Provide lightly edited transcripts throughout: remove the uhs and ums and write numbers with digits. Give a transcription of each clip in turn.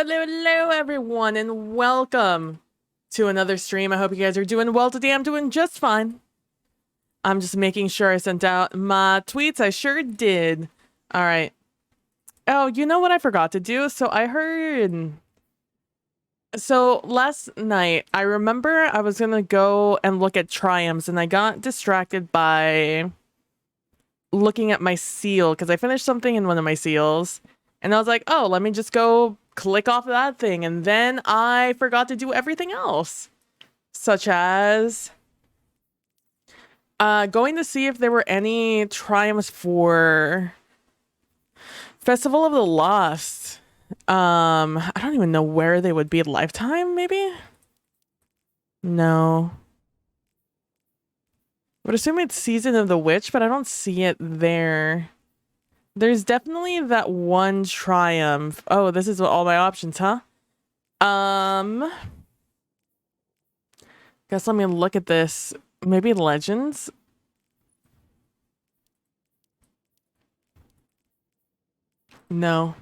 Hello, everyone, and welcome to another stream. I hope you guys are doing well today. I'm doing just fine. I'm just making sure I sent out my tweets. I sure did. All right. Oh, you know what I forgot to do? So last night, I remember I was going to go and look at triumphs, and I got distracted by looking at my seal because I finished something in one of my seals. And I was like, oh, let me just go click off that thing. And then I forgot to do everything else, such as going to see if there were any triumphs for Festival of the Lost. I don't even know where they would be. Lifetime, maybe? No. I would assume it's Season of the Witch, but I don't see it there. There's definitely that one triumph. Oh, this is all my options, huh? Guess let me look at this. Maybe Legends? No.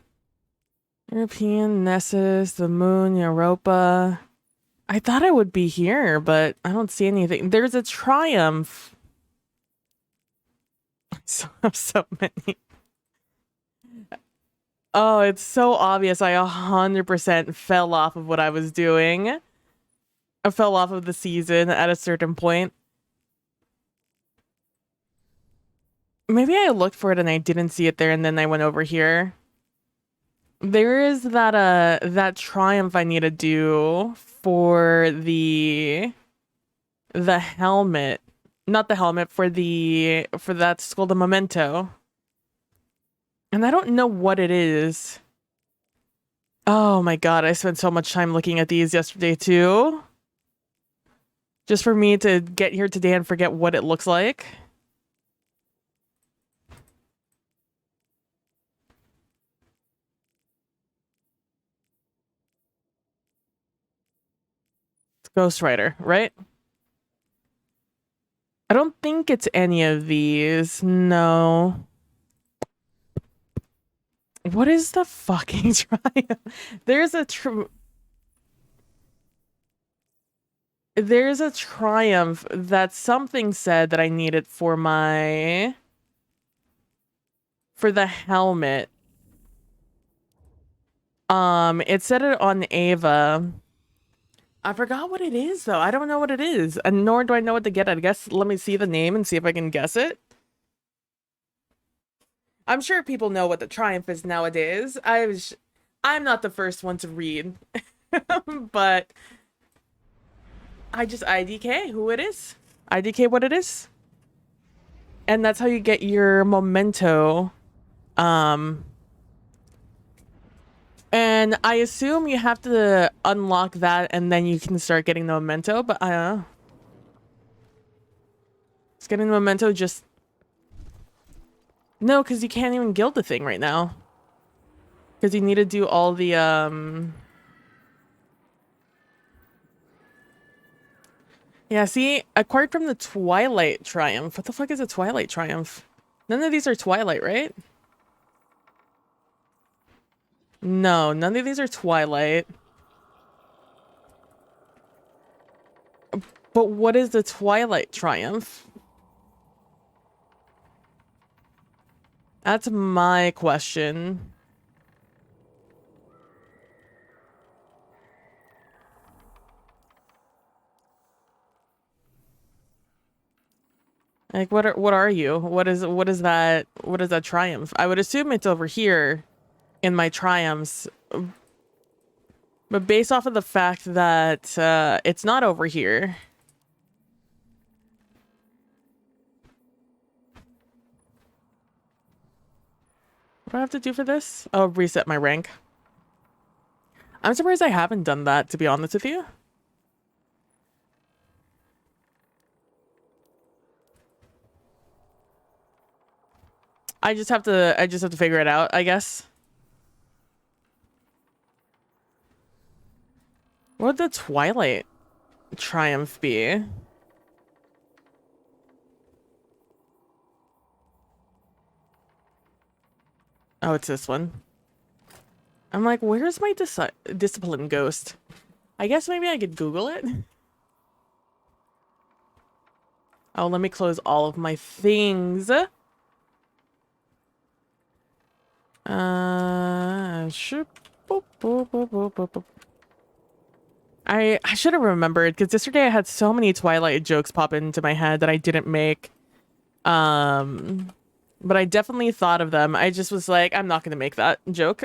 European, Nessus, the moon, Europa. I thought it would be here, but I don't see anything. There's a triumph. So many. Oh, it's so obvious. I 100% fell off of what I was doing. I fell off of the season at a certain point. Maybe I looked for it and I didn't see it there, and then I went over here. There is that triumph I need to do for the helmet. Not the helmet, for that's called the memento. And I don't know what it is. Oh my god, I spent so much time looking at these yesterday too. Just for me to get here today and forget what it looks like. It's Ghost Rider, right? I don't think it's any of these. No. What is the fucking triumph? There's a there's a triumph that something said that I needed for the helmet. It said it on Ava. I forgot what it is though. I don't know what it is, and nor do I know what to get. I guess let me see the name and see if I can guess it. I'm sure people know what the triumph is nowadays. I'm not the first one to read, but I just IDK who it is. IDK what it is. And that's how you get your memento. And I assume you have to unlock that and then you can start getting the memento, but I don't know. It's getting the memento just... No, because you can't even guild the thing right now. Because you need to do all the, Yeah, see, acquired from the Twilight Triumph. What the fuck is a Twilight Triumph? None of these are Twilight, right? No, none of these are Twilight. But what is the Twilight Triumph? That's my question. Like, what are you? What is that triumph? I would assume it's over here in my triumphs. But based off of the fact that it's not over here. What do I have to do for this? Oh, reset my rank. I'm surprised I haven't done that, to be honest with you. I just have to figure it out, I guess. What would the Twilight Triumph be? Oh, it's this one. I'm like, where's my discipline ghost? I guess maybe I could Google it. Oh, let me close all of my things. Should... I should have remembered, because yesterday I had so many Twilight jokes pop into my head that I didn't make. But I definitely thought of them. I just was like, I'm not going to make that joke.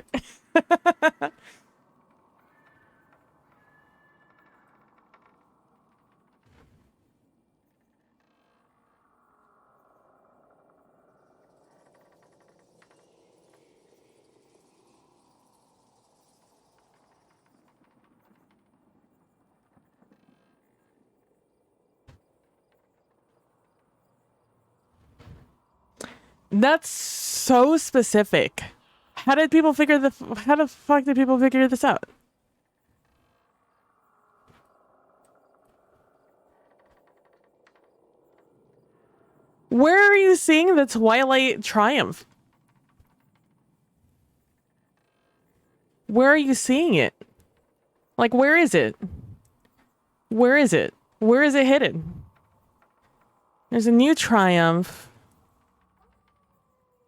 That's so specific. How the fuck did people figure this out? Where are you seeing the Twilight Triumph? Where are you seeing it? Like, where is it? Where is it? Where is it hidden? There's a new Triumph.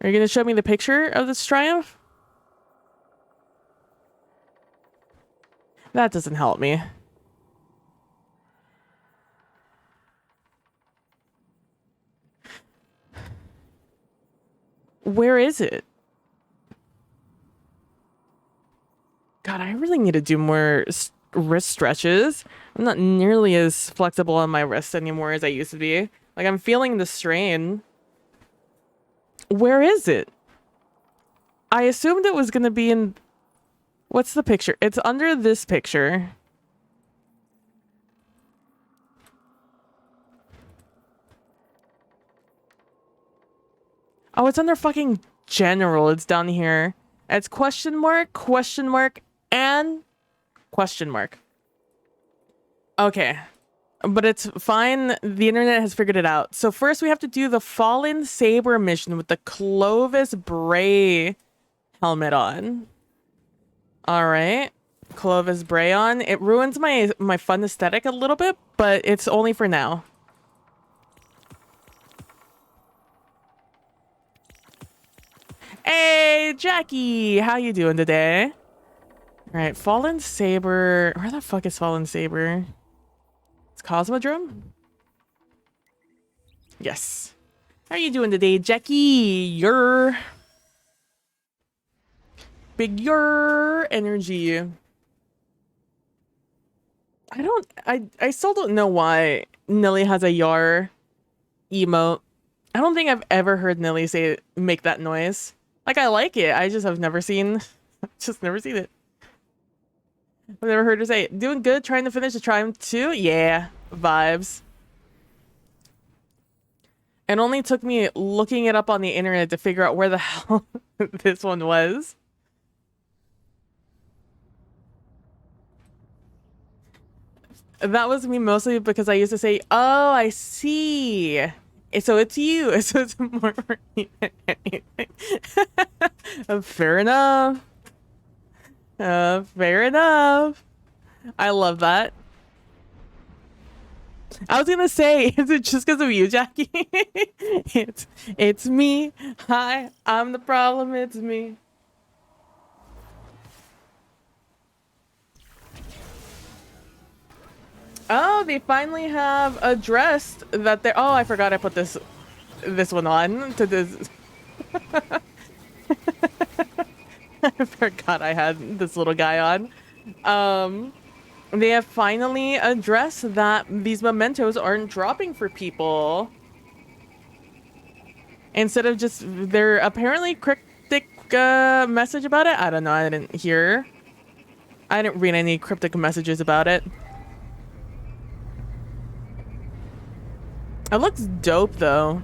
Are you gonna show me the picture of this Triumph? That doesn't help me. Where is it? God, I really need to do more wrist stretches. I'm not nearly as flexible on my wrists anymore as I used to be. Like, I'm feeling the strain. Where is it? I assumed it was gonna be in... What's the picture? It's under this picture. Oh, it's under fucking general. It's down here. It's question mark, and question mark. Okay. But it's fine. The internet has figured it out. So first we have to do the Fallen Saber mission with the Clovis Bray helmet on. All right. Clovis Bray on. It ruins my fun aesthetic a little bit, but it's only for now. Hey, Jackie, how you doing today? All right, Fallen Saber. Where the fuck is Fallen Saber? It's Cosmodrome? Yes. How are you doing today, Jackie? Your big your energy. I still don't know why Nilly has a yar emote. I don't think I've ever heard Nilly make that noise. Like, I like it. I just have never seen it. I've never heard her say it. Doing good, trying to finish the Triumph too? Yeah, vibes. It only took me looking it up on the internet to figure out where the hell this one was. That was me mostly because I used to say, oh, I see. So it's you. So it's more for me than anything. Fair enough. Fair enough. I love that. I was gonna say, is it just because of you, Jackie? it's me. Hi, I'm the problem. It's me. Oh, they finally have addressed that they're... Oh, I forgot I put this one on to this. I forgot I had this little guy on. They have finally addressed that these mementos aren't dropping for people. Instead of just their apparently cryptic message about it. I don't know. I didn't hear. I didn't read any cryptic messages about it. It looks dope, though.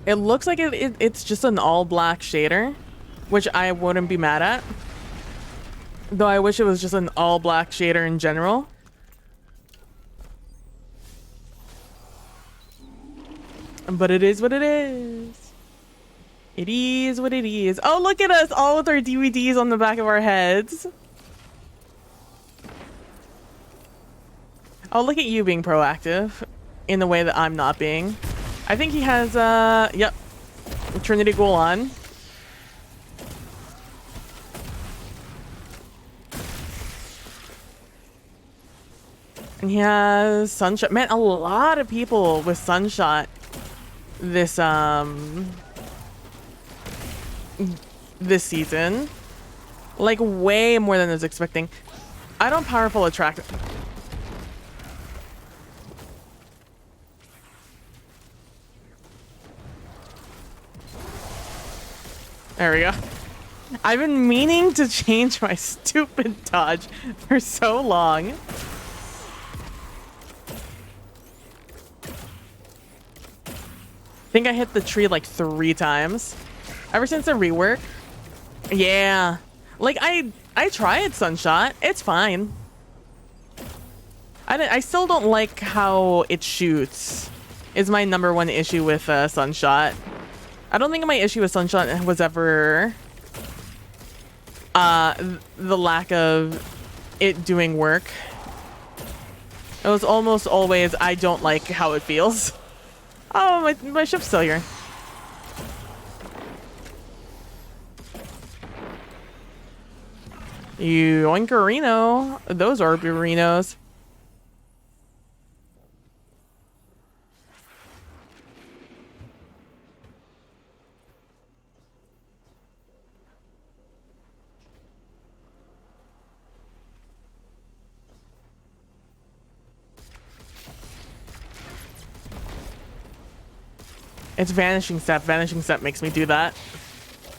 It looks like it's just an all-black shader, which I wouldn't be mad at. Though I wish it was just an all-black shader in general. But it is what it is. It is what it is. Oh, look at us, all with our DVDs on the back of our heads. Oh, look at you being proactive. In the way that I'm not being. I think he has, yep. Trinity Ghoul on. And he has Sunshot. Man, a lot of people with Sunshot this, this season. Like, way more than I was expecting. I don't powerful attract... There we go. I've been meaning to change my stupid dodge for so long. I think I hit the tree like 3 times. Ever since the rework. Yeah. Like, I tried Sunshot. It's fine. I still don't like how it shoots. Is my #1 issue with Sunshot. I don't think my issue with Sunshot was ever the lack of it doing work. It was almost always, I don't like how it feels. Oh, my ship's still here. Yoinkerino. Those are burrinos. It's vanishing step. Vanishing step makes me do that.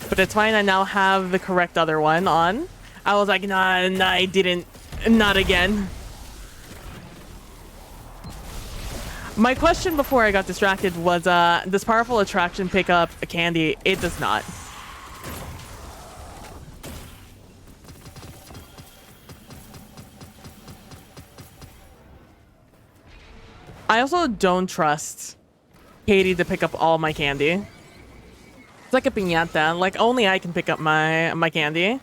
But it's fine. I now have the correct other one on. I was like, nah, I didn't. Not again. My question before I got distracted was, does powerful attraction pick up a candy? It does not. I also don't trust Katie to pick up all my candy. It's like a piñata. Like, only I can pick up my candy.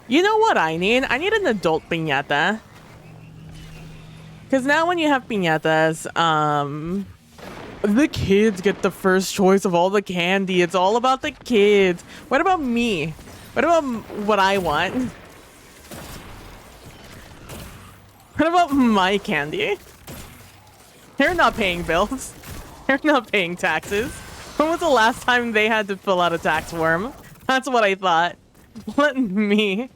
You know what I need? I need an adult piñata. Because now when you have piñatas, the kids get the first choice of all the candy. It's all about the kids. What about me? What about what I want? What about my candy? They're not paying bills. They're not paying taxes. When was the last time they had to fill out a tax form? That's what I thought. Let me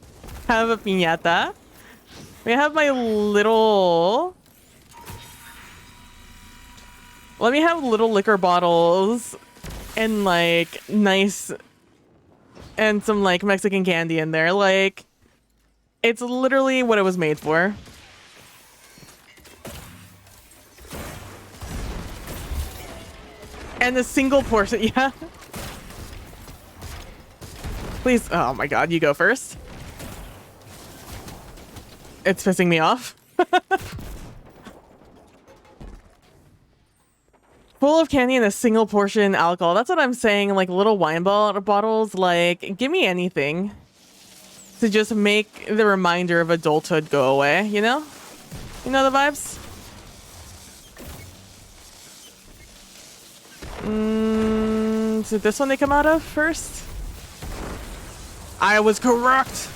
have a piñata. We have my little... Let me have little liquor bottles and like nice and some like Mexican candy in there. Like, it's literally what it was made for. And a single portion, yeah. Please, oh my god, you go first. It's pissing me off. Full of candy and a single portion alcohol. That's what I'm saying, like little wine bottles, like, give me anything to just make the reminder of adulthood go away, you know? You know the vibes? Is it this one they come out of first? I was correct!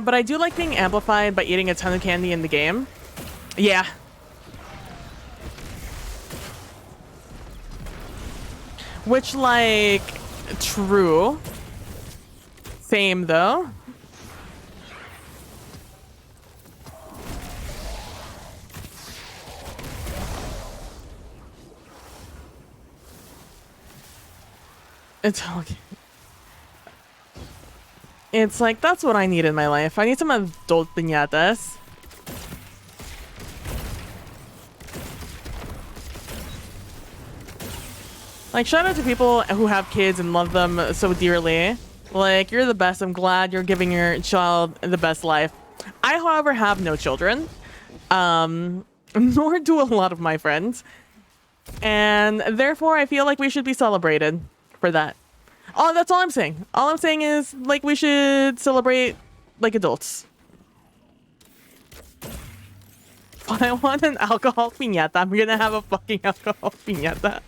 But I do like being amplified by eating a ton of candy in the game. Yeah. Which, like, true. Same, though. It's okay. It's like, that's what I need in my life. I need some adult piñatas. Like, shout out to people who have kids and love them so dearly. Like, you're the best. I'm glad you're giving your child the best life. I, however, have no children. Nor do a lot of my friends. And therefore, I feel like we should be celebrated for that. Oh, that's all I'm saying. All I'm saying is, like, we should celebrate like adults. If I want an alcohol piñata, I'm gonna have a fucking alcohol piñata.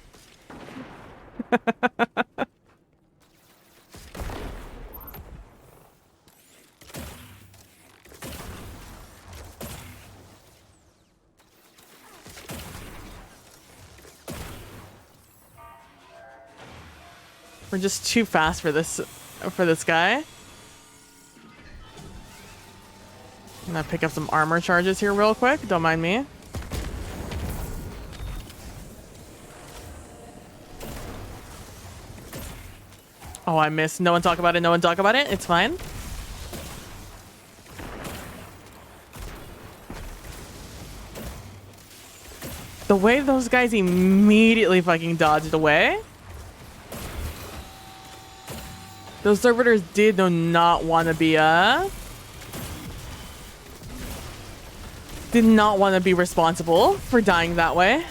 We're just too fast for this guy. I'm gonna pick up some armor charges here real quick. Don't mind me. Oh, I missed. No one talk about it. No one talk about it. It's fine. The way those guys immediately fucking dodged away. Those servitors did not want to be did not want to be responsible for dying that way.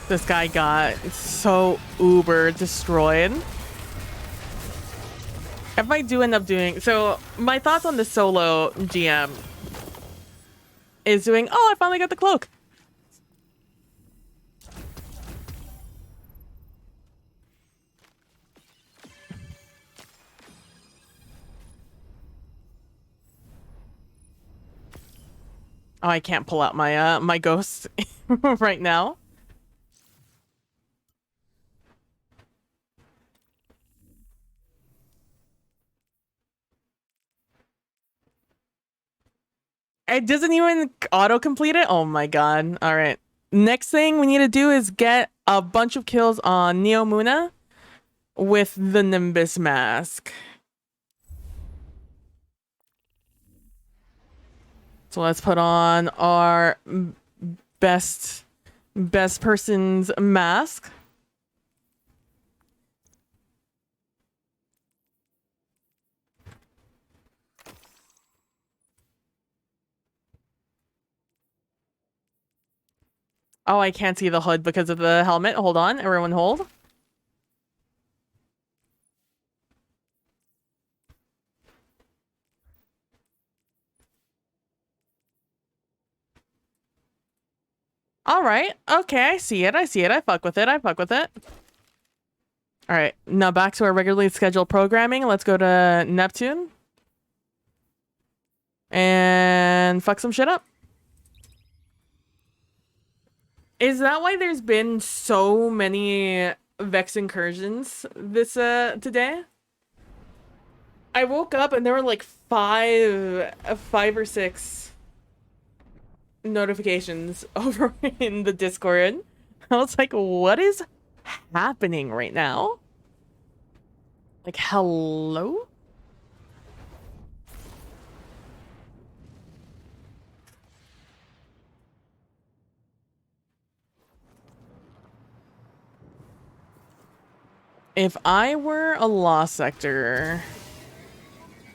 This guy got so uber destroyed. If I do end up doing... So, my thoughts on the solo GM is doing... Oh, I finally got the cloak. Oh, I can't pull out my my ghost right now. It doesn't even auto-complete it? Oh my god. Alright. Next thing we need to do is get a bunch of kills on Neomuna with the Nimbus mask. So let's put on our best person's mask. Oh, I can't see the hood because of the helmet. Hold on, everyone hold. All right. Okay, I see it. I see it. I fuck with it. I fuck with it. All right. Now back to our regularly scheduled programming. Let's go to Neptune. And fuck some shit up. Is that why there's been so many Vex incursions this today? I woke up and there were like five or six notifications over in the Discord. I was like, what is happening right now? Like, hello? If I were a lost sector...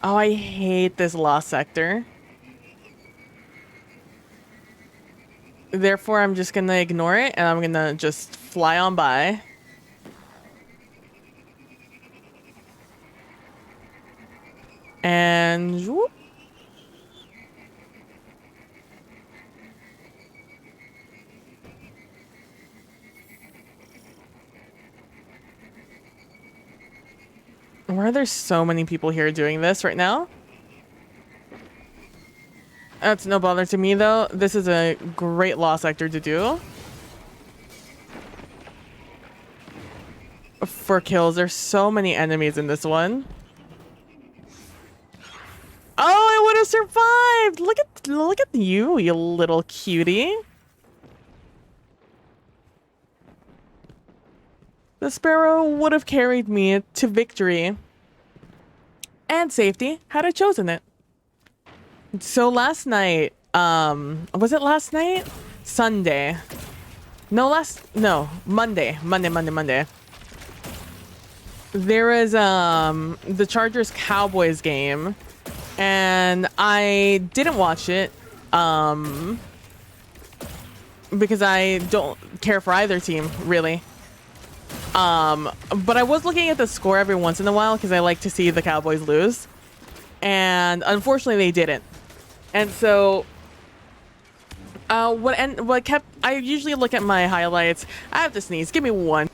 Oh, I hate this lost sector. Therefore, I'm just gonna ignore it and I'm gonna just fly on by. And whoop. Why are there so many people here doing this right now? That's no bother to me though. This is a great lost sector to do. For kills, there's so many enemies in this one. Oh, I would have survived! Look at you, you little cutie. The sparrow would have carried me to victory and safety had I chosen it. So last night, was it last night? Sunday. No, Monday. There was the Chargers Cowboys game and I didn't watch it because I don't care for either team really. But I was looking at the score every once in a while because I like to see the Cowboys lose. And unfortunately they didn't. And so I usually look at my highlights. I have to sneeze. Give me one.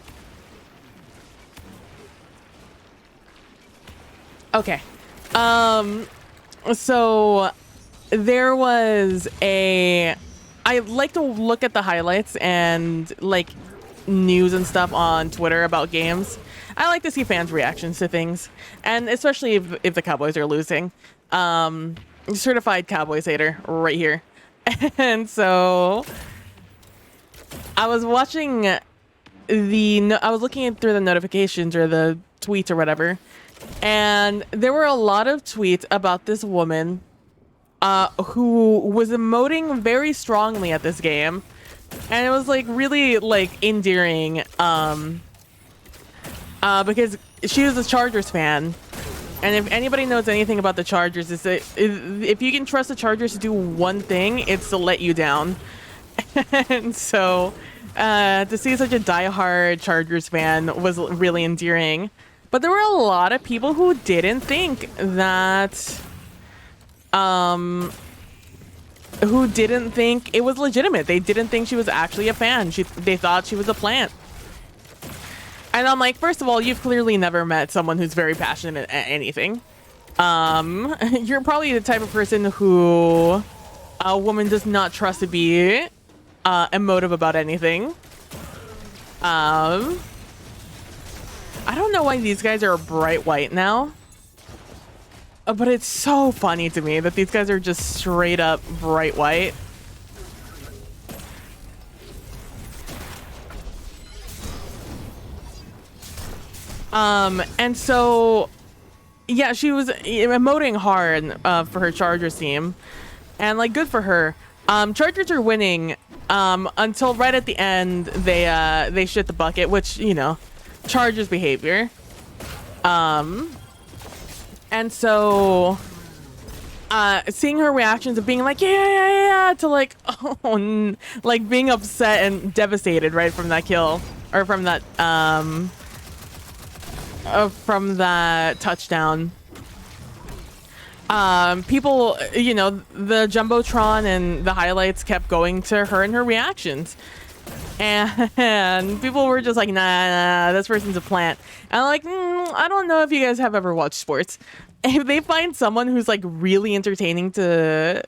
Okay. So there was a, I like to look at the highlights and like news and stuff on Twitter about games. I like to see fans' reactions to things, and especially if the Cowboys are losing. Certified Cowboys hater right here. And so I was watching I was looking through the notifications or the tweets or whatever, and there were a lot of tweets about this woman who was emoting very strongly at this game, and it was like really like endearing because she was a Chargers fan, and if anybody knows anything about the Chargers, is that if you can trust the Chargers to do one thing, it's to let you down. And so to see such a diehard Chargers fan was really endearing. But there were a lot of people who didn't think that who didn't think it was legitimate. They didn't think she was actually a fan. They thought she was a plant. And I'm like, first of all, you've clearly never met someone who's very passionate at anything. You're probably the type of person who a woman does not trust to be emotive about anything. I don't know why these guys are bright white now. But it's so funny to me that these guys are just straight up bright white. And so, yeah, she was emoting hard for her Chargers team. And, like, good for her. Chargers are winning until right at the end they shit the bucket, which, you know, Chargers behavior. And so seeing her reactions of being like, yeah, to like, oh, like being upset and devastated right from that kill, or from that touchdown. People, you know, the Jumbotron and the highlights kept going to her and her reactions. And people were just like, nah, this person's a plant. And I'm like, I don't know if you guys have ever watched sports. If they find someone who's like really entertaining to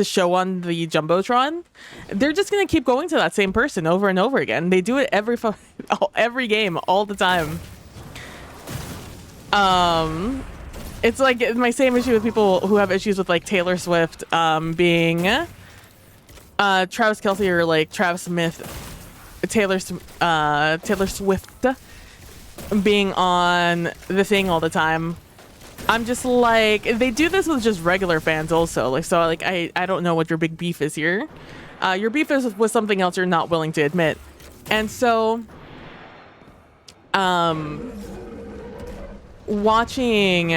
show on the Jumbotron, they're just gonna keep going to that same person over and over again. They do it every game, all the time. It's like my same issue with people who have issues with like Taylor Swift being Travis Kelce or like Travis Smith. Taylor Swift being on the thing all the time. I'm just like, they do this with just regular fans also. Like, so like I don't know what your big beef is here. Your beef is with something else you're not willing to admit. And so watching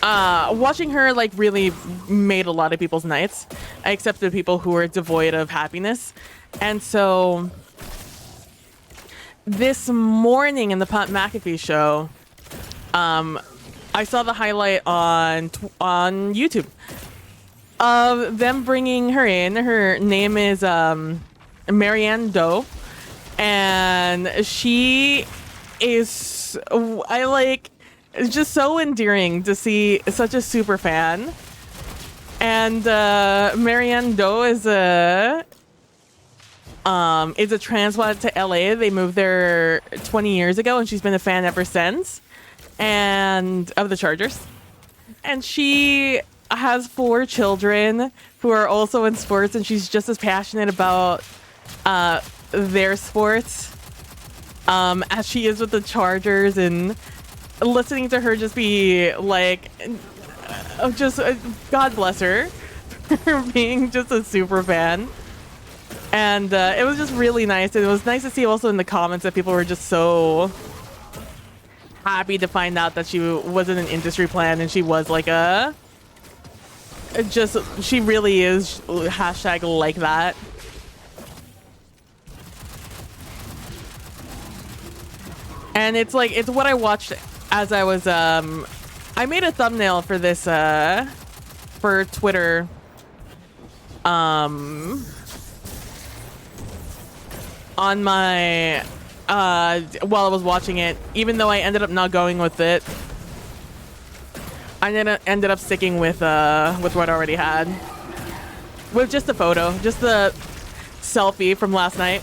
her like really made a lot of people's nights, except the people who are devoid of happiness. And so this morning in the Pat McAfee show, I saw the highlight on YouTube of them bringing her in. Her name is Marianne Doe, and she is, I like, it's just so endearing to see such a super fan. And Marianne Doe is a transplant to LA. They moved there 20 years ago, and she's been a fan ever since, and of the Chargers. And she has 4 children who are also in sports, and she's just as passionate about their sports as she is with the Chargers. And listening to her just be like, just God bless her for being just a super fan. And it was just really nice. And it was nice to see also in the comments that people were just so happy to find out that she wasn't an industry plant, and she was like she really is hashtag like that. And it's like, it's what I watched as I was, I made a thumbnail for this, for Twitter, on my while I was watching it, even though I ended up not going with it. ended up sticking with what I already had. With just the photo, just the selfie from last night.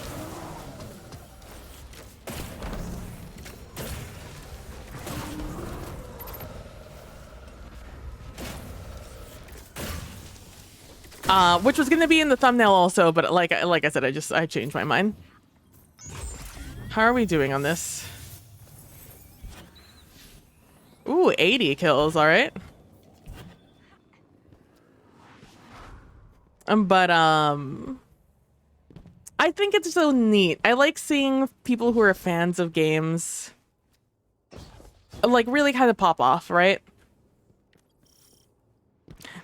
Which was gonna be in the thumbnail also, but like I said, I changed my mind. How are we doing on this? Ooh, 80 kills, all right. But I think it's so neat. I like seeing people who are fans of games like really kind of pop off, right?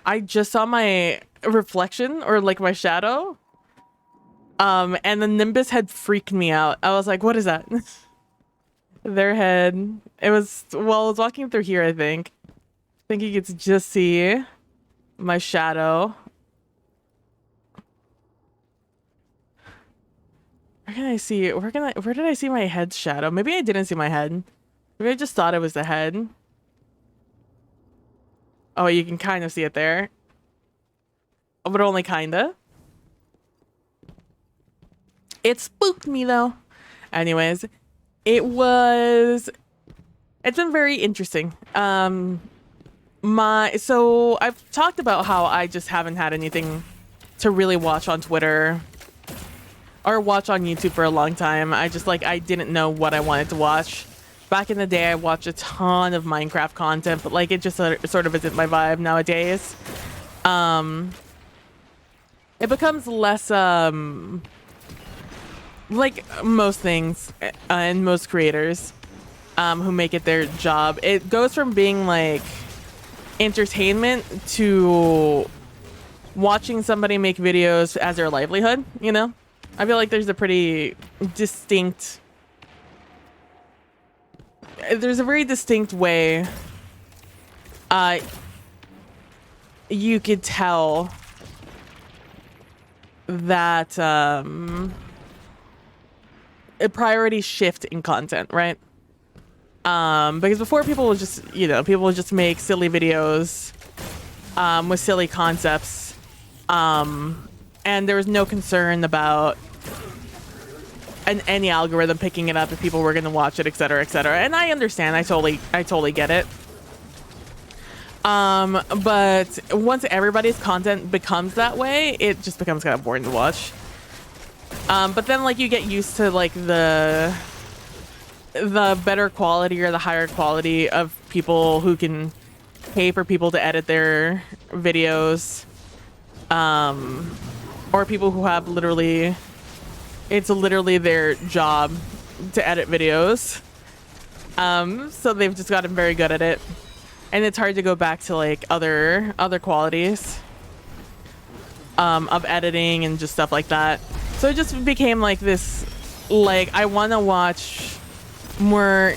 I just saw my reflection or like my shadow. And the Nimbus head freaked me out. I was like, what is that? Their head. It was, well, I was walking through here, I think. I think you could just see my shadow. Where can I see? Where did I see my head's shadow? Maybe I didn't see my head. Maybe I just thought it was the head. Oh, you can kind of see it there. But only kinda. It spooked me though. Anyways, it's been very interesting. So I've talked about how I just haven't had anything to really watch on Twitter or watch on YouTube for a long time. I didn't know what I wanted to watch. Back in the day, I watched a ton of Minecraft content, but like it just sort of isn't my vibe nowadays. It becomes less like most things and most creators who make it their job. It goes from being like entertainment to watching somebody make videos as their livelihood, you know? I feel like there's a very distinct way you could tell that a priority shift in content, right? Because before people would just make silly videos with silly concepts, and there was no concern about any algorithm picking it up if people were going to watch it, etc., etc. And I understand. I totally get it. But once everybody's content becomes that way, it just becomes kind of boring to watch. But then like you get used to like the better quality or the higher quality of people who can pay for people to edit their videos, or people who have it's literally their job to edit videos. So they've just gotten very good at it. And it's hard to go back to like other qualities of editing and just stuff like that. So it just became like this, like I want to watch more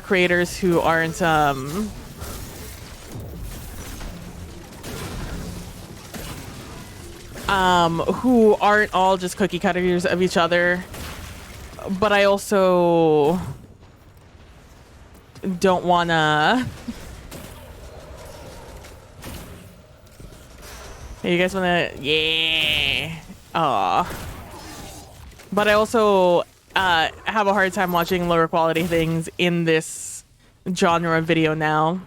creators who aren't who aren't all just cookie cutters of each other. But I also don't wanna. Hey, you guys wanna? Yeah. Aw. But I also have a hard time watching lower quality things in this genre of video now.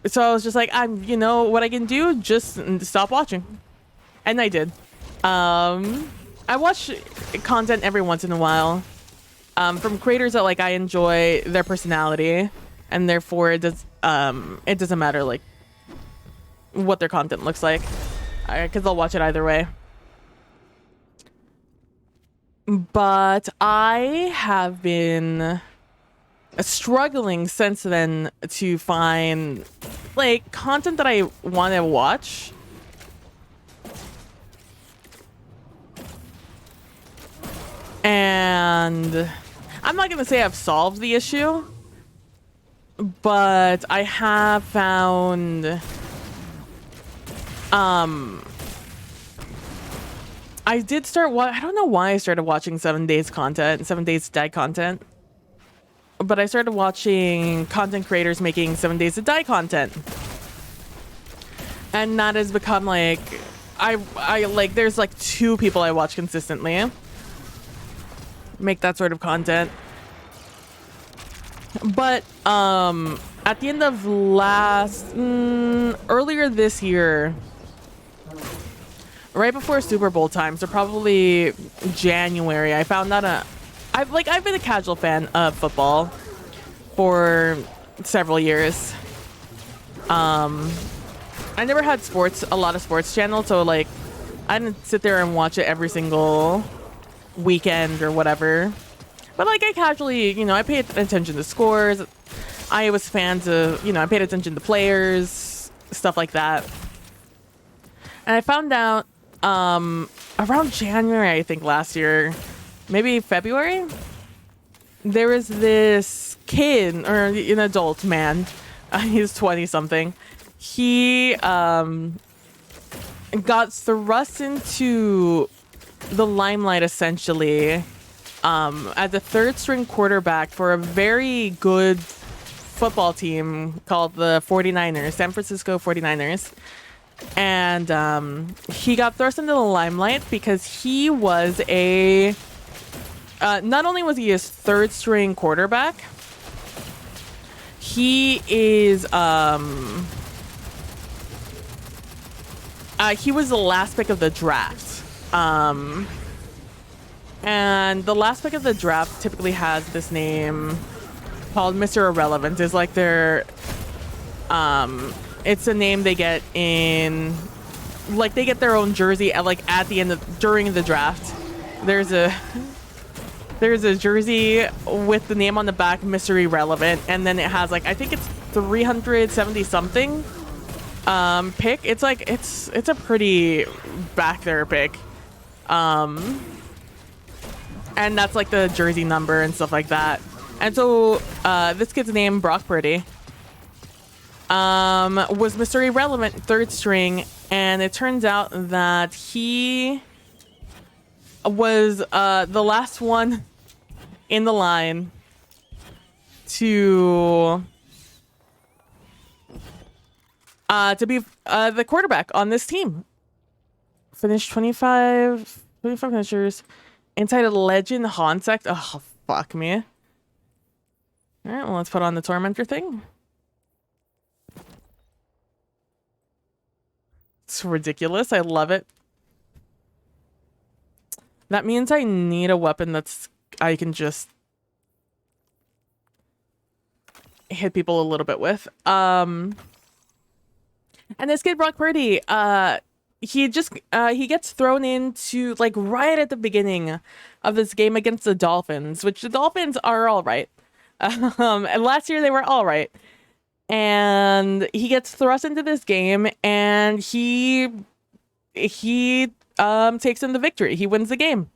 So I was just like, you know what I can do? Just stop watching. And I did. I watch content every once in a while. From creators that like I enjoy their personality, and therefore it doesn't matter like what their content looks like, because I'll watch it either way. But I have been struggling since then to find like content that I want to watch. And I'm not gonna say I've solved the issue, but I have found I did start I don't know why I started watching 7 Days Dead content, but I started watching content creators making 7 Days to Die content. And that has become like, I like, there's like 2 people I watch consistently make that sort of content. But at the end of earlier this year, right before Super Bowl time, so probably January, I found out I've been a casual fan of football for several years. I never had a lot of sports channels, so like I didn't sit there and watch it every single weekend or whatever. But like I casually, you know, I paid attention to scores. I was fans of, you know, I paid attention to players, stuff like that. And I found out around January, I think last year, maybe February, there was this kid or an adult man. He's 20 something. He got thrust into the limelight essentially as a third string quarterback for a very good football team called the 49ers, San Francisco 49ers. And he got thrust into the limelight because he was not only was he a third string quarterback, he is he was the last pick of the draft. And the last pick of the draft typically has this name called Mr. Irrelevant. Is like their it's a name they get in, like they get their own jersey at the end of during the draft. There's a jersey with the name on the back, Mr. Irrelevant, and then it has like I think it's 370 something pick. It's like it's a pretty back there pick. And that's like the jersey number and stuff like that. And so this kid's name, Brock Purdy, was Mr. Irrelevant, third string, and it turns out that he was the last one in the line to be the quarterback on this team. Finished 25 finishers. Inside a legend Hansect. Oh, fuck me. All right, well, let's put on the Tormentor thing. It's ridiculous. I love it. That means I need a weapon I can just hit people a little bit with. And this kid, Brock Purdy, he gets thrown into like right at the beginning of this game against the Dolphins, which the Dolphins are all right. And last year they were all right. And he gets thrust into this game and he takes in the victory. He wins the game.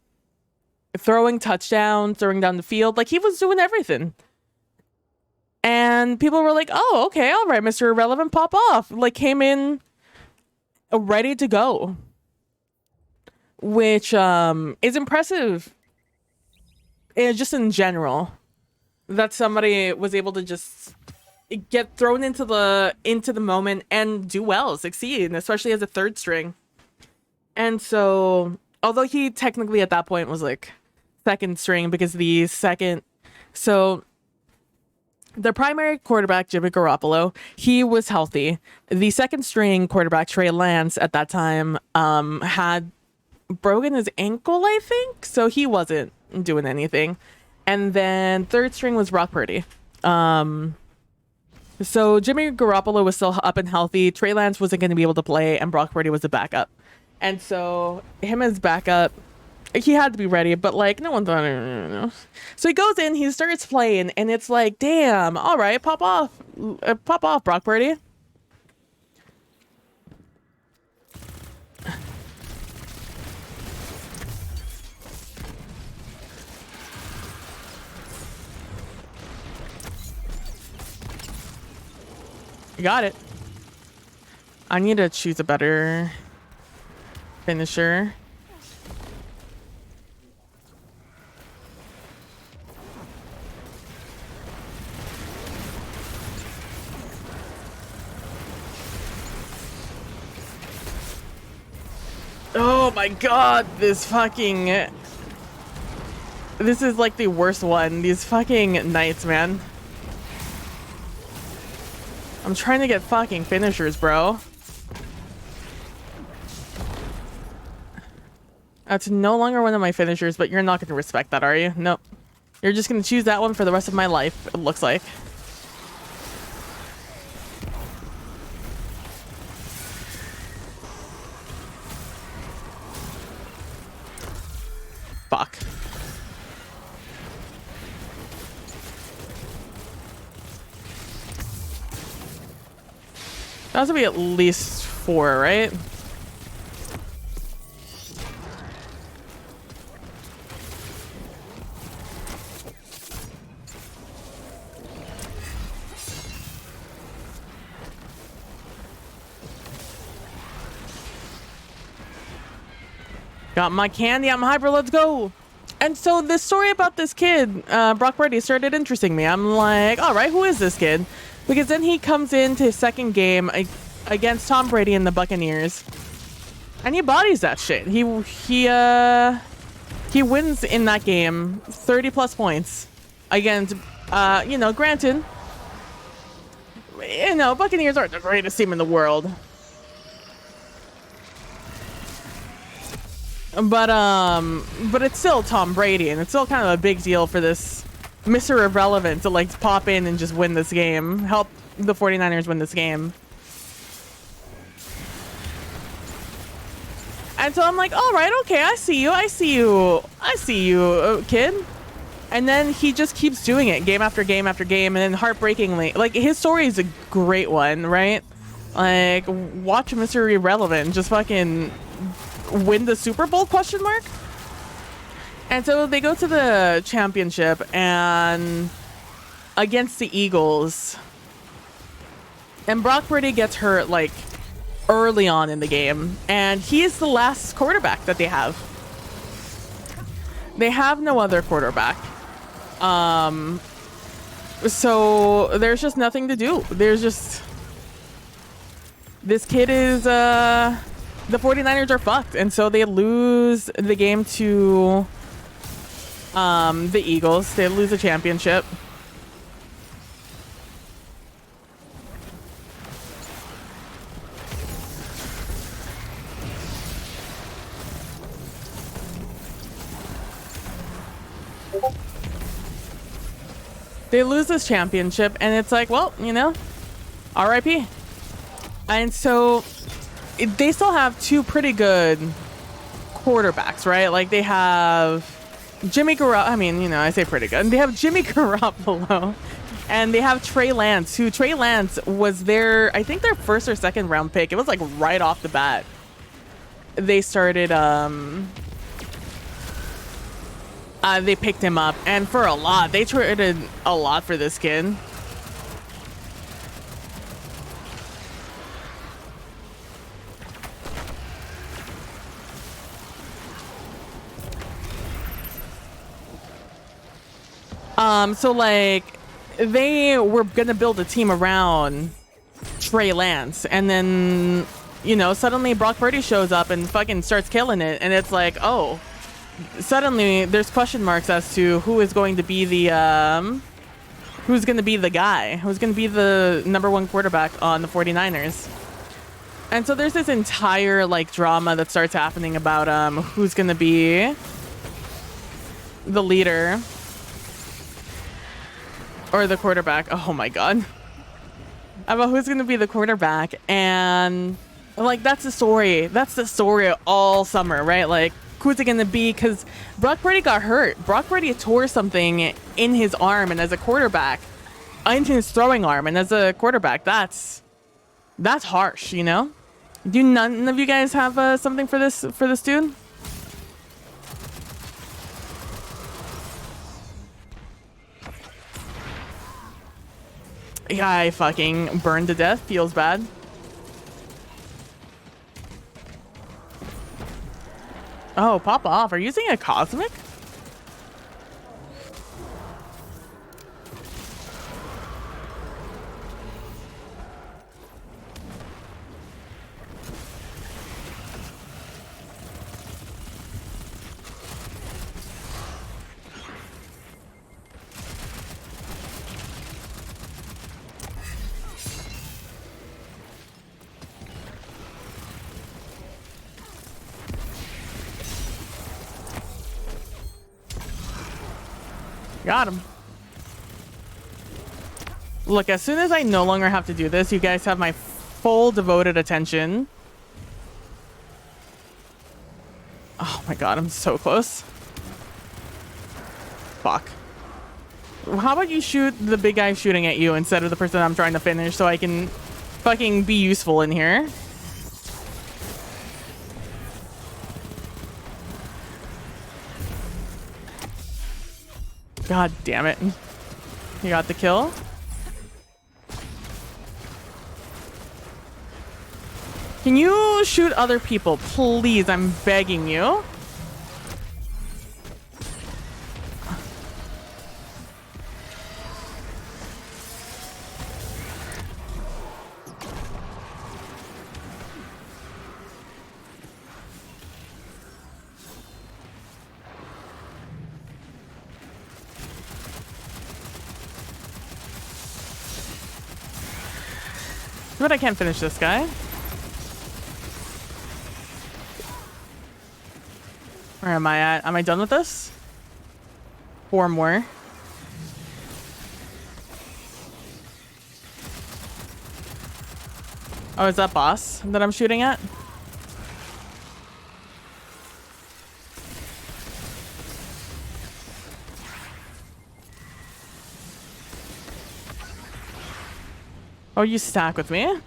Throwing touchdowns, throwing down the field, like he was doing everything. And people were like, "Oh, okay, all right, Mr. Irrelevant, pop off." Like came in ready to go, which is impressive. Just in general, that somebody was able to just get thrown into the moment and do well, succeed, especially as a third string. And so, although he technically at that point was like second string because the primary quarterback, Jimmy Garoppolo, he was healthy. The second string quarterback, Trey Lance, at that time had broken his ankle, I think, so he wasn't doing anything. And then third string was Brock Purdy. So Jimmy Garoppolo was still up and healthy. Trey Lance wasn't going to be able to play, and Brock Purdy was the backup. And so him as backup, he had to be ready, but like no one thought. So he goes in, he starts playing, and it's like, damn, all right, pop off, Brock Purdy. You got it. I need to choose a better finisher. Oh my god, this fucking... This is like the worst one. These fucking knights, man. I'm trying to get fucking finishers, bro. That's no longer one of my finishers, but you're not going to respect that, are you? Nope. You're just going to choose that one for the rest of my life, it looks like. Fuck. That has to be at least 4, right? Got my candy, I'm hyper, let's go. And so this story about this kid, Brock Purdy, started interesting me. I'm like, all right, who is this kid? Because then he comes into his second game against Tom Brady and the Buccaneers, and he bodies that shit. He wins in that game, 30 plus points against, you know, granted, you know, Buccaneers aren't the greatest team in the world. But it's still Tom Brady, and it's still kind of a big deal for this Mr. Irrelevant to like pop in and just win this game, help the 49ers win this game. And so I'm like, all right, okay, I see you, kid. And then he just keeps doing it game after game after game, and then heartbreakingly, like, his story is a great one, right? Like, watch Mr. Irrelevant just fucking win the Super Bowl, question mark? And so they go to the championship and against the Eagles, and Brock Purdy gets hurt like early on in the game, and he is the last quarterback that they have. They have no other quarterback. So there's just nothing to do. There's just, this kid is the 49ers are fucked, and so they lose the game to the Eagles. They lose the championship. They lose this championship, and it's like, well, you know, RIP. And so they still have two pretty good quarterbacks, right? Like, they have Jimmy Garoppolo. I mean, you know, I say pretty good. They have Jimmy Garoppolo, and they have Trey Lance, who Trey Lance was their, I think, their first or second round pick. It was like right off the bat. They started, they picked him up, and for a lot. They traded a lot for this kid. So like, they were gonna build a team around Trey Lance, and then, you know, suddenly Brock Purdy shows up and fucking starts killing it, and it's like, oh, suddenly there's question marks as to who is going to be the who's going to be the guy, who's going to be the #1 quarterback on the 49ers. And so there's this entire like drama that starts happening about who's going to be the leader or the quarterback. Oh my god. About who's going to be the quarterback, and like, that's the story. That's the story all summer, right? Like, who's it going to be? Because Brock Purdy got hurt. Brock Purdy tore something in his arm, and as a quarterback, into his throwing arm, and as a quarterback, that's harsh, you know? Do none of you guys have something for this dude? Yeah, I fucking burned to death. Feels bad. Oh, pop off. Are you using a cosmic? Got him. Look, as soon as I no longer have to do this, you guys have my full devoted attention. Oh my god, I'm so close. Fuck. How about you shoot the big guy shooting at you instead of the person I'm trying to finish so I can fucking be useful in here? God damn it. You got the kill? Can you shoot other people, please? I'm begging you. But I can't finish this guy. Where am I at? Am I done with this? 4 more. Oh, is that boss that I'm shooting at? Oh, you stack with me?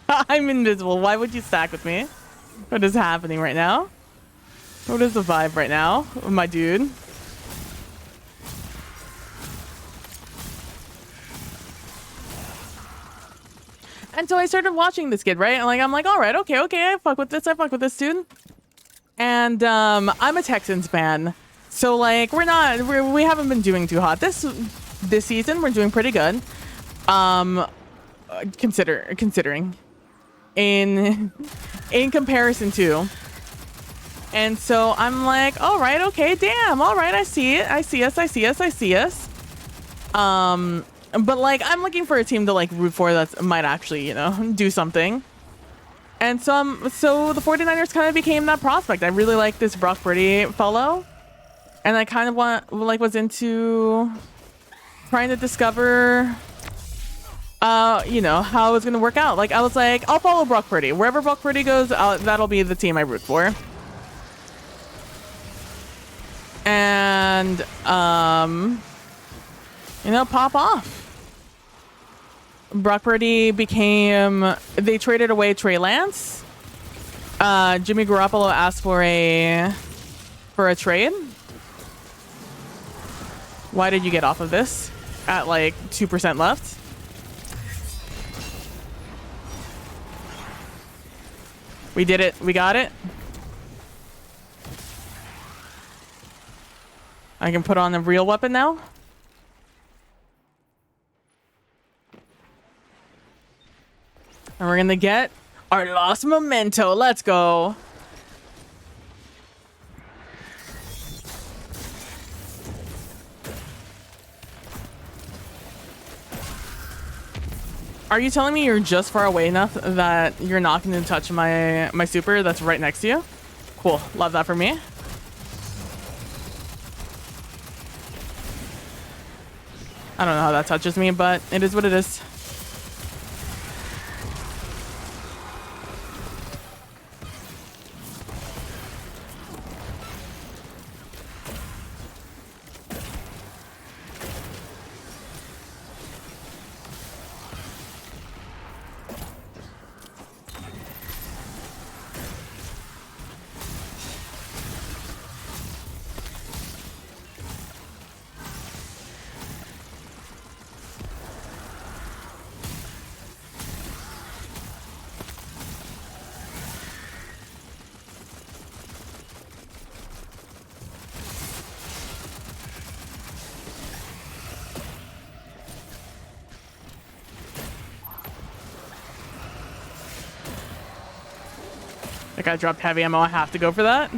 I'm invisible. Why would you stack with me? What is happening right now? What is the vibe right now, my dude? And so I started watching this kid, right? And like, I'm like, all right, okay, I fuck with this. I fuck with this dude. And I'm a Texans fan, so like, we haven't been doing too hot this season. We're doing pretty good. Considering in comparison to. And so I'm like, all right, okay, damn, all right, I see it. I see us. But like, I'm looking for a team to like root for that might actually, you know, do something. And so the 49ers kind of became that prospect. I really like this Brock Purdy fellow. And I kind of was into trying to discover you know, how it was going to work out. Like, I was like, I'll follow Brock Purdy. Wherever Brock Purdy goes, that'll be the team I root for. And, you know, pop off. Brock Purdy they traded away Trey Lance. Jimmy Garoppolo asked for a trade. Why did you get off of this at like 2% left? We did it. We got it. I can put on a real weapon now. And we're gonna get our lost memento. Let's go. Are you telling me you're just far away enough that you're not going to touch my super that's right next to you? Cool. Love that for me. I don't know how that touches me, but it is what it is. That guy dropped heavy ammo. I have to go for that.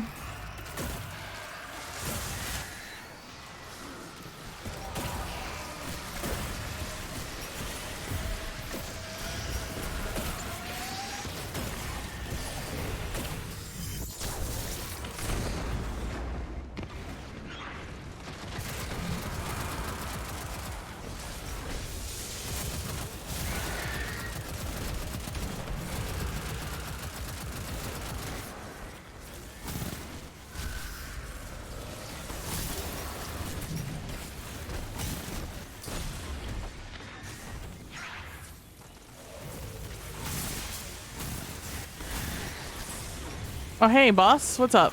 Oh, hey, boss. What's up?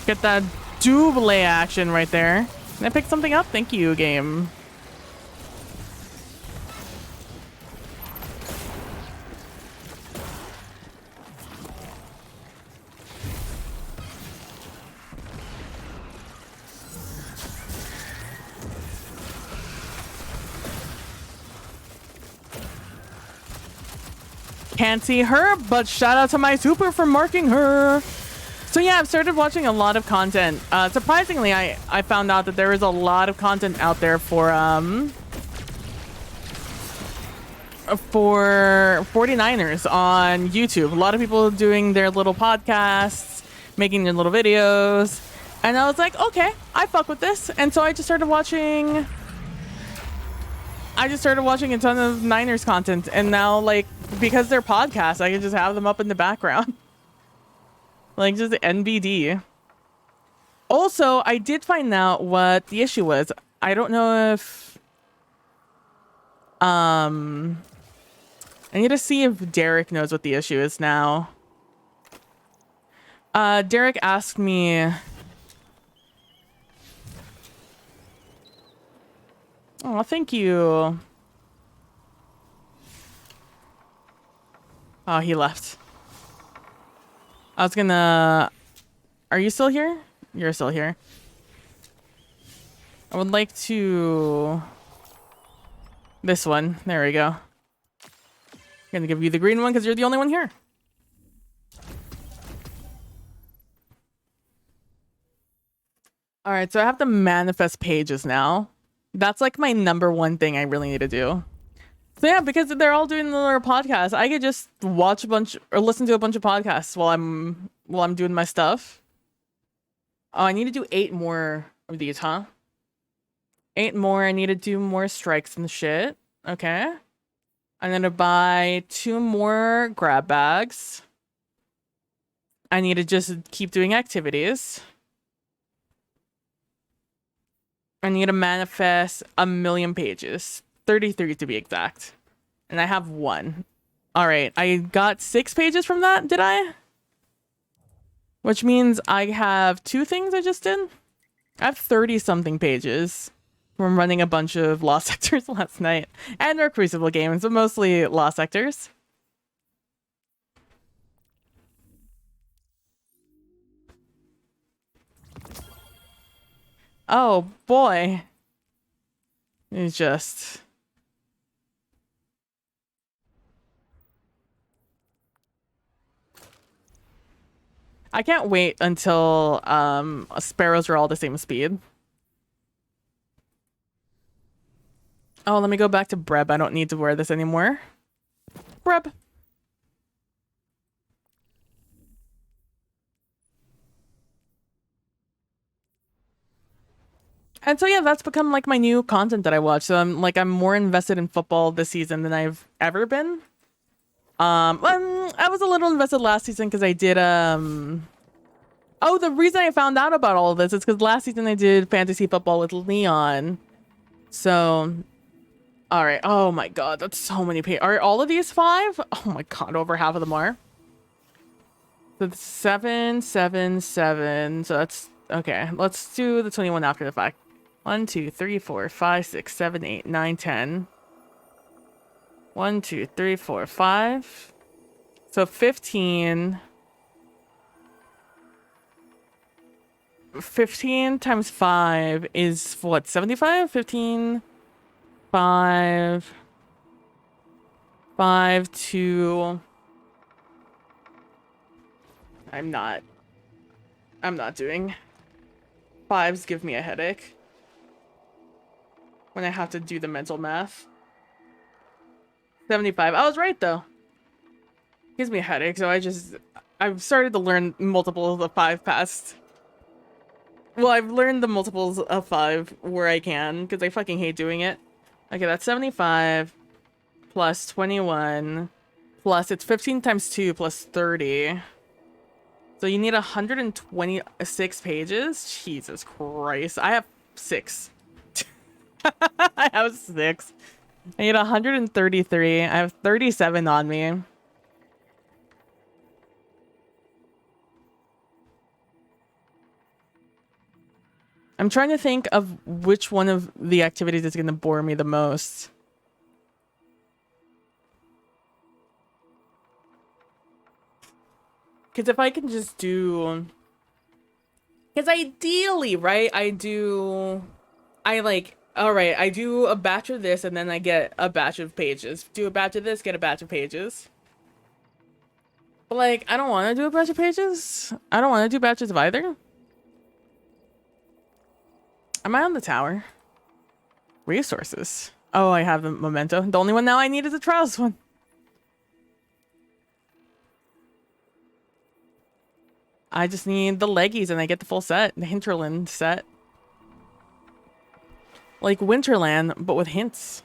Get that double action right there. Can I pick something up? Thank you, game. Can't see her, but shout out to my super for marking her. So yeah, I've started watching a lot of content. Surprisingly, I found out that there is a lot of content out there for 49ers on YouTube. A lot of people doing their little podcasts, making their little videos. And I was like, okay, I fuck with this. And so I just started watching a ton of Niners content. And now, like, because they're podcasts, I can just have them up in the background. Like, just NBD. Also, I did find out what the issue was. I don't know if... I need to see if Derek knows what the issue is now. Derek asked me... Oh, thank you. Oh, he left. I was gonna... Are you still here? You're still here. I would like to... This one. There we go. I'm gonna give you the green one because you're the only one here. Alright, so I have to manifest pages now. That's like my #1 thing I really need to do. So yeah, because they're all doing their podcasts, I could just watch a bunch or listen to a bunch of podcasts while I'm doing my stuff. Oh, I need to do 8 more of these, huh? 8 more. I need to do more strikes and shit. Okay. I'm gonna buy 2 more grab bags. I need to just keep doing activities. I need to manifest 1,000,000 pages. 33 to be exact. And I have 1. All right. I got 6 pages from that, did I? Which means I have 2 things I just did. I have 30-something pages from running a bunch of Lost Sectors last night. And our Crucible games, but mostly Lost Sectors. Oh, boy. It's just... I can't wait until sparrows are all the same speed. Oh, let me go back to Breb. I don't need to wear this anymore. Breb. And so yeah, that's become like my new content that I watch. So I'm more invested in football this season than I've ever been. I was a little invested last season because I did oh, the reason I found out about all of this is because last season I did fantasy football with Leon. So all right. Oh my god, that's so many pages. Are all of these 5? Oh my god, over half of them are. So it's 7, 7, 7. So that's okay. Let's do the 21 after the fact. 1, 2, 3, 4, 5, 6, 7, 8, 9, 10. 1, 2, 3, 4, 5. So 15. 15 times 5 is what? 75? 15, 5, 5, 2. I'm not doing. 5s give me a headache when I have to do the mental math. 75. I was right though. Gives me a headache, so I've started to learn multiples of 5 past. Well, I've learned the multiples of 5 where I can, because I fucking hate doing it. Okay, that's 75 plus 21 plus it's 15 times 2 plus 30. So you need 126 pages? Jesus Christ. I have 6. I have 6. I need 133. I have 37 on me. I'm trying to think of which one of the activities is going to bore me the most. Because if I can just do... Because ideally, right, all right, I do a batch of this and then I get a batch of pages. Do a batch of this, get a batch of pages. But, like, I don't want to do a batch of pages. I don't want to do batches of either. Am I on the tower? Resources. Oh, I have the memento. The only one now I need is a trials one. I just need the leggies and I get the full set. The Hinterland set. Like Winterland, but with hints.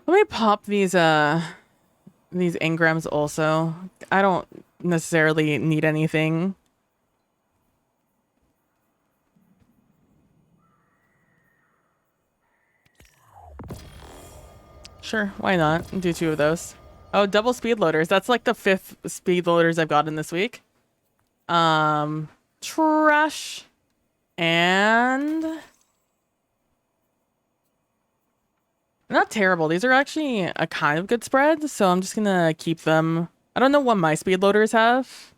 Let me pop these engrams also. I don't necessarily need anything. Sure, why not? Do 2 of those. Oh, double speed loaders. That's like the 5th speed loaders I've gotten this week. Trash. And... not terrible. These are actually a kind of good spread, so I'm just gonna keep them. I don't know what my speed loaders have.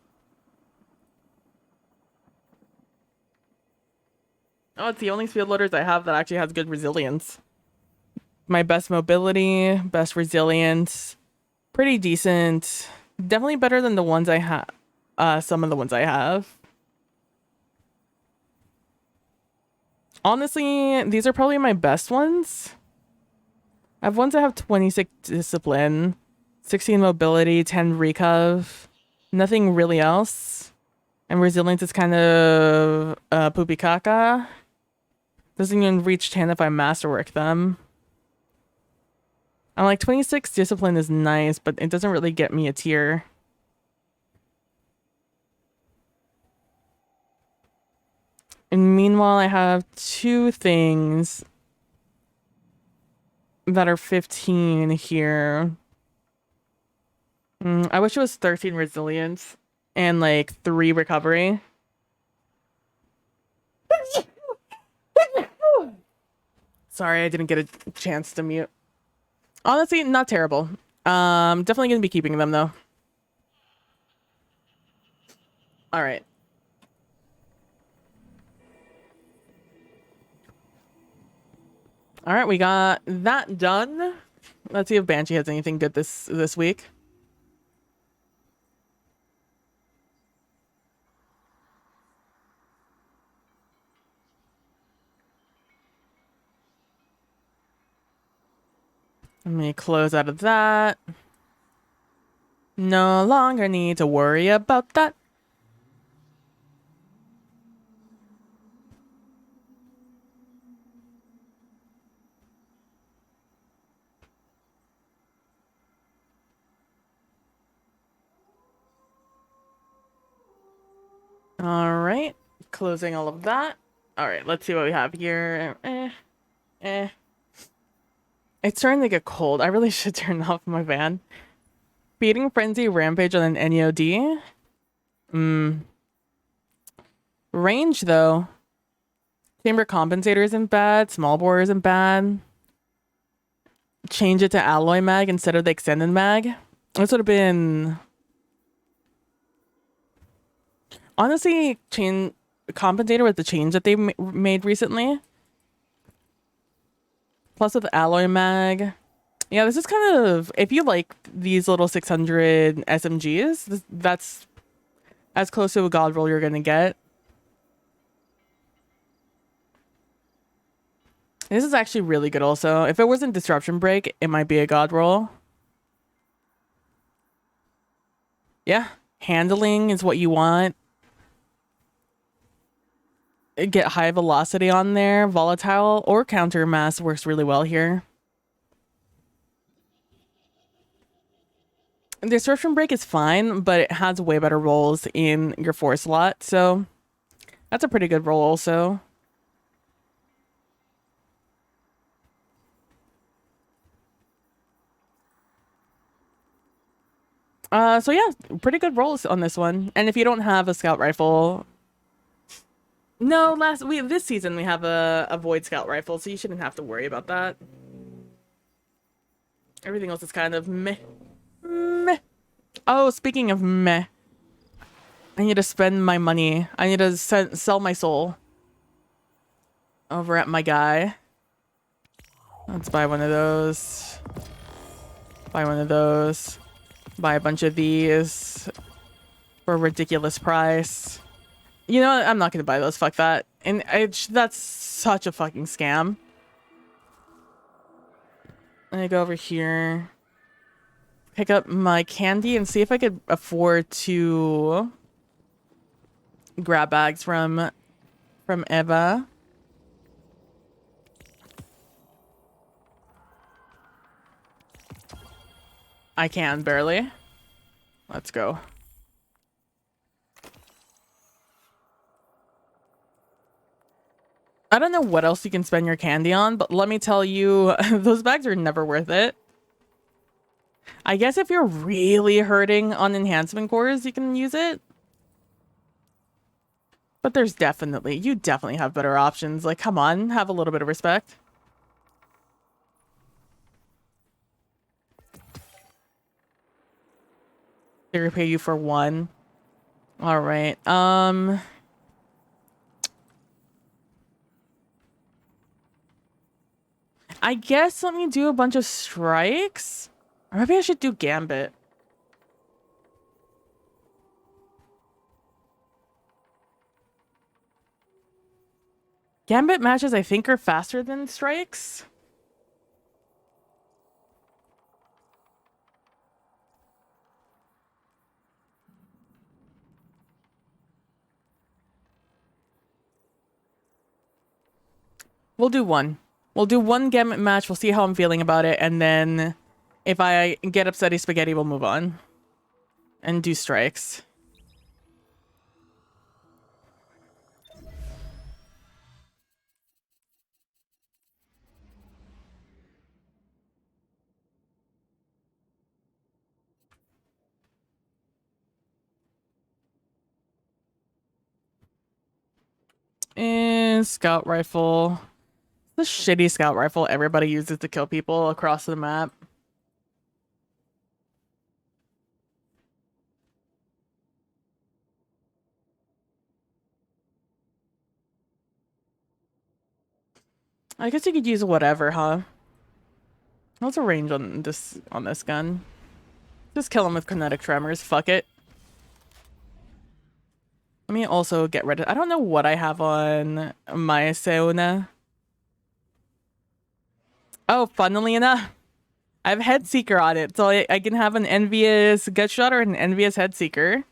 Oh, it's the only speed loaders I have that actually has good resilience. My best mobility, best resilience, pretty decent. Definitely better than the ones I have. Some of the ones I have. Honestly, these are probably my best ones. I have ones that have 26 discipline, 16 mobility, 10 recov. Nothing really else. And resilience is kind of poopy caca. Doesn't even reach 10 if I masterwork them. I'm like 26 discipline is nice, but it doesn't really get me a tier. And meanwhile, I have 2 things that are 15 here. I wish it was 13 resilience and like 3 recovery. Sorry, I didn't get a chance to mute. Honestly, not terrible. Definitely gonna be keeping them though. All right. All right, we got that done. Let's see if Banshee has anything good this week. Let me close out of that. No longer need to worry about that. All right, closing all of that. All right, let's see what we have here. It's starting to get cold. I really should turn off my fan. Feeding Frenzy, Rampage on an NEOD. Range, though. Chamber Compensator isn't bad. Small Bore isn't bad. Change it to Alloy Mag instead of the Extended Mag. This would have been... honestly, Compensator was the change that they made recently. Plus with Alloy Mag. Yeah, this is kind of... if you like these little 600 SMGs, that's as close to a god roll you're gonna get. This is actually really good also. If it wasn't Disruption Break, it might be a god roll. Yeah, handling is what you want. get high velocity on there. Volatile or counter mass works really well here. The disruption break is fine, but it has way better rolls in your 4 slot, so that's a pretty good roll also. So yeah, pretty good rolls on this one. And if you don't have a scout rifle, no, this season we have a void scout rifle, so you shouldn't have to worry about that. Everything else is kind of meh. Meh. Oh, speaking of meh, I need to spend my money. I need to sell my soul over at my guy. Let's buy one of those. Buy one of those. Buy a bunch of these for a ridiculous price. You know what? I'm not going to buy those. Fuck that. And that's such a fucking scam. Let me go over here. Pick up my candy and see if I could afford to grab bags from Eva. I can, barely. Let's go. I don't know what else you can spend your candy on, but let me tell you, those bags are never worth it. I guess if you're really hurting on enhancement cores, you can use it. But you definitely have better options. Like, come on, have a little bit of respect. They repay you for 1. All right. I guess let me do a bunch of strikes. Or maybe I should do Gambit. Gambit matches, I think, are faster than strikes. We'll do one. We'll do one Gambit match. We'll see how I'm feeling about it. And then if I get upsetty spaghetti, we'll move on. And do strikes. And scout rifle. The shitty scout rifle everybody uses to kill people across the map. I guess you could use whatever, huh? What's the range on this gun? Just kill him with kinetic tremors. Fuck it. Let me also get rid of... I don't know what I have on my Seona. Oh, funnily enough, I have Head Seeker on it. So I can have an envious gut shot or an envious Head Seeker.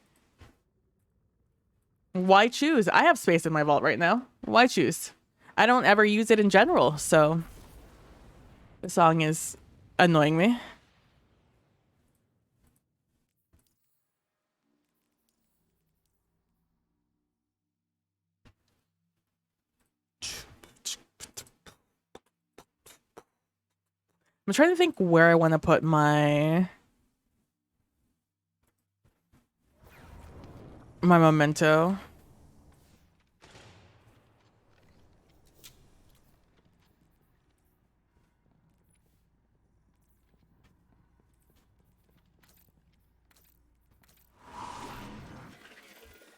Why choose? I have space in my vault right now. Why choose? I don't ever use it in general, so the song is annoying me. I'm trying to think where I want to put my memento.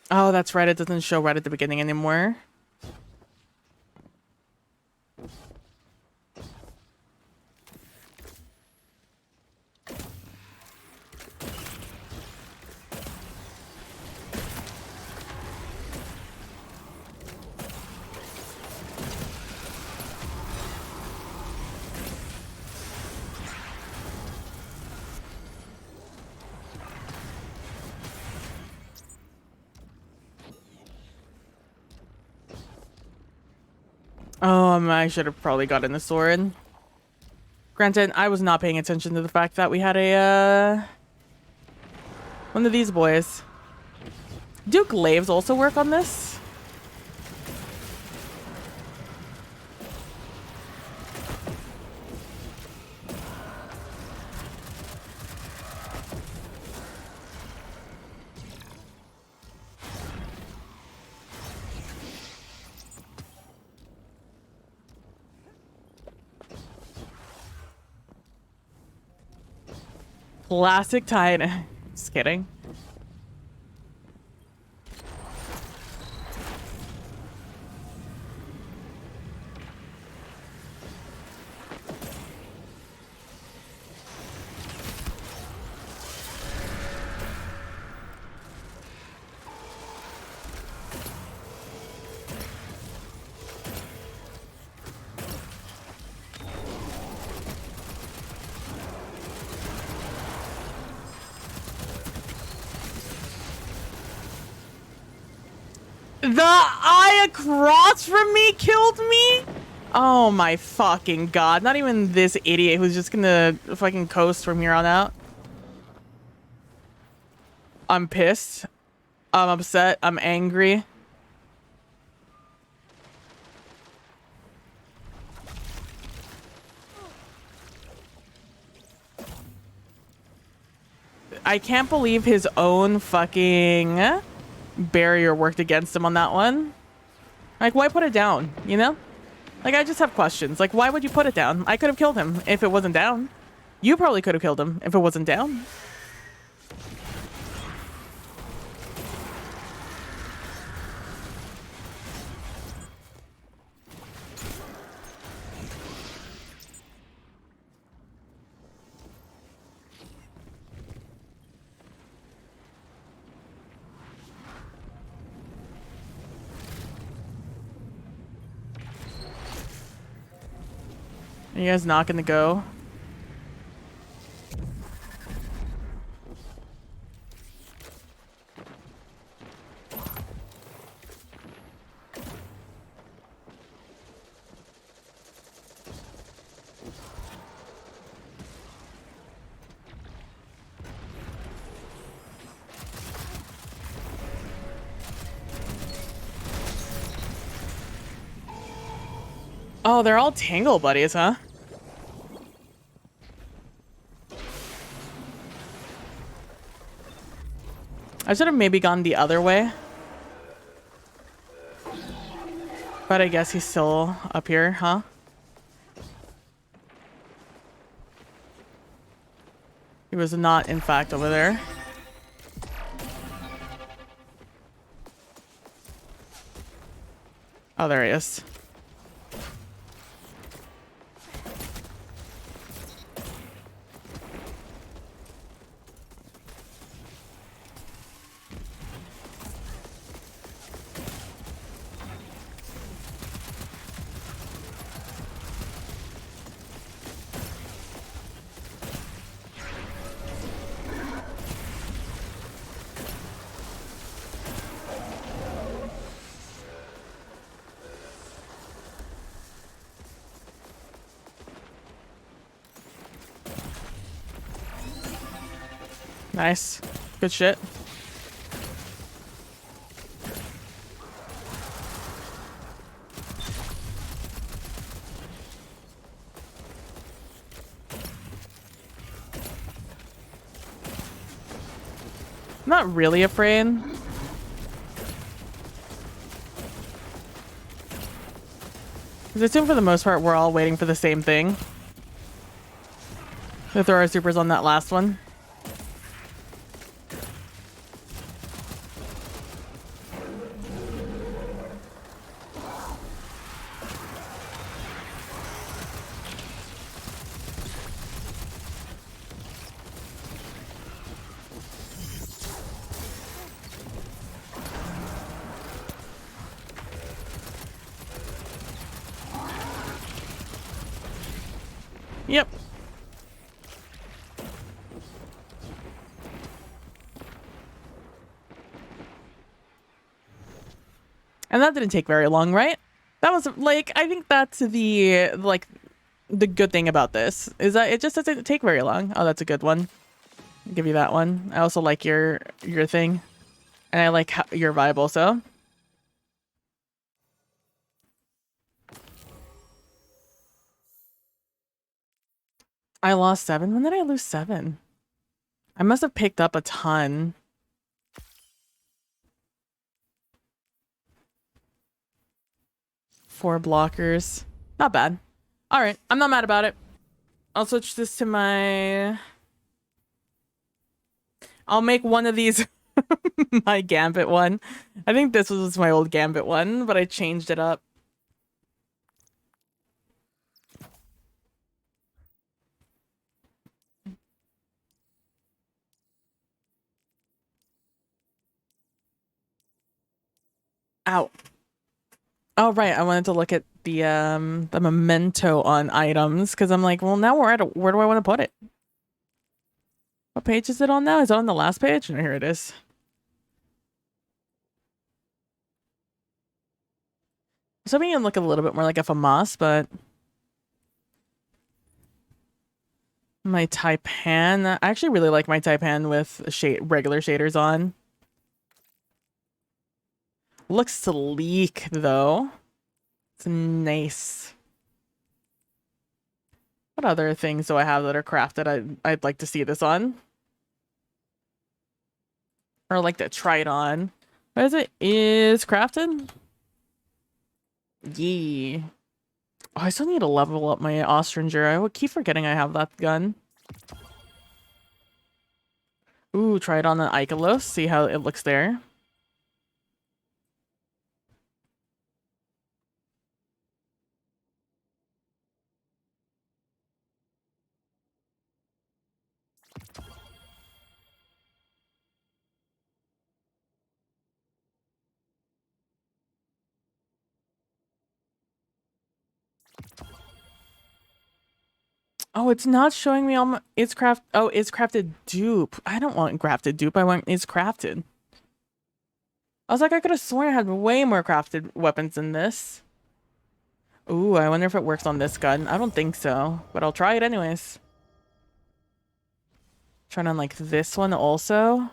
Oh, that's right. It doesn't show right at the beginning anymore. I should have probably gotten the sword. Granted, I was not paying attention to the fact that we had a, one of these boys. Do glaives also work on this? Classic Titan. Just kidding. The eye across from me killed me? Oh my fucking god. Not even this idiot who's just gonna fucking coast from here on out. I'm pissed. I'm upset. I'm angry. I can't believe his own fucking barrier worked against him on that one. Like, why put it down, you know? Like, I just have questions. Like, why would you put it down? I could have killed him if it wasn't down. You probably could have killed him if it wasn't down. Are you guys not gonna go? Oh, they're all Tangle buddies, huh? I should have maybe gone the other way. But I guess he's still up here, huh? He was not, in fact, over there. Oh, there he is. Nice. Good shit. I'm not really afraid. Because I assume for the most part we're all waiting for the same thing. To throw our supers on that last one. Yep. And that didn't take very long, right? That was like, I think that's the like the good thing about this is that it just doesn't take very long. Oh, that's a good one. I'll give you that one. I also like your thing, and I like your vibe also. I lost 7. When did I lose 7? I must have picked up a ton. Four blockers. Not bad. All right, I'm not mad about it. I'll switch this to my... I'll make one of these my Gambit one. I think this was my old Gambit one, but I changed it up. Ow. Oh, right. I wanted to look at the memento on items because I'm like, well, now we're at where do I want to put it? What page is it on now? Is it on the last page? No, here it is. So we can look a little bit more like a FAMAS, but my Taipan. I actually really like my Taipan with regular shaders on. Looks sleek though. It's nice. What other things do I have that are crafted I'd like to see this on? Or like to try it on. What is it? Is crafted? Yee. Oh, I still need to level up my Ostringer. I would keep forgetting I have that gun. Ooh, try it on the Ikelos. See how it looks there. Oh, it's not showing me all my... It's crafted dupe. I don't want crafted dupe. I want it's crafted. I was like, I could have sworn I had way more crafted weapons than this. Ooh, I wonder if it works on this gun. I don't think so, but I'll try it anyways. Trying on like this one also.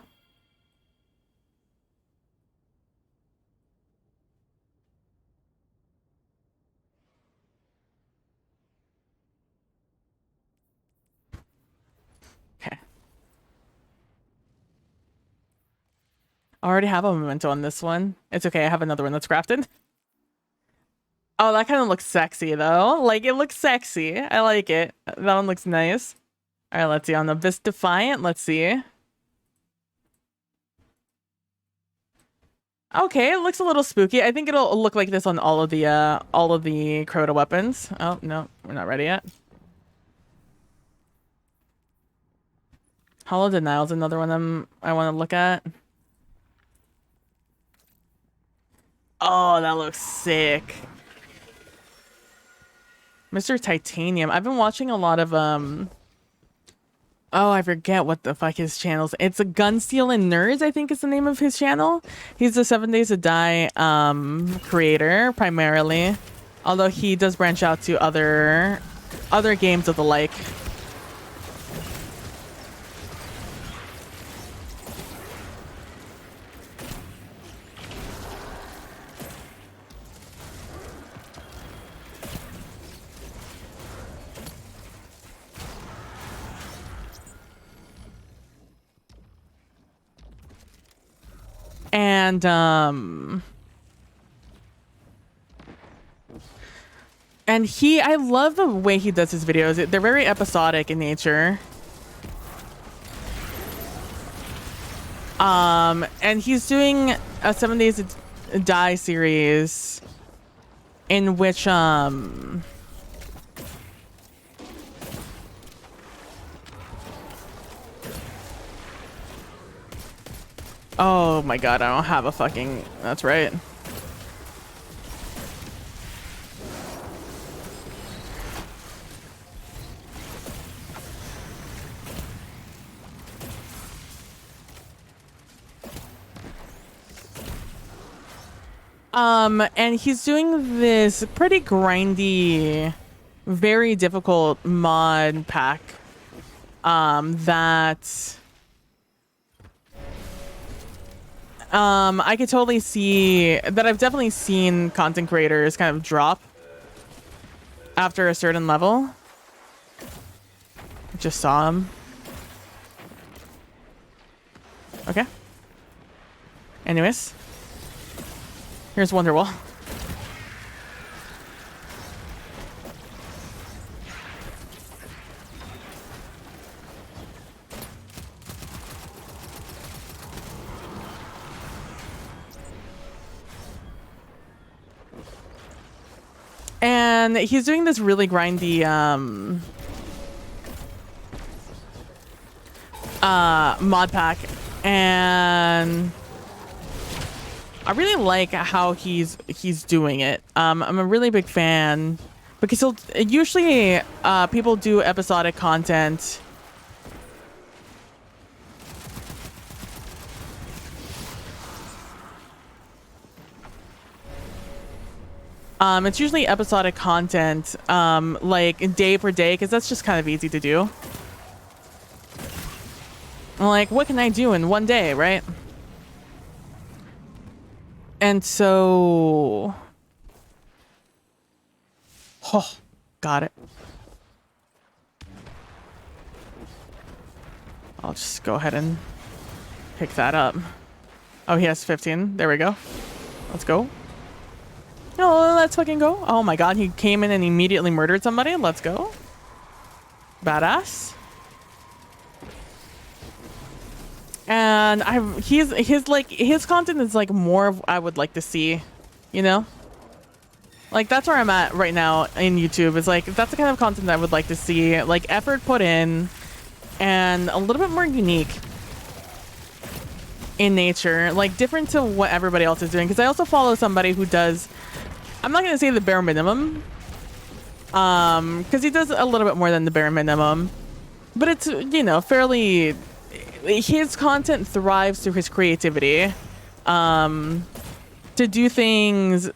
Okay. I already have a memento on this one. It's okay, I have another one that's crafted. Oh, that kind of looks sexy though. Like, it looks sexy. I like it. That one looks nice. All right, let's see. On the Abyss Defiant, let's see. Okay, it looks a little spooky. I think it'll look like this on all of the Crota weapons. Oh, no, we're not ready yet. Hollow Denial's another one I want to look at. Oh, that looks sick. Mr. Titanium. I've been watching a lot of oh, I forget what the fuck his channel's. It's a Gun Steel and Nerds, I think is the name of his channel. He's a 7 Days to Die creator primarily. Although he does branch out to other games of the like. And I love the way he does his videos. They're very episodic in nature. And he's doing a 7 Days to Die series in which oh my god, I don't have a fucking... That's right. And he's doing this pretty grindy, very difficult mod pack. That I could totally see that. I've definitely seen content creators kind of drop after a certain level. Just saw him. Okay. Anyways. Here's Wonderwall. And he's doing this really grindy mod pack, and I really like how he's doing it. I'm a really big fan because usually people do episodic content. It's usually episodic content, like day per day, because that's just kind of easy to do. Like, what can I do in one day, right? And so... Oh, got it. I'll just go ahead and pick that up. Oh, he has 15. There we go. Let's go. Oh, let's fucking go. Oh my god, he came in and immediately murdered somebody. Let's go. Badass. And his content is like more of I would like to see, you know? Like that's where I'm at right now in YouTube. Is like that's the kind of content I would like to see, like effort put in and a little bit more unique in nature, like different to what everybody else is doing, because I also follow somebody who does, I'm not going to say the bare minimum, because he does a little bit more than the bare minimum, but it's, you know, fairly, his content thrives through his creativity, to do things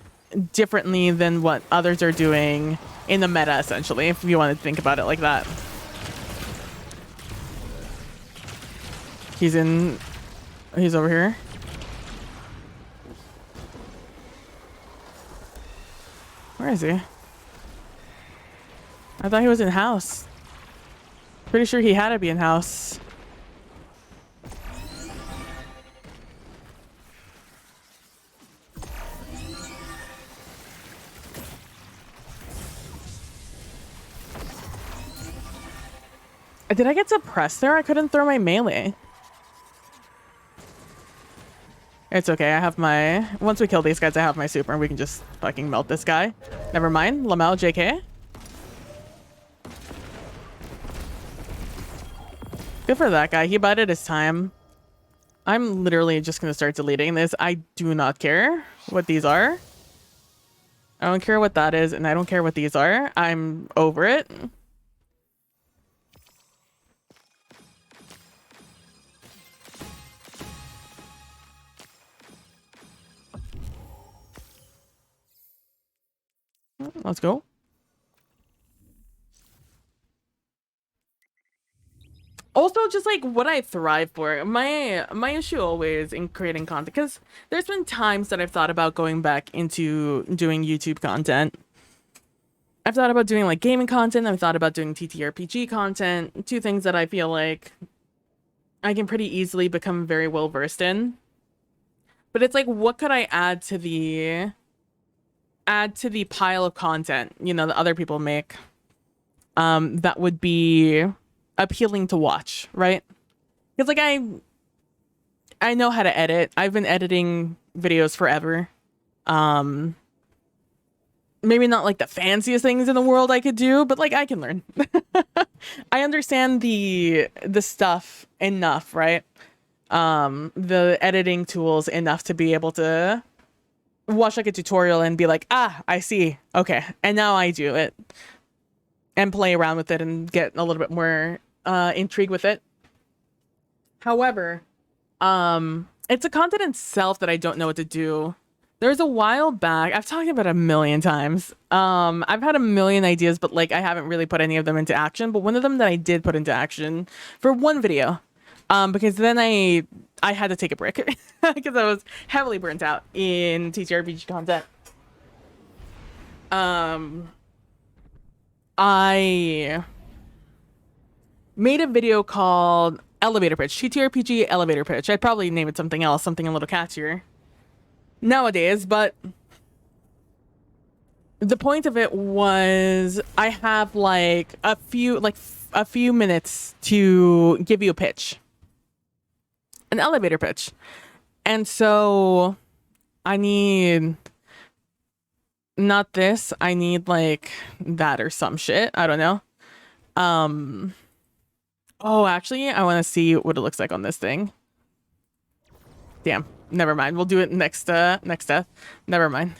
differently than what others are doing in the meta, essentially, if you want to think about it like that. He's over here. Where is he? I thought he was in house. Pretty sure he had to be in house. Did I get suppressed there? I couldn't throw my melee. It's okay, I have my... Once we kill these guys, I have my super and we can just fucking melt this guy. Never mind. Lamel, JK. Good for that guy. He bided his time. I'm literally just gonna start deleting this. I do not care what these are. I don't care what that is, and I don't care what these are. I'm over it. Let's go. Also, just like what I thrive for, my issue always in creating content, because there's been times that I've thought about going back into doing YouTube content. I've thought about doing like gaming content. I've thought about doing TTRPG content. Two things that I feel like I can pretty easily become very well versed in. But it's like, what could I add to the pile of content, you know, that other people make, that would be appealing to watch, right? Because like I know how to edit. I've been editing videos forever. Maybe not like the fanciest things in the world I could do, but like I can learn. I understand the stuff enough, right? The editing tools enough to be able to watch like a tutorial and be like, ah, I see. Okay. And now I do it and play around with it and get a little bit more intrigued with it. However, it's a content itself that I don't know what to do There's a while back, I've talked about it a million times. I've had a million ideas, but like I haven't really put any of them into action. But one of them that I did put into action for one video, because then I had to take a break because I was heavily burnt out in TTRPG content. I made a video called Elevator Pitch, TTRPG Elevator Pitch. I'd probably name it something else, something a little catchier nowadays, but the point of it was I have like a few minutes to give you a pitch, an elevator pitch. And so I need not this, I need like that or some shit. I don't know. Oh, actually, I want to see what it looks like on this thing. Damn, never mind. We'll do it next death. Never mind.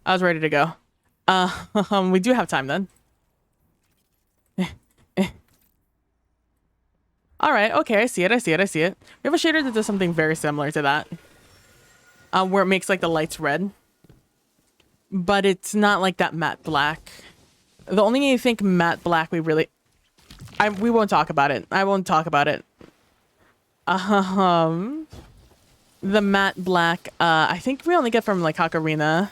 I was ready to go. We do have time then. All right, okay, I see it. We have a shader that does something very similar to that. Where it makes like the lights red. But it's not like that matte black. The only I think matte black we really... we won't talk about it. I won't talk about it. The matte black, I think we only get from like Ocarina.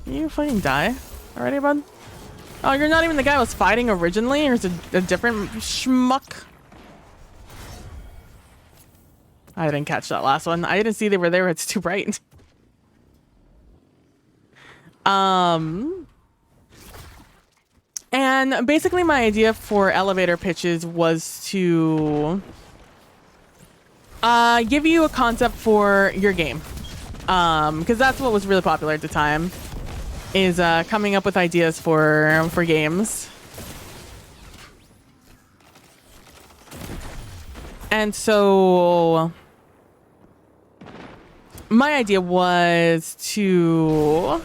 You fucking die already, bud? Oh, you're not even the guy I was fighting originally? Or is it a different schmuck? I didn't catch that last one. I didn't see they were there. It's too bright. And basically my idea for elevator pitches was to give you a concept for your game. Because that's what was really popular at the time, is coming up with ideas for games. And so my idea was to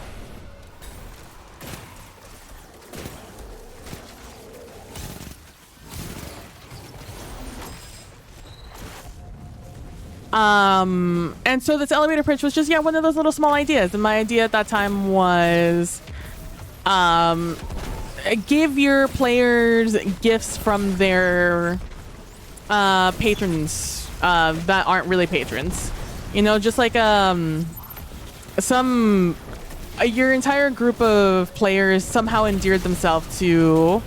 and so this elevator pitch was just, yeah, one of those little small ideas. And my idea at that time was give your players gifts from their patrons that aren't really patrons. You know, just like your entire group of players somehow endeared themselves to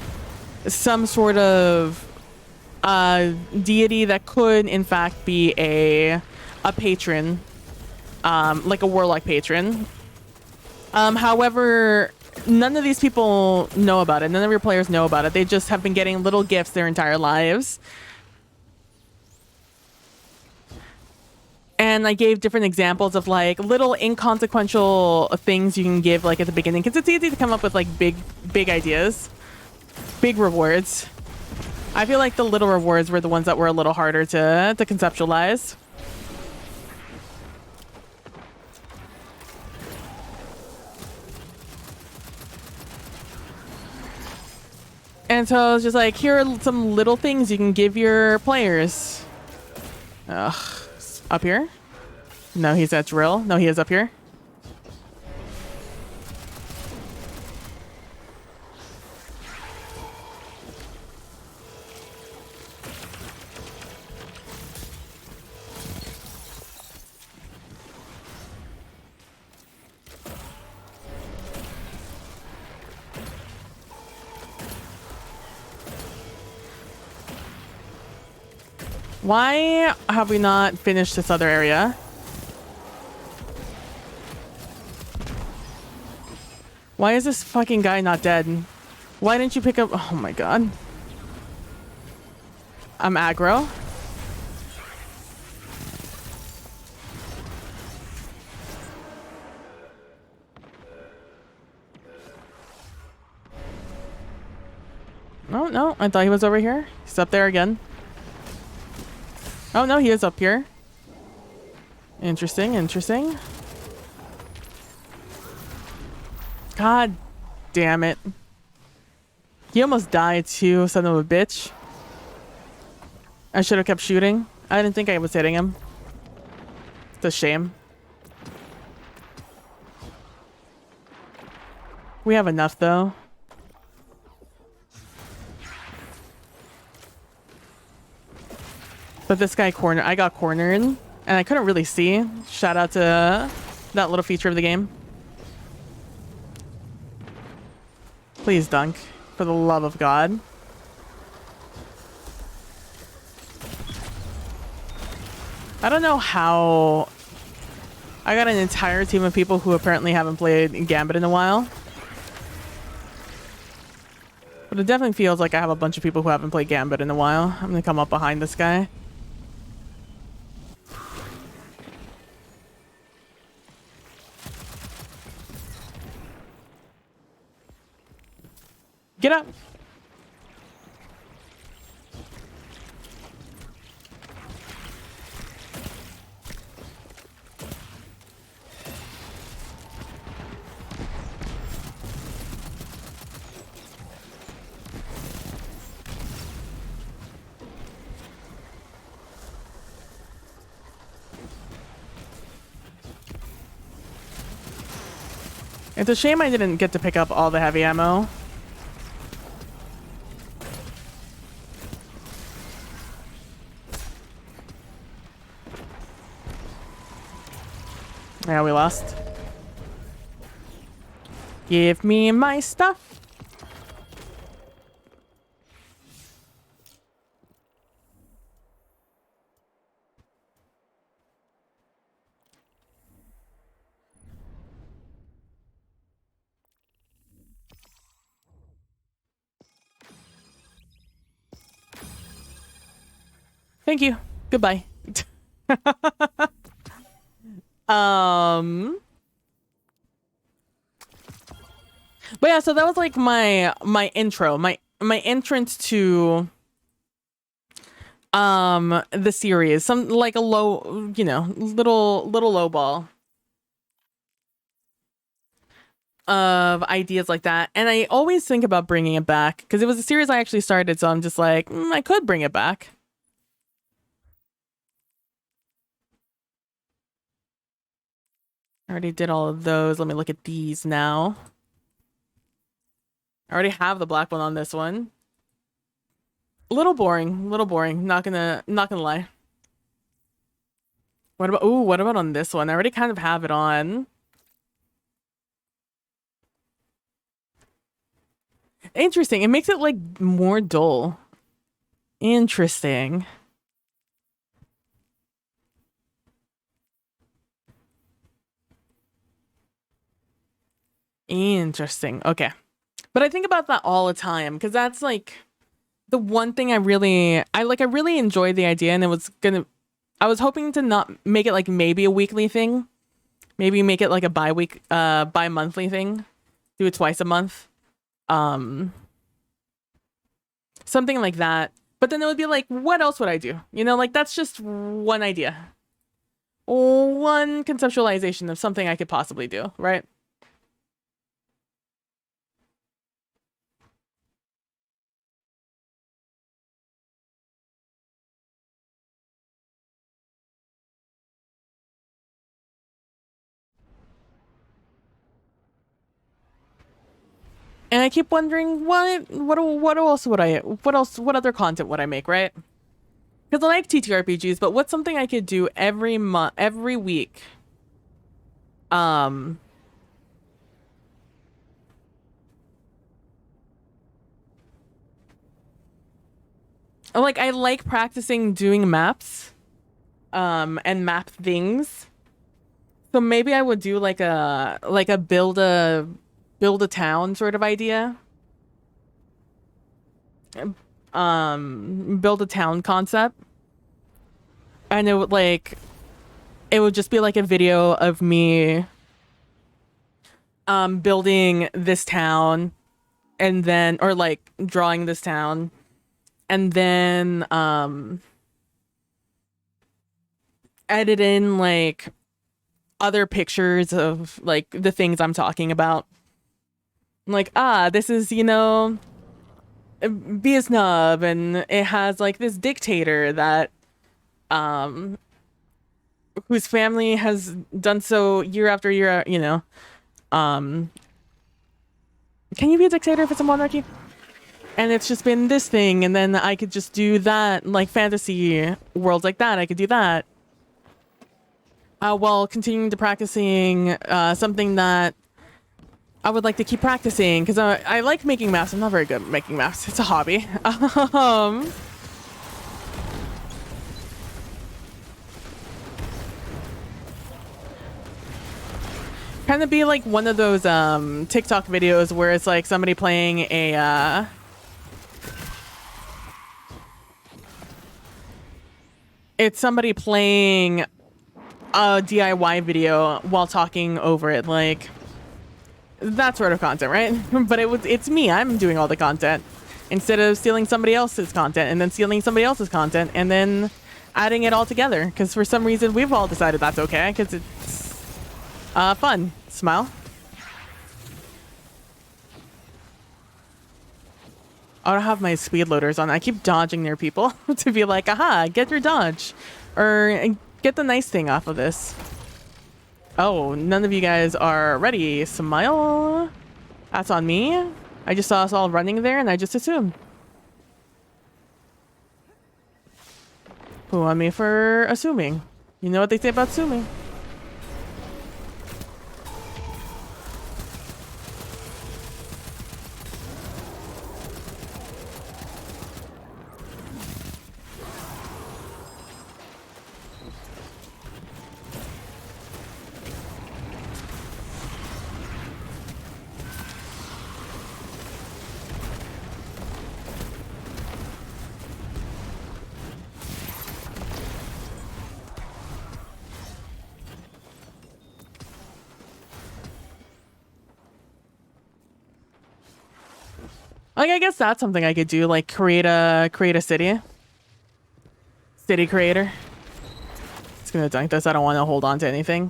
some sort of deity that could in fact be a patron, like a warlock patron. However, none of these people know about it. None of your players know about it. They just have been getting little gifts their entire lives. And I gave different examples of like little inconsequential things you can give like at the beginning, because it's easy to come up with like big ideas, big rewards. I feel like the little rewards were the ones that were a little harder to conceptualize. And so I was just like, here are some little things you can give your players. Ugh. Up here? No, he's at drill. No, he is up here. Why have we not finished this other area? Why is this fucking guy not dead? Why didn't you pick up... Oh my god. I'm aggro. Oh, no. I thought he was over here. He's up there again. Oh, no, he is up here. Interesting, interesting. God damn it. He almost died too, son of a bitch. I should have kept shooting. I didn't think I was hitting him. It's a shame. We have enough though. But this guy I got cornered and I couldn't really see. Shout out to that little feature of the game. Please dunk, for the love of God. I don't know how I got an entire team of people who apparently haven't played Gambit in a while. But it definitely feels like I have a bunch of people who haven't played Gambit in a while. I'm gonna come up behind this guy. Get up! It's a shame I didn't get to pick up all the heavy ammo. Yeah, we lost. Give me my stuff. Thank you. Goodbye. But yeah, so that was like my intro, my entrance to the series. Some like a low, you know, little low ball of ideas like that. And I always think about bringing it back because it was a series I actually started, so I'm just like, I could bring it back. I already did all of those. Let me look at these now. I already have the black one on this one. A little boring, not gonna lie. What about on this one? I already kind of have it on. Interesting. It makes it like more dull. Interesting. Interesting. Okay. But I think about that all the time because that's like the one thing I really enjoyed the idea, and I was hoping to not make it like maybe a weekly thing. Maybe make it like a bi-monthly thing. Do it twice a month. Something like that. But then it would be like, what else would I do? You know, like that's just one idea. One conceptualization of something I could possibly do, right? And I keep wondering what other content would I make, right? Because I like TTRPGs, but what's something I could do every week? Like I like practicing doing maps, and map things. So maybe I would do like a build a town sort of idea. Build a town concept. And it would just be like a video of me building this town and then or like drawing this town and then edit in like other pictures of like the things I'm talking about. Like, this is, you know, be a snub, and it has like this dictator that whose family has done so year after year, you know. Um can you be a dictator if it's a monarchy? And it's just been this thing, and then I could just do that, like fantasy worlds like that. I could do that while continuing to practicing something that I would like to keep practicing, because I like making maps. I'm not very good at making maps. It's a hobby. Kind of be like one of those TikTok videos where it's like somebody playing a it's somebody playing a DIY video while talking over it, like that sort of content, right? But it's me. I'm doing all the content instead of stealing somebody else's content and then stealing somebody else's content and then adding it all together, because for some reason we've all decided that's okay, because it's fun. Smile. I don't have my speed loaders on. I keep dodging near people to be like, aha, get your dodge. Or get the nice thing off of this. Oh, none of you guys are ready. Smile. That's on me. I just saw us all running there and I just assumed. Who on me for assuming? You know what they say about assuming. Like, I guess that's something I could do, like create a city. City creator. It's gonna dunk this. I don't want to hold on to anything.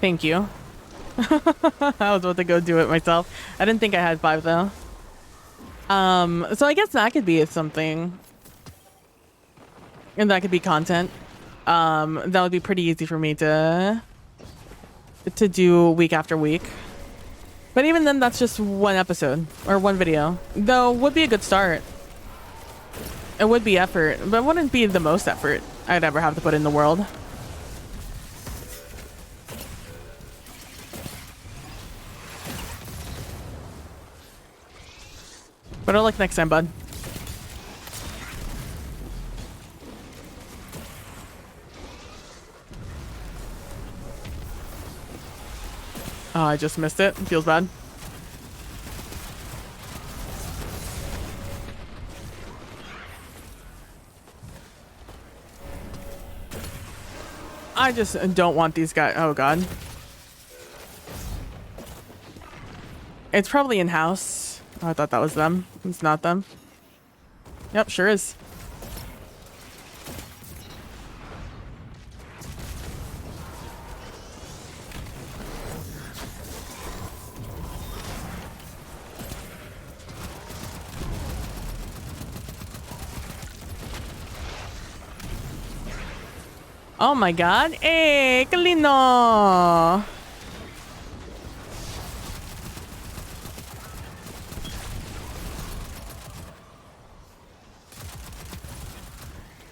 Thank you. I was about to go do it myself. I didn't think I had 5 though. So I guess that could be something. And that could be content. That would be pretty easy for me to do week after week. But even then, that's just one episode or one video. Though would be a good start. It would be effort, but it wouldn't be the most effort I'd ever have to put in the world. Better luck next time, bud. Oh, I just missed it. Feels bad. I just don't want these guys. Oh, God. It's probably in-house. Oh, I thought that was them. It's not them. Yep, sure is. Oh my God. Hey, qué lindo.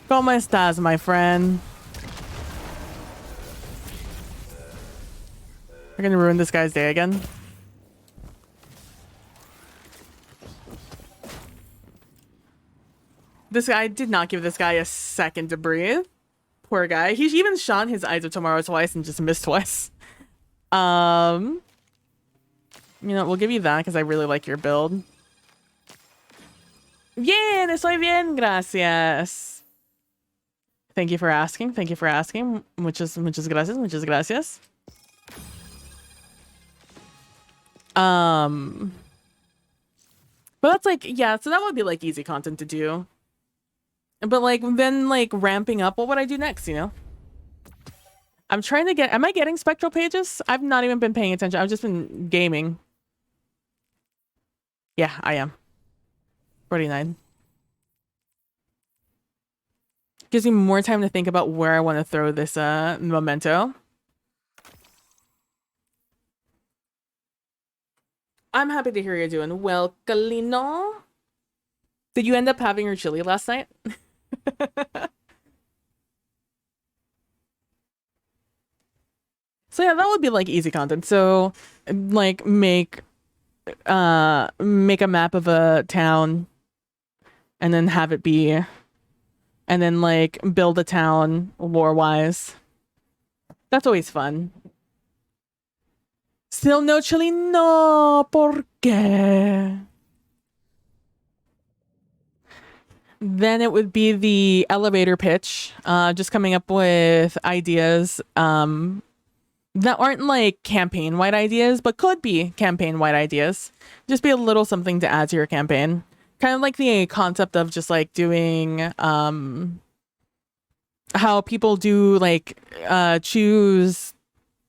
¿Cómo estás, my friend? We're gonna ruin this guy's day again. This guy did not give this guy a second to breathe. Poor guy. He even shone his Eyes of Tomorrow twice and just missed twice. You know, we'll give you that because I really like your build. Bien, estoy bien, gracias. Thank you for asking. Thank you for asking. Muchas gracias. Muchas gracias. But that's like, yeah, so that would be like easy content to do. But like then like ramping up, what would I do next, you know? I'm trying to get, am I getting spectral pages? I've not even been paying attention. I've just been gaming. Yeah, I am. 49. Gives me more time to think about where I want to throw this memento. I'm happy to hear you're doing well, Kalino. Did you end up having your chili last night? So yeah, that would be like easy content. So like make a map of a town and then have it be, and then like build a town lore wise. That's always fun. Still no chili? No, ¿por qué? Then it would be the elevator pitch, just coming up with ideas that aren't like campaign-wide ideas, but could be campaign-wide ideas. Just be a little something to add to your campaign. Kind of like the concept of just like doing how people do like choose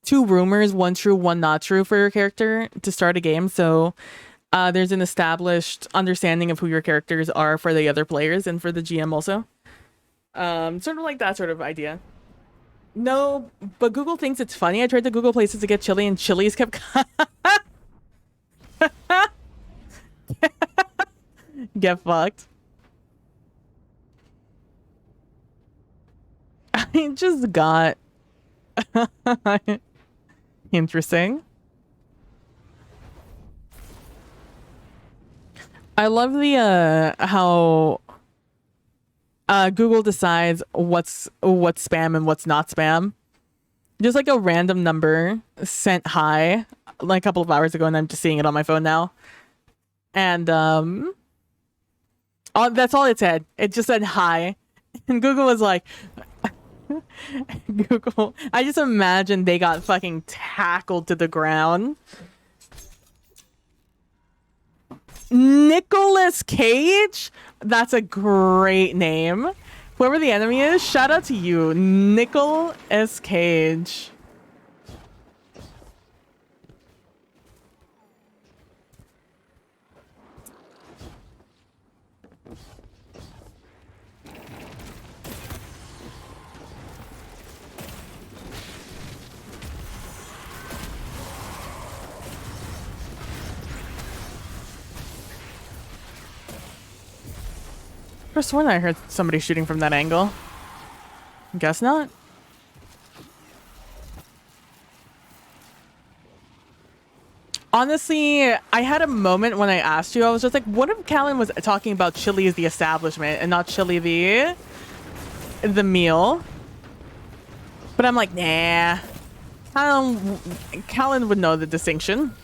2 rumors, 1 true, 1 not true for your character to start a game. So there's an established understanding of who your characters are for the other players and for the GM also. Sort of like that sort of idea. No, but Google thinks it's funny. I tried to Google places to get chili and chilies kept... Get fucked. I just got... Interesting. I love the how Google decides what's spam and what's not spam. Just like a random number sent hi like a couple of hours ago, and I'm just seeing it on my phone now. And that's all it said. It just said hi, and Google was like, Google. I just imagine they got fucking tackled to the ground. Nicolas Cage? That's a great name. Whoever the enemy is, shout out to you, Nicolas Cage. I could have sworn I heard somebody shooting from that angle. Guess not. Honestly, I had a moment when I asked you, I was just like, what if Callan was talking about chili as the establishment and not chili the meal? But I'm like, nah. Callan would know the distinction.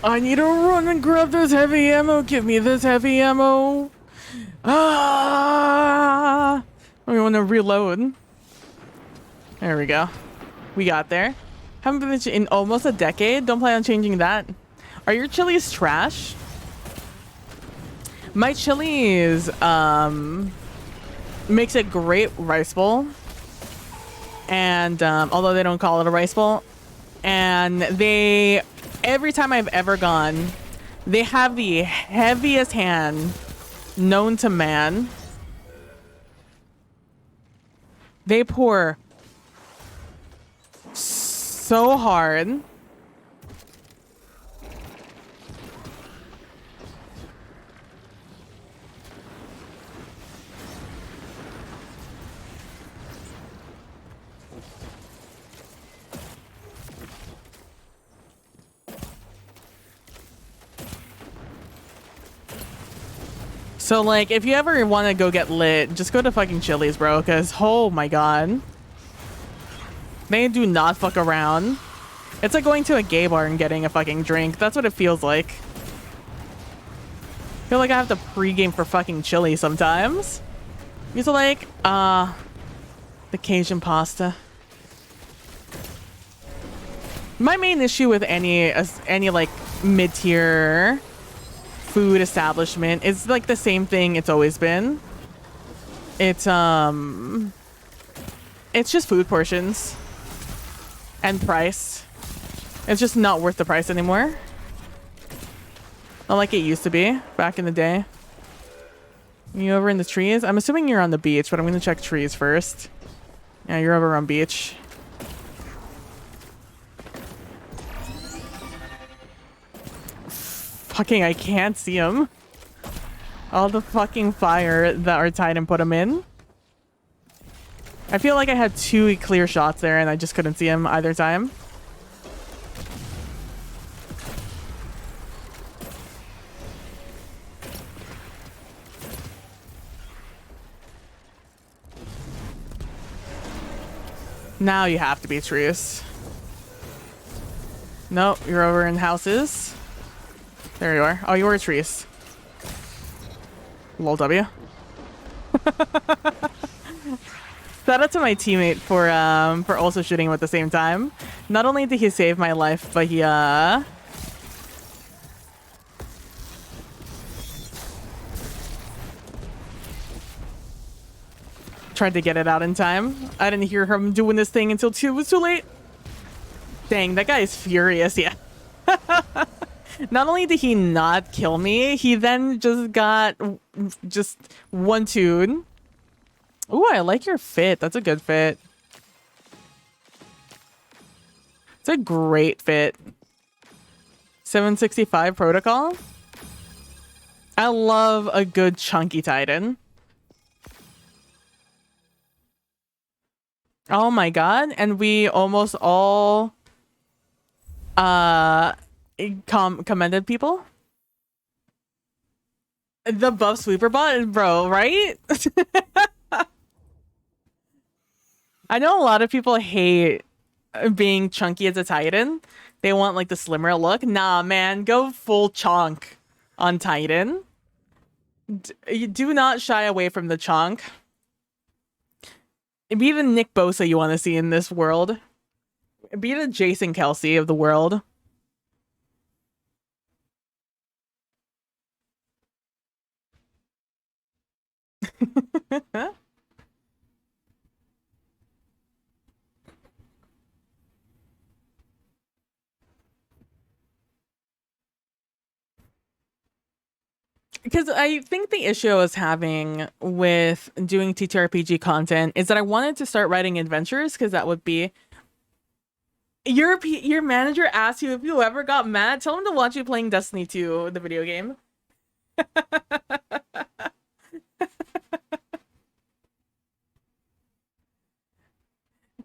I need to run and grab this heavy ammo. Give me this heavy ammo. Ah! We want to reload. There we go. We got there. Haven't been in almost a decade. Don't plan on changing that. Are your chilies trash? My chilies makes a great rice bowl. And although they don't call it a rice bowl, and they, every time I've ever gone, they have the heaviest hand known to man. They pour so hard. So, like, if you ever want to go get lit, just go to fucking Chili's, bro, because, oh my god. They do not fuck around. It's like going to a gay bar and getting a fucking drink. That's what it feels like. I feel like I have to pregame for fucking chili sometimes. These are like, the Cajun pasta. My main issue with any like mid-tier food establishment is like the same thing it's always been. It's just food portions and price. It's just not worth the price anymore. Not like it used to be back in the day. You over in the trees? I'm assuming you're on the beach, but I'm gonna check trees first. Yeah, you're over on beach. Fucking, I can't see him. All the fucking fire that our Titan put him in. I feel like I had 2 clear shots there and I just couldn't see him either time. Now you have to be trees. Nope, you're over in houses. There you are. Oh, you were trees. Lol W. Shout out to my teammate for also shooting him at the same time. Not only did he save my life, but he tried to get it out in time. I didn't hear him doing this thing until it was too late. Dang, that guy is furious. Yeah. Not only did he not kill me, he then just got just 1-2'd. Ooh, I like your fit. That's a good fit. It's a great fit. 765 protocol. I love a good chunky Titan. Oh my god, and we almost all commended people. The buff sweeper bot, bro, right? I know a lot of people hate being chunky as a Titan. They want like the slimmer look. Nah, man, go full chunk on Titan. You do not shy away from the chunk. Be the Nick Bosa you want to see in this world. Be the Jason Kelsey of the world. Because I think the issue I was having with doing TTRPG content is that I wanted to start writing adventures, because that would be... Your manager asked you if you ever got mad, tell him to watch you playing Destiny 2, the video game.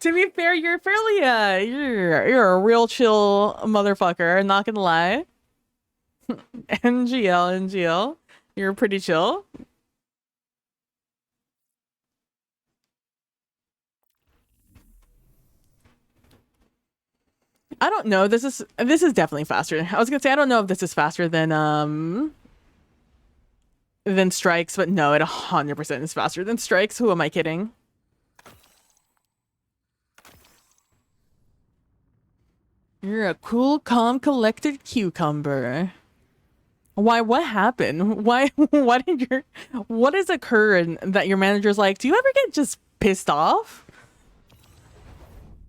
To be fair, you're fairly, you're a real chill motherfucker, not gonna lie. NGL. You're pretty chill. I don't know. This is definitely faster. I was gonna say I don't know if this is faster than Strikes, but no, it 100% is faster than Strikes. Who am I kidding? You're a cool, calm, collected cucumber. Why? What happened? Why? What has occurred that your manager's like, do you ever get just pissed off?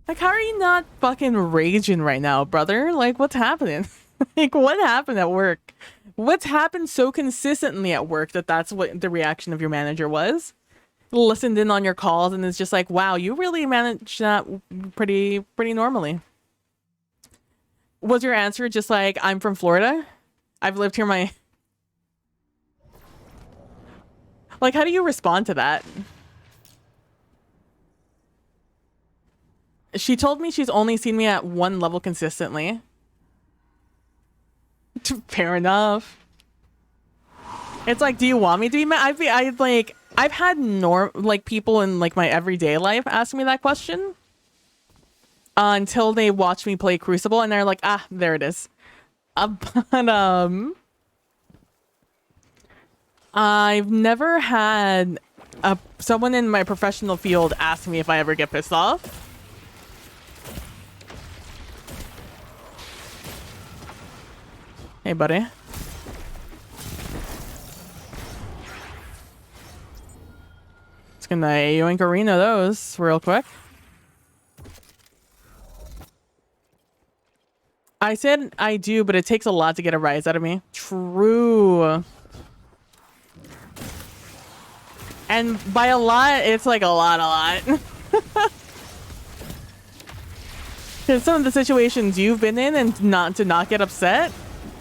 Like, how are you not fucking raging right now, brother? Like, what's happening? Like, what happened at work? What's happened so consistently at work that that's what the reaction of your manager was? Listened in on your calls and is just like, wow, you really managed that pretty normally. Was your answer just like, I'm from Florida? I've lived here my... Like, how do you respond to that? She told me she's only seen me at one level consistently. Fair enough. It's like, do you want me to be mad? I've had people in like my everyday life ask me that question until they watch me play Crucible and they're like, ah, there it is. But I've never had someone in my professional field ask me if I ever get pissed off. Hey, buddy. Just gonna yoink arena those real quick. I said I do, but it takes a lot to get a rise out of me. True. And by a lot, it's like a lot. Because some of the situations you've been in and not get upset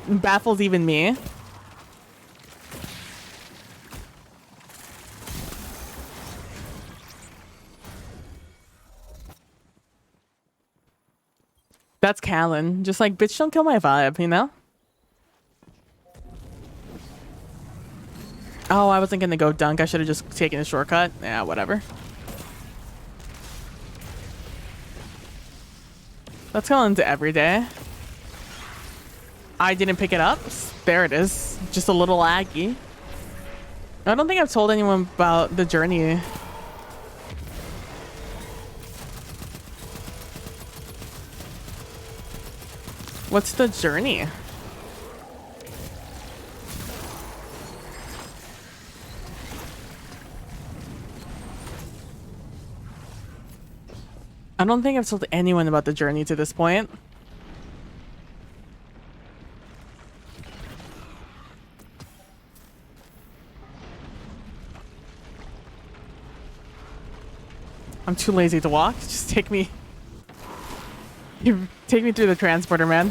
baffles even me. That's Callan. Just like, bitch, don't kill my vibe, you know? Oh, I wasn't gonna go dunk. I should have just taken a shortcut. Yeah, whatever. Let's go into everyday. I didn't pick it up. There it is. Just a little laggy. I don't think I've told anyone about the journey. What's the journey? I don't think I've told anyone about the journey to this point. I'm too lazy to walk. Just take me. Take me through the transporter, man.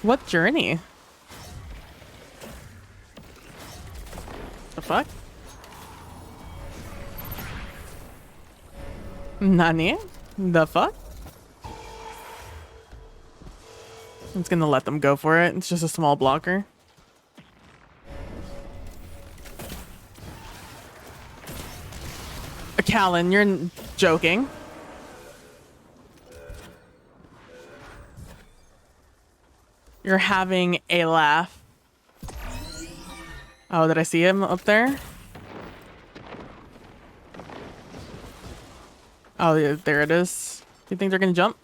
What journey? The fuck? Nani? The fuck? I'm just gonna let them go for it. It's just a small blocker. Callan, you're joking. You're having a laugh. Oh, did I see him up there? Oh, yeah, there it is. Do you think they're gonna jump?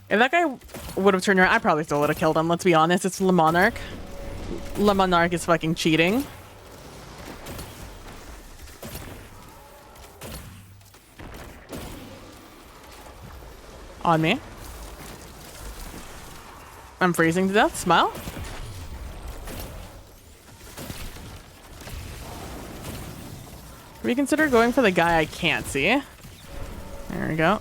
If that guy would have turned around, I probably still would have killed him. Let's be honest. It's Le Monarch. Le Monarch is fucking cheating. On me. I'm freezing to death. Smile. Reconsider going for the guy I can't see. There we go.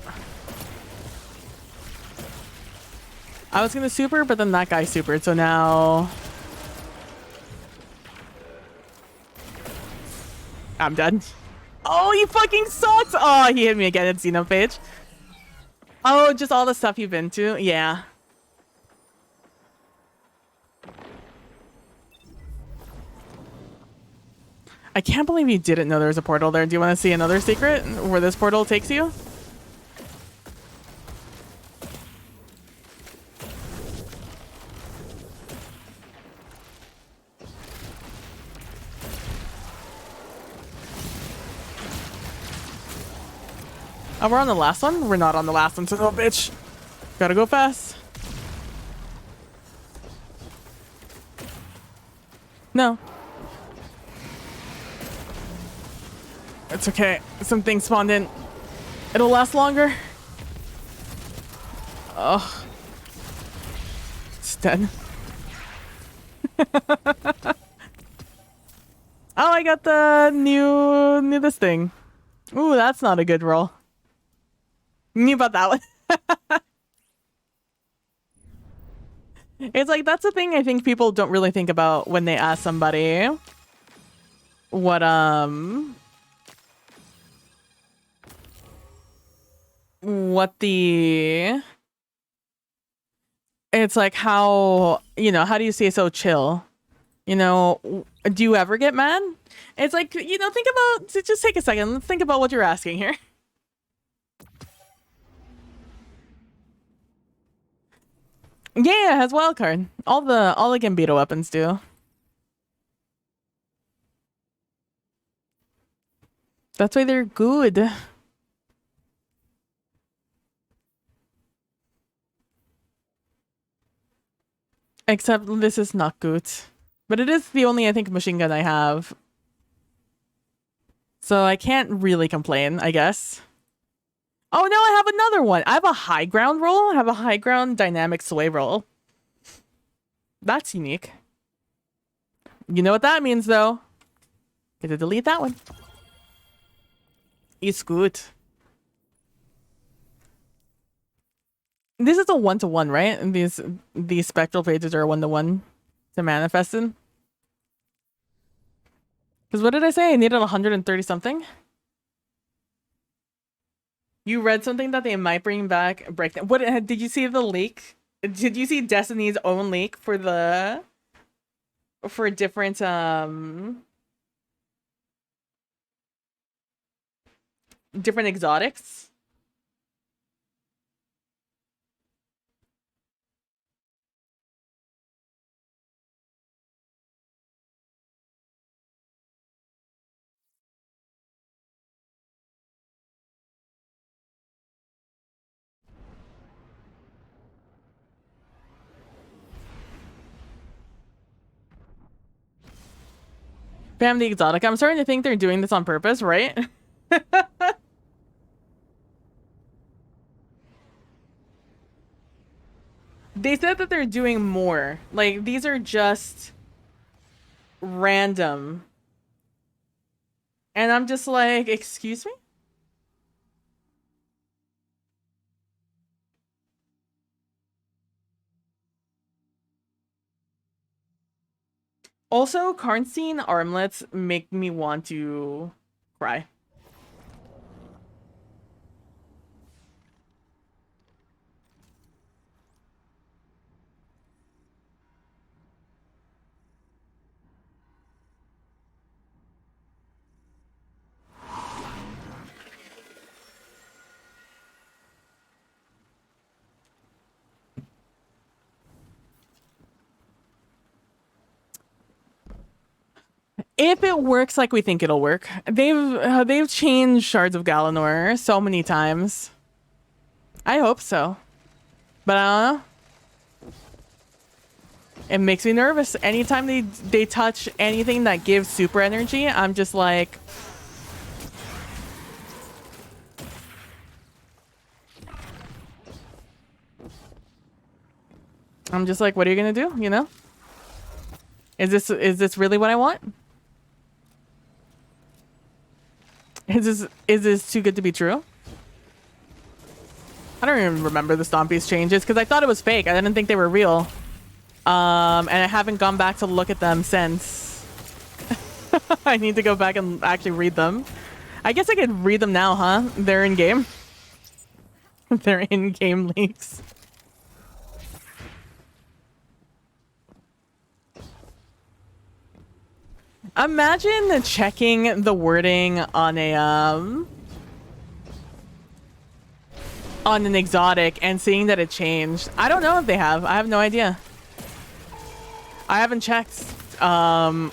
I was gonna super, but then that guy supered, so now... I'm dead. Oh, he fucking sucks! Oh, he hit me again at Xenopage. Oh, just all the stuff you've been to? Yeah. I can't believe you didn't know there was a portal there. Do you want to see another secret where this portal takes you? Oh, we're on the last one? We're not on the last one, so oh, bitch. Gotta go fast. No. It's okay. Something spawned in. It'll last longer. Oh. It's dead. Oh, I got the new this thing. Ooh, that's not a good roll. Knew about that one. It's like, that's the thing I think people don't really think about when they ask somebody what the, it's like, how, you know, how do you say so chill? You know, do you ever get mad? It's like, you know, think about, just take a second. Let's think about what you're asking here. Yeah, it has wildcard. All the Gambito weapons do. That's why they're good. Except this is not good. But it is the only, I think, machine gun I have. So I can't really complain, I guess. Oh, no, I have another one. I have a high ground roll. I have a high ground dynamic sway roll. That's unique. You know what that means, though. Get to delete that one. It's good. This is a 1-to-1, right? And these spectral pages are 1-to-1 to manifest in. Because what did I say? I needed 130 something. You read something that they might bring back breakdown. What did you see the leak? Did you see Destiny's own leak for different different exotics? Bam the exotic. I'm starting to think they're doing this on purpose, right? They said that they're doing more. Like, these are just random. And I'm just like, excuse me? Also, Karnstein armlets make me want to cry. If it works like we think it'll work. They've changed Shards of Galanor so many times. I hope so. But I don't know. It makes me nervous. Anytime they touch anything that gives super energy, I'm just like, what are you gonna do? You know? Is this really what I want? Is this too good to be true? I don't even remember the Stompies changes because I thought it was fake. I didn't think they were real. And I haven't gone back to look at them since. I need to go back and actually read them. I guess I could read them now, huh? They're in game. They're in game leaks. Imagine checking the wording on a on an exotic and seeing that it changed. I don't know if they have. I have no idea. I haven't checked. Oh,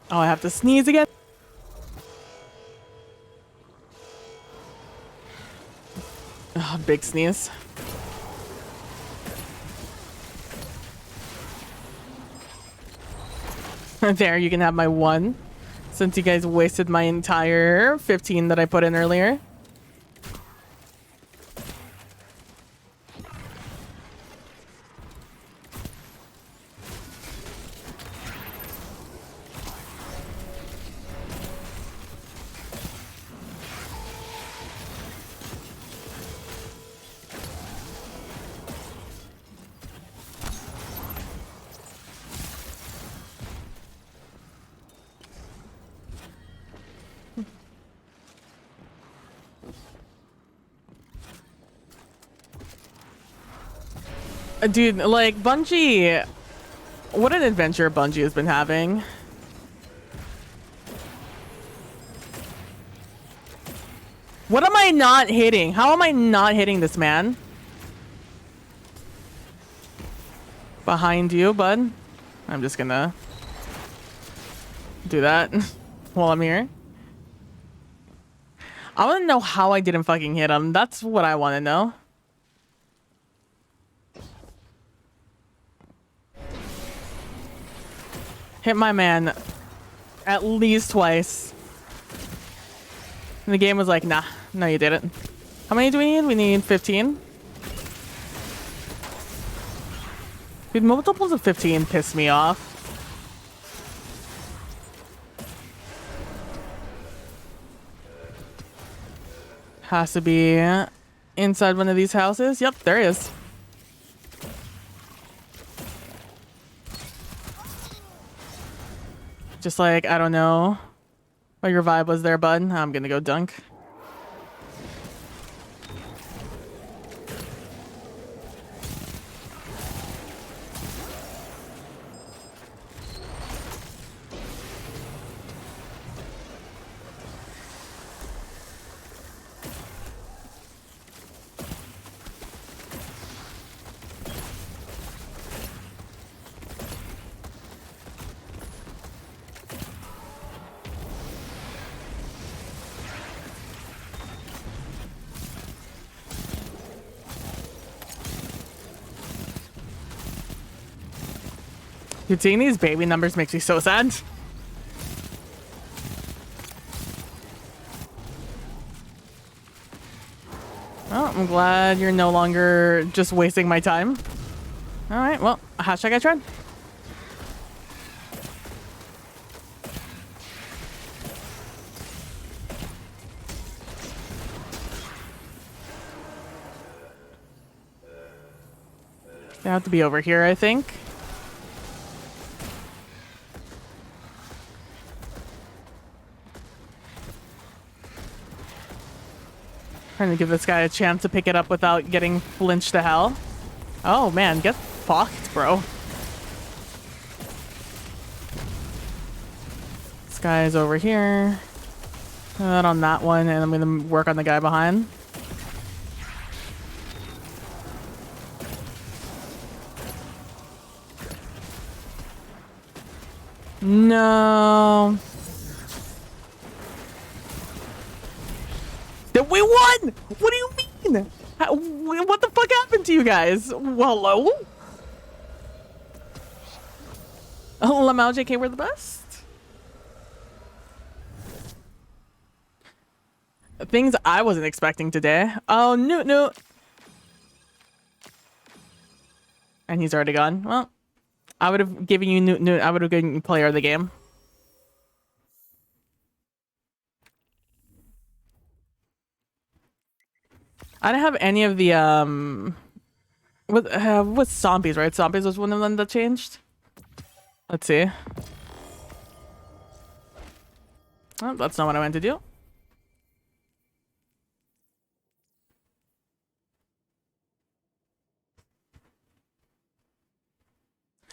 I have to sneeze again. Oh, big sneeze. There, you can have my 1. Since you guys wasted my entire 15 that I put in earlier. Dude, like, Bungie... What an adventure Bungie has been having. What am I not hitting? How am I not hitting this man? Behind you, bud. I'm just gonna... do that while I'm here. I want to know how I didn't fucking hit him. That's what I want to know. Hit my man at least twice. And the game was like, nah, no you didn't. How many do we need? We need 15. Dude, multiples of 15 piss me off. Has to be inside one of these houses. Yep, there is. Just like, I don't know what your vibe was there, bud. I'm gonna go dunk. Dude, seeing these baby numbers makes me so sad. Oh, I'm glad you're no longer just wasting my time. All right, well, hashtag I tried. They have to be over here, I think. Trying to give this guy a chance to pick it up without getting flinched to hell. Oh man, get fucked, bro. This guy is over here. Not on that one, and I'm gonna work on the guy behind. No. We won! What do you mean? What the fuck happened to you guys? Well, hello? Oh, Lamau JK, we're the best. Things I wasn't expecting today. Oh, no. And he's already gone. Well, I would have given you I would have given you player of the game. I don't have any of the with zombies, right? Zombies was one of them that changed. Let's see. Oh, that's not what I meant to do.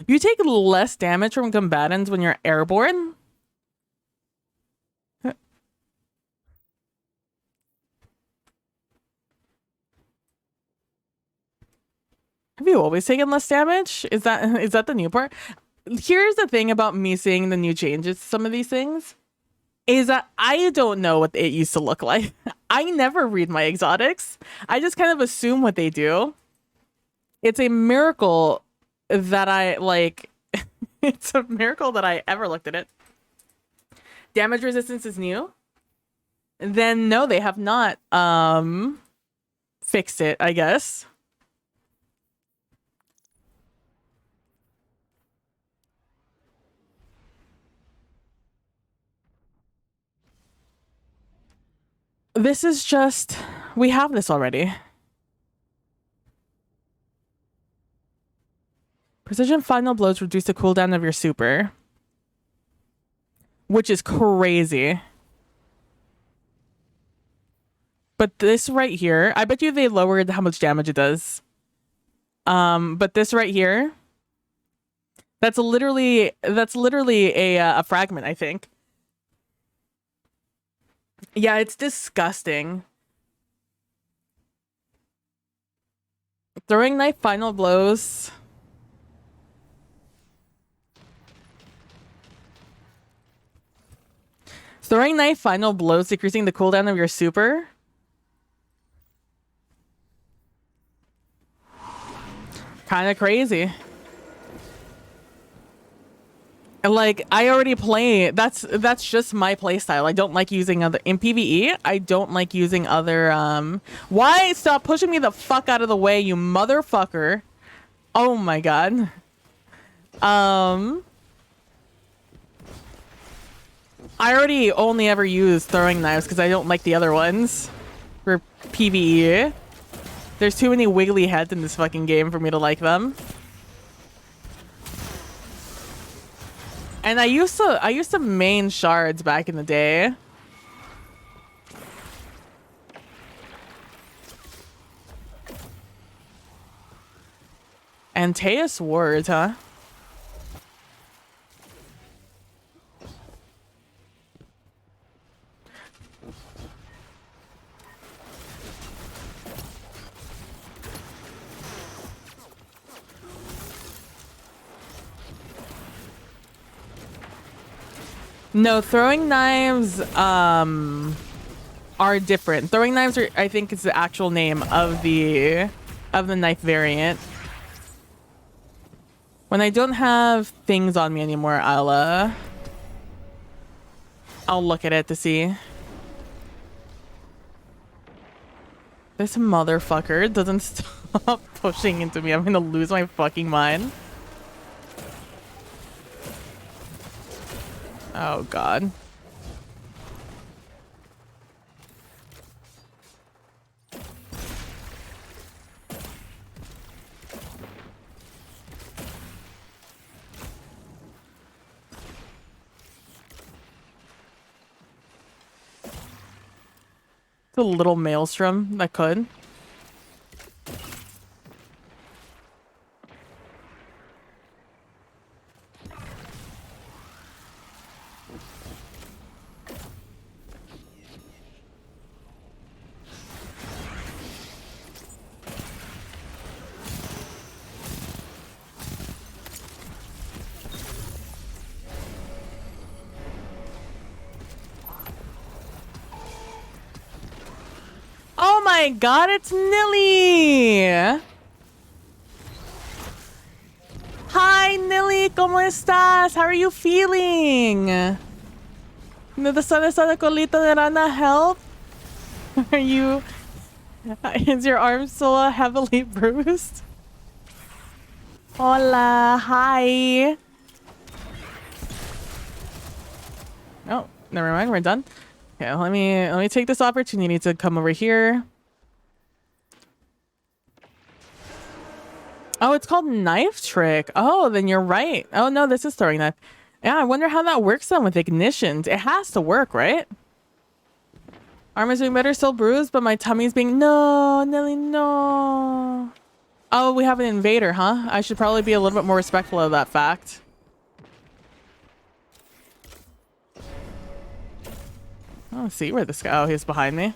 You take less damage from combatants when you're airborne? Have you always taken less damage? Is that the new part? Here's the thing about me seeing the new changes to some of these things. is that I don't know what it used to look like. I never read my exotics. I just kind of assume what they do. It's a miracle that I like. It's a miracle that I ever looked at it. Damage resistance is new. Then no, they have not fixed it, I guess. This is just, we have this already. Precision final blows reduce the cooldown of your super. Which is crazy. But this right here, I bet you they lowered how much damage it does. But this right here, that's literally a fragment, I think. Yeah, it's disgusting. Throwing knife final blows. Throwing knife final blows, decreasing the cooldown of your super. Kind of crazy. Like, I already play, that's just my playstyle. I don't like using other, in PvE, I don't like using other, why? Stop pushing me the fuck out of the way, you motherfucker. Oh my god. I already only ever use throwing knives because I don't like the other ones for PvE. There's too many wiggly heads in this fucking game for me to like them. And I used to main shards back in the day. Antaeus Ward, huh? No, throwing knives are different. Throwing knives are, I think, is the actual name of the knife variant. When I don't have things on me anymore, I'll look at it to see. This motherfucker doesn't stop pushing into me. I'm gonna lose my fucking mind. Oh god. It's a little maelstrom that could. Oh my god, it's Nilly! Hi, Nilly, ¿cómo estás? How are you feeling? No te sale esa colita de rana help? Are you... Is your arm still heavily bruised? Hola, hi. Oh, never mind, we're done. Okay, let me take this opportunity to come over here. Oh, it's called Knife Trick. Oh, then you're right. Oh no, this is throwing knife. Yeah, I wonder how that works then with ignitions. It has to work, right? Arm is doing better, still bruised, but my tummy's being... No, Nelly, no. Oh, we have an invader, huh? I should probably be a little bit more respectful of that fact. Oh, see where this guy... Oh, he's behind me.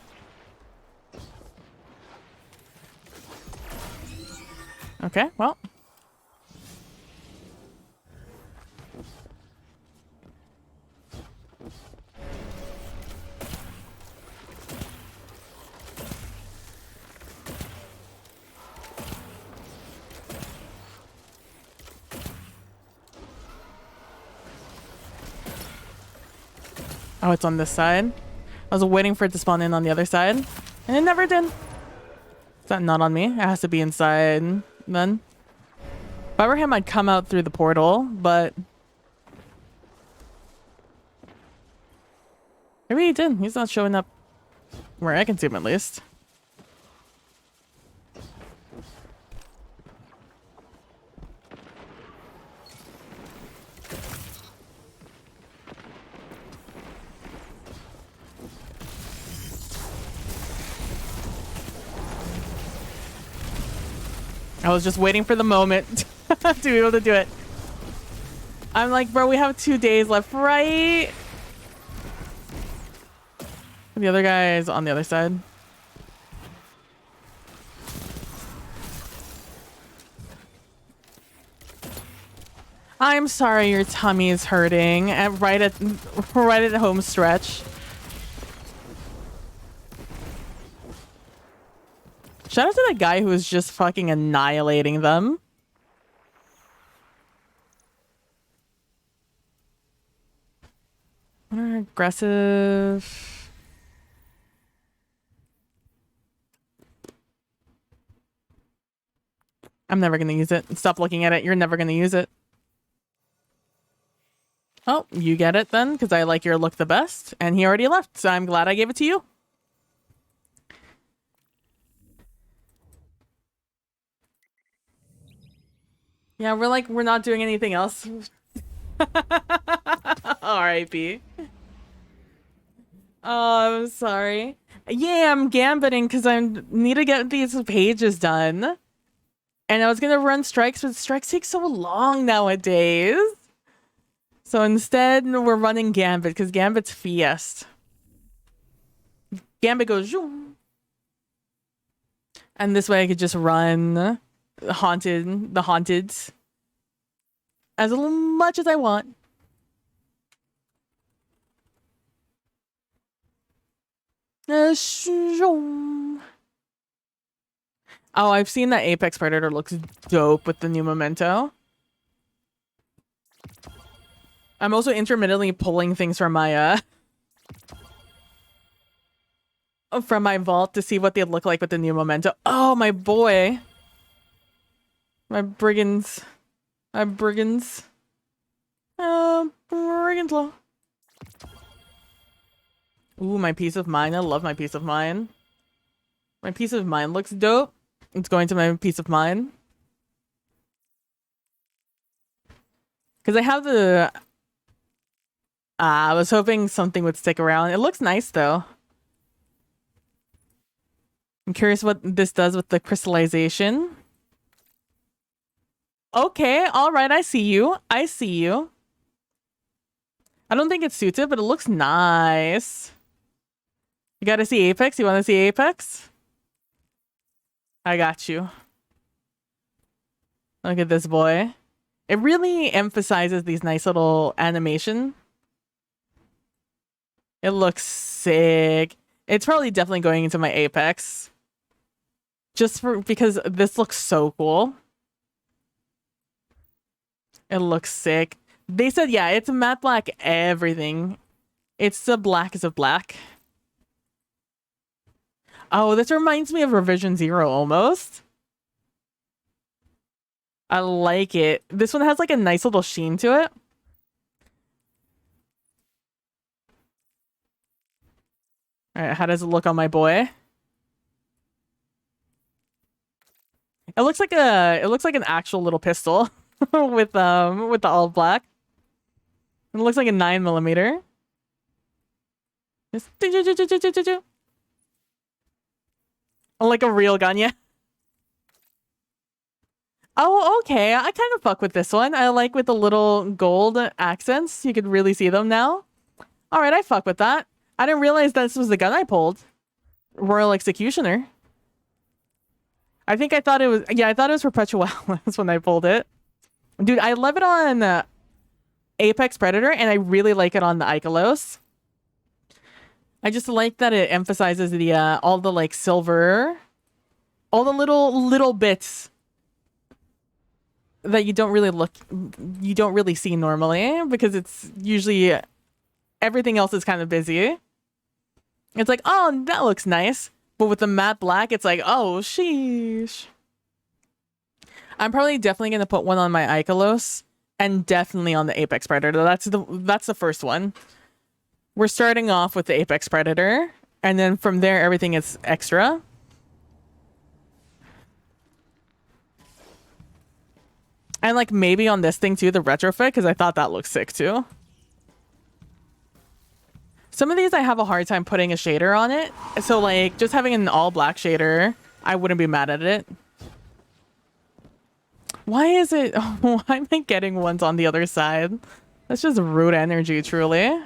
Okay, well. Oh, it's on this side. I was waiting for it to spawn in on the other side, and it never did. Is that not on me? It has to be inside then. If I were him, I'd come out through the portal, but maybe he did. He's not showing up where I can see him, at least. I was just waiting for the moment to be able to do it. I'm like, bro, we have 2 days left, right? The other guy is on the other side. I'm sorry your tummy is hurting right at home stretch. Shout out to that guy who was just fucking annihilating them. Aggressive. I'm never gonna use it. Stop looking at it. You're never gonna use it. Oh, you get it then, because I like your look the best. And he already left, so I'm glad I gave it to you. Yeah, we're not doing anything else. R.I.P. Oh, I'm sorry. Yeah, I'm gambiting because I need to get these pages done. And I was gonna run strikes, but strikes take so long nowadays. So instead, we're running Gambit because Gambit's fast. Gambit goes zoom. And this way I could just run the Haunteds as much as I want. Oh, I've seen that Apex Predator looks dope with the new memento. I'm also intermittently pulling things from my vault to see what they look like with the new memento. Oh, my boy. My brigands. Brigands law. Ooh, my peace of mind. I love my peace of mind. My peace of mind looks dope. It's going to my peace of mind. Because I have the... I was hoping something would stick around. It looks nice, though. I'm curious what this does with the crystallization. Okay, alright, I see you. I see you. I don't think it suits it, but it looks nice. You gotta see Apex? You wanna see Apex? I got you. Look at this boy. It really emphasizes these nice little animation. It looks sick. It's probably definitely going into my Apex. Just because this looks so cool. It looks sick. They said, yeah, it's matte black everything. It's the blackest of black. Oh, this reminds me of Revision Zero almost. I like it. This one has like a nice little sheen to it. All right, how does it look on my boy? It looks like an actual little pistol with the all black. It looks like a 9mm. Just like a real gun, yeah. Oh, okay. I kind of fuck with this one. I like with the little gold accents. You could really see them now. All right, I fuck with that. I didn't realize this was the gun I pulled. Royal Executioner. I thought it was Perpetual Wellness when I pulled it. Dude, I love it on Apex Predator, and I really like it on the Ikelos. I just like that it emphasizes the all the like silver, all the little bits that you don't really see normally, because it's usually everything else is kind of busy. It's like, oh, that looks nice. But with the matte black, it's like, oh, sheesh. I'm probably definitely going to put one on my Ikelos and definitely on the Apex Predator. That's the first one. We're starting off with the Apex Predator, and then from there, everything is extra. And like maybe on this thing too, the retrofit, because I thought that looked sick too. Some of these I have a hard time putting a shader on it. So like just having an all black shader, I wouldn't be mad at it. Why is it? Why am I getting ones on the other side? That's just rude energy, truly.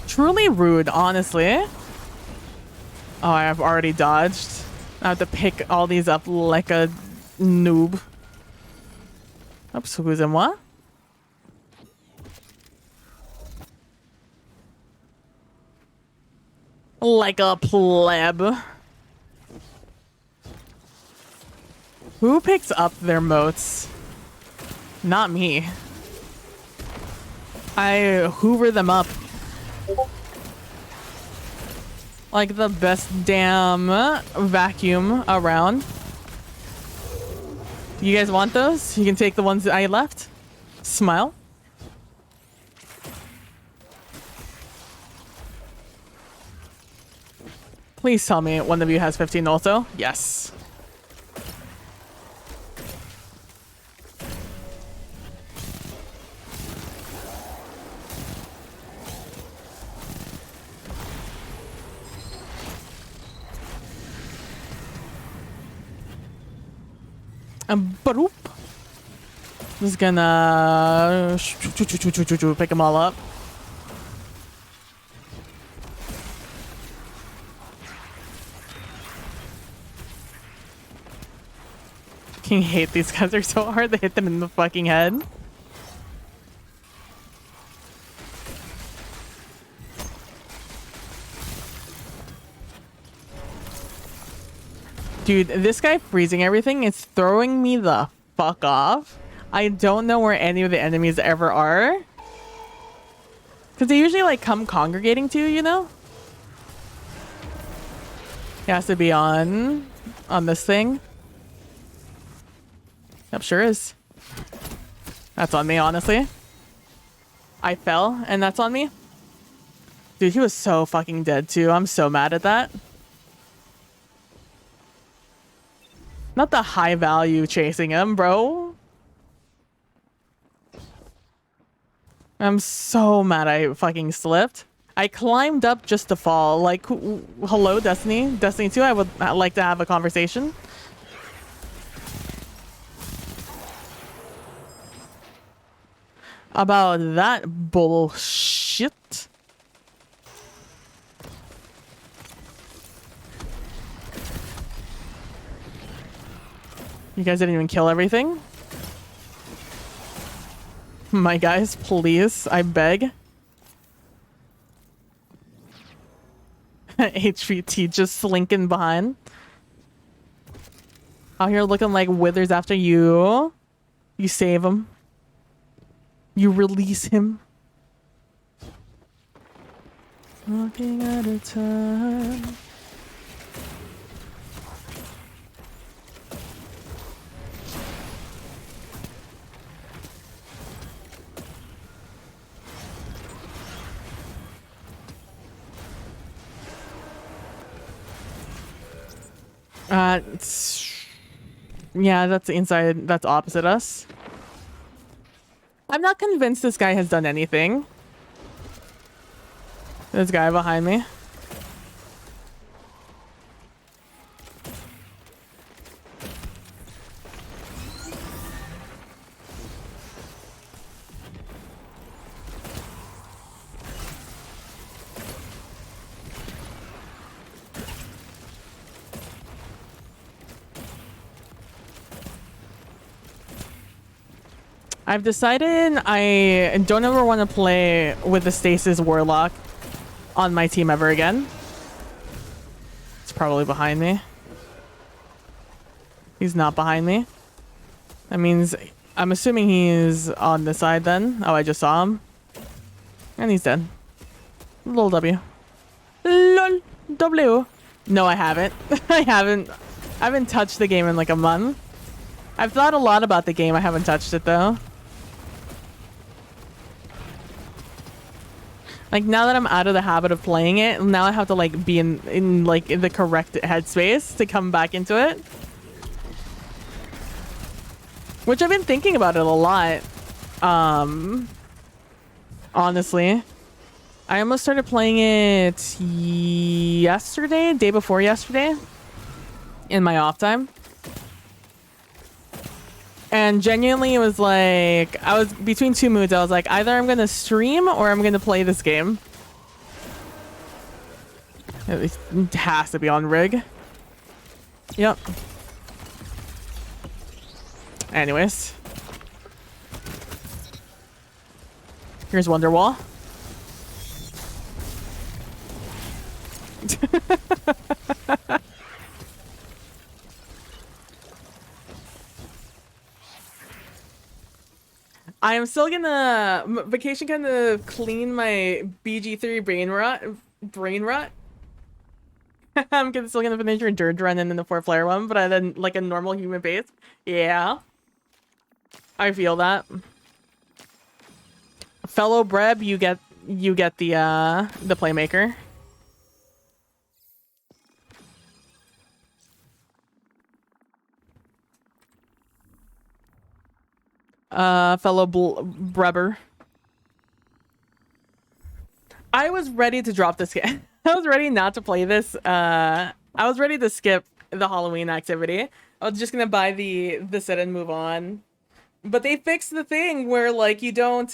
Truly rude, honestly. Oh, I've already dodged. I have to pick all these up like a noob. Excusez-moi. Like a pleb. Who picks up their moats? Not me. I hoover them up. Like the best damn vacuum around. You guys want those? You can take the ones that I left. Smile. Please tell me one of you has 15 also. Yes. Baroop. Just gonna pick them all up. Fucking hate these guys. They're so hard to hit them in the fucking head. Dude, this guy freezing everything is throwing me the fuck off. I don't know where any of the enemies ever are. Because they usually like come congregating to, you know? It has to be on this thing. Yep, sure is. That's on me, honestly. I fell, and that's on me. Dude, he was so fucking dead too. I'm so mad at that. Not the high value chasing him, bro. I'm so mad I fucking slipped. I climbed up just to fall. Like, hello, Destiny? Destiny 2, I would like to have a conversation. About that bullshit. You guys didn't even kill everything? My guys, please, I beg. HVT just slinking behind. Out here looking like withers after you. You save him. You release him. Looking at a time. Yeah, that's inside. That's opposite us. I'm not convinced this guy has done anything. This guy behind me. I've decided I don't ever want to play with the Stasis Warlock on my team ever again. It's probably behind me. He's not behind me. That means I'm assuming he's on the side then. Oh, I just saw him. And he's dead. Lol W. Lol W. No, I haven't. I haven't touched the game in like a month. I've thought a lot about the game. I haven't touched it though. Like now that I'm out of the habit of playing it, now I have to like be in like in the correct headspace to come back into it. Which I've been thinking about it a lot. Honestly. I almost started playing it yesterday, day before yesterday, in my off time. And genuinely, it was like, I was between two moods. I was like, either I'm going to stream or I'm going to play this game. It has to be on rig. Yep. Anyways. Here's Wonderwall. I am still gonna vacation kind of clean my BG3 brain rot. I'm still gonna finish your dirt run and then the 4-player one, but I then like a normal human pace. Yeah. I feel that. Fellow Breb, you get the playmaker. Fellow Breber. I was ready to drop this game. I was ready not to play this. I was ready to skip the Halloween activity. I was just gonna buy the set and move on. But they fixed the thing where like you don't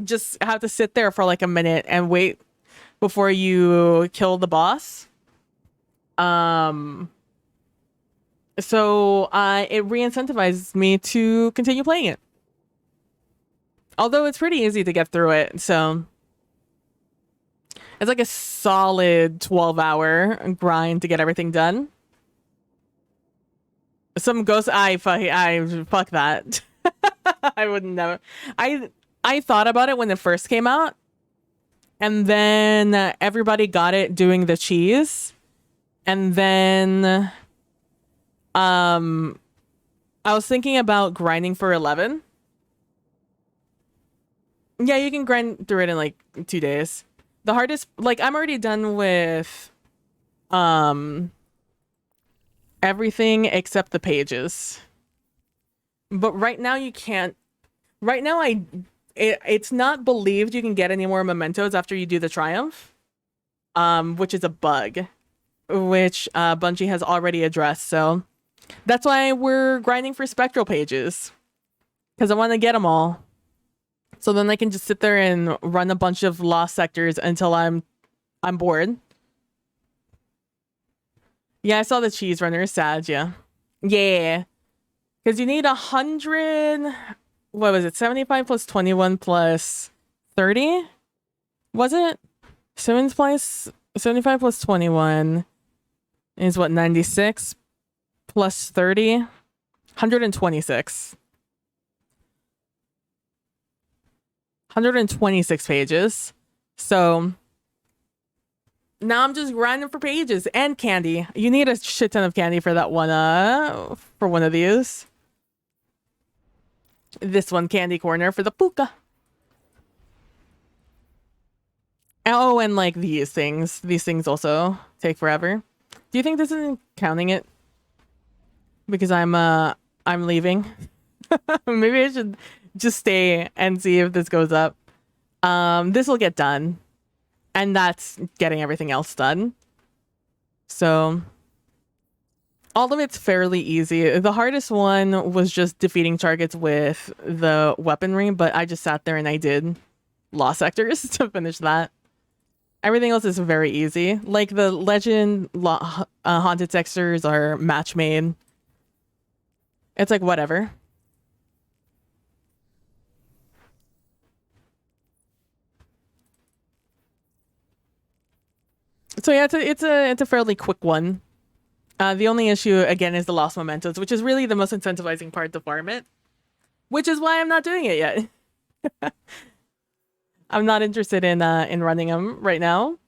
just have to sit there for like a minute and wait before you kill the boss. So it re-incentivizes me to continue playing it. Although it's pretty easy to get through it, so it's like a solid 12-hour grind to get everything done. Some ghost I fuck that. I would never. I thought about it when it first came out, and then everybody got it doing the cheese, and then I was thinking about grinding for 11. Yeah, you can grind through it in like 2 days. The hardest, like I'm already done with everything except the pages. But right now you can't. Right now it's not believed you can get any more mementos after you do the triumph. Which is a bug, which Bungie has already addressed. So that's why we're grinding for spectral pages, because I want to get them all. So then I can just sit there and run a bunch of lost sectors until I'm bored. Yeah, I saw the cheese runner. Sad, yeah. Yeah. Because you need 100... What was it? 75 plus 21 plus 30? Was it? 75 plus 21 is what, 96? Plus 30? 126. 126 pages. So now I'm just grinding for pages and candy. You need a shit ton of candy for that one, for one of these. This one, candy corner for the puka. Oh, and like these things. These things also take forever. Do you think this isn't counting it? Because I'm leaving. Maybe I should just stay and see if this goes up. This will get done. And that's getting everything else done. So all of it's fairly easy. The hardest one was just defeating targets with the weaponry, but I just sat there and I did lost sectors to finish that. Everything else is very easy. Like the legend haunted sectors are match made. It's like whatever. So yeah, it's a fairly quick one. The only issue again is the lost mementos, which is really the most incentivizing part to farm it, which is why I'm not doing it yet. I'm not interested in running them right now.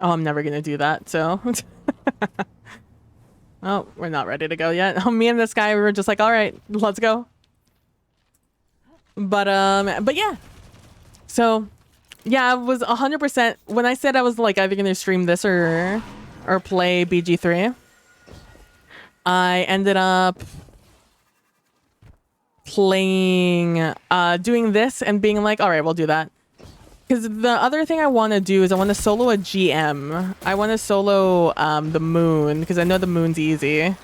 Oh, I'm never gonna do that. So, oh, we're not ready to go yet. Oh, me and this guy, we were just like, all right, let's go. But yeah. So, yeah, I was 100% when I said I was like either gonna stream this or play BG3. I ended up playing, doing this and being like, all right, we'll do that. Because the other thing I want to do is I want to solo a GM. I want to solo the moon because I know the moon's easy.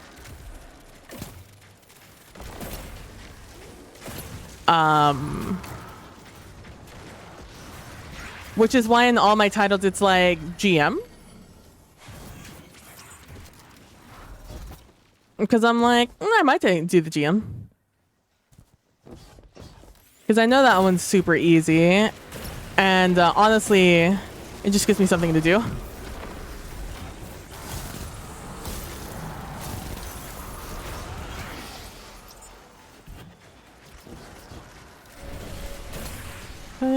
Which is why in all my titles it's like GM. Because I'm like, I might do the GM. Because I know that one's super easy. And honestly, it just gives me something to do.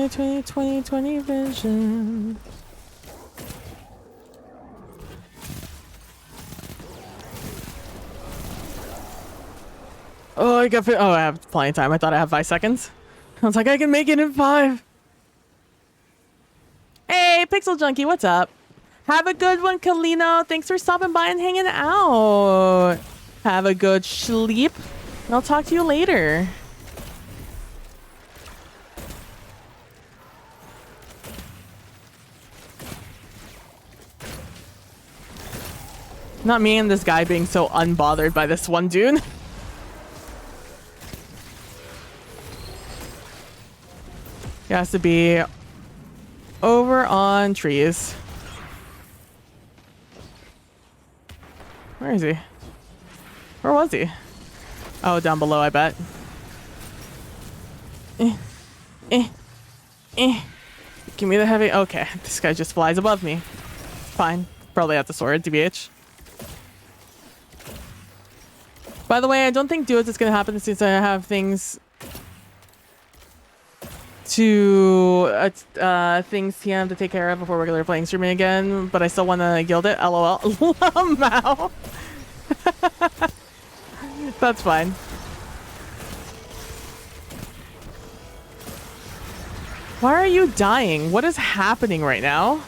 Twenty vision. Oh, I have plenty of time. I thought I have 5 seconds. I was like, I can make it in 5. Hey, Pixel Junkie, what's up? Have a good one, Kalino. Thanks for stopping by and hanging out. Have a good sleep. And I'll talk to you later. Not me and this guy being so unbothered by this one dude. He has to be over on trees. Where is he? Where was he? Oh, down below, I bet. Give me the heavy. Okay, this guy just flies above me. Fine. Probably have the sword, DBH. By the way, I don't think duos is going to happen since I have things to things TM to take care of before regular playing streaming again, but I still want to guild it. LOL. Wow. That's fine. Why are you dying? What is happening right now?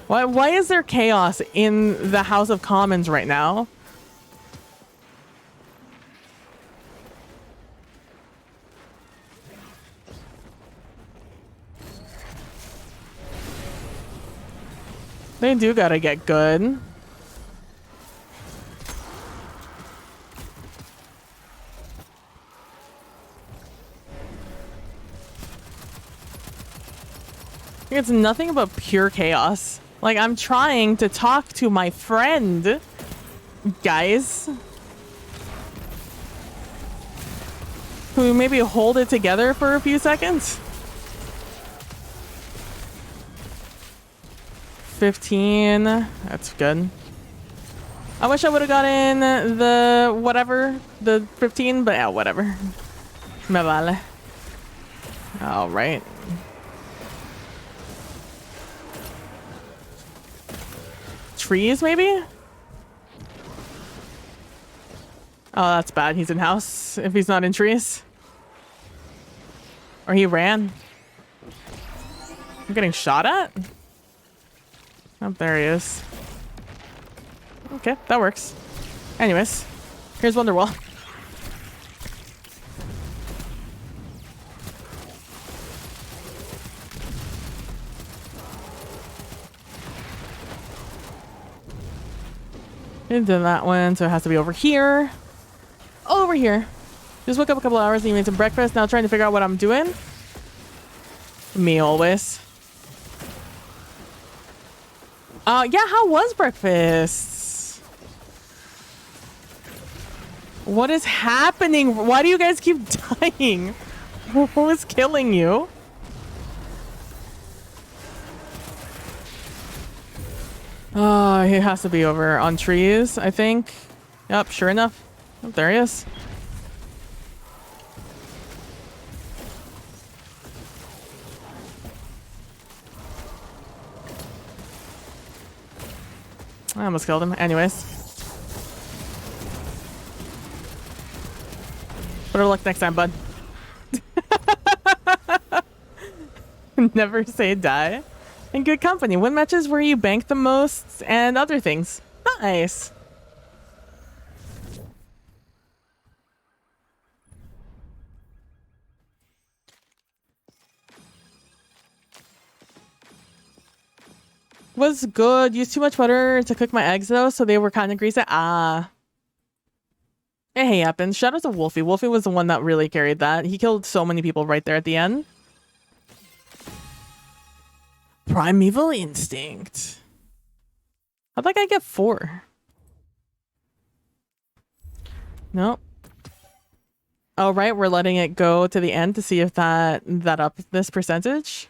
Why is there chaos in the House of Commons right now? They do gotta get good. It's nothing but pure chaos. Like, I'm trying to talk to my friend, guys. Who maybe hold it together for a few seconds? 15. That's good. I wish I would have gotten the whatever, the 15, but yeah, whatever. Me vale. All right. Trees, maybe? Oh, that's bad. He's in house if he's not in trees. Or he ran. I'm getting shot at? Oh, there he is. Okay, that works. Anyways, here's Wonderwall. Into that one, so it has to be over here. Over here. Just woke up a couple hours and you made some breakfast. Now trying to figure out what I'm doing. Me always. Yeah, how was breakfast? What is happening? Why do you guys keep dying? Who is killing you? Oh, he has to be over on trees, I think. Yep, sure enough. Oh, there he is. I almost killed him. Anyways. Better luck next time, bud. Never say die. In good company. Win matches where you bank the most and other things. Nice. Was good. Used too much butter to cook my eggs though, so they were kind of greasy. Ah. It happens. Shout out to Wolfie. Wolfie was the one that really carried that. He killed so many people right there at the end. Primeval Instinct. How'd that guy get 4? Nope. Oh, right. We're letting it go to the end to see if that up this percentage.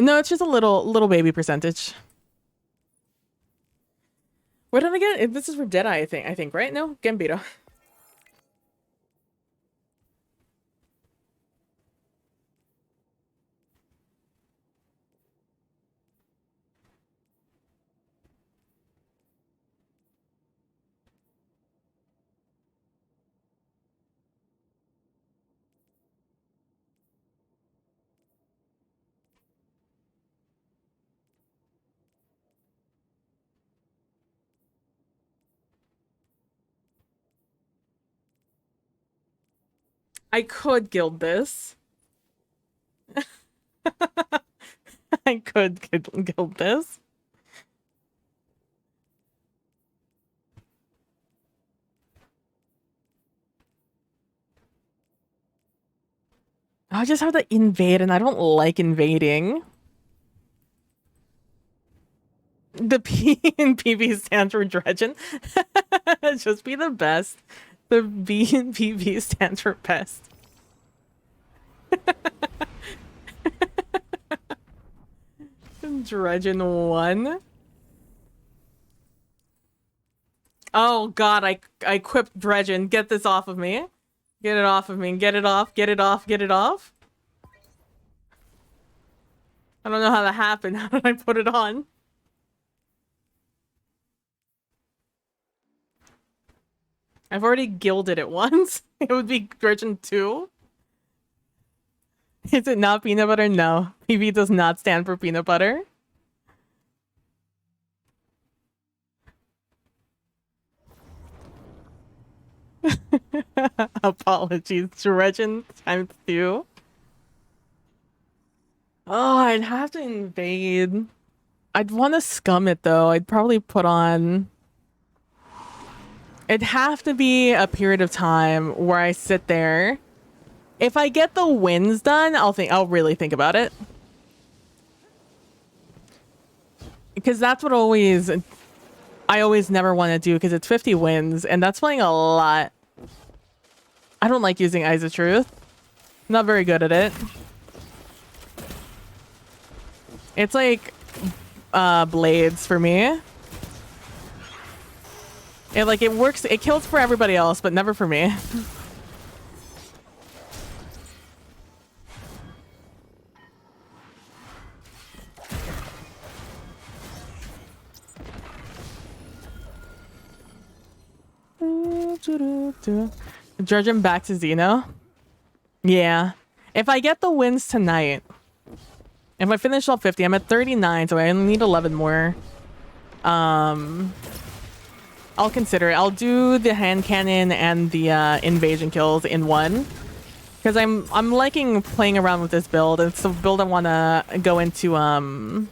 No, it's just a little baby percentage. Where did I get? This is for Deadeye, I think, right? No? Gambito. I could guild this. I could guild this. I just have to invade, and I don't like invading. The P in PB stands for Dredgen. Just be the best. The B in PB stands for best. Dredgen 1. Oh god, I equipped Dredgen. Get this off of me. Get it off of me. Get it off. Get it off. Get it off. I don't know how that happened. How did I put it on? I've already gilded it once. It would be Dredgen 2. Is it not peanut butter? No. PB does not stand for peanut butter. Apologies. Dredgen times 2. Oh, I'd have to invade. I'd want to scum it though. I'd probably put on... It'd have to be a period of time where I sit there. If I get the wins done, I'll really think about it. Because that's what I always never want to do, because it's 50 wins and that's playing a lot. I don't like using Eyes of Truth. Not very good at it. It's like blades for me. It works, it kills for everybody else, but never for me. Judge him back to Xeno. Yeah. If I get the wins tonight, if I finish all 50, I'm at 39, so I only need 11 more. I'll consider it. I'll do the hand cannon and the invasion kills in one. Because I'm liking playing around with this build. It's the build I want to go into.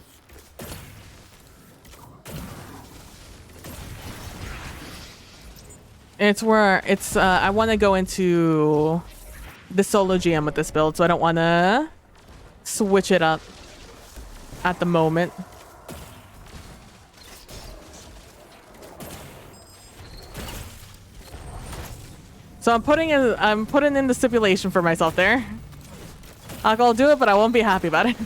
It's where it's I want to go into the solo GM with this build, so I don't want to switch it up. at the moment. So I'm putting in the stipulation for myself there. I'll do it, but I won't be happy about it.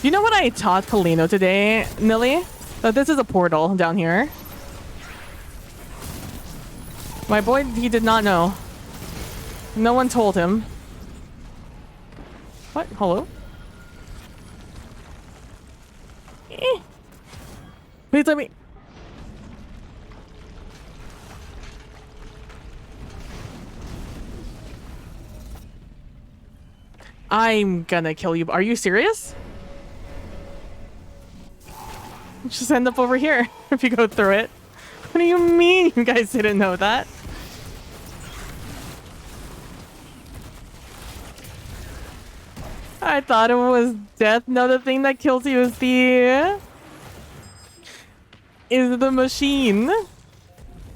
You know what I taught Kalino today, Nilly? That this is a portal down here. My boy, he did not know. No one told him. What? Hello? Please let me... I'm gonna kill you. Are you serious? Just end up over here if you go through it. What do you mean you guys didn't know that? I thought it was death. No, the thing that kills you is the machine.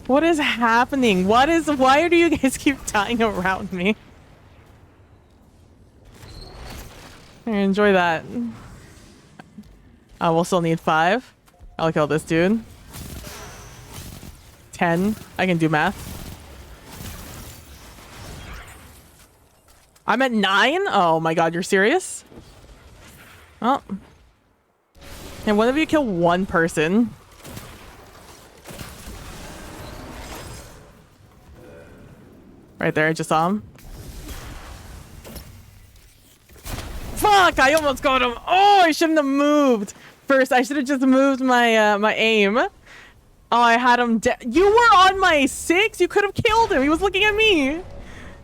What is happening? Why do you guys keep dying around me? Here, enjoy that. We'll still need 5. I'll kill this dude. 10. I can do math. I'm at 9? Oh my god, you're serious? Oh. And one of you kill one person. Right there, I just saw him. Fuck! I almost got him. Oh, I shouldn't have moved. First, I should have just moved my my aim. Oh, I had him dead. You were on my 6? You could have killed him. He was looking at me.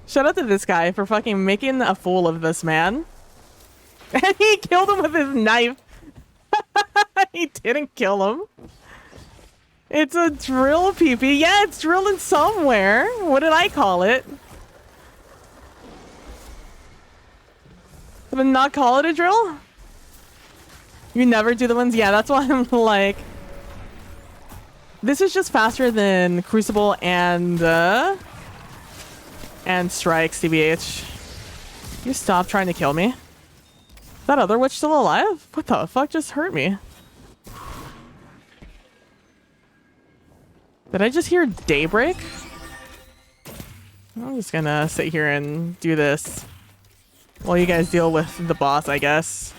Shout out to this guy for fucking making a fool of this man. And he killed him with his knife. He didn't kill him. It's a drill, PP. Yeah, it's drilling somewhere. What did I call it? Did I not call it a drill? You never do the ones? Yeah, that's why I'm like... This is just faster than Crucible and Strikes, TBH. You stop trying to kill me. Is that other witch still alive? What the fuck just hurt me? Did I just hear daybreak? I'm just gonna sit here and do this while you guys deal with the boss, I guess.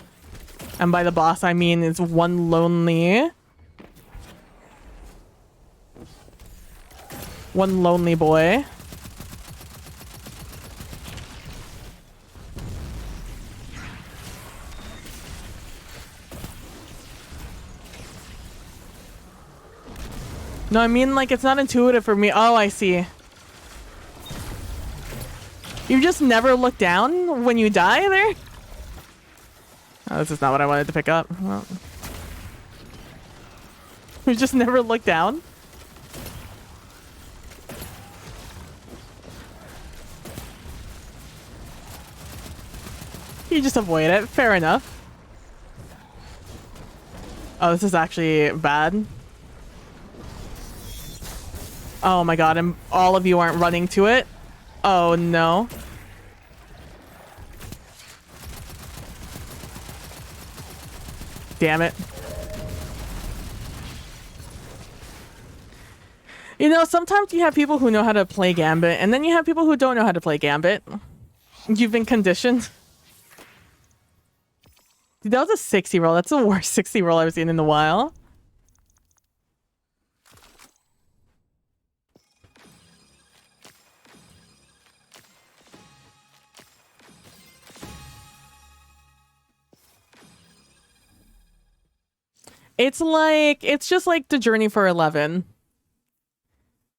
And by the boss, I mean it's one lonely boy. No, I mean, like, it's not intuitive for me. Oh, I see. You just never look down when you die there? Oh, this is not what I wanted to pick up. Well. You just never look down? You just avoid it. Fair enough. Oh, this is actually bad. Oh my god, and all of you aren't running to it? Oh no. Damn it. You know, sometimes you have people who know how to play Gambit, and then you have people who don't know how to play Gambit. You've been conditioned. Dude, that was a 60 roll. That's the worst 60 roll I've seen in a while. It's just like the journey for 11.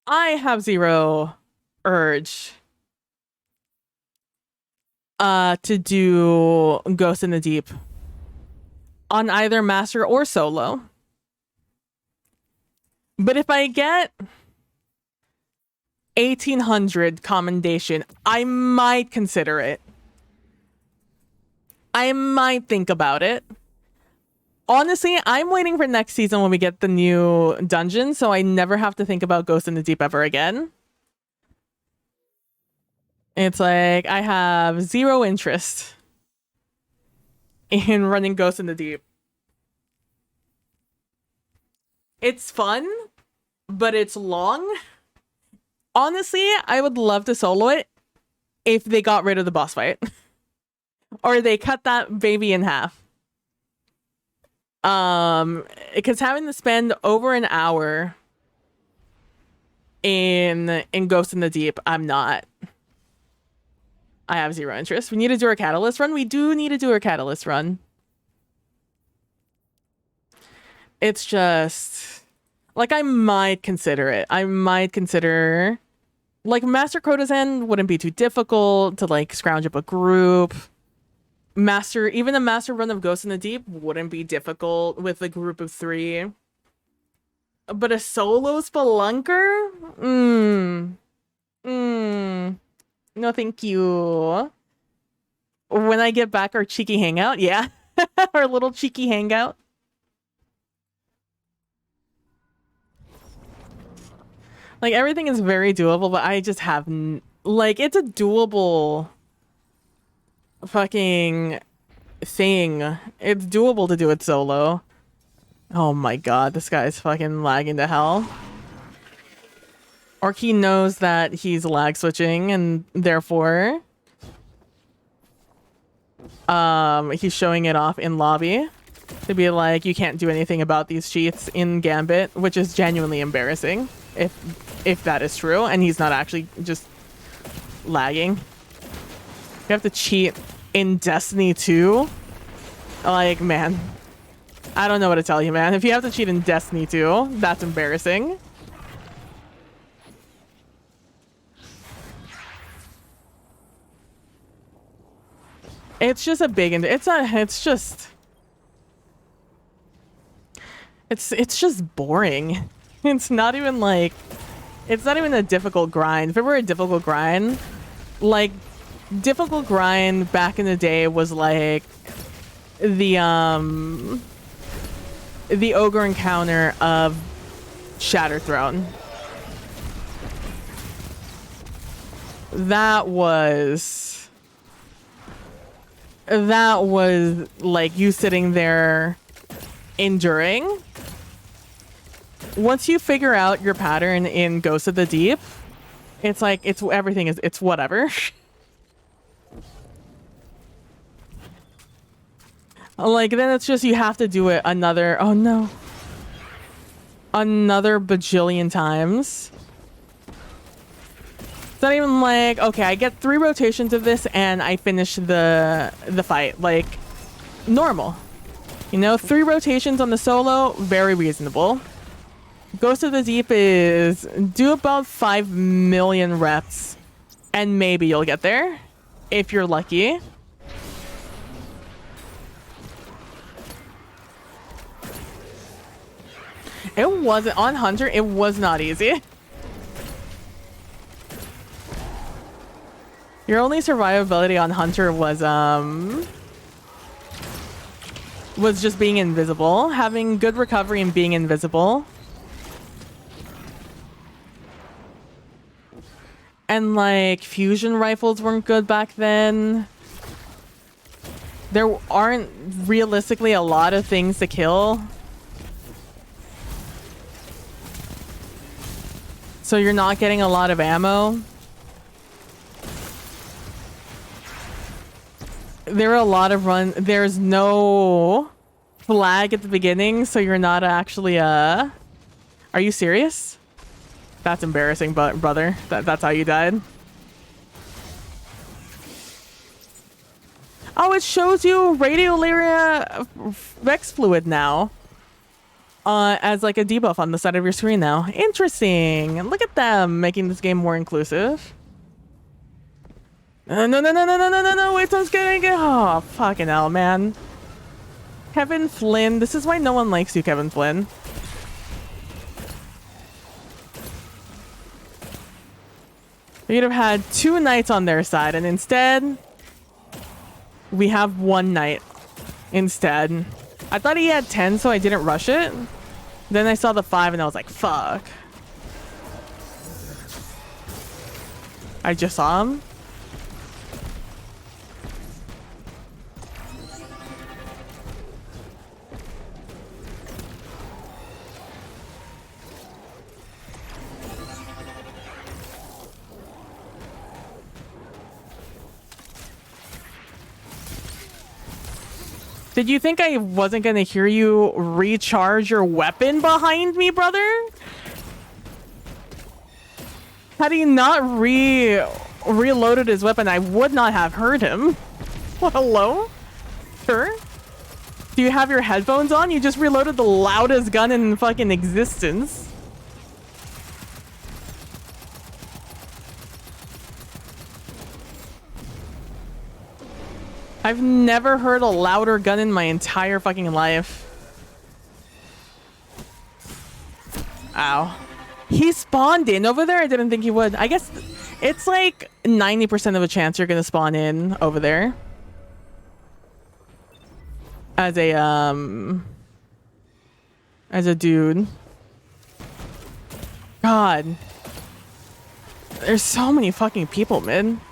I have zero urge to do Ghost in the Deep on either master or solo. But if I get 1800 commendation, I might consider it. I might think about it. Honestly, I'm waiting for next season when we get the new dungeon, so I never have to think about Ghost in the Deep ever again. It's like I have zero interest in running Ghost in the Deep. It's fun, but it's long. Honestly, I would love to solo it if they got rid of the boss fight. Or they cut that baby in half. Because having to spend over an hour in Ghost in the Deep, I'm not. I have zero interest. We need to do our catalyst run. We do need to do our catalyst run. It's just like I might consider it. I might consider like Master Crota's End wouldn't be too difficult to like scrounge up a group. Even a master run of Ghost in the Deep wouldn't be difficult with a group of 3. But a solo spelunker? No, thank you. When I get back our cheeky hangout, yeah. Our little cheeky hangout. Like, everything is very doable, but I just have... like, it's a doable... fucking... thing. It's doable to do it solo. Oh my god, this guy's fucking lagging to hell. Or he knows that he's lag switching and therefore he's showing it off in lobby to be like, you can't do anything about these cheats in Gambit, which is genuinely embarrassing if that is true and he's not actually just lagging. You have to cheat in Destiny 2. Like, man, I don't know what to tell you, man. If you have to cheat in Destiny 2, that's embarrassing. It's just a big... it's just boring. It's not even like... it's not even a difficult grind. If it were a difficult grind, like, difficult grind back in the day was like the ogre encounter of Shatterthrone. That was like you sitting there enduring. Once you figure out your pattern in Ghost of the Deep, it's like it's whatever. Like, then it's just you have to do it another bajillion times. It's not even like, okay, I get 3 rotations of this and I finish the fight. Like, normal. You know, 3 rotations on the solo, very reasonable. Ghost of the Deep is do about 5 million reps and maybe you'll get there if you're lucky. It wasn't on Hunter. It was not easy. Your only survivability on Hunter was just being invisible, having good recovery and being invisible. And like fusion rifles weren't good back then. There aren't realistically a lot of things to kill. So you're not getting a lot of ammo. There are a lot of there's no flag at the beginning, so you're not actually Are you serious? That's embarrassing, but brother. That's how you died. Oh, it shows you radiolaria Vex fluid now. As like a debuff on the side of your screen now. Interesting. Look at them making this game more inclusive. No. Wait, someone's gonna get... oh, fucking hell, man. Kevin Flynn. This is why no one likes you, Kevin Flynn. We'd have had 2 knights on their side, and instead... we have 1 knight. Instead. I thought he had 10, so I didn't rush it. Then I saw the 5 and I was like, fuck. I just saw him. Did you think I wasn't gonna hear you recharge your weapon behind me, brother? Had he not reloaded his weapon, I would not have heard him. What, hello? Sure. Do you have your headphones on? You just reloaded the loudest gun in fucking existence. I've never heard a louder gun in my entire fucking life. Ow. He spawned in over there? I didn't think he would. I guess it's like 90% of a chance you're gonna spawn in over there. As a dude. God. There's so many fucking people, man.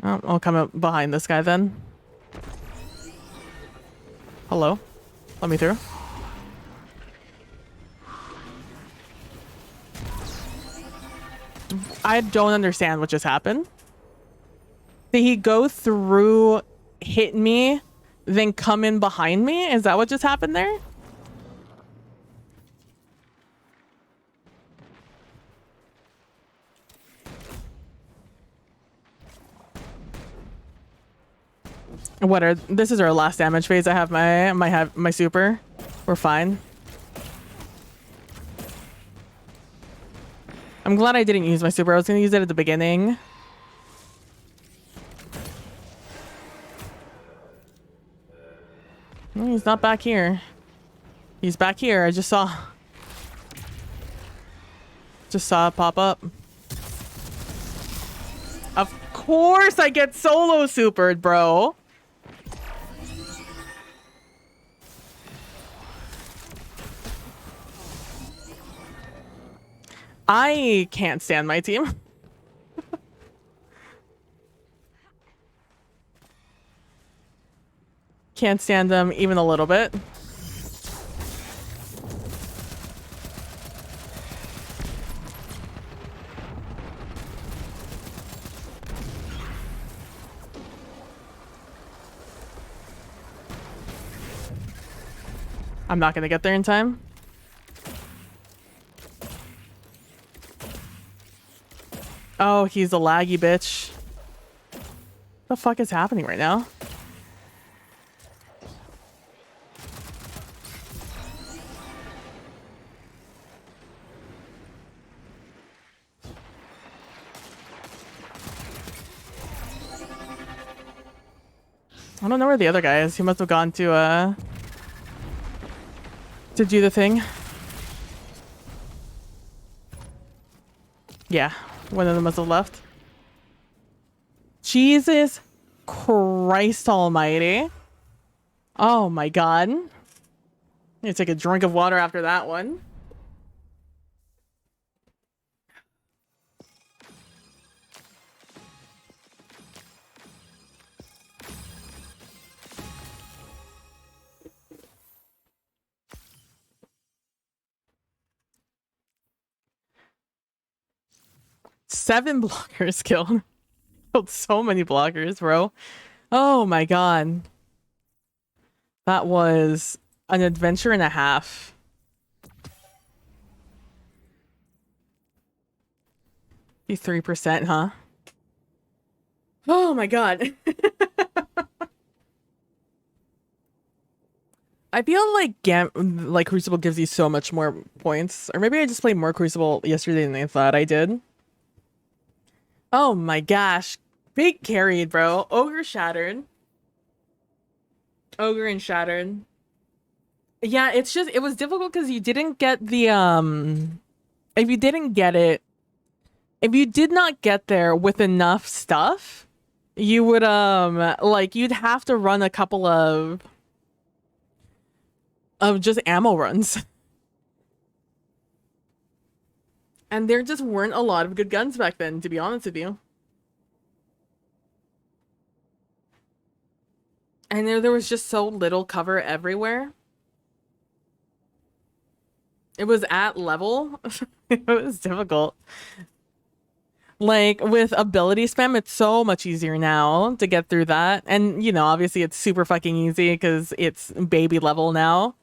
Oh, I'll come up behind this guy then. Hello? Let me through. I don't understand what just happened. Did he go through, hit me, then come in behind me? Is that what just happened there? This is our last damage phase. I have my super. We're fine. I'm glad I didn't use my super. I was gonna use it at the beginning. No, he's not back here. He's back here. I just saw it pop up. Of course I get solo supered, bro. I can't stand my team. Can't stand them even a little bit. I'm not gonna get there in time. Oh, he's a laggy bitch. What the fuck is happening right now? I don't know where the other guy is. He must have gone to do the thing. Yeah, one of them must have left. Jesus Christ almighty. Oh my god. I'm gonna take a drink of water after that one. Seven blockers killed. Killed so many blockers, bro. Oh my god. That was an adventure and a half. You 3%, huh? Oh my god. I feel like Crucible gives you so much more points. Or maybe I just played more Crucible yesterday than I thought I did. Oh my gosh. Big carried, bro. Ogre shattered. Ogre and shattered. Yeah, it's just, it was difficult because you didn't get the, if you didn't get it, if you did not get there with enough stuff, you would, like, you'd have to run a couple of just ammo runs. And there just weren't a lot of good guns back then, to be honest with you. And there was just so little cover everywhere. It was at level. It was difficult. Like, with ability spam, it's so much easier now to get through that. And, you know, obviously it's super fucking easy because it's baby level now.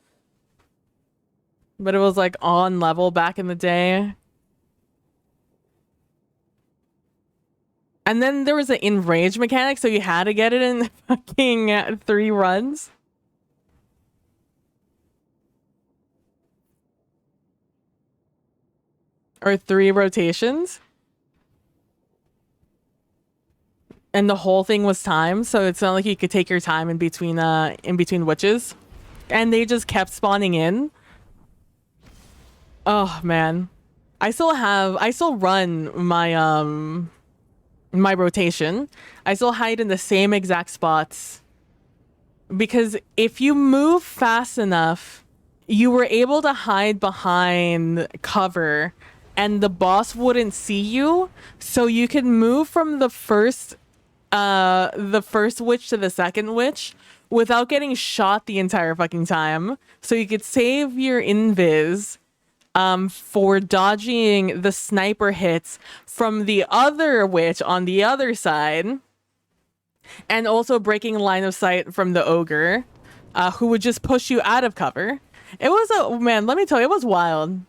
But it was, like, on level back in the day. And then there was an enrage mechanic, so you had to get it in fucking 3 runs. Or 3 rotations. And the whole thing was timed, so it's not like you could take your time in between witches. And they just kept spawning in. Oh man. I still run my my rotation. I still hide in the same exact spots. Because if you move fast enough, you were able to hide behind cover and the boss wouldn't see you. So you could move from the first witch to the second witch without getting shot the entire fucking time. So you could save your invis for dodging the sniper hits from the other witch on the other side, and also breaking line of sight from the ogre, who would just push you out of cover. It was man, let me tell you, it was wild.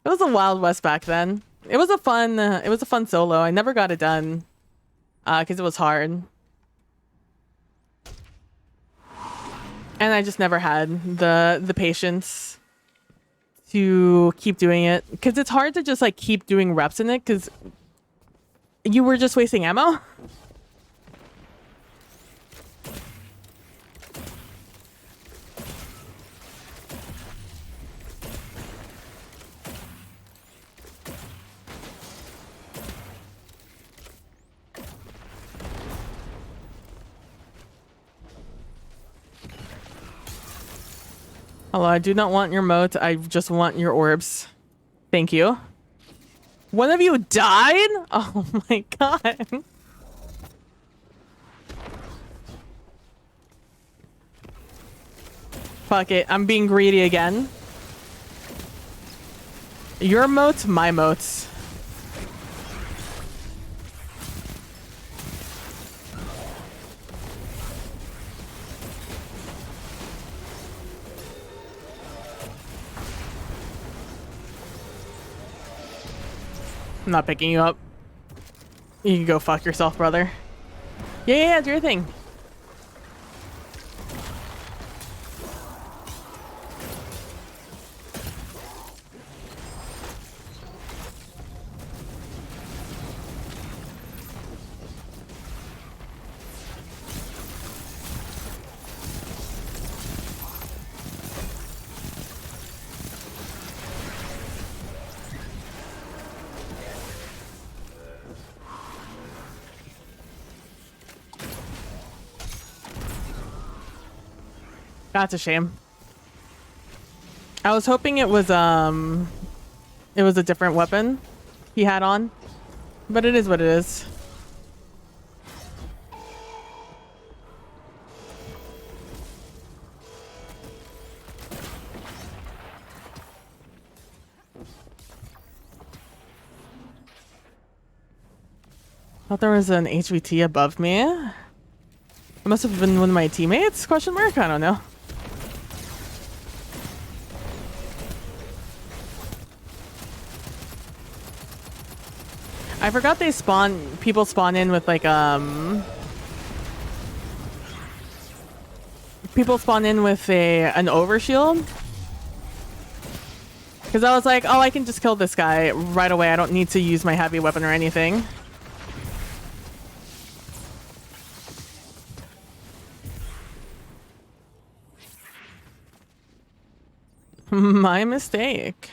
It was a Wild West back then. It was a fun solo. I never got it done because it was hard. And I just never had the patience to keep doing it, because it's hard to just like keep doing reps in it because you were just wasting ammo. Hello, I do not want your moat. I just want your orbs. Thank you. One of you died? Oh my god. Fuck it. I'm being greedy again. Your moats, my moats. I'm not picking you up. You can go fuck yourself, brother. Yeah, do your thing. That's a shame. I was hoping it was a different weapon he had on, but it is what it is. Thought there was an HVT above me. It must have been one of my teammates? Question mark? I don't know. I forgot people spawn in with like, people spawn in with an overshield. Because I was like, oh, I can just kill this guy right away. I don't need to use my heavy weapon or anything. My mistake.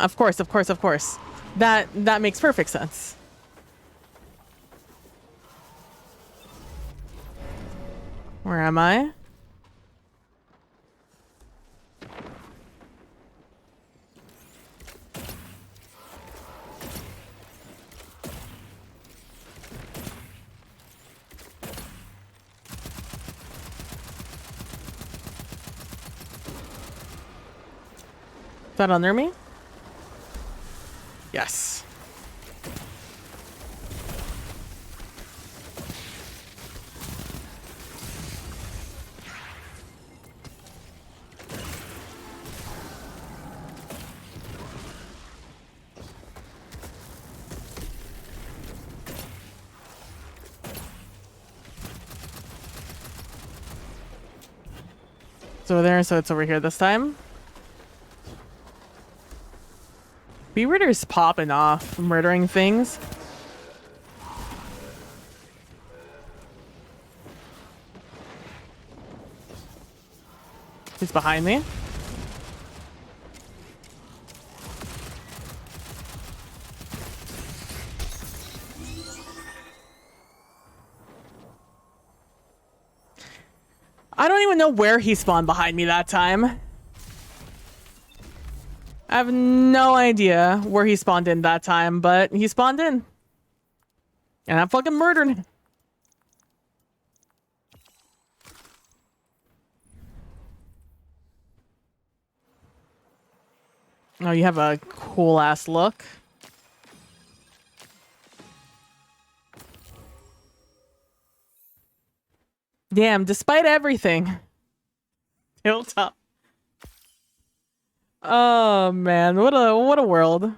Of course, of course, of course. That makes perfect sense. Where am I? Is that under me? Yes. So there, so it's over here this time. Beaverder's popping off, murdering things. He's behind me. I don't even know where he spawned behind me that time. I have no idea where he spawned in that time, but he spawned in. And I'm fucking murdering him. Oh, you have a cool ass look. Damn, despite everything. Hilltop. Oh man, what a world.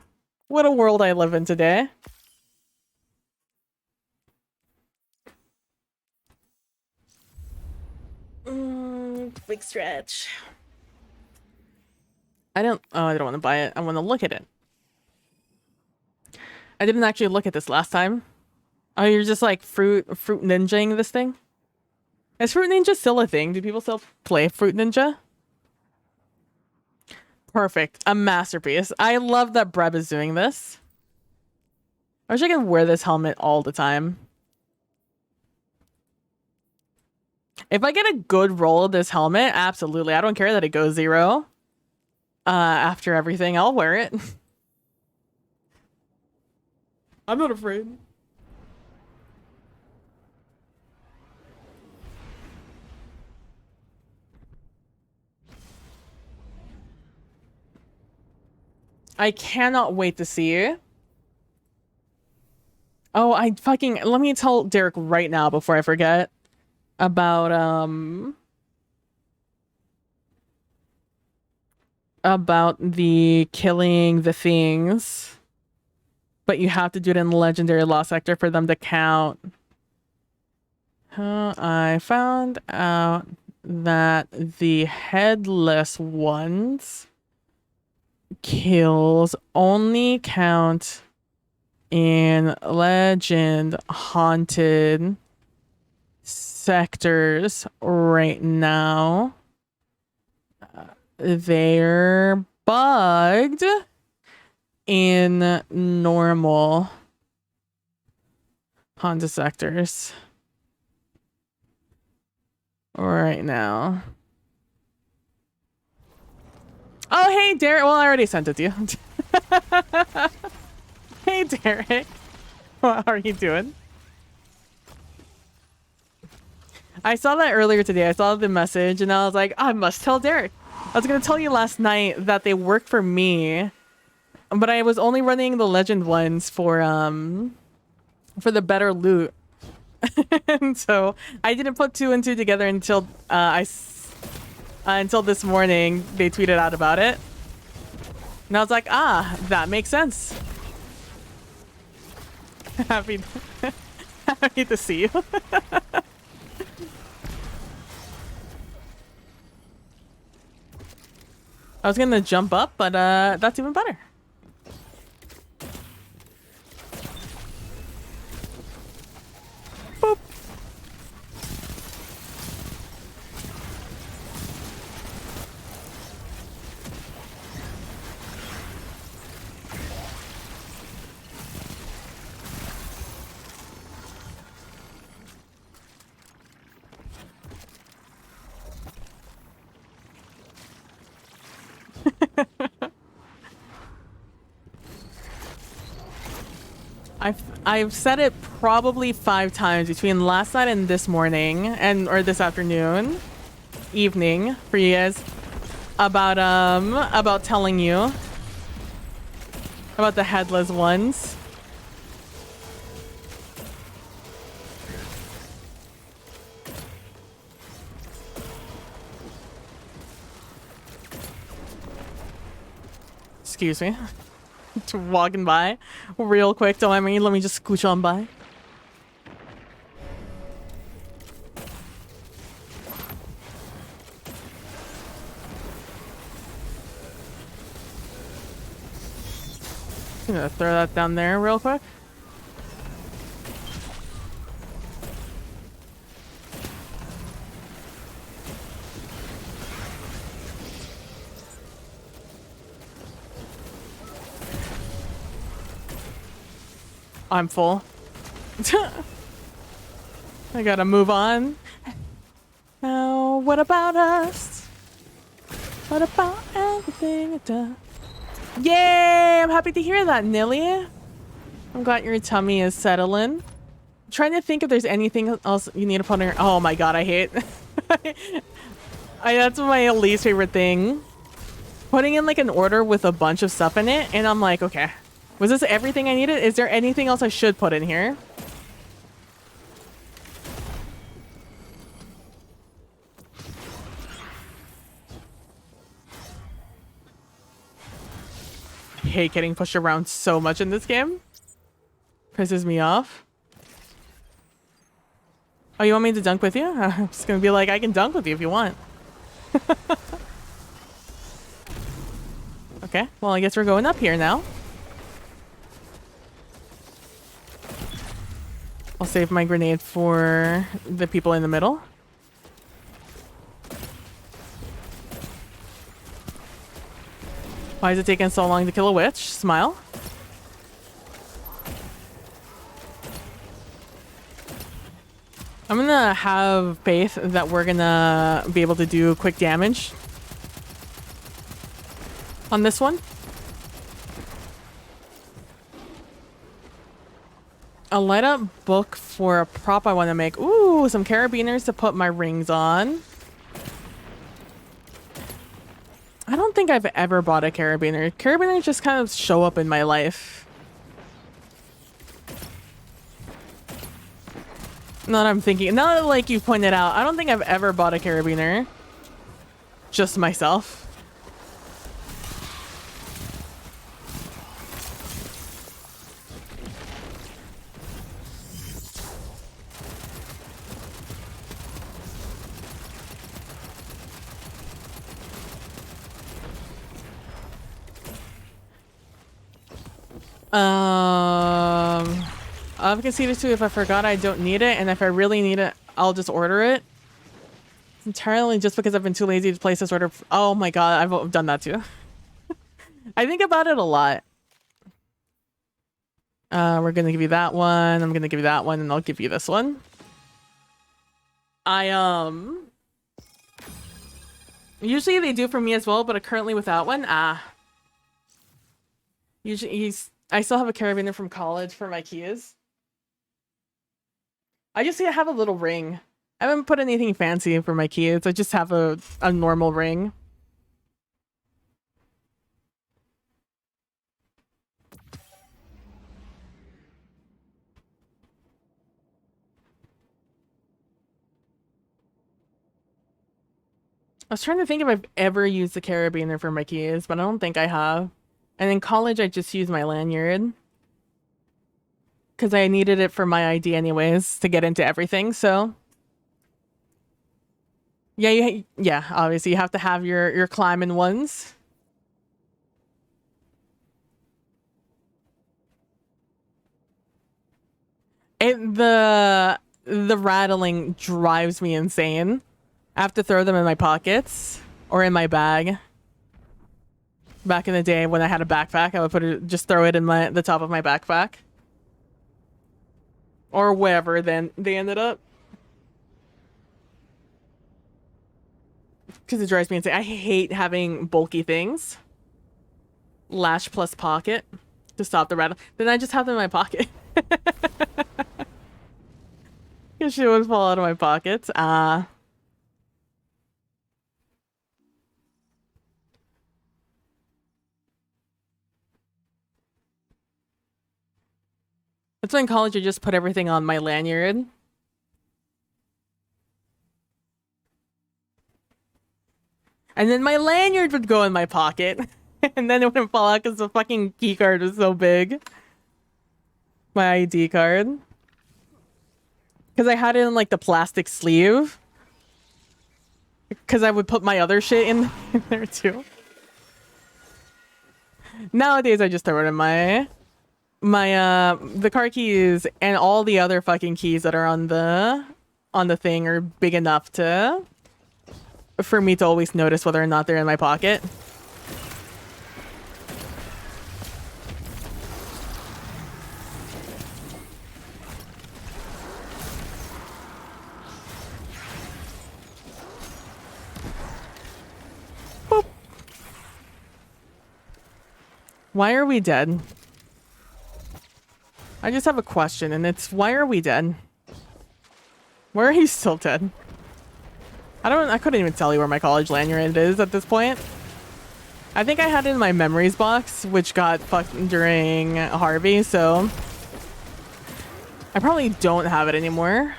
What a world I live in today. Big stretch. I don't want to buy it. I want to look at it. I didn't actually look at this last time. Oh, you're just like fruit ninjaing this thing? Is Fruit Ninja still a thing? Do people still play Fruit Ninja? Perfect. A masterpiece. I love that Breb is doing this. I wish I could wear this helmet all the time. If I get a good roll of this helmet, absolutely. I don't care that it goes 0. After everything, I'll wear it. I'm not afraid. I cannot wait to see you. Oh, let me tell Derek right now before I forget about the killing the things, but you have to do it in the legendary lost sector for them to count. I found out that the headless ones kills only count in legend haunted sectors right now. They're bugged in normal haunted sectors right now. Oh, hey, Derek. Well, I already sent it to you. Hey, Derek. What are you doing? I saw that earlier today. I saw the message and I was like, I must tell Derek. I was going to tell you last night that they worked for me, but I was only running the legend ones for the better loot. And so I didn't put two and two together until until this morning they tweeted out about it. And I was like, ah, that makes sense. Happy, happy to see you. I was gonna jump up, but that's even better. Boop. I've said it probably 5 times between last night and this morning, or this afternoon, evening for you guys, about telling you about the headless ones. Excuse me. Just walking by real quick, don't mind me. Let me just scooch on by. I'm gonna throw that down there real quick. I'm full. I gotta move on. Now, what about us? What about everything it does? Yay! I'm happy to hear that, Nilly. I'm glad your tummy is settling. I'm trying to think if there's anything else you need to put on your... Oh my god, I hate... that's my least favorite thing. Putting in like an order with a bunch of stuff in it, and I'm like, okay. Was this everything I needed? Is there anything else I should put in here? I hate getting pushed around so much in this game. Pisses me off. Oh, you want me to dunk with you? I'm just gonna be like, I can dunk with you if you want. Okay, well, I guess we're going up here now. I'll save my grenade for the people in the middle. Why is it taking so long to kill a witch? Smile. I'm gonna have faith that we're gonna be able to do quick damage on this one. A light up book for a prop I want to make. Ooh, some carabiners to put my rings on. I don't think I've ever bought a carabiner. Carabiners just kind of show up in my life. Now that I'm thinking, now that like you pointed out, I don't think I've ever bought a carabiner. Just myself. I've conceded to if I forgot I don't need it, and if I really need it, I'll just order it. It's entirely just because I've been too lazy to place this order. Oh my god, I've done that too. I think about it a lot. We're gonna give you that one. I'm gonna give you that one, and I'll give you this one. Usually they do for me as well, but currently without one. Usually I still have a carabiner from college for my keys. I just have a little ring. I haven't put anything fancy for my keys. I just have a normal ring. I was trying to think if I've ever used the carabiner for my keys, but I don't think I have. And in college, I just used my lanyard. Because I needed it for my ID anyways, to get into everything, so... Yeah, obviously you have to have your climbing ones. The rattling drives me insane. I have to throw them in my pockets or in my bag. Back in the day when I had a backpack, I would just throw it in the top of my backpack. Or wherever then they ended up. Because it drives me insane. I hate having bulky things. Lash plus pocket to stop the rattle. Then I just have them in my pocket. Because shit would fall out of my pockets. That's why in college I just put everything on my lanyard. And then my lanyard would go in my pocket. And then it wouldn't fall out because the fucking key card was so big. My ID card. Because I had it in like the plastic sleeve. Because I would put my other shit in there too. Nowadays I just throw it in the car keys and all the other fucking keys that are on the thing are big enough for me to always notice whether or not they're in my pocket. Boop. Why are we dead? I just have a question, and it's why are we dead? Why are you still dead? I couldn't even tell you where my college lanyard is at this point. I think I had it in my memories box, which got fucked during Harvey, so I probably don't have it anymore.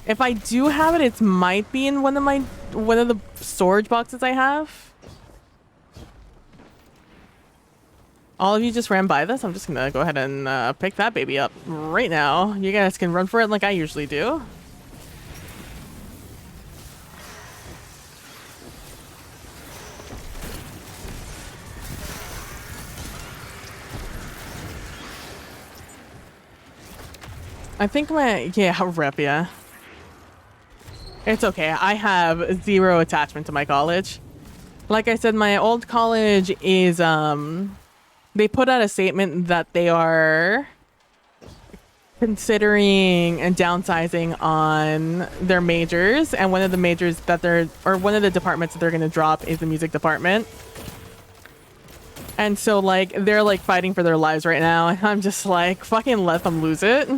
If I do have it, it might be in one of the storage boxes I have. All of you just ran by this. I'm just gonna go ahead and pick that baby up right now. You guys can run for it like I usually do. I think rep, yeah. It's okay. I have zero attachment to my college. Like I said, my old college is, they put out a statement that they are considering and downsizing on their majors, and one of the majors one of the departments that they're going to drop is the music department. And so, like, they're, like, fighting for their lives right now, and I'm just like, fucking let them lose it.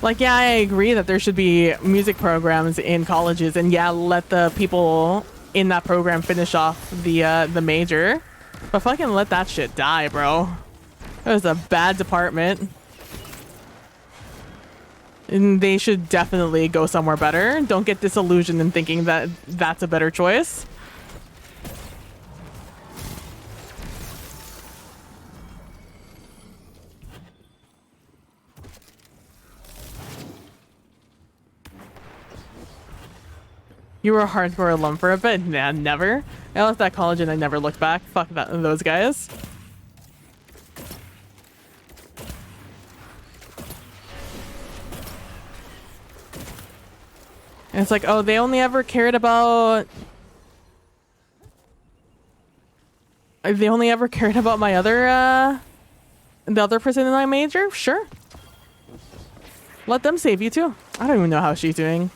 Like, yeah, I agree that there should be music programs in colleges, and yeah, let the people in that program finish off the major. But fucking let that shit die, bro. That was a bad department. And they should definitely go somewhere better. Don't get disillusioned in thinking that that's a better choice. You were a hardcore alum for a bit? Nah, never. I left that college and I never looked back. Fuck those guys. And it's like, oh, they only ever cared about... They only ever cared about my other, the other person in my major? Sure. Let them save you too. I don't even know how she's doing.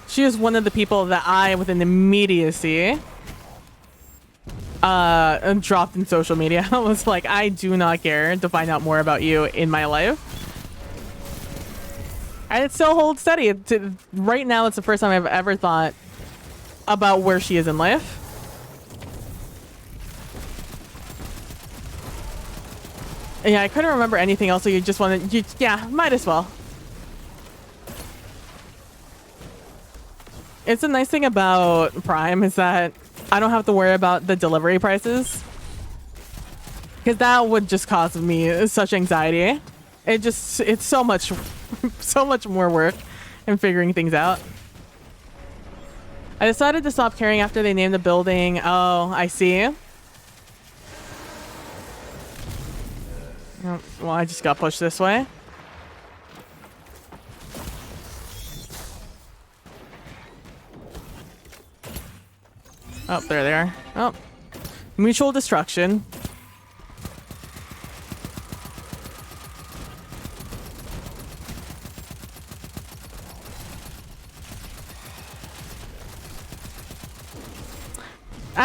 She is one of the people that I, with an immediacy, dropped in social media. I was like, I do not care to find out more about you in my life. And it still holds steady. Right now, it's the first time I've ever thought about where she is in life. Yeah, I couldn't remember anything else, so you just wanted... yeah, might as well. It's a nice thing about Prime is that I don't have to worry about the delivery prices. Because that would just cause me such anxiety. It's so much, so much more work in figuring things out. I decided to stop caring after they named the building. Oh, I see. Oh, well, I just got pushed this way. Oh, there they are. Oh, mutual destruction.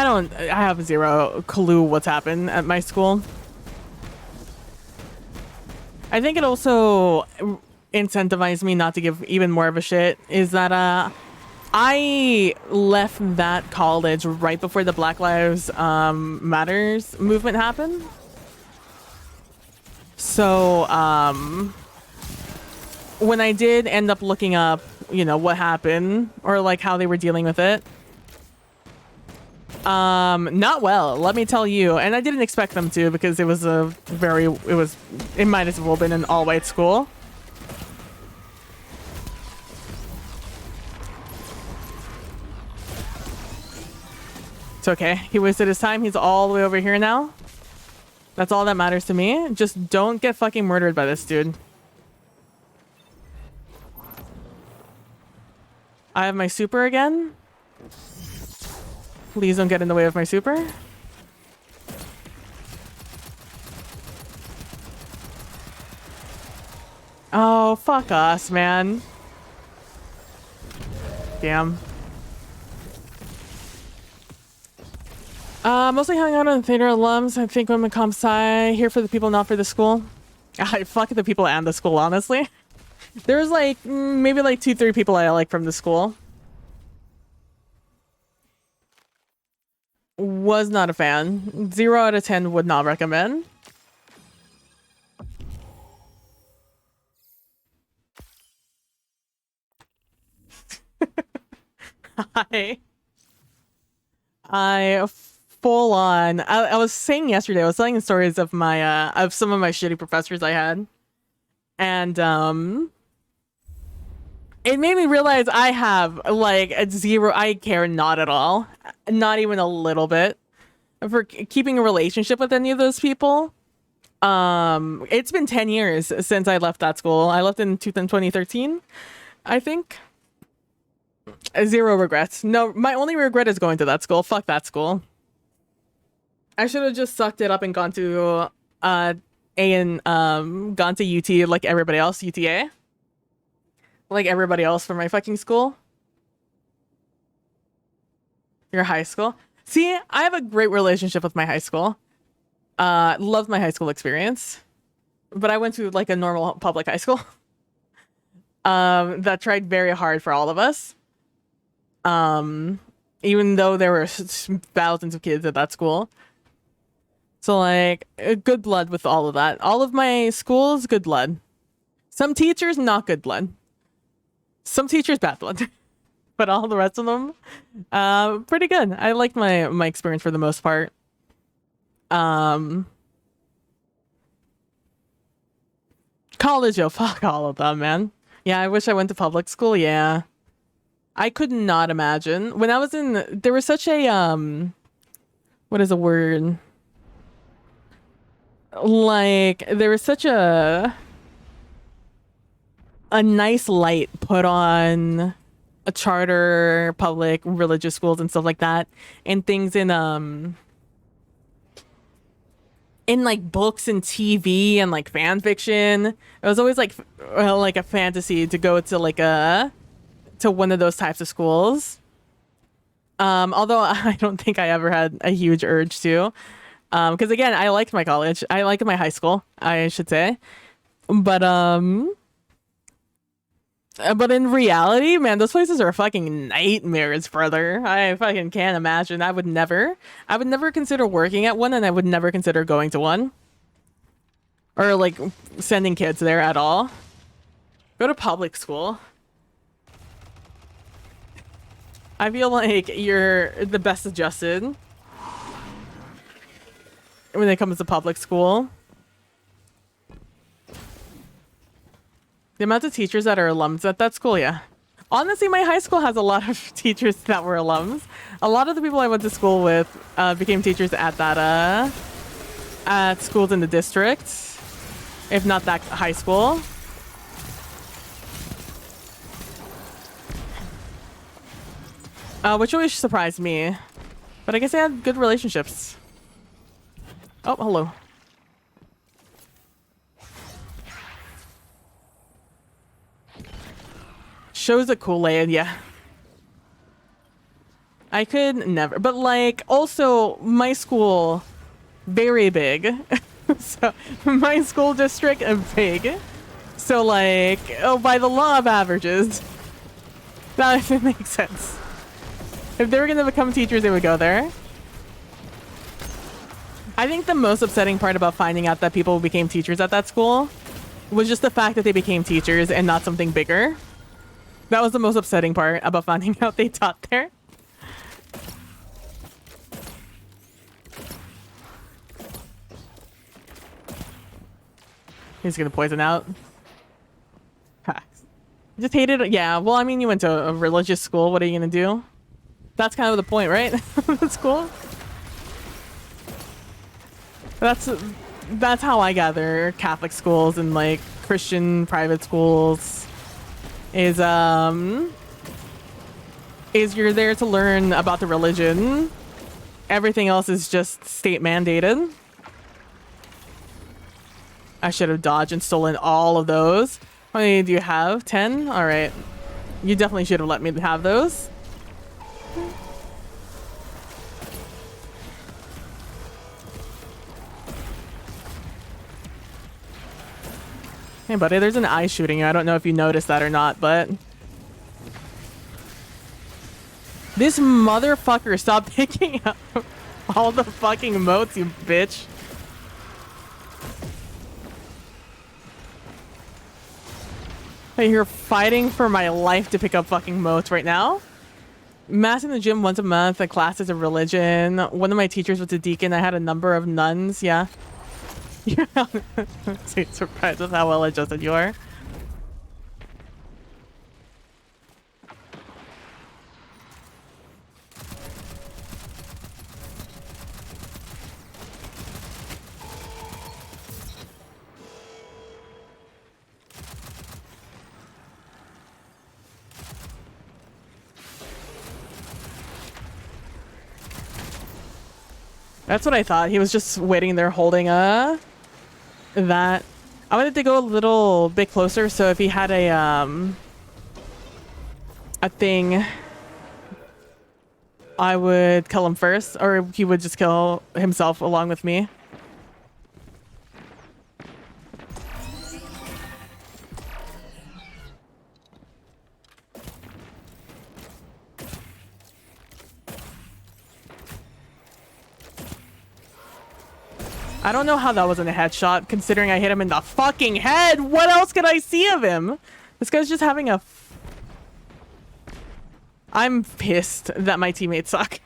I have zero clue what's happened at my school. I think it also incentivized me not to give even more of a shit is that I left that college right before the Black Lives Matters movement happened. So when I did end up looking up, you know, what happened or like how they were dealing with it, not well, let me tell you. And I didn't expect them to because it might as well been an all-white school. It's okay. He wasted his time. He's all the way over here now. That's all that matters to me. Just don't get fucking murdered by this dude. I have my super again. Please don't get in the way of my super. Oh, fuck us, man. Damn. Mostly hung out on theater alums. I think I'm a comp sci here for the people, not for the school. I fuck the people and the school, honestly. There's like maybe like 2-3 people I like from the school. Was not a fan. 0 out of 10 would not recommend. I full on. I was saying yesterday. I was telling stories of my of some of my shitty professors I had, and it made me realize I have like a zero. I care not at all, not even a little bit, for keeping a relationship with any of those people. It's been 10 years since I left that school. I left in 2013, I think. Zero regrets. No, my only regret is going to that school. Fuck that school. I should have just sucked it up and gone to gone to UT like everybody else, UTA. Like everybody else from my fucking school. Your high school. See, I have a great relationship with my high school. Loved my high school experience. But I went to like a normal public high school. That tried very hard for all of us. Even though there were thousands of kids at that school. So like good blood with all of that. All of my schools, good blood. Some teachers, not good blood. Some teachers, bad blood. But all the rest of them, pretty good. I liked my experience for the most part. College, yo, fuck all of them, man. Yeah, I wish I went to public school. Yeah. I could not imagine. When I was there was such a, what is a word? Like, there was such a nice light put on a charter, public, religious schools and stuff like that. And things in like books and TV and like fan fiction. It was always like a fantasy to go to like to one of those types of schools. Although I don't think I ever had a huge urge to. Because again, I liked my college. I liked my high school, I should say. But in reality, man, those places are fucking nightmares, brother. I fucking can't imagine. I would never consider working at one, and I would never consider going to one. or like sending kids there at all. Go to public school. I feel like you're the best adjusted when it comes to public school. The amount of teachers that are alums at that school, yeah. Honestly, my high school has a lot of teachers that were alums. A lot of the people I went to school with became teachers at that at schools in the district, if not that high school. Which always surprised me. But I guess they had good relationships. Oh, hello. Shows a Kool-Aid, yeah. I could never. But like, also, my school, very big. So, my school district, big. So like, oh, by the law of averages, that makes sense. If they were going to become teachers, they would go there. I think the most upsetting part about finding out that people became teachers at that school was just the fact that they became teachers and not something bigger. That was the most upsetting part about finding out they taught there. He's gonna poison out. Just hated it. Yeah, well, I mean, you went to a religious school. What are you gonna do? That's kind of the point, right? That's cool. That's how I gather Catholic schools and like Christian private schools is you're there to learn about the religion. Everything else is just state mandated. I should have dodged and stolen all of those. How many do you have? 10? All right. You definitely should have let me have those. Hey, buddy, there's an eye shooting you. I don't know if you noticed that or not, but... This motherfucker, stop picking up all the fucking motes, you bitch. Hey, you're fighting for my life to pick up fucking motes right now? Mass in the gym once a month, a class is a religion. One of my teachers was a deacon. I had a number of nuns, yeah. You're surprised with how well adjusted you are. That's what I thought. He was just waiting there holding that. I wanted to go a little bit closer, so if he had a thing, I would kill him first, or he would just kill himself along with me. I don't know how that wasn't a headshot, considering I hit him in the fucking head. What else could I see of him? This guy's just having a... I'm pissed that my teammates suck.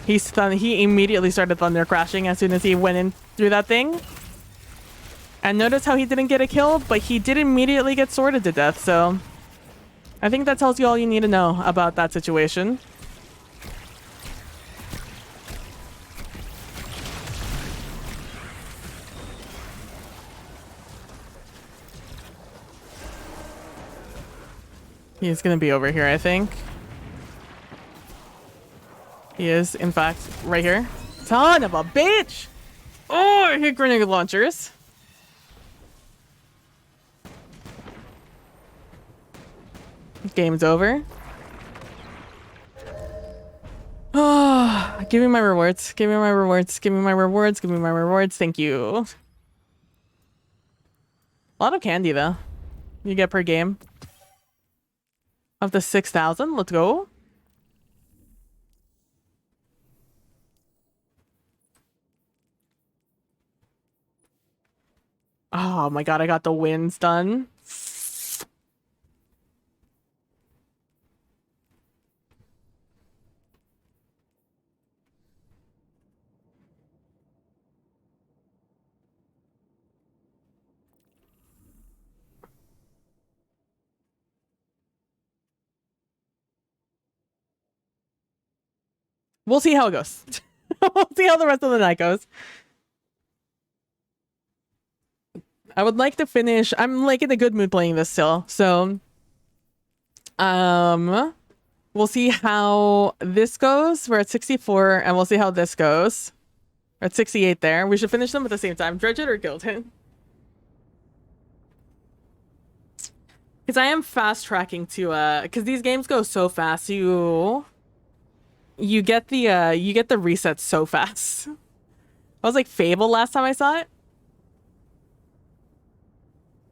He immediately started thunder crashing as soon as he went in through that thing. And notice how he didn't get a kill, but he did immediately get sworded to death, so... I think that tells you all you need to know about that situation. He's gonna be over here, I think. He is, in fact, right here. Son of a bitch! Oh, I hit grenade launchers. Game's over. Oh, give me my rewards. Give me my rewards. Give me my rewards. Give me my rewards. Thank you. A lot of candy, though. You get per game. Of the 6,000, let's go. Oh my god, I got the wins done. We'll see how it goes. We'll see how the rest of the night goes. I would like to finish. I'm like in a good mood playing this still. So, we'll see how this goes. We're at 64 and we'll see how this goes. We're at 68 there. We should finish them at the same time. Dredge it or guild it. Because I am fast tracking to, because these games go so fast. You get the resets so fast. I was like Fable last time I saw it.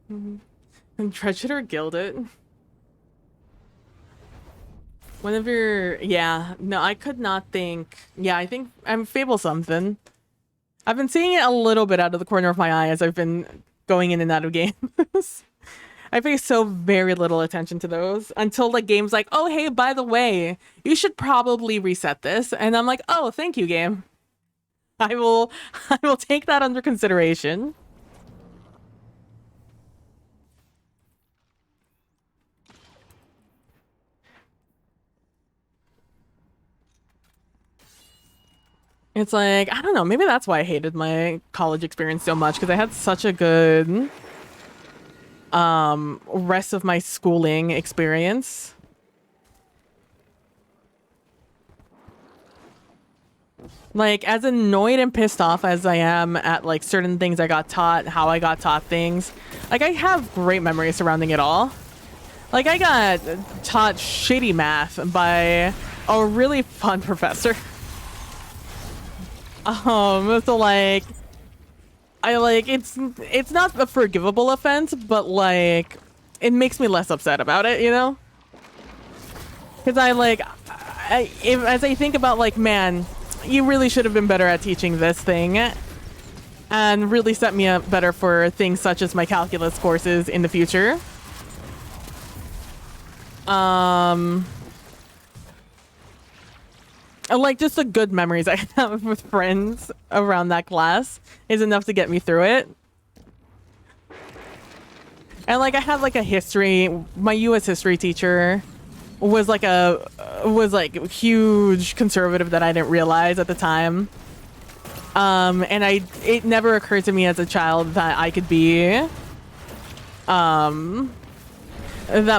And dredge it or guild it. Whenever, yeah, no, I could not think. Yeah, I think I'm Fable something. I've been seeing it a little bit out of the corner of my eye as I've been going in and out of games. I pay so very little attention to those until the game's like, oh, hey, by the way, you should probably reset this. And I'm like, oh, thank you, game. I will take that under consideration. It's like, I don't know, maybe that's why I hated my college experience so much, because I had such a good rest of my schooling experience. Like, as annoyed and pissed off as I am at like certain things I got taught, how I got taught things, like I have great memories surrounding it all. Like I got taught shitty math by a really fun professor. So like, I like, it's not a forgivable offense, but like, it makes me less upset about it, you know? Because as I think about like, man, you really should have been better at teaching this thing and really set me up better for things such as my calculus courses in the future. Like, just the good memories I have with friends around that class is enough to get me through it. And like, I had like a history, my US history teacher was like huge conservative that I didn't realize at the time. And it never occurred to me as a child that I could be, that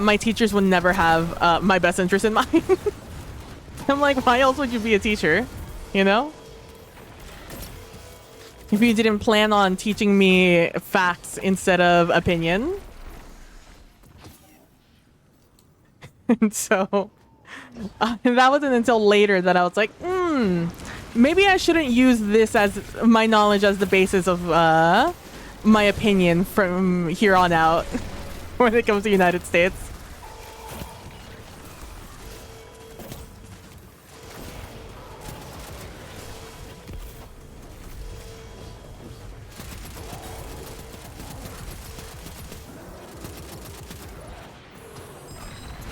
my teachers would never have my best interest in mind. I'm like, why else would you be a teacher? You know? If you didn't plan on teaching me facts instead of opinion. And so, that wasn't until later that I was like, maybe I shouldn't use this as my knowledge as the basis of my opinion from here on out when it comes to the United States.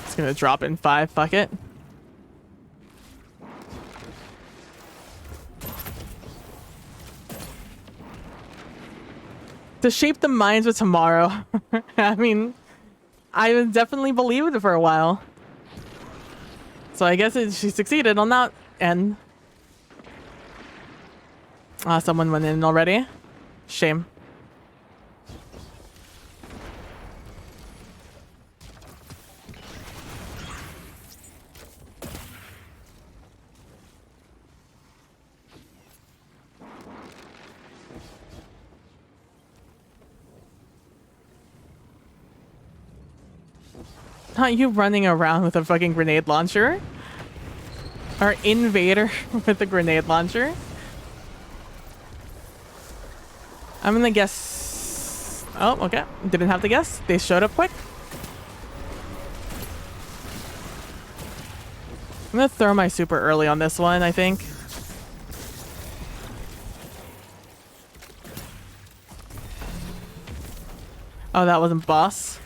It's gonna drop in 5, fuck it. To shape the minds of tomorrow. I mean, I definitely believed it for a while. So I guess she succeeded on that end. Someone went in already. Shame. Not you running around with a fucking grenade launcher. Our invader with a grenade launcher. I'm gonna guess... Oh, okay. Didn't have to guess. They showed up quick. I'm gonna throw my super early on this one, I think. Oh, that wasn't boss.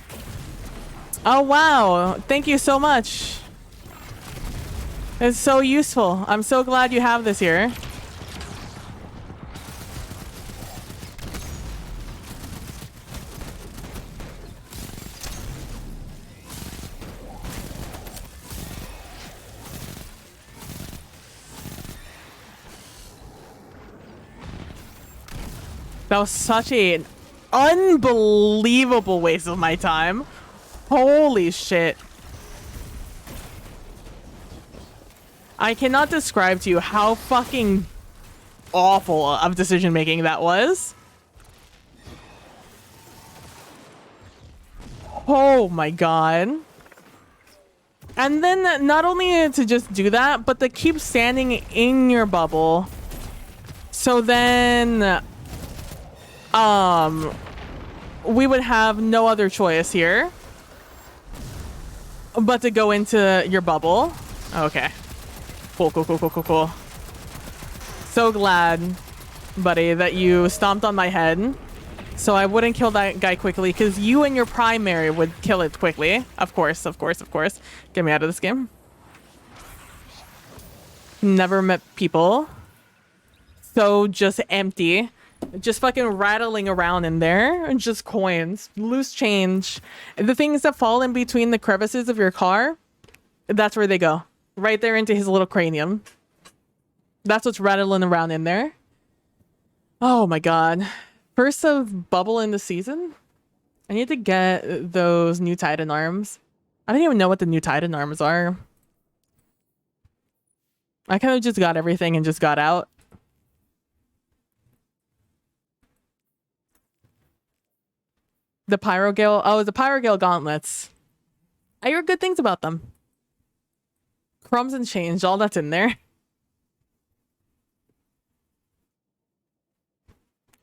Oh, wow. Thank you so much. It's so useful. I'm so glad you have this here. That was such an unbelievable waste of my time. Holy shit. I cannot describe to you how fucking awful of decision making that was. Oh my god. And then not only to just do that, but to keep standing in your bubble. So then we would have no other choice here but to go into your bubble. Okay. Cool, cool, cool, cool, cool, cool. So glad, buddy, that you stomped on my head so I wouldn't kill that guy quickly, because you and your primary would kill it quickly. Of course, of course, of course. Get me out of this game. Never met people so just empty. Just fucking rattling around in there. And just coins. Loose change. The things that fall in between the crevices of your car, that's where they go. Right there into his little cranium. That's what's rattling around in there. Oh my god. First of bubble in the season? I need to get those new Titan arms. I don't even know what the new Titan arms are. I kind of just got everything and just got out. The Pyrogale. Oh, the Pyrogale gauntlets. I hear good things about them. Crumbs and change. All that's in there.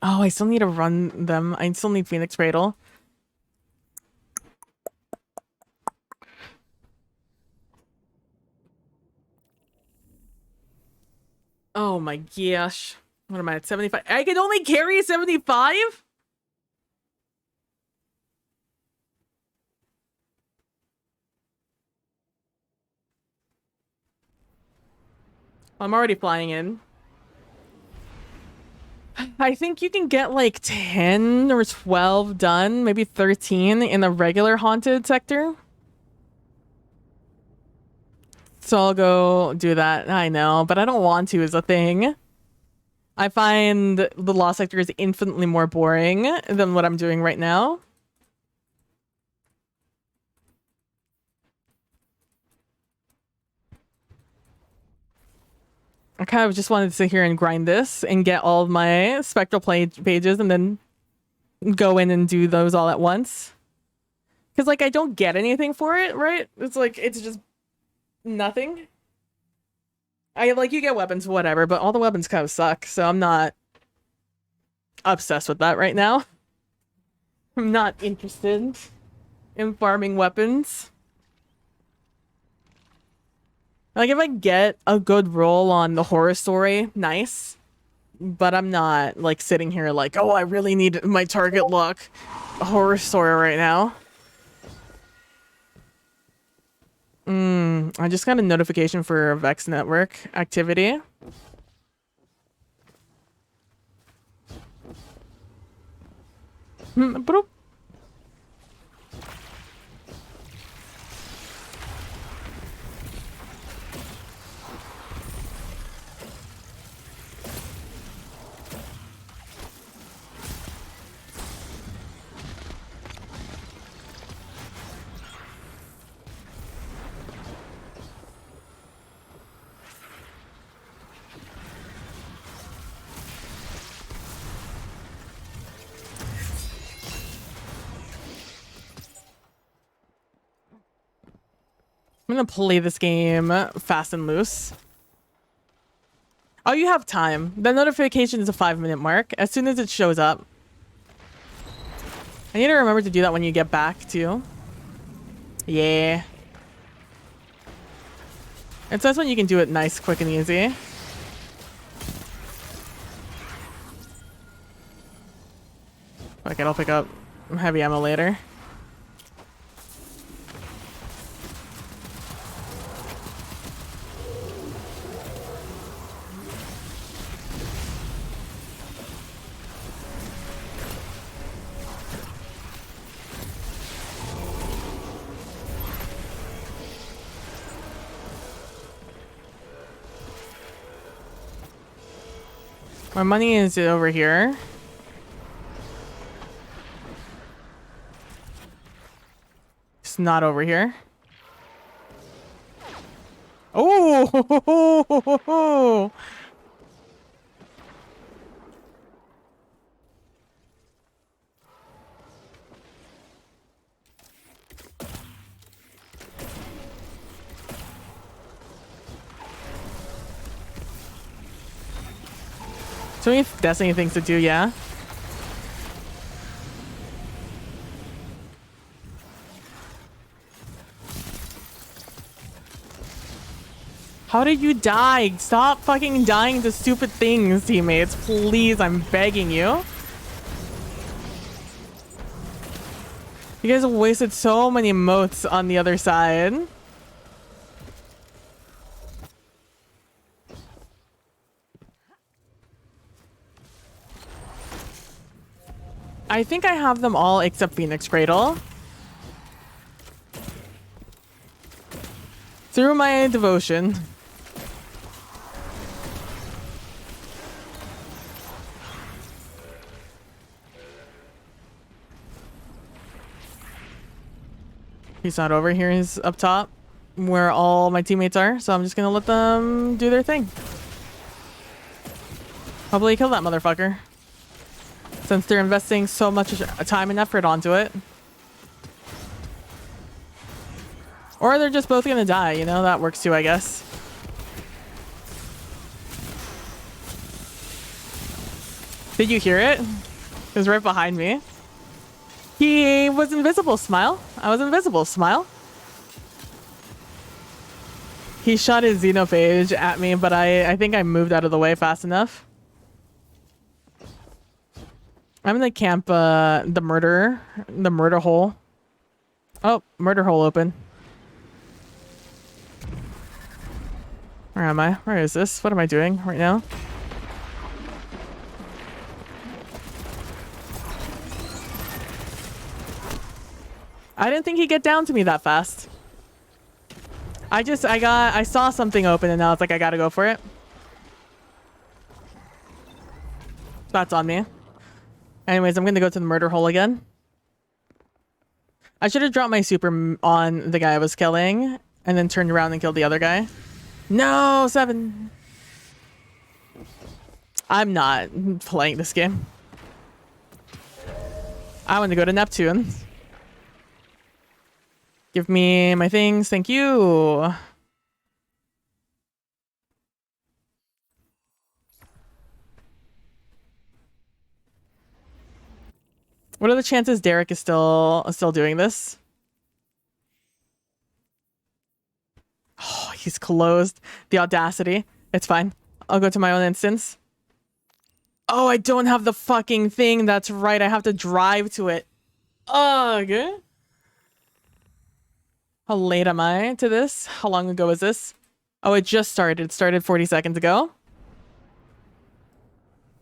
Oh, I still need to run them. I still need Phoenix Cradle. Oh my gosh. What am I at? 75? I can only carry 75? I'm already flying in. I think you can get like 10 or 12 done, maybe 13 in the regular haunted sector. So I'll go do that. I know, but I don't want to is a thing. I find the Lost Sector is infinitely more boring than what I'm doing right now. I kind of just wanted to sit here and grind this and get all of my spectral pages and then go in and do those all at once. Because, like, I don't get anything for it, right? It's like, it's just nothing. You get weapons, whatever, but all the weapons kind of suck, so I'm not obsessed with that right now. I'm not interested in farming weapons. Like, if I get a good roll on the horror story, nice. But I'm not, like, sitting here like, oh, I really need my target lock horror story right now. I just got a notification for Vex Network activity. Boop. I'm gonna play this game fast and loose. Oh, you have time. The notification is a 5-minute mark. As soon as it shows up. I need to remember to do that when you get back, too. Yeah. It says when you can do it nice, quick, and easy. Okay, I'll pick up heavy ammo later. My money is over here. It's not over here. Oh! So many Destiny things to do, yeah. How did you die? Stop fucking dying to stupid things, teammates. Please, I'm begging you. You guys have wasted so many motes on the other side. I think I have them all except Phoenix Cradle. Through my devotion. He's not over here. He's up top where all my teammates are. So I'm just going to let them do their thing. Hopefully kill that motherfucker. Since they're investing so much time and effort onto it. Or they're just both going to die. You know, that works too, I guess. Did you hear it? It was right behind me. He was invisible, Smile. I was invisible, Smile. He shot his xenophage at me, but I think I moved out of the way fast enough. I'm gonna camp the murder hole. Oh, murder hole open. Where am I? Where is this? What am I doing right now? I didn't think he'd get down to me that fast. I saw something open and I was like, I gotta go for it. That's on me. Anyways, I'm gonna go to the murder hole again. I should have dropped my super on the guy I was killing and then turned around and killed the other guy. No, 7. I'm not playing this game. I want to go to Neptune. Give me my things. Thank you. What are the chances Derek is still doing this? Oh, he's closed. The audacity. It's fine. I'll go to my own instance. Oh, I don't have the fucking thing. That's right. I have to drive to it. Okay. How late am I to this? How long ago is this? Oh, it just started. It started 40 seconds ago.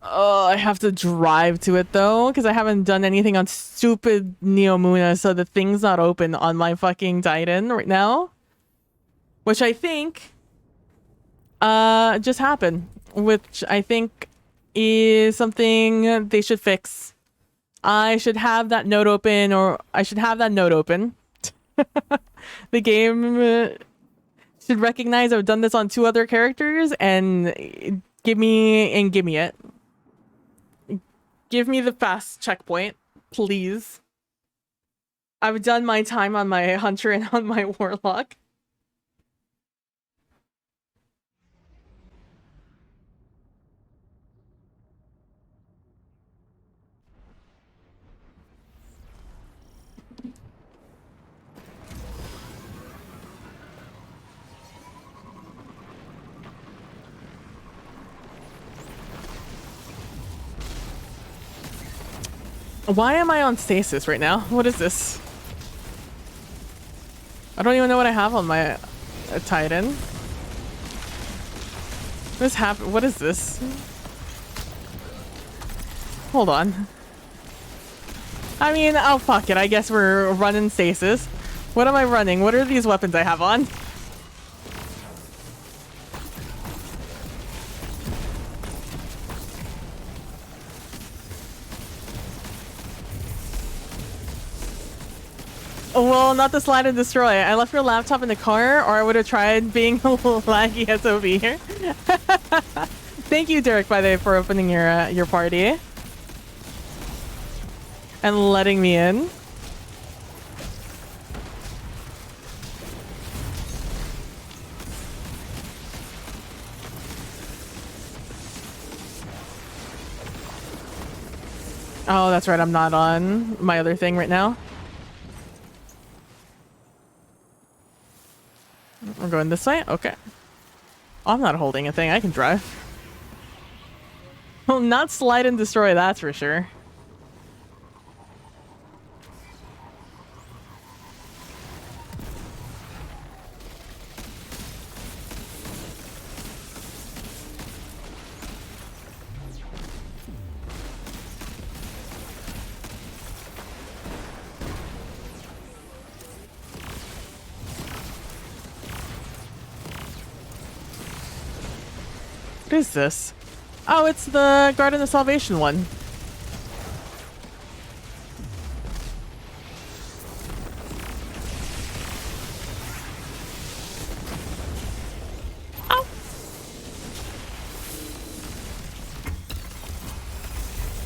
Oh, I have to drive to it though, because I haven't done anything on stupid Neomuna, so the thing's not open on my fucking Titan right now. Which I think just happened. Which I think is something they should fix. I should have that node open, or I should have that node open. The game should recognize I've done this on 2 other characters and give me it. Give me the fast checkpoint, please. I've done my time on my hunter and on my warlock. Why am I on stasis right now? What is this? I don't even know what I have on my Titan. What is this? Hold on. I mean, oh fuck it. I guess we're running stasis. What am I running? What are these weapons I have on? Well, not the slide and destroy. I left your laptop in the car, or I would have tried being a little laggy SOB here. Thank you, Derek, by the way, for opening your party and letting me in. Oh, that's right. I'm not on my other thing right now. We're going this way? Okay. Oh, I'm not holding a thing. I can drive. Well, not slide and destroy, that's for sure. What is this? Oh, it's the Garden of Salvation one. Oh.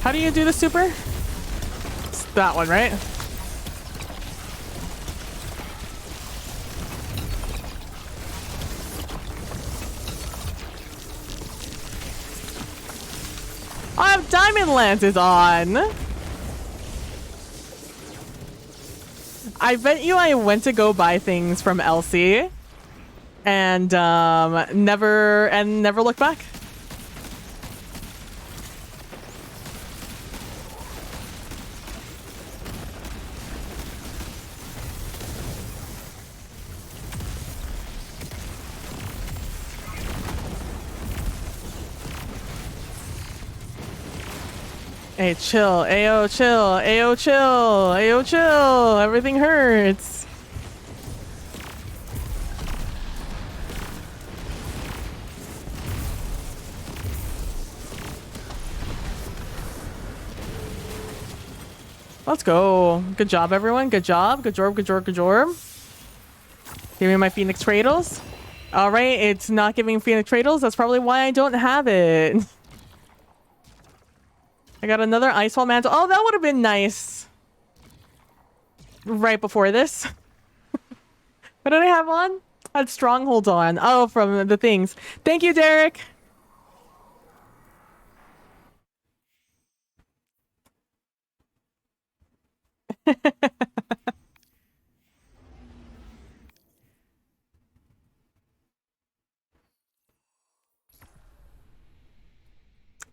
How do you do the super? It's that one, right? I have Diamond Lances on. I bet you I went to go buy things from Elsie and never looked back. Hey, chill. Ayo, chill. Ayo, chill. Ayo, chill. Everything hurts. Let's go. Good job, everyone. Good job. Good job. Good job. Good job. Give me my Phoenix Cradles. All right. It's not giving Phoenix Cradles. That's probably why I don't have it. I got another Icefall Mantle. Oh, that would have been nice. Right before this. What did I have on? I had Strongholds on. Oh, from the things. Thank you, Derek.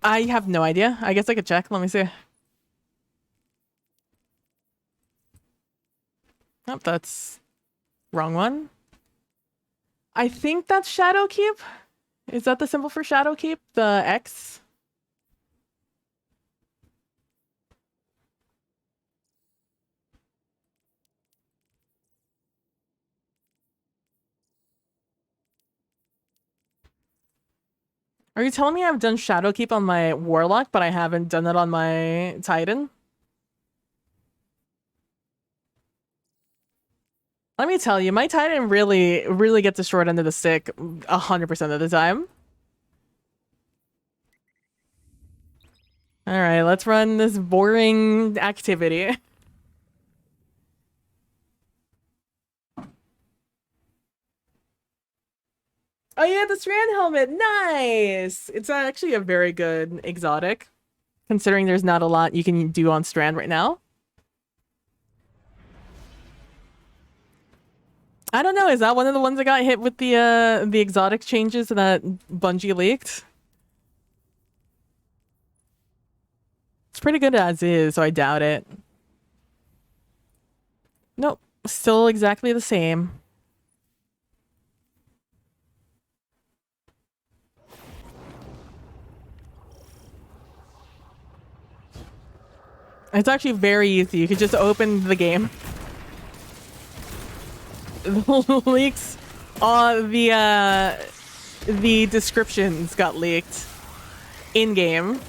I have no idea. I guess I could check. Let me see. Oh, that's wrong one. I think that's Shadowkeep. Is that the symbol for Shadowkeep? The X? Are you telling me I've done Shadowkeep on my Warlock, but I haven't done it on my Titan? Let me tell you, my Titan really gets the short end of the stick 100% of the time. All right, let's run this boring activity. Oh yeah, the Strand helmet, nice! It's actually a very good exotic, considering there's not a lot you can do on Strand right now. I don't know, is that one of the ones that got hit with the exotic changes that Bungie leaked? It's pretty good as is, so I doubt it. Nope, still exactly the same. It's actually very easy. You could just open the game. The leaks, the descriptions got leaked in game.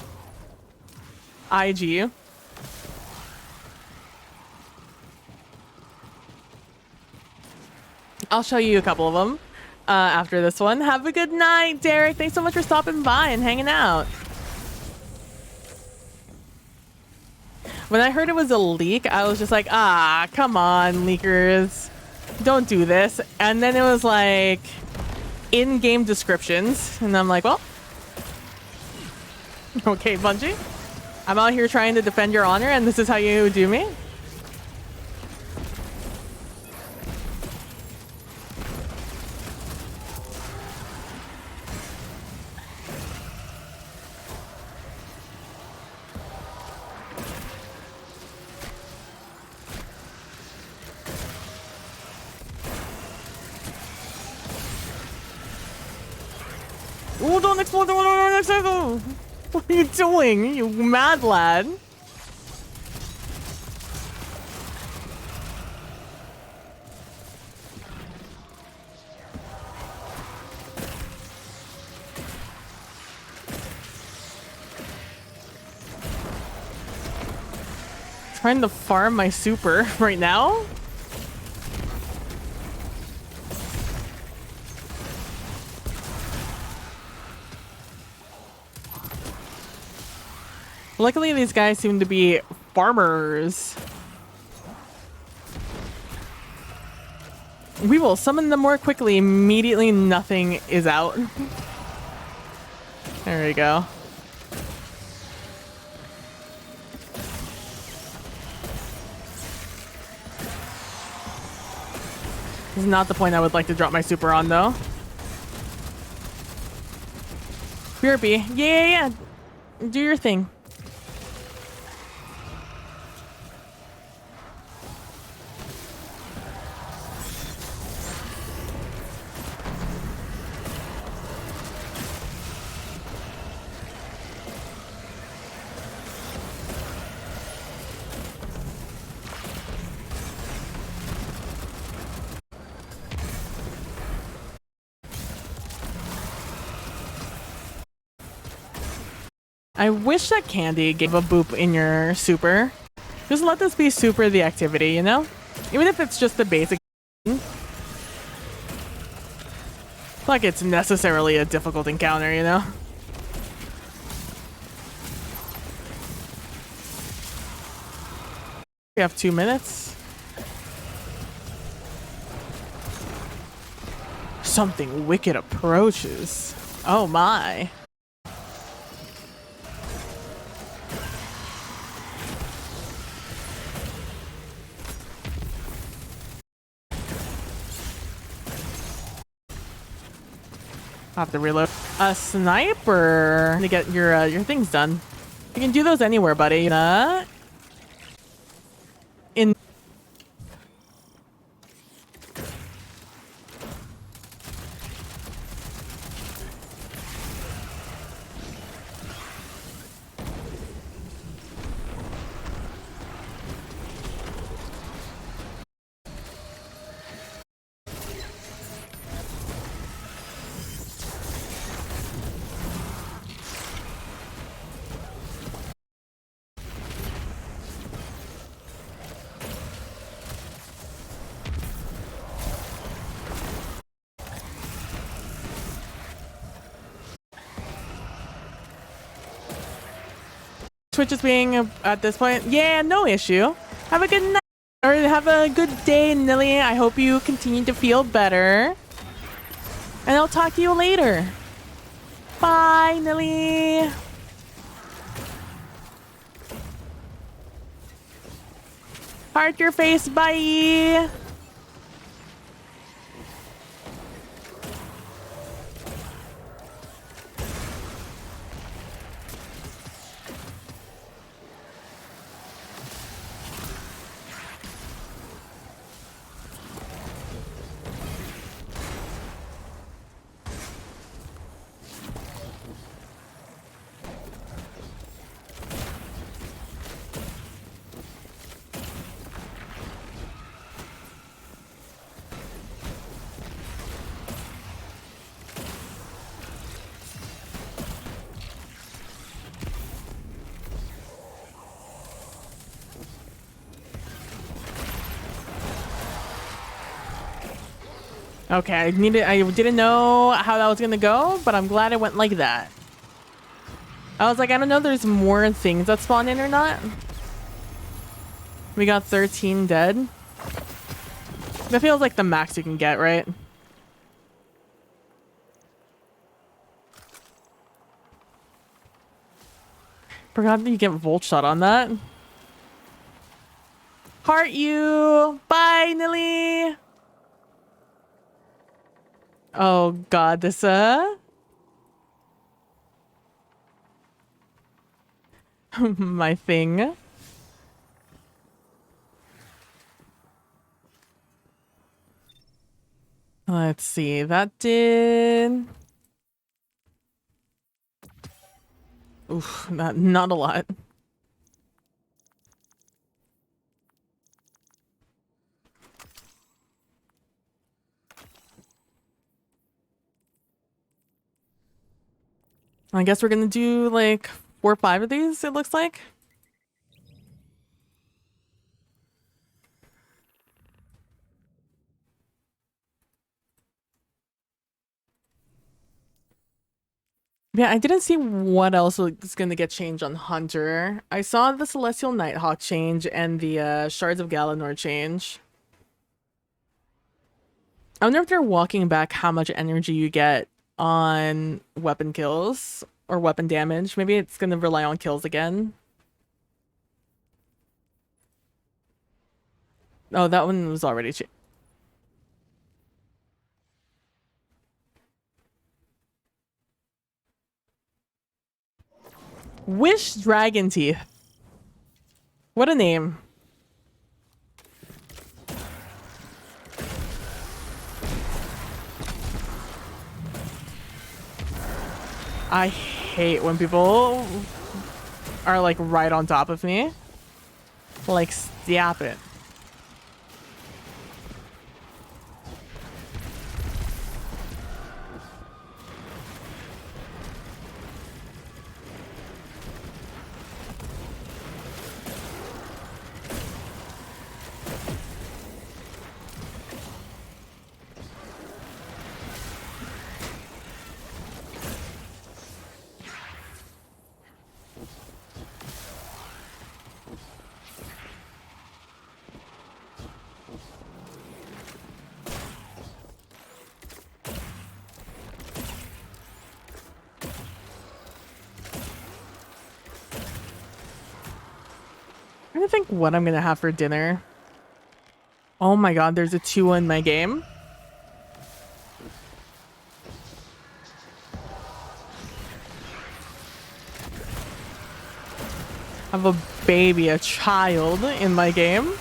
IG. I'll show you a couple of them after this one. Have a good night, Derek. Thanks so much for stopping by and hanging out. When I heard it was a leak, I was just like, ah, come on, leakers. Don't do this. And then it was like in-game descriptions. And I'm like, well, okay, Bungie. I'm out here trying to defend your honor, and this is how you do me? Oh, don't explode the next circle! What are you doing, you mad lad? Trying to farm my super right now? Luckily, these guys seem to be farmers. We will summon them more quickly. Immediately, nothing is out. There we go. This is not the point I would like to drop my super on, though. BRB. Yeah. Do your thing. I wish that Candy gave a boop in your super. Just let this be super the activity, you know? Even if it's just the basic. Like it's necessarily a difficult encounter, you know? We have 2 minutes. Something wicked approaches. Oh my. I'll have to reload. A sniper to get your things done. You can do those anywhere, buddy. In Twitch is being at this point. Yeah, no issue. Have a good night. Or have a good day, Nilly. I hope you continue to feel better. And I'll talk to you later. Bye, Nilly. Heart your face, bye. Okay, I didn't know how that was gonna go, but I'm glad it went like that. I was like, I don't know if there's more things that spawn in or not. We got 13 dead. That feels like the max you can get, right? Forgot that you get volt shot on that. Heart you! Bye, Nilly! Oh god, this my thing. Let's see, that did... Oof, not a lot. I guess we're gonna do like 4 or 5 of these, it looks like. Yeah, I didn't see what else was gonna get changed on Hunter. I saw the Celestial Nighthawk change and the Shards of Galanor change. I wonder if they're walking back how much energy you get on weapon kills or weapon damage. Maybe it's gonna rely on kills again. Oh, that one was already changed. Wish Dragon Teeth. What a name. I hate when people are like right on top of me. Like, stop it. I'm trying to think what I'm gonna have for dinner. Oh my god, there's a 2 in my game. I have a baby, a child in my game.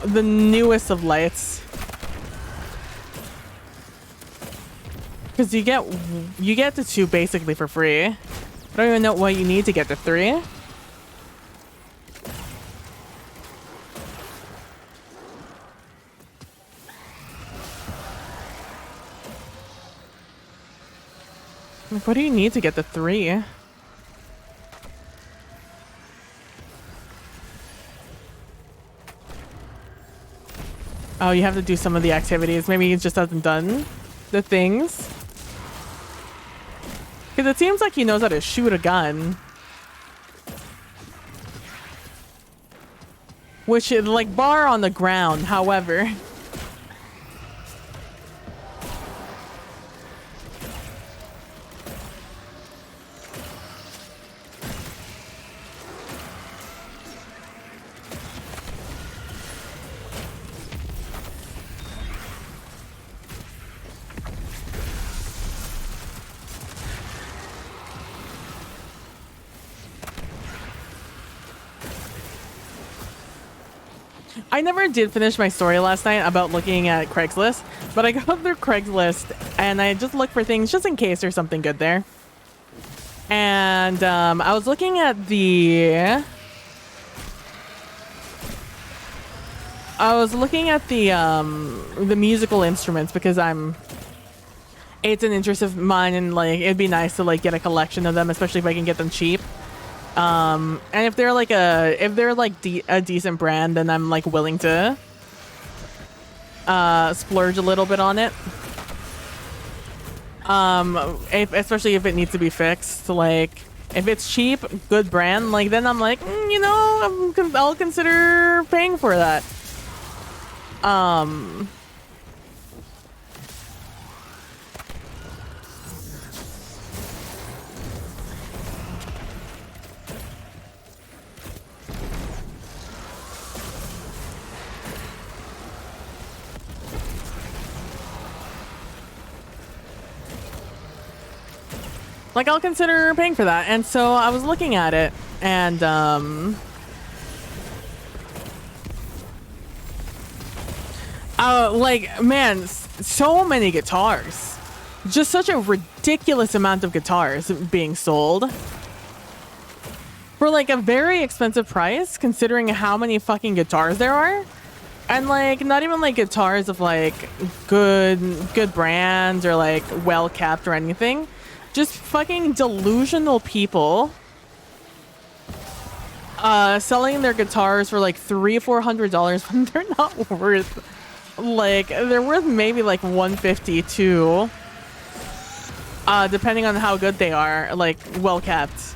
The newest of lights. Because you get the 2 basically for free. I don't even know what you need to get the 3. Like, what do you need to get the 3? Oh, you have to do some of the activities. Maybe he just hasn't done the things. Because it seems like he knows how to shoot a gun. Which is like bar on the ground, however. I never did finish my story last night about looking at Craigslist, but I go through Craigslist and I just look for things just in case there's something good there. And I was looking at the musical instruments because it's an interest of mine, and like it'd be nice to like get a collection of them, especially if I can get them cheap. And if they're like a decent brand, then I'm like willing to splurge a little bit on it. Especially if it needs to be fixed. Like, if it's cheap, good brand, like, then I'm like, you know, I'll consider paying for that. Like, I'll consider paying for that. And so I was looking at it, and like, man, so many guitars. Just such a ridiculous amount of guitars being sold for like a very expensive price, considering how many fucking guitars there are. And like, not even like guitars of like good brands or like well kept or anything. Just fucking delusional people selling their guitars for like $300-400 when they're not worth, like, they're worth maybe like $150 too, depending on how good they are, like well kept.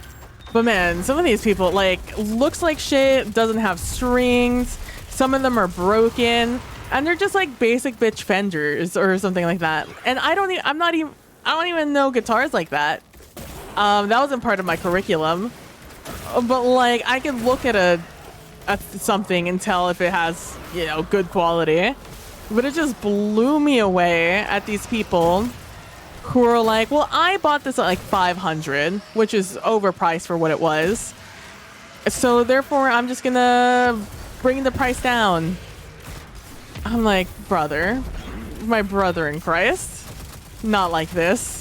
But man, some of these people, like, looks like shit, doesn't have strings, some of them are broken, and they're just like basic bitch Fenders or something like that. And I don't even know guitars like that. That wasn't part of my curriculum. But like, I can look at something and tell if it has, you know, good quality. But it just blew me away at these people who are like, well, I bought this at like $500, which is overpriced for what it was. So therefore, I'm just gonna bring the price down. I'm like, brother, my brother in Christ, not like this.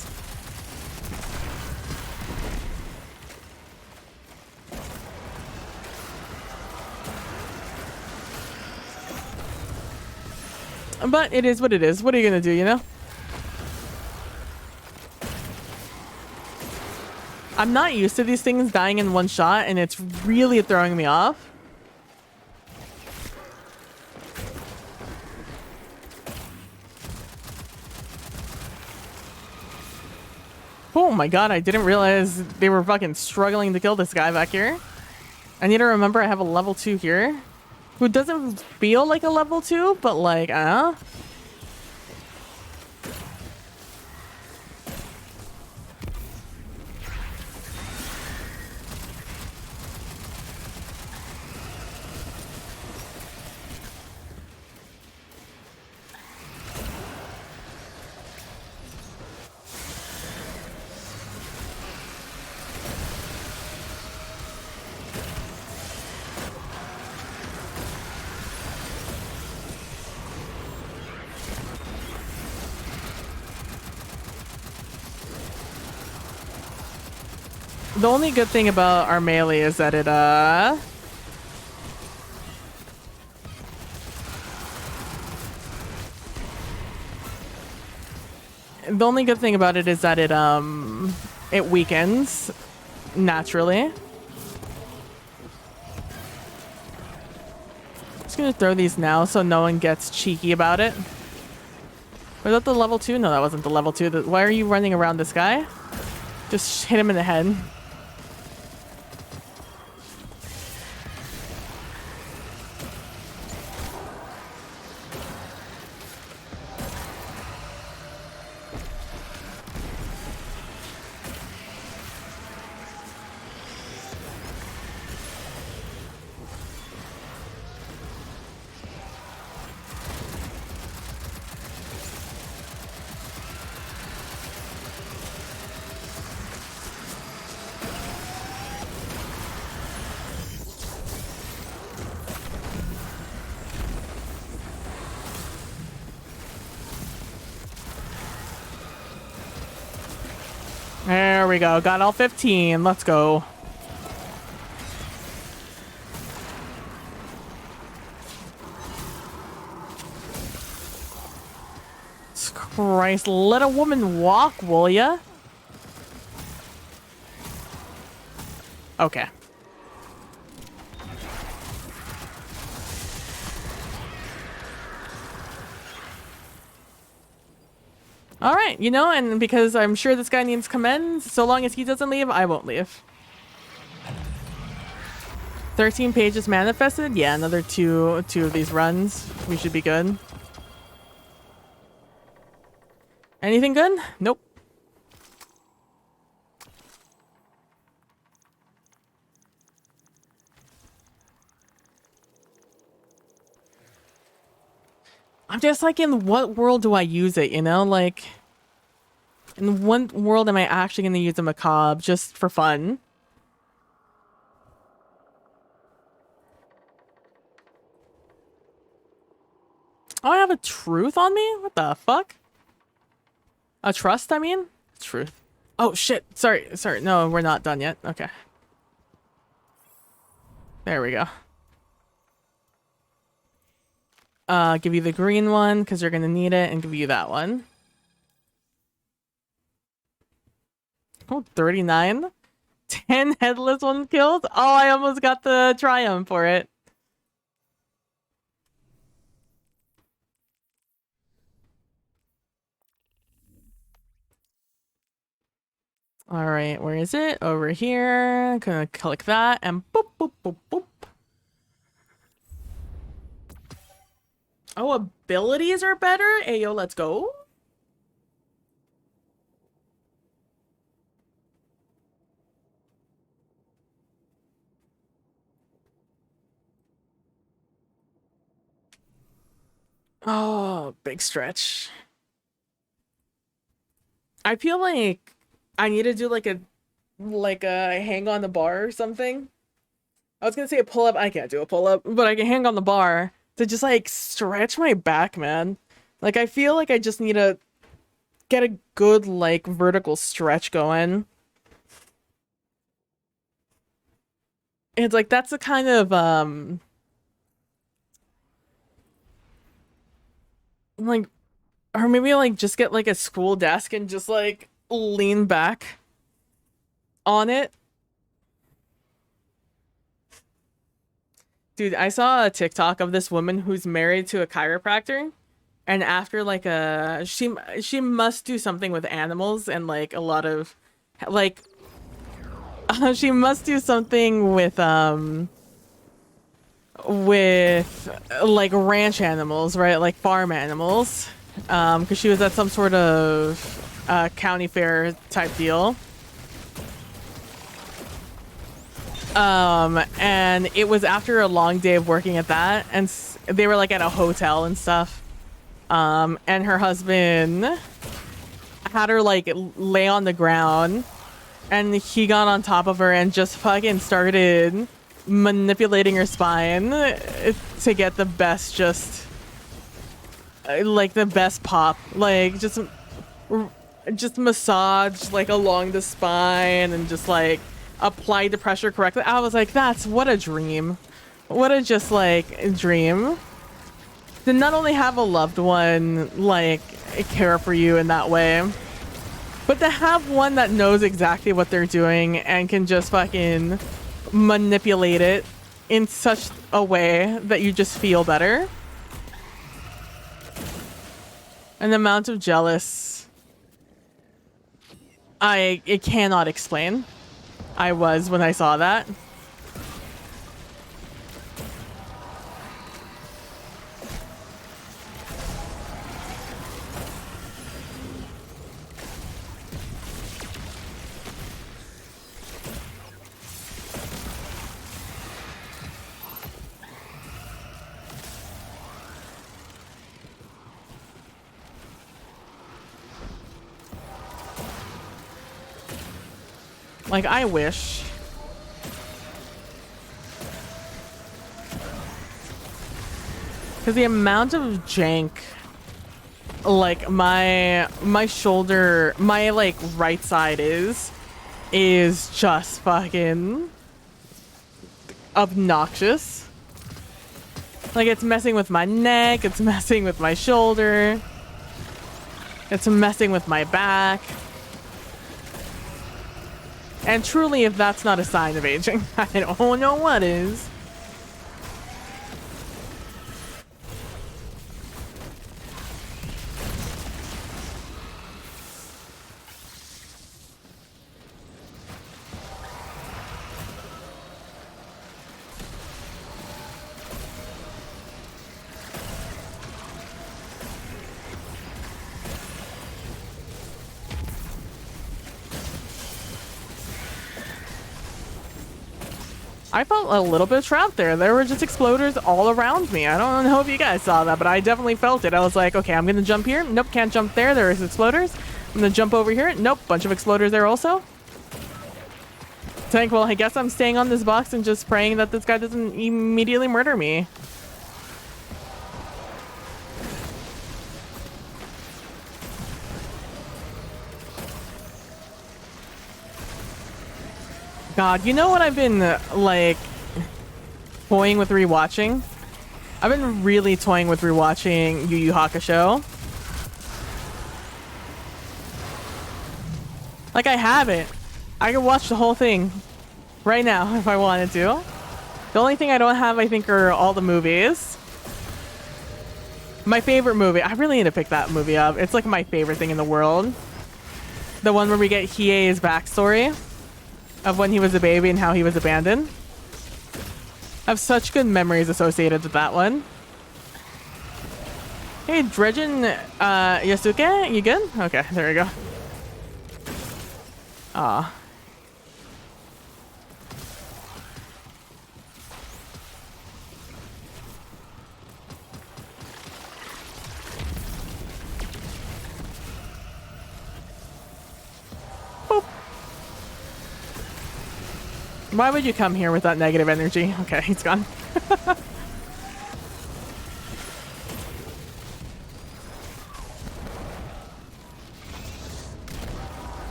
But it is what it is. What are you gonna do, you know? I'm not used to these things dying in one shot, and it's really throwing me off. Oh my god, I didn't realize they were fucking struggling to kill this guy back here. I need to remember I have a level 2 here. Who doesn't feel like a level 2, but like, the only good thing about our melee is that it, the only good thing about it is that it weakens naturally. Just gonna throw these now so no one gets cheeky about it. Was that the level 2? No, that wasn't the level 2. Why are you running around this guy? Just hit him in the head. There we go. Got all 15. Let's go. Christ, let a woman walk, will ya? Okay. All right, you know, and because I'm sure this guy needs commends, so long as he doesn't leave, I won't leave. 13 pages manifested. Yeah, another two of these runs. We should be good. Anything good? Nope. I'm just like, in what world do I use it, you know? Like, in what world am I actually going to use a macabre just for fun? Oh, I have a truth on me? What the fuck? A trust, I mean? Truth. Oh, shit. Sorry. No, we're not done yet. Okay. There we go. Give you the green one, because you're going to need it, and give you that one. Oh, 39? 10 headless ones killed? Oh, I almost got the triumph for it. All right, where is it? Over here. I'm gonna click that and boop, boop, boop, boop. Oh, abilities are better? Ayo, let's go. Oh, big stretch. I feel like I need to do like a hang on the bar or something. I was gonna say a pull up. I can't do a pull up, but I can hang on the bar to just like stretch my back, man. Like I feel like I just need to get a good like vertical stretch going. It's like that's the kind of like, or maybe like just get like a school desk and just like lean back on it. Dude, I saw a TikTok of this woman who's married to a chiropractor, and after like a she must do something with animals and like a lot of like she must do something with like ranch animals, right? Like farm animals. Because she was at some sort of county fair type deal. And it was after a long day of working at that, and they were like at a hotel and stuff. And her husband had her like lay on the ground, and he got on top of her and just fucking started manipulating her spine to get the best, just like the best pop, like just massage like along the spine and just like apply the pressure correctly. I was like, that's what a dream. What a just like dream. To not only have a loved one like care for you in that way, but to have one that knows exactly what they're doing and can just fucking manipulate it in such a way that you just feel better. An amount of jealous it cannot explain. I was when I saw that. Like, I wish. Because the amount of jank, like, my shoulder, my, like, right side is just fucking obnoxious. Like, it's messing with my neck, it's messing with my shoulder, it's messing with my back. And truly, if that's not a sign of aging, I don't know what is. I felt a little bit trapped there. There were just exploders all around me. I don't know if you guys saw that, but I definitely felt it. I was like, okay, I'm gonna jump here. Nope, can't jump there. There's exploders. I'm gonna jump over here. Nope, bunch of exploders there also. Tank, well, I guess I'm staying on this box and just praying that this guy doesn't immediately murder me. God, you know what I've been, like, toying with rewatching? I've been really toying with rewatching Yu Yu Hakusho. Like, I have it. I could watch the whole thing right now if I wanted to. The only thing I don't have, I think, are all the movies. My favorite movie. I really need to pick that movie up. It's like my favorite thing in the world. The one where we get Hiei's backstory of when he was a baby and how he was abandoned. I have such good memories associated with that one. Hey, Dredgen, Yasuke, you good? Okay, there we go. Aw. Boop. Why would you come here with that negative energy? Okay, he's gone.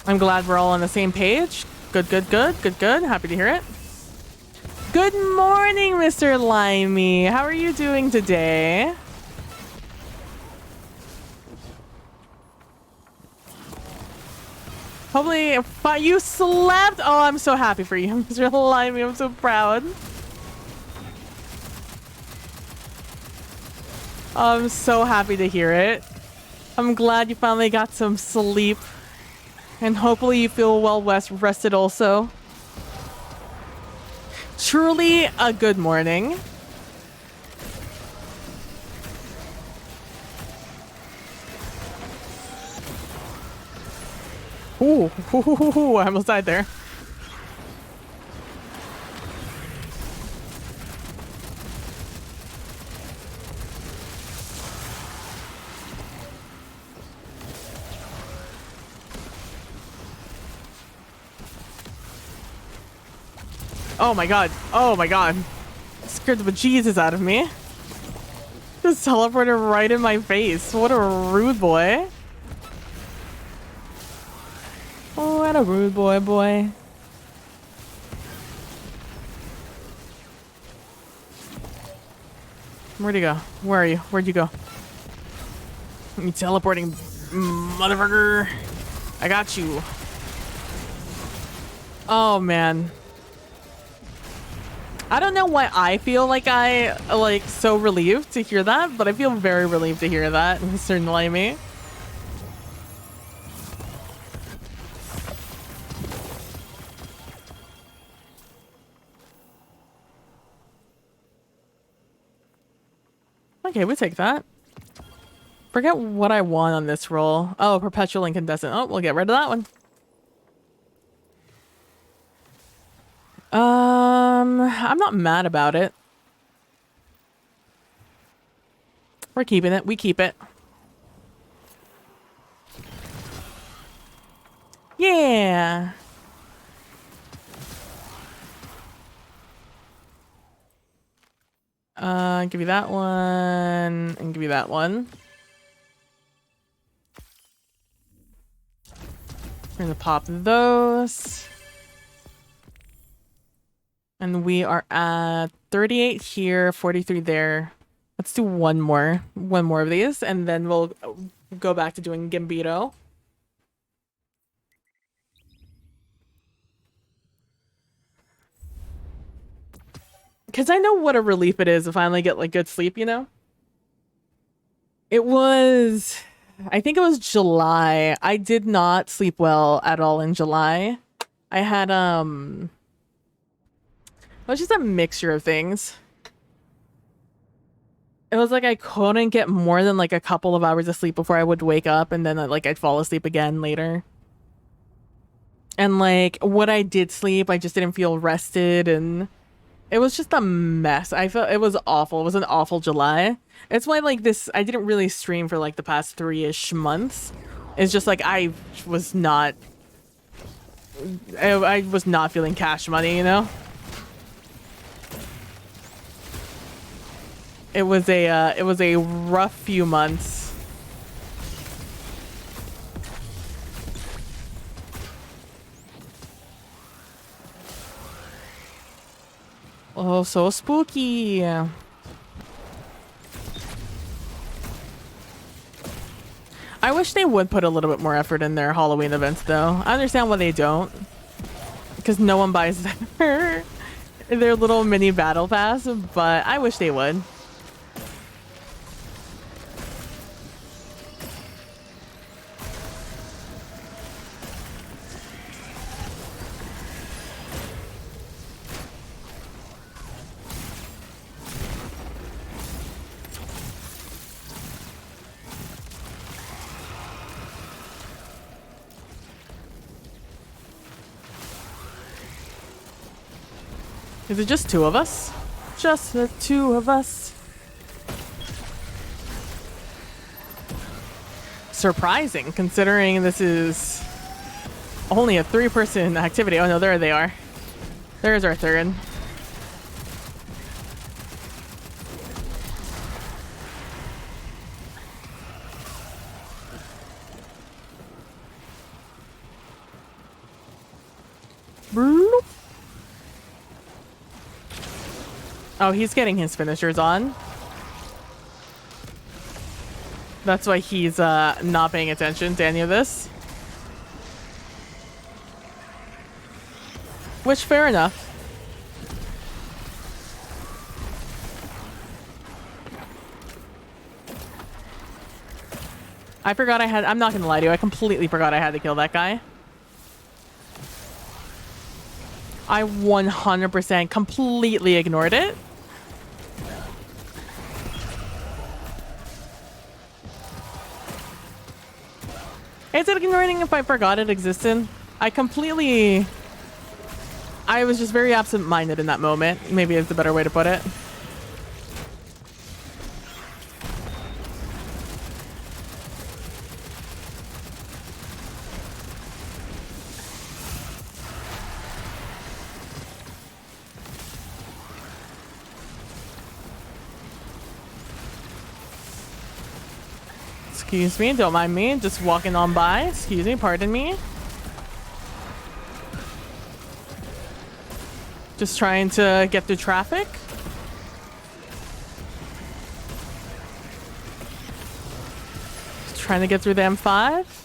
I'm glad we're all on the same page. Good, good, good, good, good. Happy to hear it. Good morning, Mr. Limey. How are you doing today? Hopefully, you slept. Oh, I'm so happy for you, Mr. Limey. I'm so proud. I'm so happy to hear it. I'm glad you finally got some sleep. And hopefully you feel well rested also. Truly a good morning. Ooh, I almost died there. Oh my god. Oh my god. Scared the bejesus out of me. Just teleported right in my face. What a rude boy. Oh, what a rude boy. Where'd he go? Where are you? Where'd you go? You teleporting motherfucker. I got you. Oh man. I don't know why I feel like so relieved to hear that, but I feel very relieved to hear that, Mr. Limey. Okay, we take that. Forget what I want on this roll. Oh, perpetual incandescent. Oh, we'll get rid of that one. I'm not mad about it. We're keeping it. We keep it. Yeah. Give you that one and give you that one. We're gonna pop those. And we are at 38 here, 43 there. Let's do one more of these, and then we'll go back to doing Gambito. Because I know what a relief it is to finally get like good sleep, you know? It was, I think it was July. I did not sleep well at all in July. I had, was just a mixture of things. It was like I couldn't get more than like a couple of hours of sleep before I would wake up, and then like I'd fall asleep again later. And like what I did sleep, I just didn't feel rested, and it was just a mess. I felt it was awful. It was an awful July. It's why like this, I didn't really stream for like the past 3-ish months. It's just like I was not feeling cash money, you know? It was a rough few months. Oh, so spooky. I wish they would put a little bit more effort in their Halloween events, though. I understand why they don't. Because no one buys their little mini battle pass, but I wish they would. Is it just 2 of us? Just the 2 of us. Surprising, considering this is only a 3-person activity. Oh no, there they are. There's our 3rd. Bloop. Oh, he's getting his finishers on. That's why he's not paying attention to any of this. Which, fair enough. I forgot I had... I'm not gonna lie to you. I completely forgot I had to kill that guy. I 100% completely ignored it. Is it ignoring if I forgot it existed? I was just very absent-minded in that moment. Maybe is the better way to put it. Excuse me, don't mind me. Just walking on by. Excuse me, pardon me. Just trying to get through traffic. Just trying to get through the M5.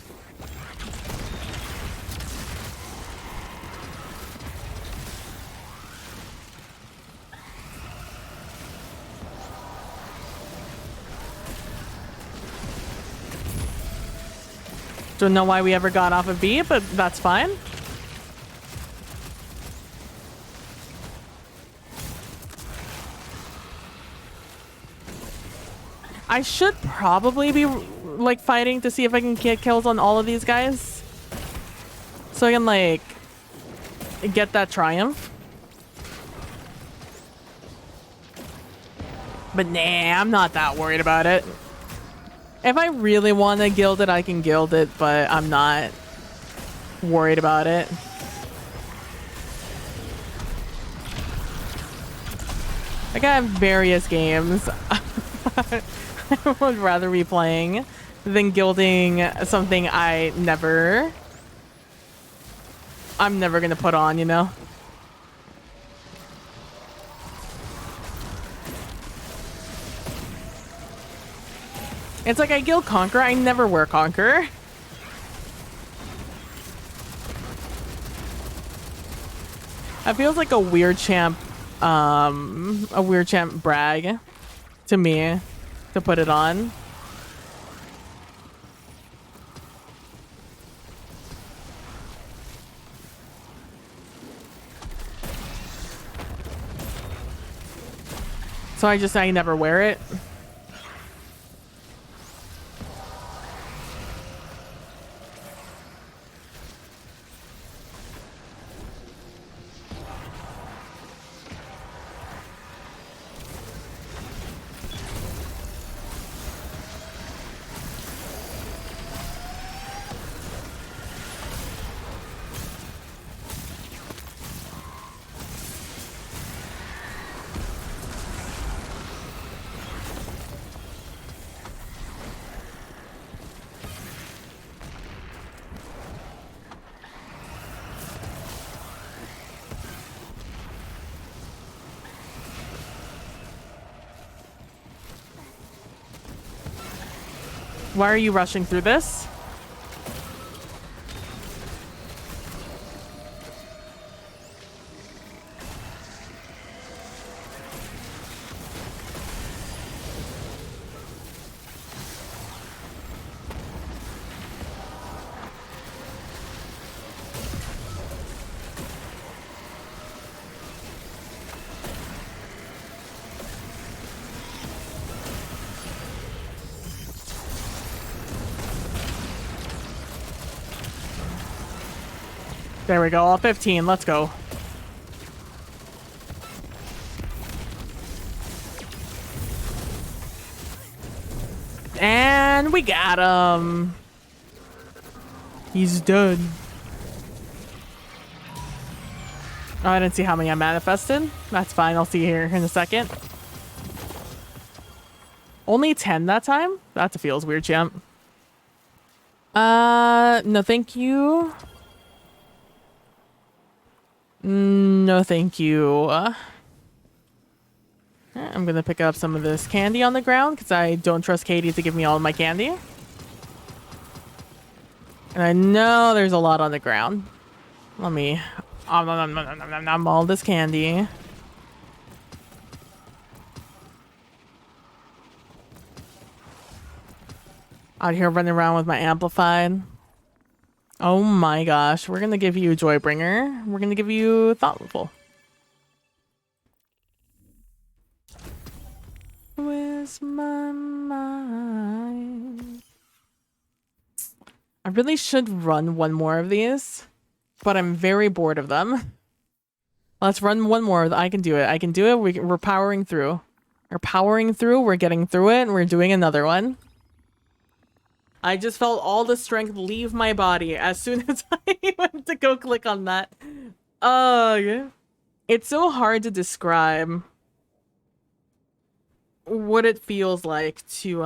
Don't know why we ever got off of B, but that's fine. I should probably be like fighting to see if I can get kills on all of these guys, so I can like get that triumph. But nah, I'm not that worried about it. If I really want to gild it, I can gild it, but I'm not worried about it. Like, I have various games I would rather be playing than gilding something I'm never gonna put on, you know? It's like I guild Conqueror, I never wear Conqueror. That feels like a weird champ brag to me to put it on. So I never wear it. Why are you rushing through this? There we go, all 15. Let's go. And we got him. He's dead. Oh, I didn't see how many I manifested. That's fine. I'll see here in a second. Only 10 that time? That feels weird, champ. No, thank you. No, thank you. I'm gonna pick up some of this candy on the ground because I don't trust Katie to give me all of my candy. And I know there's a lot on the ground. Let me all this candy. Out here running around with my amplified. Oh my gosh, we're gonna give you Joybringer. We're gonna give you Thoughtful. Where's my mind? I really should run one more of these, but I'm very bored of them. Let's run one more. I can do it. I can do it. We're powering through. We're powering through. We're getting through it. And we're doing another one. I just felt all the strength leave my body as soon as I went to go click on that. Yeah. It's so hard to describe what it feels like to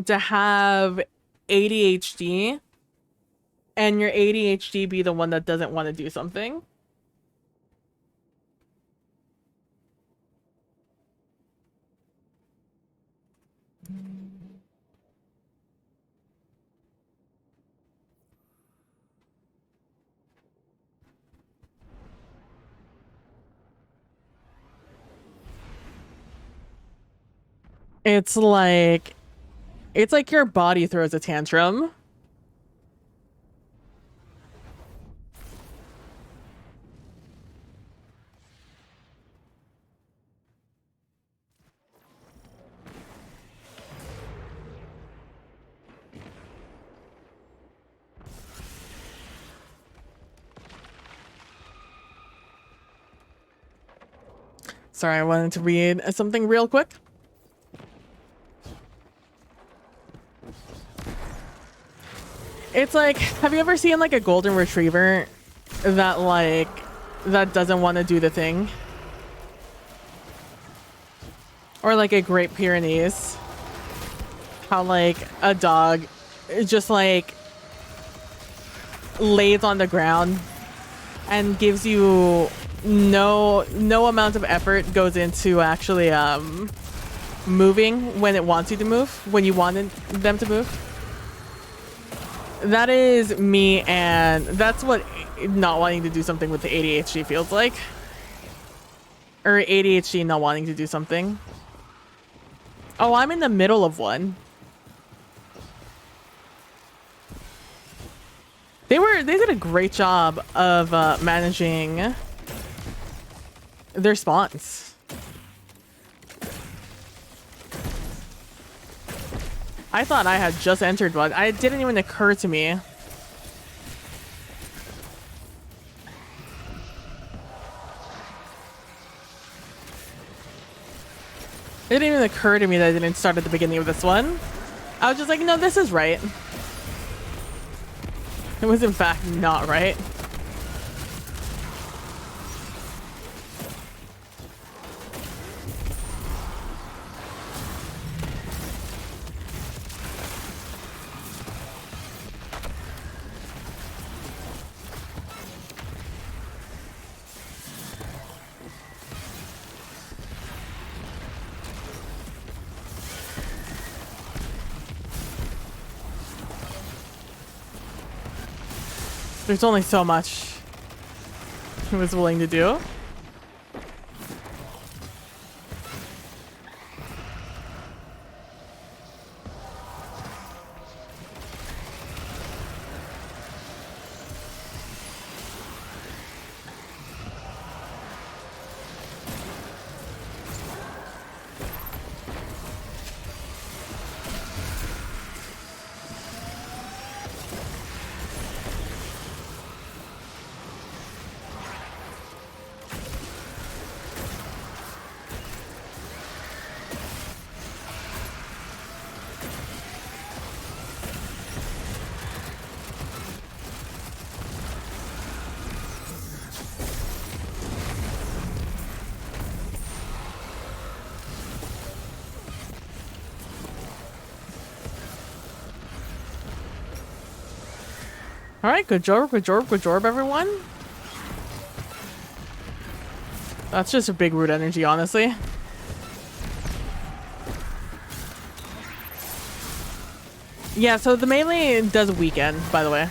have ADHD and your ADHD be the one that doesn't want to do something. It's like your body throws a tantrum. Sorry, I wanted to read something real quick. It's like, have you ever seen like a golden retriever that doesn't want to do the thing? Or like a Great Pyrenees. How like a dog just like lays on the ground and gives you no amount of effort goes into actually moving when it wants you to move, when you wanted them to move. That is me, and that's what not wanting to do something with the ADHD feels like. Or ADHD not wanting to do something. Oh, I'm in the middle of one. They did a great job of managing their spawns. I thought I had just entered one. It didn't even occur to me. It didn't even occur to me that I didn't start at the beginning of this one. I was just like, no, this is right. It was in fact not right. There's only so much he was willing to do. All right, good job, everyone. That's just a big root energy, honestly. Yeah, so the melee does weaken, by the way.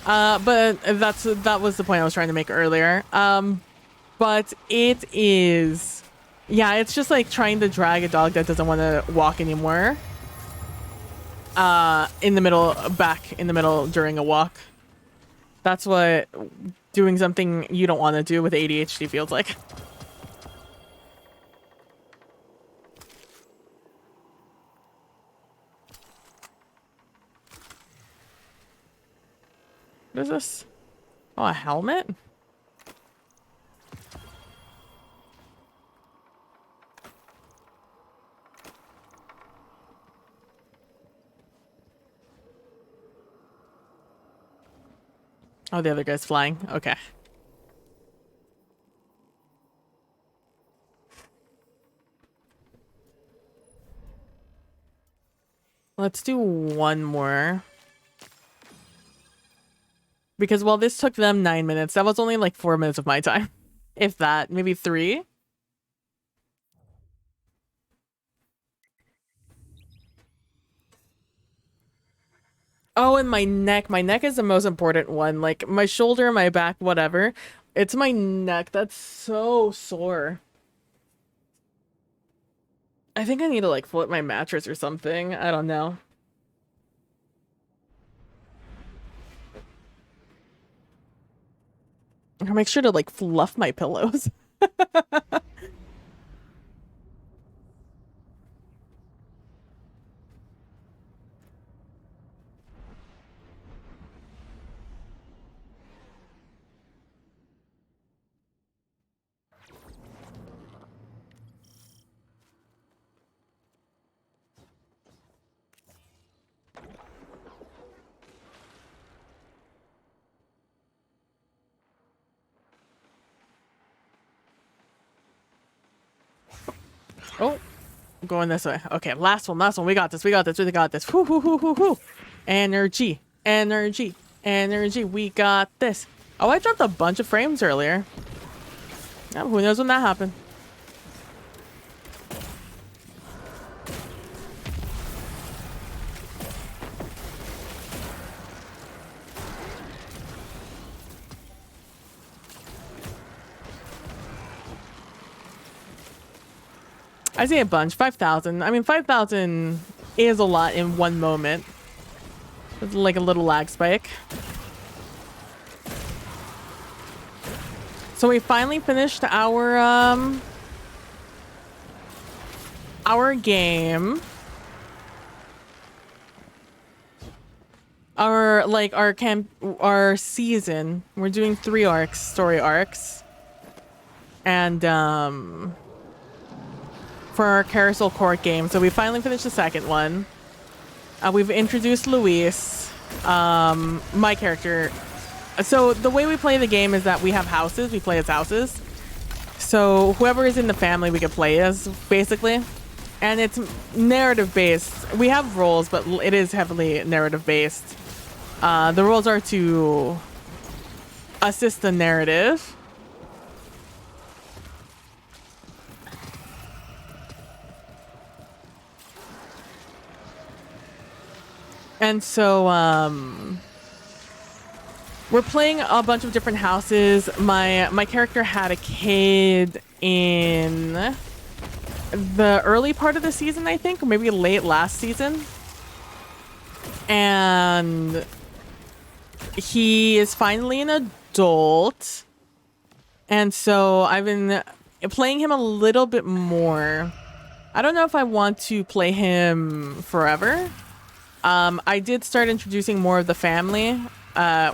But that was the point I was trying to make earlier. But it is, yeah, it's just like trying to drag a dog that doesn't want to walk anymore. Back in the middle during a walk. That's what doing something you don't want to do with ADHD feels like. What is this? Oh, a helmet? Oh, the other guy's flying. Okay. Let's do one more. Because while this took them 9 minutes, that was only like 4 minutes of my time. If that, maybe 3. Oh, and my neck. My neck is the most important one. Like, my shoulder, my back, whatever. It's my neck. That's so sore. I think I need to, like, flip my mattress or something. I don't know. I'll make sure to, like, fluff my pillows. Oh, I'm going this way. Okay, last one. We got this. We got this. Whoo, whoo, whoo, whoo, whoo. Energy. We got this. Oh, I dropped a bunch of frames earlier. Oh, who knows when that happened? I see a bunch. 5,000. I mean, 5,000 is a lot in one moment. It's like a little lag spike. So we finally finished our game. Our season. We're doing 3 arcs, story arcs. And for our Carousel Court game. So we finally finished the second one. We've introduced Luis, my character. So the way we play the game is that we have houses. We play as houses. So whoever is in the family we can play as, basically. And it's narrative based. We have roles, but it is heavily narrative based. The roles are to assist the narrative. And so, we're playing a bunch of different houses. My character had a kid in the early part of the season, I think, or maybe late last season. And he is finally an adult. And so I've been playing him a little bit more. I don't know if I want to play him forever. I did start introducing more of the family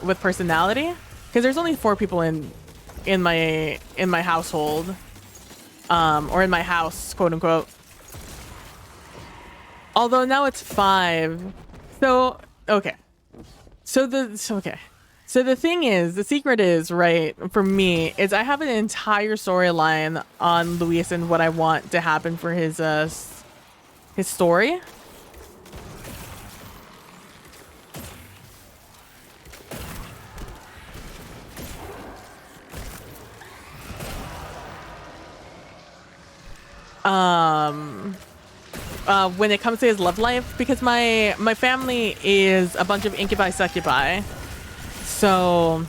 with personality, because there's only 4 people in my household, or in my house, quote unquote. Although now it's 5. So okay. So the thing is, the secret is, right, for me, is I have an entire storyline on Luis and what I want to happen for his story. When it comes to his love life, because my family is a bunch of incubi succubi. So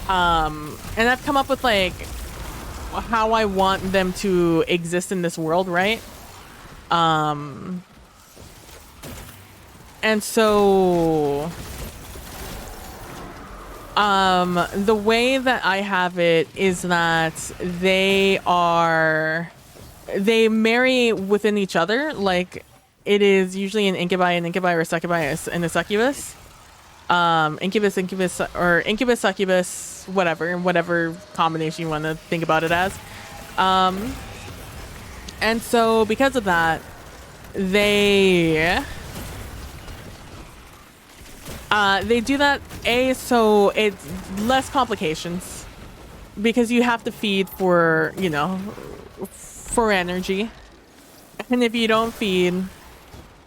and I've come up with like how I want them to exist in this world, right? And so the way that I have it is that they marry within each other. Like, it is usually an incubi, or a succubi, and a succubus. Incubus, or incubus, succubus, whatever combination you want to think about it as. And so because of that, they do that, so it's less complications, because you have to feed for, for energy. And if you don't feed,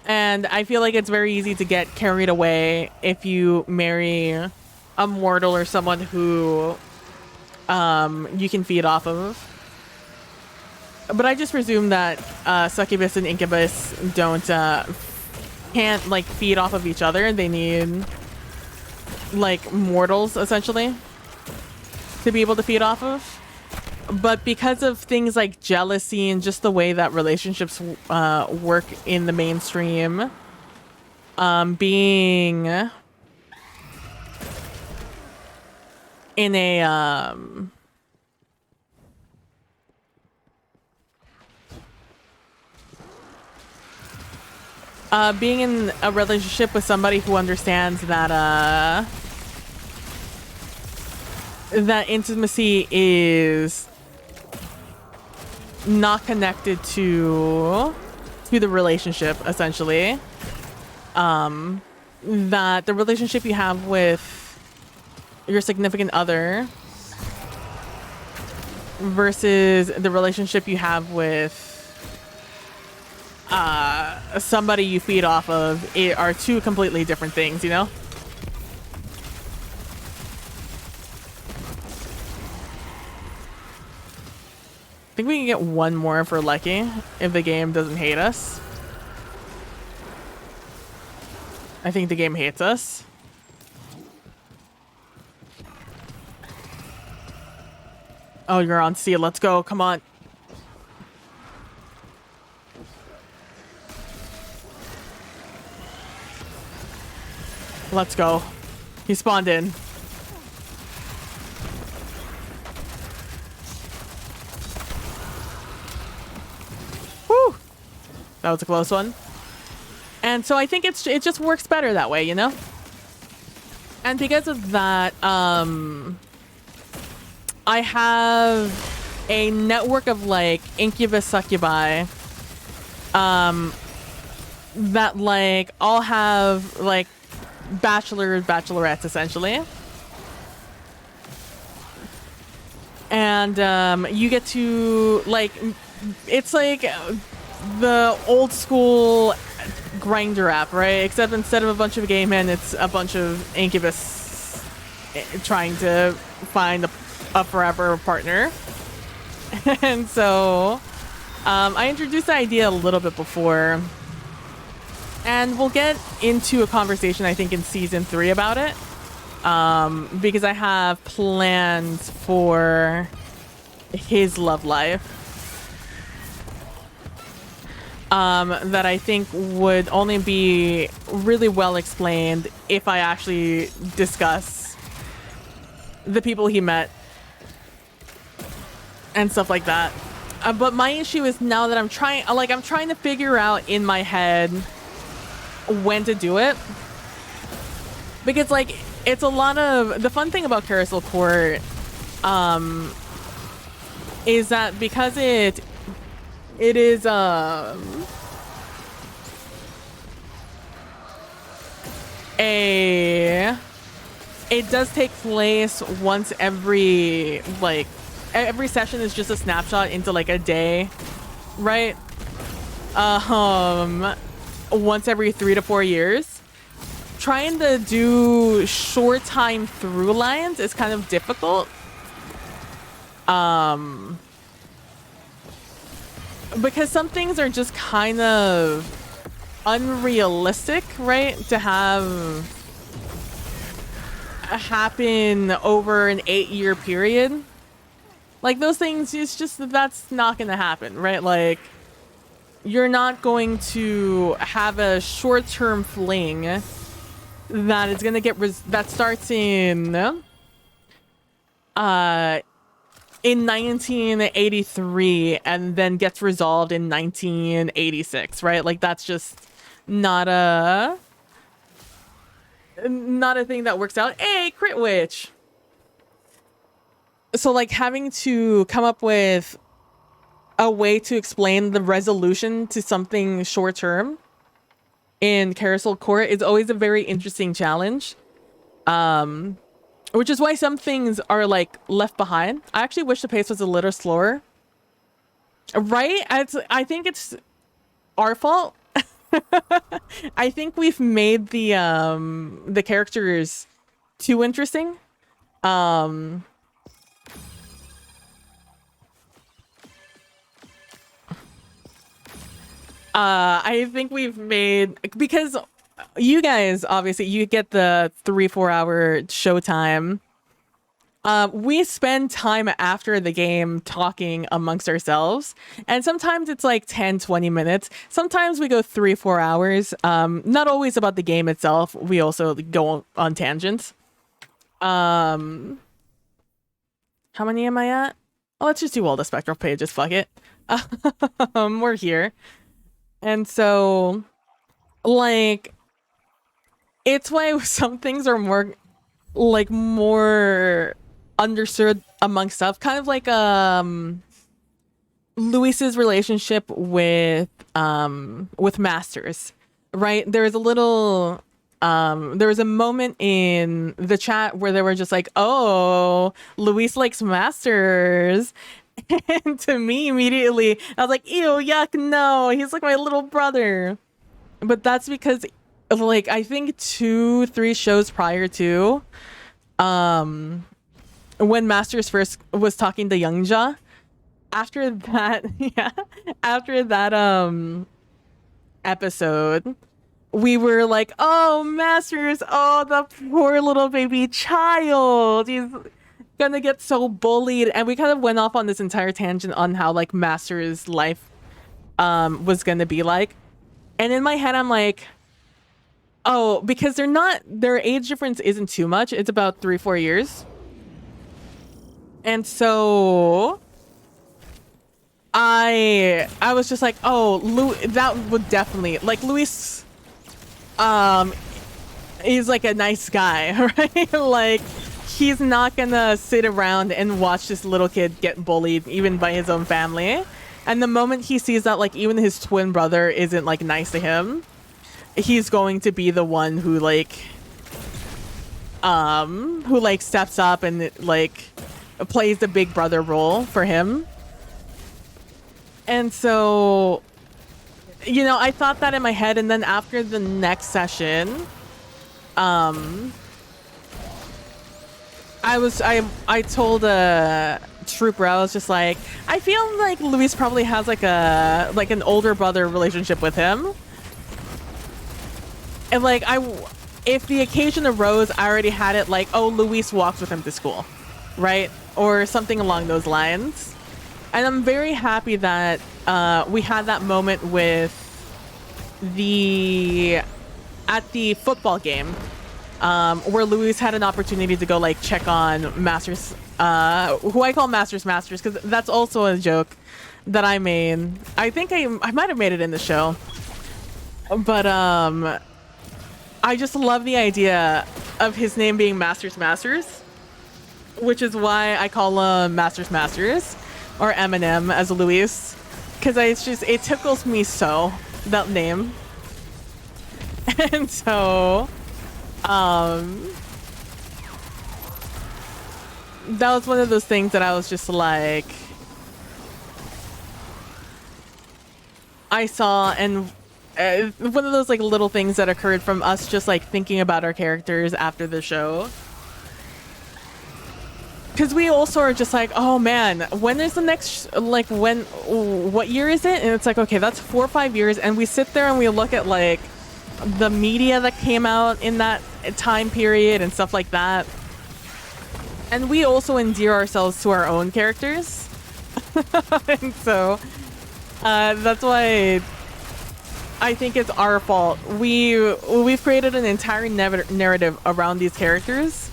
and I feel like it's very easy to get carried away if you marry a mortal or someone who you can feed off of. But I just presume that succubus and incubus can't like feed off of each other. They need like mortals essentially to be able to feed off of. But because of things like jealousy and just the way that relationships work in the mainstream, being in a being in a relationship with somebody who understands that that intimacy is not connected to the relationship, essentially. That the relationship you have with your significant other versus the relationship you have with somebody you feed off of are 2 completely different things, you know? I think we can get 1 more if we're lucky, if the game doesn't hate us. I think the game hates us. Oh, you're on C. Let's go. Come on. Let's go. He spawned in. That was a close one. And so I think it just works better that way, you know? And because of that, I have a network of like incubus succubi that like all have like bachelorettes essentially. And you get to like, it's like the old school grinder app, right? Except instead of a bunch of gay men, it's a bunch of incubus trying to find a forever partner. And so I introduced the idea a little bit before, and we'll get into a conversation, I think, in season 3 about it, because I have plans for his love life that I think would only be really well explained if I actually discuss the people he met and stuff like that. But my issue is now that I'm trying to figure out in my head when to do it, because like it's a lot of the fun thing about Carousel Court is that because it is it does take place once every every session is just a snapshot into like a day, right? Once every 3 to 4 years. Trying to do short time through lines is kind of difficult. Because some things are just kind of unrealistic, right? To have happen over an 8-year period. Like those things, it's just that's not going to happen, right? Like you're not going to have a short-term fling that is going to get that starts in 1983 and then gets resolved in 1986, right? Like that's just not a thing that works out. Hey, Crit Witch. So like having to come up with a way to explain the resolution to something short term in Carousel Court is always a very interesting challenge. Which is why some things are like left behind. I actually wish the pace was a little slower. Right? I think it's our fault. I think we've made the characters too interesting. I think we've made, because you guys, obviously, you get the 3-4 hour showtime. We spend time after the game talking amongst ourselves, and sometimes it's like 10-20 minutes. Sometimes we go 3-4 hours. Not always about the game itself. We also go on tangents. How many am I at? Oh, let's just do all the spectral pages. Fuck it. We're here. And so, like, it's why some things are more understood amongst stuff. Kind of like Luis's relationship with Masters, right? There was a moment in the chat where they were just like, "Oh, Luis likes Masters." And to me, immediately, I was like, ew, yuck, no, he's like my little brother. But that's because, like, I think 2-3 shows prior to, when Masters first was talking to Youngja, after that, episode, we were like, oh, Masters, oh, the poor little baby child, he's gonna get so bullied. And we kind of went off on this entire tangent on how like Master's life was gonna be like, and in my head I'm like, oh, because their age difference isn't too much, it's about 3-4 years. And so I was just like, oh, that would definitely, like, Luis, he's like a nice guy, right? Like, he's not gonna sit around and watch this little kid get bullied even by his own family. And the moment he sees that, like, even his twin brother isn't, like, nice to him, he's going to be the one who, like, steps up and, like, plays the big brother role for him. And so, you know, I thought that in my head, and then after the next session, I told Trooper, I was just like, I feel like Luis probably has like an older brother relationship with him. And like, if the occasion arose, I already had it like, oh, Luis walks with him to school, right? Or something along those lines. And I'm very happy that we had that moment with at the football game, where Luis had an opportunity to go like check on Masters, who I call Masters, because that's also a joke that I made. I think I might have made it in the show, but I just love the idea of his name being Masters, which is why I call him Masters, or Eminem as Luis, because it tickles me so, that name. And so that was one of those things that I was just like, I saw, and one of those like little things that occurred from us just like thinking about our characters after the show. Because we also are just like, oh man, when is the next, like, what year is it? And it's like, okay, that's 4 or 5 years. And we sit there and we look at like the media that came out in that time period and stuff like that. And we also endear ourselves to our own characters. And so that's why I think it's our fault. We've created an entire narrative around these characters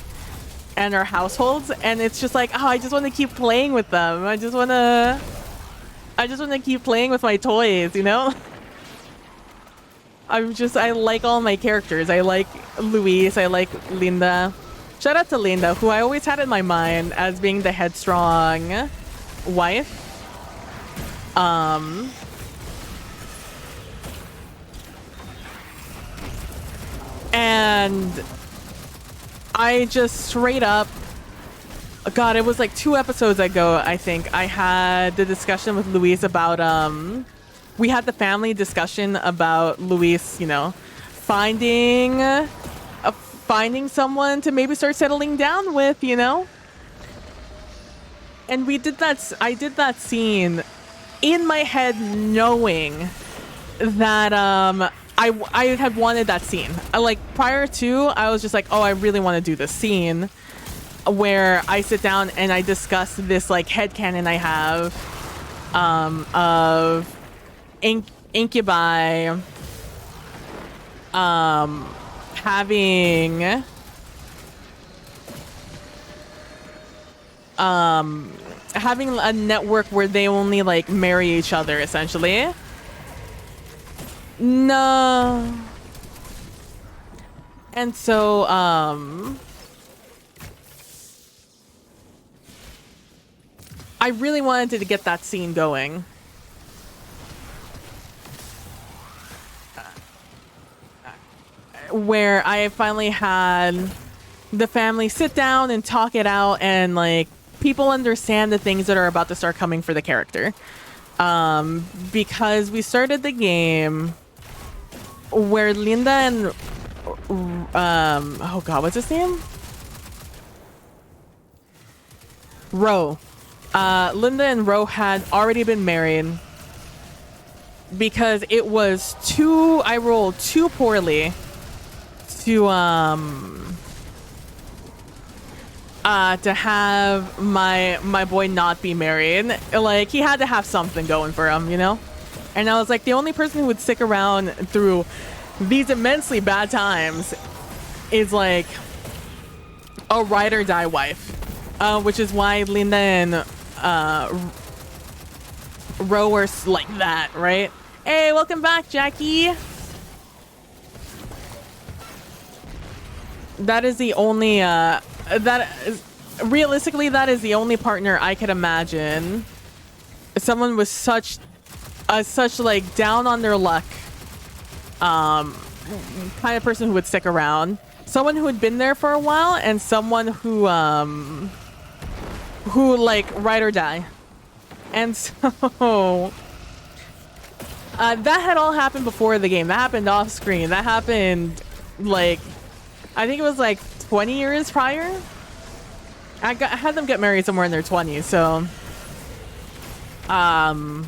and our households, and it's just like, oh, I just want to keep playing with them. I just want to keep playing with my toys, you know? I like all my characters. I like Luis, I like Linda. Shout out to Linda, who I always had in my mind as being the headstrong wife. And I just straight up, God, it was like 2 episodes ago, I think, I had the discussion with Luis about, we had the family discussion about Luis, you know, finding someone to maybe start settling down with, you know? And I did that scene in my head knowing that, I had wanted that scene. Like, prior to, I was just like, oh, I really want to do this scene where I sit down and I discuss this, like, headcanon I have of Incubi having a network where they only, like, marry each other, essentially. No. And so, I really wanted to get that scene going. Where I finally had the family sit down and talk it out, and, like, people understand the things that are about to start coming for the character. Because we started the game where Linda and oh god, what's his name? Ro. Linda and Ro had already been married because it was I rolled too poorly to have my boy not be married. Like, he had to have something going for him, you know? And I was like, the only person who would stick around through these immensely bad times is like a ride or die wife, which is why Linda and rowers like that, right? Hey, welcome back, Jackie. That is the only realistically, that is the only partner I could imagine. Someone with such like down on their luck, kind of person who would stick around. Someone who had been there for a while, and someone who like ride or die. And so that had all happened before the game. That happened off screen. That happened like, I think it was like 20 years prior. I had them get married somewhere in their 20s, so I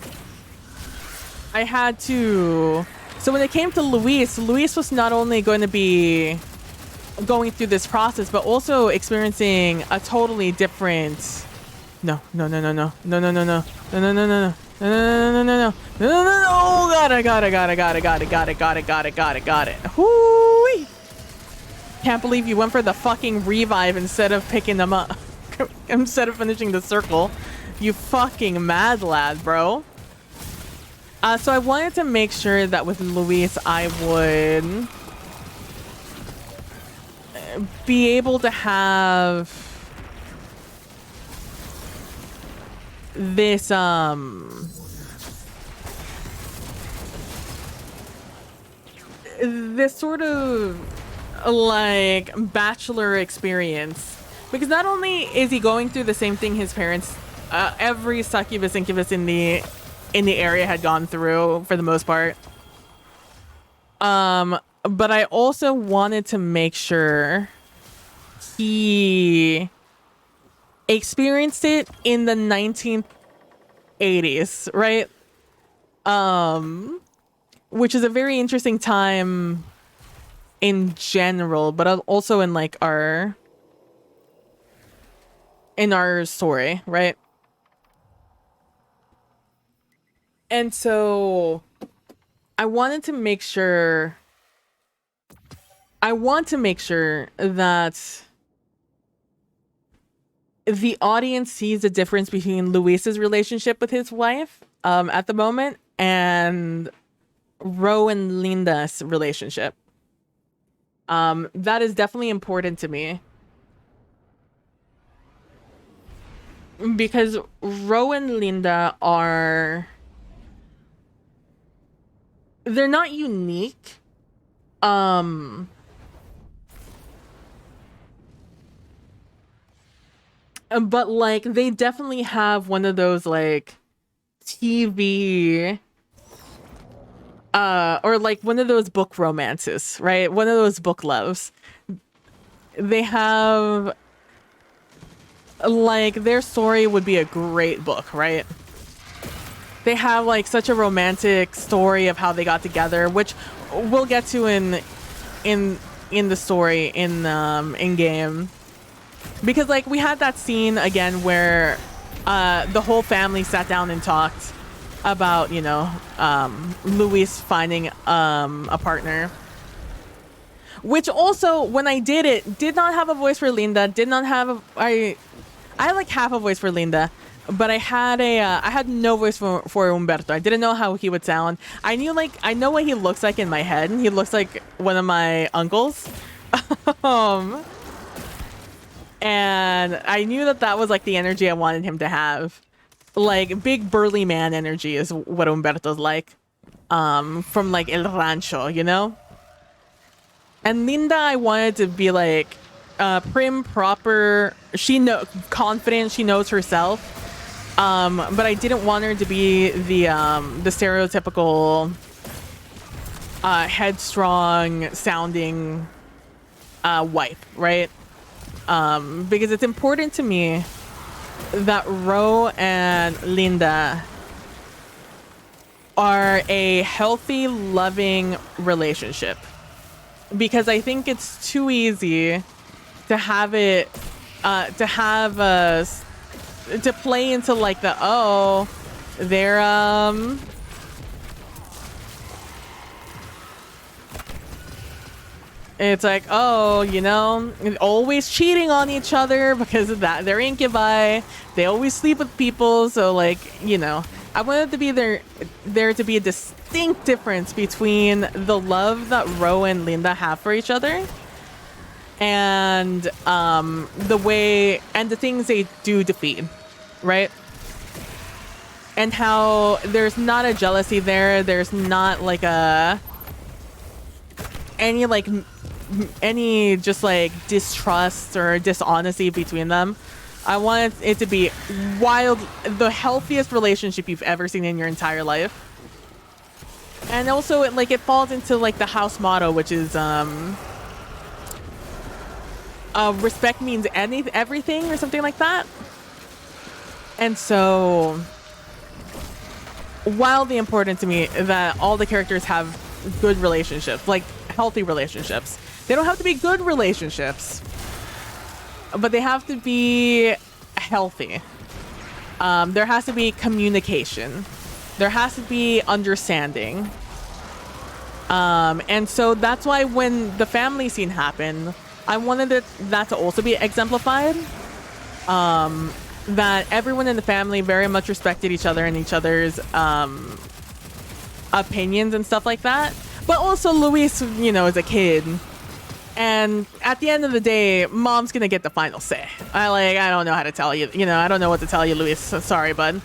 had to. So when it came to Luis was not only going to be going through this process, but also experiencing a totally different. No. Oh God, I got it. Whoo! Can't believe you went for the fucking revive instead of picking them up. Instead of finishing the circle. You fucking mad lad, bro. So I wanted to make sure that with Luis, I would be able to have this, this sort of like bachelor experience, because not only is he going through the same thing his parents, every succubus incubus in the area had gone through for the most part, but I also wanted to make sure he experienced it in the 1980s, right? Which is a very interesting time in general, but also in like our story, right? And so I want to make sure that the audience sees the difference between Luis's relationship with his wife at the moment and Ro and Linda's relationship. That is definitely important to me, because Ro and Linda they're not unique. But like they definitely have one of those like TV or like one of those book romances, right? One of those book loves. They have like their story would be a great book, right? They have like such a romantic story of how they got together, which we'll get to in the story in game. Because like we had that scene again where the whole family sat down and talked about, you know, Luis finding a partner. Which also, when I did it, did not have a voice for Linda. Did not have I had like half a voice for Linda, but I had no voice for Humberto. I didn't know how he would sound. I know what he looks like in my head. He looks like one of my uncles. And I knew that was like the energy I wanted him to have. Like big burly man energy is what Humberto's like. From like El Rancho, you know? And Linda, I wanted to be like prim, proper, confident, she knows herself. But I didn't want her to be the stereotypical headstrong sounding wife, right? Because it's important to me that Ro and Linda are a healthy, loving relationship. Because I think it's too easy to have it, to play into like they're it's like, oh, you know, always cheating on each other because of that. They're incubi. They always sleep with people. So like, you know, I wanted to be there to be a distinct difference between the love that Ro and Linda have for each other and the way and the things they do defeat, right? And how there's not a jealousy there. There's not like any just like distrust or dishonesty between them. I wanted it to be the healthiest relationship you've ever seen in your entire life. And also it falls into like the house motto, which is respect means everything or something like that. And so wildly important to me that all the characters have good relationships, like healthy relationships. They don't have to be good relationships, but they have to be healthy. There has to be communication. There has to be understanding. And so that's why when the family scene happened, I wanted that to also be exemplified. That everyone in the family very much respected each other and each other's opinions and stuff like that. But also Luis, is a kid. And at the end of the day, mom's gonna get the final say. I don't know how to tell you. I don't know what to tell you, Luis. Sorry, bud.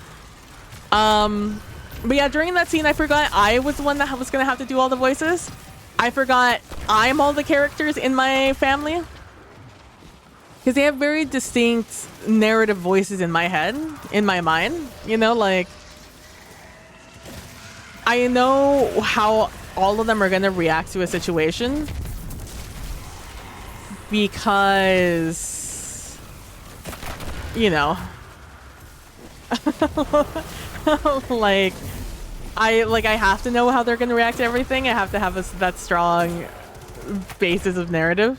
But yeah, during that scene, I forgot I was the one that was gonna have to do all the voices. I forgot I'm all the characters in my family. Because they have very distinct narrative voices in my head, in my mind. I know how all of them are gonna react to a situation. Because, I have to know how they're gonna react to everything. I have to have that strong basis of narrative.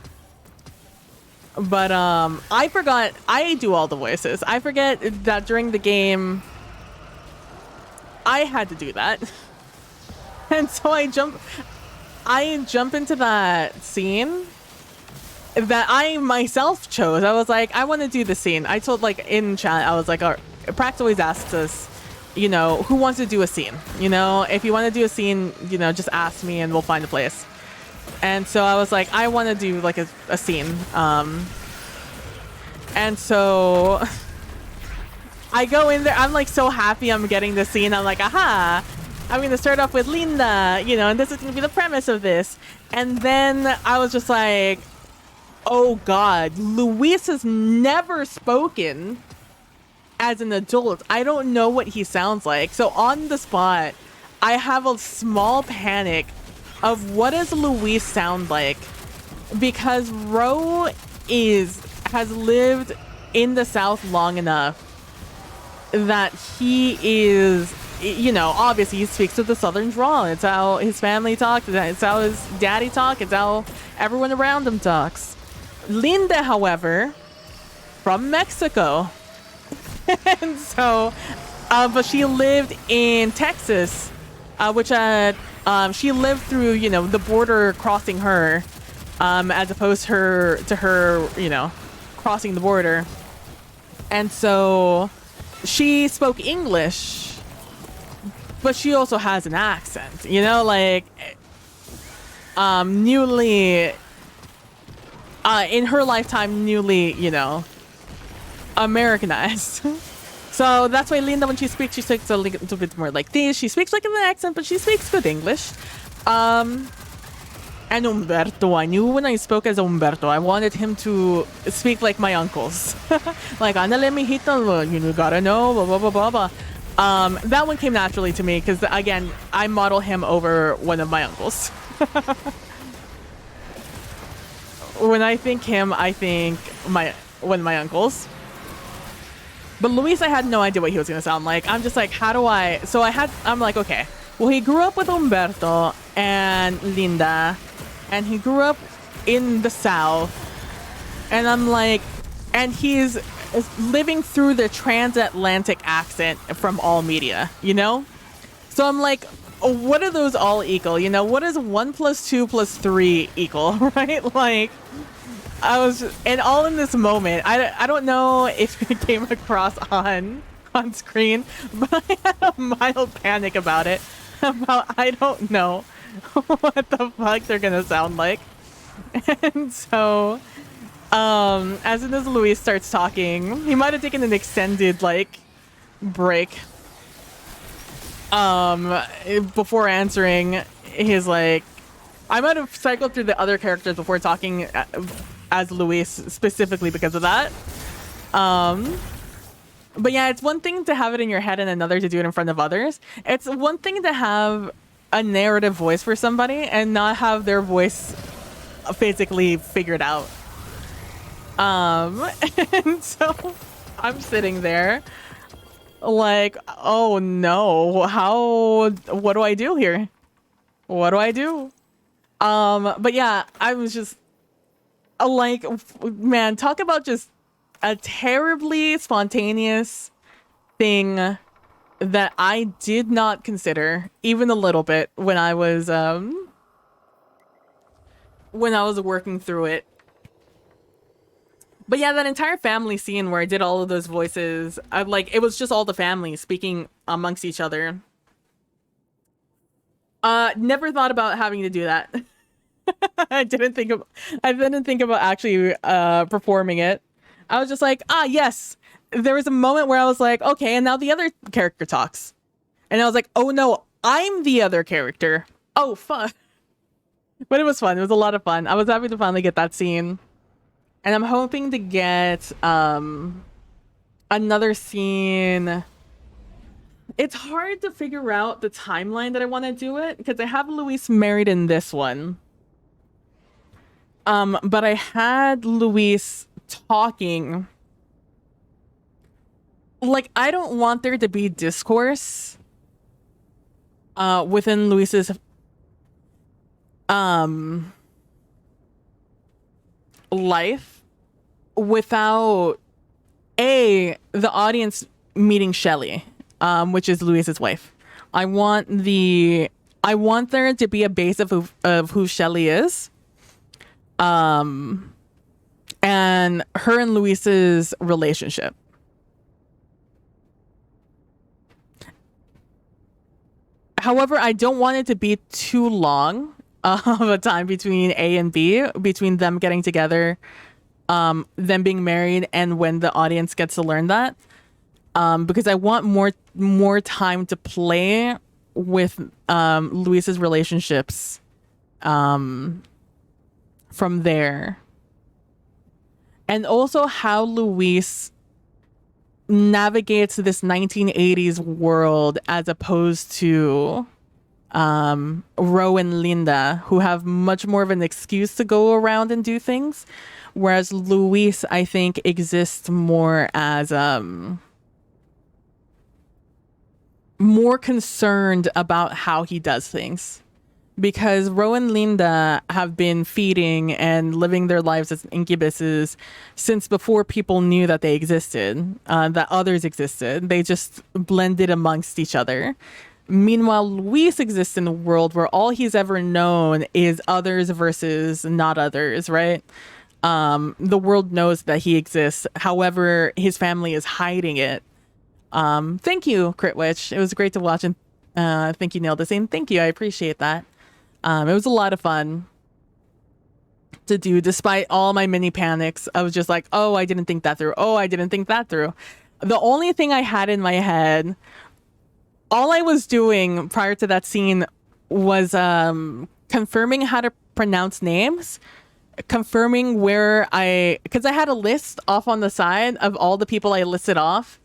But I forgot I do all the voices. I forget that during the game I had to do that. And so I jump into that scene that I myself chose. I was like, I want to do the scene. I told in chat, I was like, Prax always asks us, who wants to do a scene? If you want to do a scene, just ask me and we'll find a place. And so I was like, I want to do a scene. And so I go in there. I'm so happy I'm getting the scene. I'm like, aha, I'm going to start off with Linda, and this is going to be the premise of this. And then I was just like, oh God, Luis has never spoken as an adult. I don't know what he sounds like. So on the spot, I have a small panic of what does Luis sound like, because Ro has lived in the South long enough that he is, obviously he speaks with the Southern drawl. It's how his family talks. It's how his daddy talks. It's how everyone around him talks. Linda, however, from Mexico. And so, but she lived in Texas, which she lived through, the border crossing her, as opposed to her, crossing the border. And so she spoke English, but she also has an accent, newly, in her lifetime, newly, Americanized. So that's why Linda, when she speaks a little bit more like this. She speaks like an accent, but she speaks good English. And Umberto, I knew when I spoke as Umberto, I wanted him to speak like my uncles. Like, Anale mijito, you gotta know, blah, blah, blah, blah, blah. That one came naturally to me because, again, I model him over one of my uncles. When I think him, I think one of my uncles. But Luis, I had no idea what he was going to sound like. I'm just like, how do I... So I'm like, okay. Well, he grew up with Umberto and Linda. And he grew up in the South. And I'm like... And he's living through the transatlantic accent from all media, So I'm like, what are those all equal? What is 1 + 2 + 3 equal, right? Like... I was, and all in this moment, I don't know if it came across on on screen, but I had a mild panic about it. About I don't know what the fuck they're gonna sound like. And so, as soon as Luis starts talking, he might have taken an extended like break. Before answering, he's like, I might have cycled through the other characters before talking as Luis specifically because of that. But yeah, it's one thing to have it in your head and another to do it in front of others. It's one thing to have a narrative voice for somebody and not have their voice physically figured out. And so I'm sitting there like, oh no, what do I do here? What do I do? But yeah, I was just like, man, talk about just a terribly spontaneous thing that I did not consider even a little bit when I was working through it. But yeah, that entire family scene where I did all of those voices, it was just all the family speaking amongst each other. Never thought about having to do that. I didn't think about actually performing it. I was just like, yes. There was a moment where I was like, okay, and now the other character talks. And I was like, oh no, I'm the other character. Oh, fuck. But it was fun. It was a lot of fun. I was happy to finally get that scene. And I'm hoping to get another scene. It's hard to figure out the timeline that I want to do it because I have Luis married in this one. But I had Luis talking. Like, I don't want there to be discourse within Luis's life without the audience meeting Shelly, which is Luis's wife. I want there to be a base of who Shelly is. And her and Luis's relationship. However, I don't want it to be too long of a time between A and B, between them getting together, them being married, and when the audience gets to learn that. Because I want more time to play with Luis's relationships from there. And also how Luis navigates this 1980s world as opposed to Ro and Linda, who have much more of an excuse to go around and do things. Whereas Luis, I think, exists more as more concerned about how he does things. Because Ro and Linda have been feeding and living their lives as incubuses since before people knew that they existed, that others existed. They just blended amongst each other. Meanwhile, Luis exists in a world where all he's ever known is others versus not others, right? The world knows that he exists. However, his family is hiding it. Thank you, Critwitch. It was great to watch, and thank you, Neil, the same. Thank you. I appreciate that. It was a lot of fun to do, despite all my mini panics. I was just like, oh, I didn't think that through. Oh, I didn't think that through. The only thing I had in my head, all I was doing prior to that scene was confirming how to pronounce names, confirming because I had a list off on the side of all the people I listed off.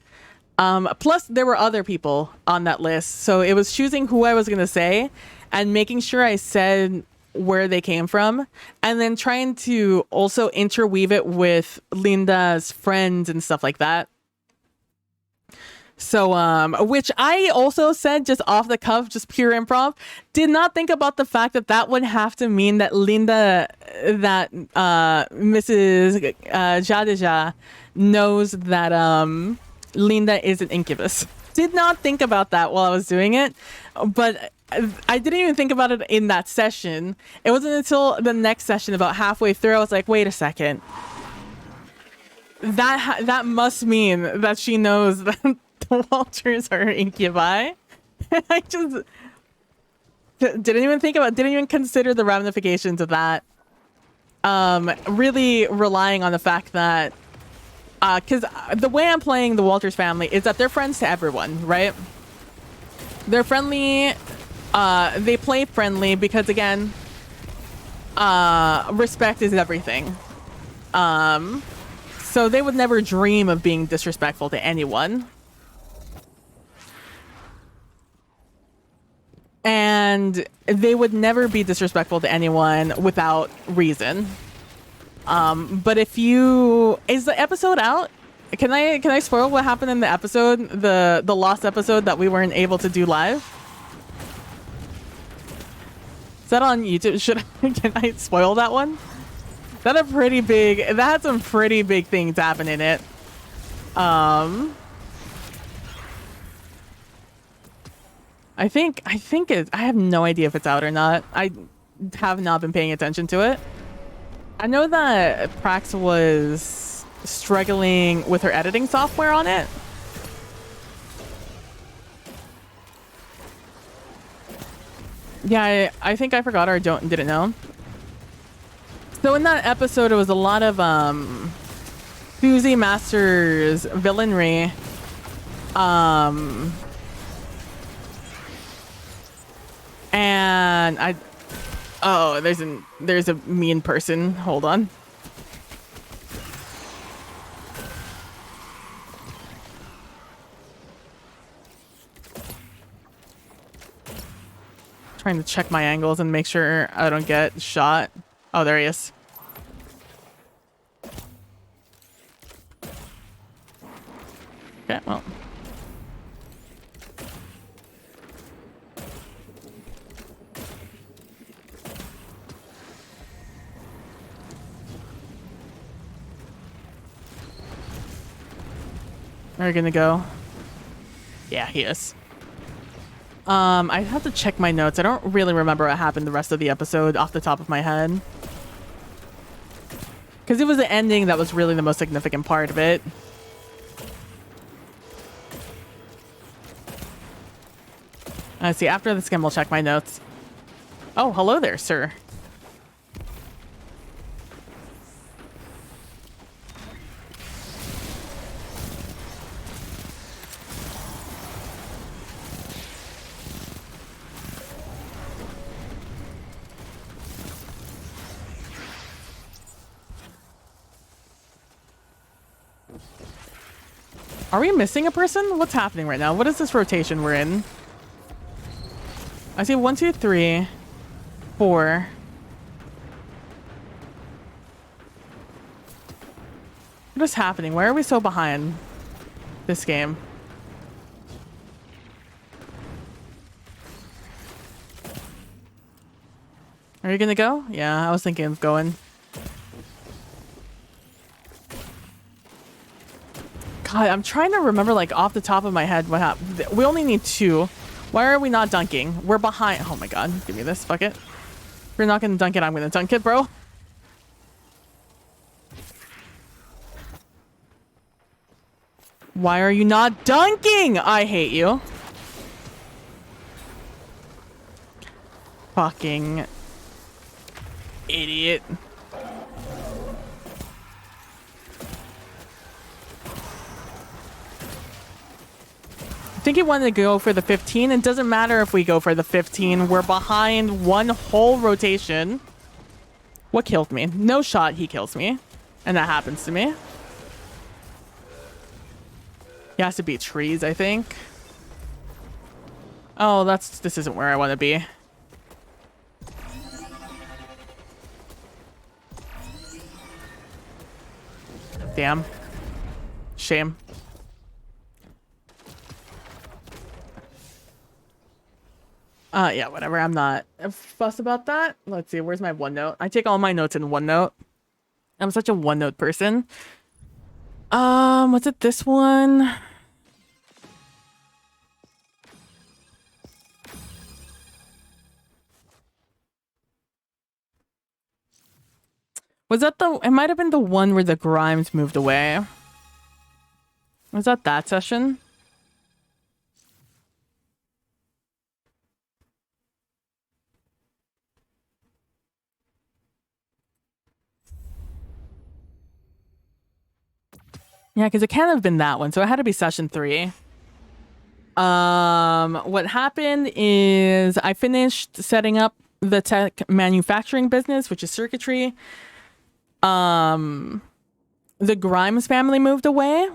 Plus, there were other people on that list. So it was choosing who I was going to say and making sure I said where they came from, and then trying to also interweave it with Linda's friends and stuff like that. So, which I also said just off the cuff, just pure improv, did not think about the fact that would have to mean that Mrs. Jadeja knows that Linda is an incubus. Did not think about that while I was doing it, but I didn't even think about it in that session. It wasn't until the next session, about halfway through, I was like, wait a second. That must mean that she knows that Walters are incubi. I just didn't even consider the ramifications of that. Really relying on the fact that, because the way I'm playing the Walters family is that they're friends to everyone, right? They're friendly. They play friendly because, again, respect is everything. So they would never dream of being disrespectful to anyone. And they would never be disrespectful to anyone without reason. But if you... Is the episode out? Can I spoil what happened in the episode? The lost episode that we weren't able to do live? Is that on YouTube? Can I spoil that one? That had some pretty big things happen in it. I think I have no idea if it's out or not. I have not been paying attention to it. I know that Prax was struggling with her editing software on it. Yeah, I think I forgot or didn't know. So in that episode, it was a lot of Susie Masters villainry. And there's a mean person. Hold on. Trying to check my angles and make sure I don't get shot. Oh, there he is. Okay, well. Are you gonna go? Yeah, he is. I have to check my notes. I don't really remember what happened the rest of the episode off the top of my head. Because it was the ending that was really the most significant part of it. Let's see, after this game, we'll check my notes. Oh, hello there, sir. Are we missing a person? What's happening right now? What is this rotation we're in? I see 1, 2, 3, 4. What is happening? Why are we so behind this game? Are you gonna go? Yeah, I was thinking of going. God, I'm trying to remember, like, off the top of my head what happened. We only need 2. Why are we not dunking? We're behind. Oh my god. Give me this. Fuck it. If you're not gonna dunk it, I'm gonna dunk it, bro. Why are you not dunking? I hate you. Fucking idiot. I think he wanted to go for the 15. It doesn't matter if we go for the 15. We're behind one whole rotation. What killed me? No shot, he kills me. And that happens to me. He has to beat trees, I think. Oh, this isn't where I want to be. Damn. Shame. Yeah, whatever. I'm not fussed about that. Let's see. Where's my OneNote? I take all my notes in OneNote. I'm such a OneNote person. Was it this one? Was that it might have been the one where the Grimes moved away. Was that session? Yeah, because it can't have been that one, so it had to be session 3. What happened is I finished setting up the tech manufacturing business, which is circuitry. The Grimes family moved away.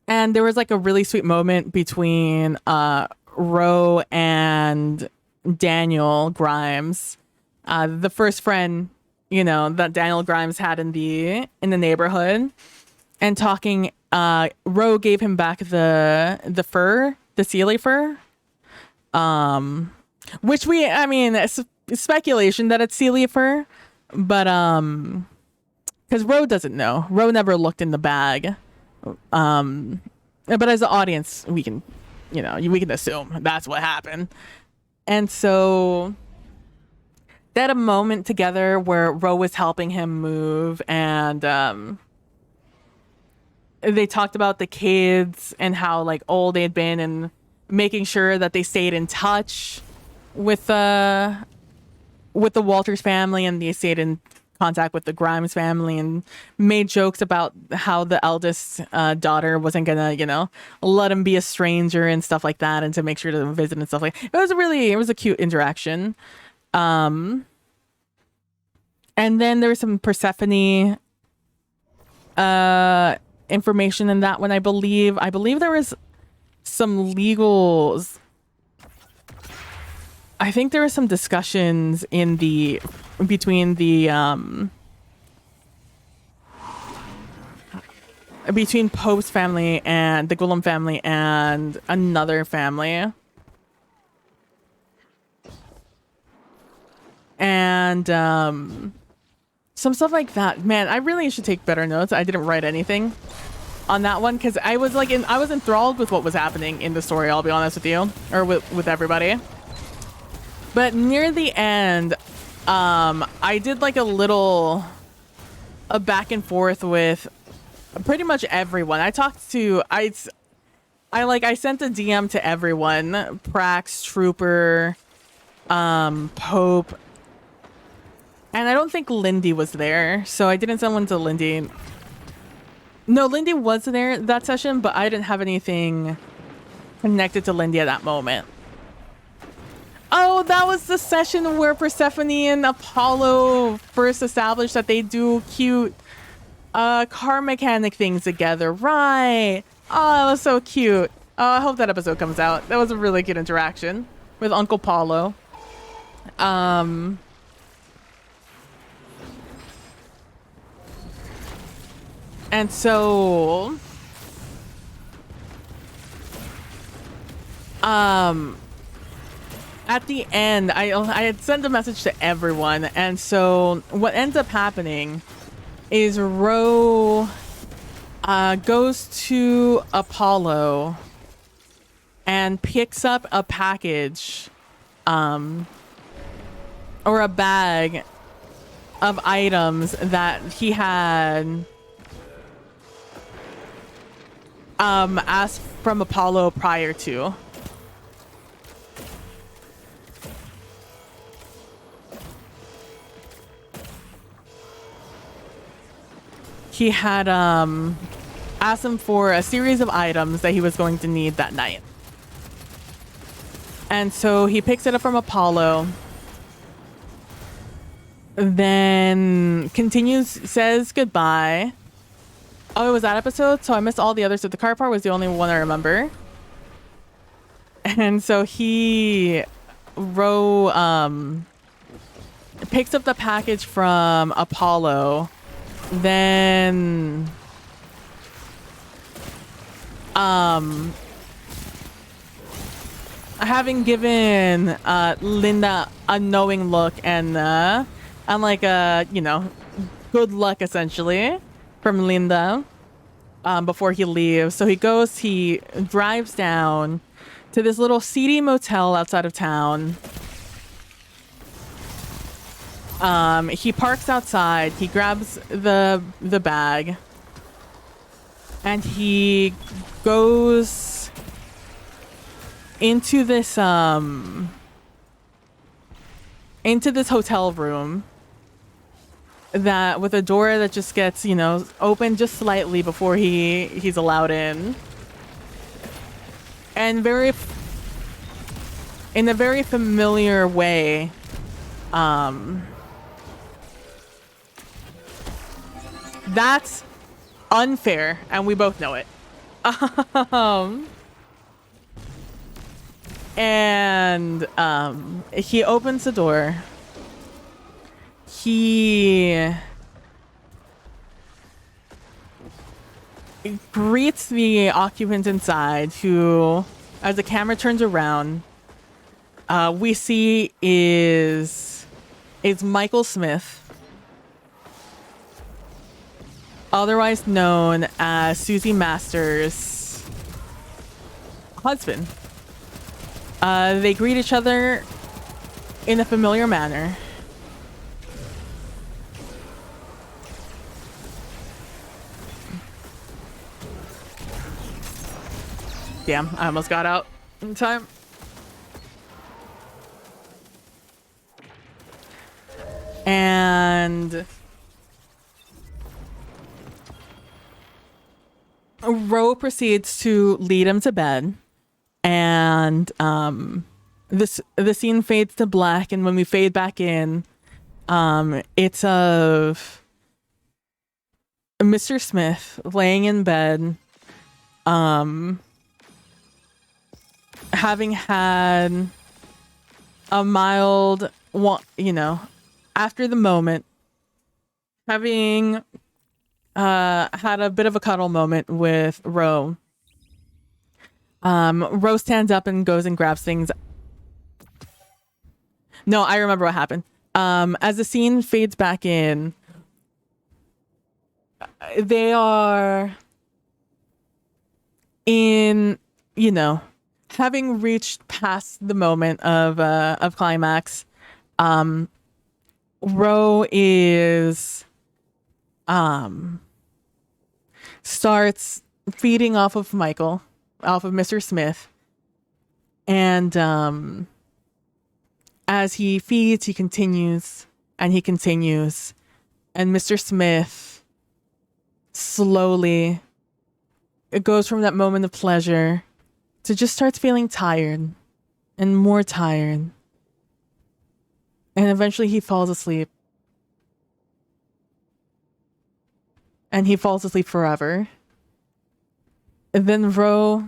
And there was like a really sweet moment between Ro and Daniel Grimes. The first friend, you know, that Daniel Grimes had in the neighborhood. And talking, Ro gave him back the fur, the Sealy fur. Which it's speculation that it's Sealy fur, but because Ro doesn't know. Ro never looked in the bag. But as an audience, we can assume that's what happened. And so they had a moment together where Ro was helping him move, and they talked about the kids and how like old they'd been, and making sure that they stayed in touch with the Walters family, and they stayed in contact with the Grimes family, and made jokes about how the eldest daughter wasn't gonna, let him be a stranger and stuff like that, and to make sure to visit and stuff like that. It was a cute interaction. And then there was some Persephone information in that one. I believe there was some legals. I think there were some discussions between Pope's family and the Gwillem family and another family. And some stuff like that. Man, I really should take better notes. I didn't write anything on that one because I was enthralled with what was happening in the story, I'll be honest with you, or with everybody. But near the end, I did like a back and forth with pretty much everyone. I sent a DM to everyone: Prax, Trooper, Pope, and I don't think Lindy was there, so I didn't send one to Lindy. No, Lindy was there that session, but I didn't have anything connected to Lindy at that moment. Oh, that was the session where Persephone and Apollo first established that they do cute car mechanic things together. Right. Oh, that was so cute. Oh, I hope that episode comes out. That was a really cute interaction with Uncle Paulo. And so at the end, I had sent a message to everyone, and so what ends up happening is Ro goes to Apollo and picks up a package, or a bag of items that he had asked from Apollo prior to. He had asked him for a series of items that he was going to need that night. And so he picks it up from Apollo, then continues, says goodbye. Oh, it was that episode? So I missed all the others, so the car part was the only one I remember. And so Ro picks up the package from Apollo, then having given Linda a knowing look and like good luck essentially from Linda before he leaves. So he drives down to this little seedy motel outside of town. He parks outside, he grabs the bag, and he goes into this hotel room. that with a door that just gets, you know, open just slightly before he's allowed in. And in a very familiar way, that's unfair, and we both know it. He opens the door. He greets the occupant inside, who, as the camera turns around, we see is Michael Smith, otherwise known as Susie Masters' husband. They greet each other in a familiar manner. Damn, I almost got out in time. And Ro proceeds to lead him to bed. And the scene fades to black, and when we fade back in, it's of Mr. Smith laying in bed, having had a mild, you know, after the moment, having had a bit of a cuddle moment with Ro. Ro stands up and goes and grabs things. No, I remember what happened. As the scene fades back in, they are in, you know, having reached past the moment of climax. Ro is starts feeding off of Mr. Smith, and as he feeds, he continues, and Mr. Smith slowly, it goes from that moment of pleasure to just starts feeling tired and more tired. And eventually he falls asleep. And he falls asleep forever. And then Ro,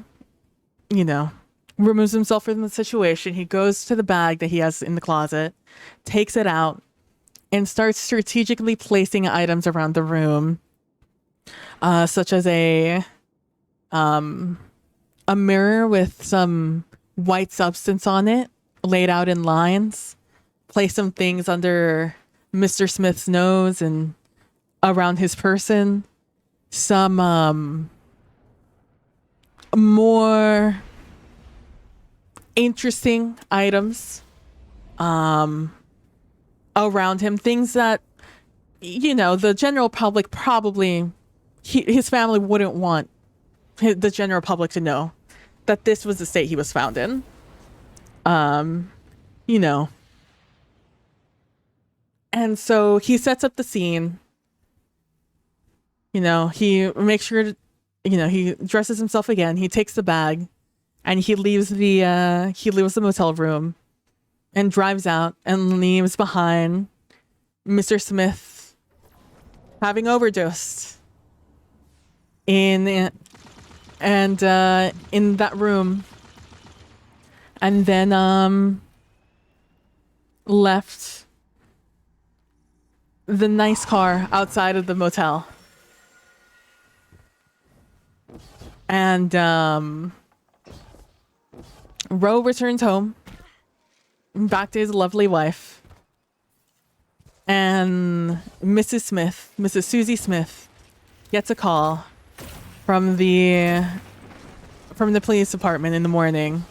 you know, removes himself from the situation. He goes to the bag that he has in the closet, takes it out, and starts strategically placing items around the room, such as a mirror with some white substance on it, laid out in lines. Place some things under Mr. Smith's nose and around his person. Some more interesting items around him. Things that, you know, the general public probably, his family wouldn't want the general public to know that this was the state he was found in. You know. And so he sets up the scene. You know, he makes sure to, you know, he dresses himself again. He takes the bag, and he leaves the motel room, and drives out and leaves behind Mr. Smith having overdosed in that room, and then left the nice car outside of the motel. And Ro returns home, back to his lovely wife. And Mrs. Susie Smith, gets a call from the police department in the morning,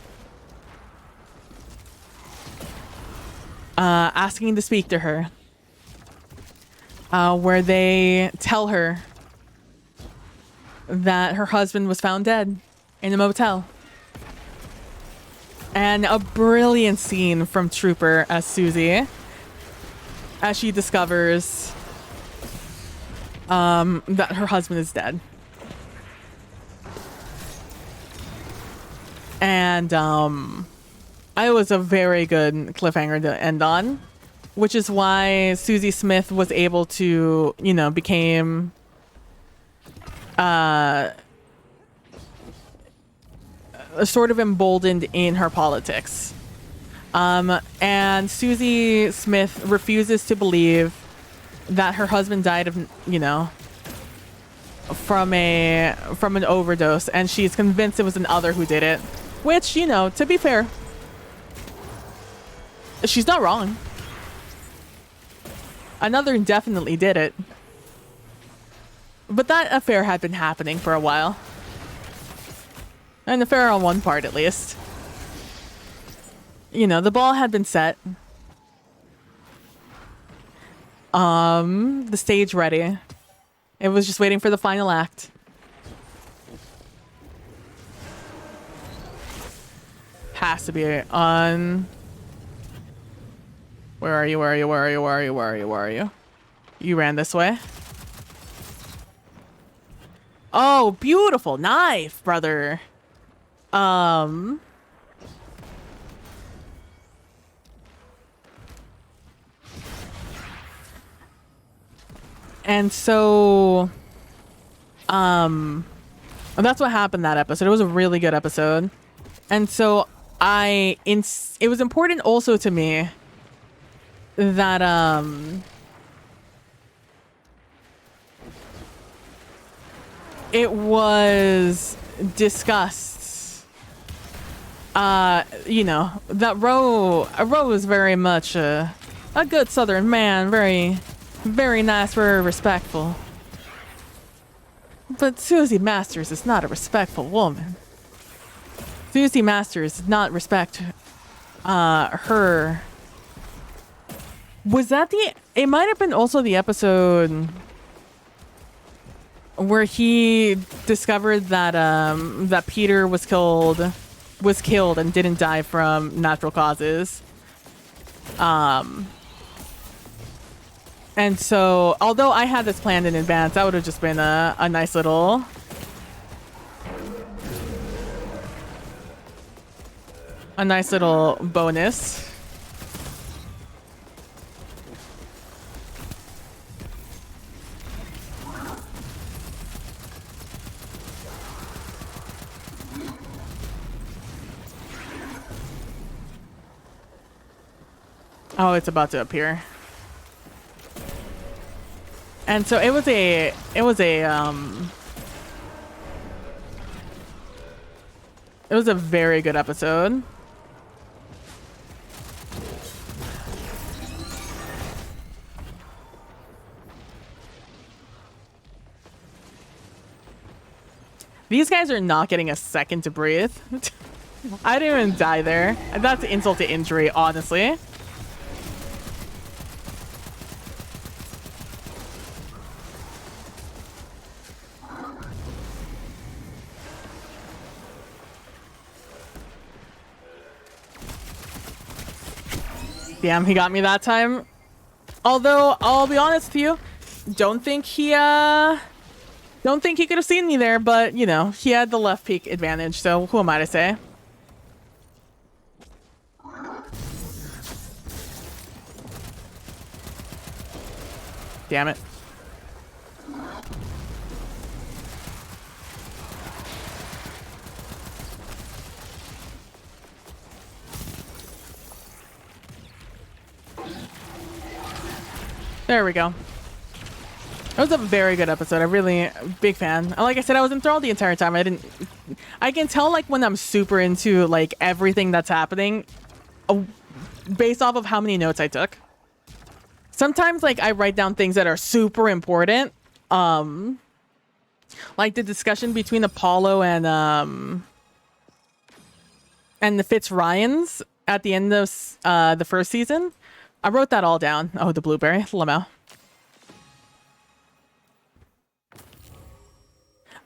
asking to speak to her. Where they tell her that her husband was found dead in a motel. And a brilliant scene from Trooper as Susie, as she discovers that her husband is dead. And it was a very good cliffhanger to end on, which is why Susie Smith was able to, you know, became sort of emboldened in her politics. And Susie Smith refuses to believe that her husband died of, you know, from an overdose, and she's convinced it was an other who did it. Which, you know, to be fair, she's not wrong. Another definitely did it. But that affair had been happening for a while. An affair on one part, at least. You know, the ball had been set. The stage ready. It was just waiting for the final act. Has to be on. Where are you? Where are you? Where are you? Where are you? Where are you? Where are you? You ran this way. Oh, beautiful knife, brother. And so that's what happened that episode. It was a really good episode. And so it was important also to me that it was discussed, you know, that Ro was very much a good Southern man, very, very nice, very respectful. But Susie Masters is not a respectful woman. Susie Masters did not respect her. Was that it might have been also the episode where he discovered that that Peter was killed and didn't die from natural causes. And so, although I had this planned in advance, that would have just been a nice little bonus. Oh, it's about to appear. And so it was a very good episode. These guys are not getting a second to breathe. I didn't even die there. That's insult to injury, honestly. Damn, he got me that time. Although, I'll be honest with you, don't think he could have seen me there, but, you know, he had the left peek advantage, so who am I to say? Damn it. There we go. It was a very good episode. I really big fan. Like I said, I was enthralled the entire time. I can tell like when I'm super into like everything that's happening based off of how many notes I took. Sometimes like I write down things that are super important. Like the discussion between Apollo and the Fitzryans at the end of the first season. I wrote that all down. Oh, the blueberry. Lamo.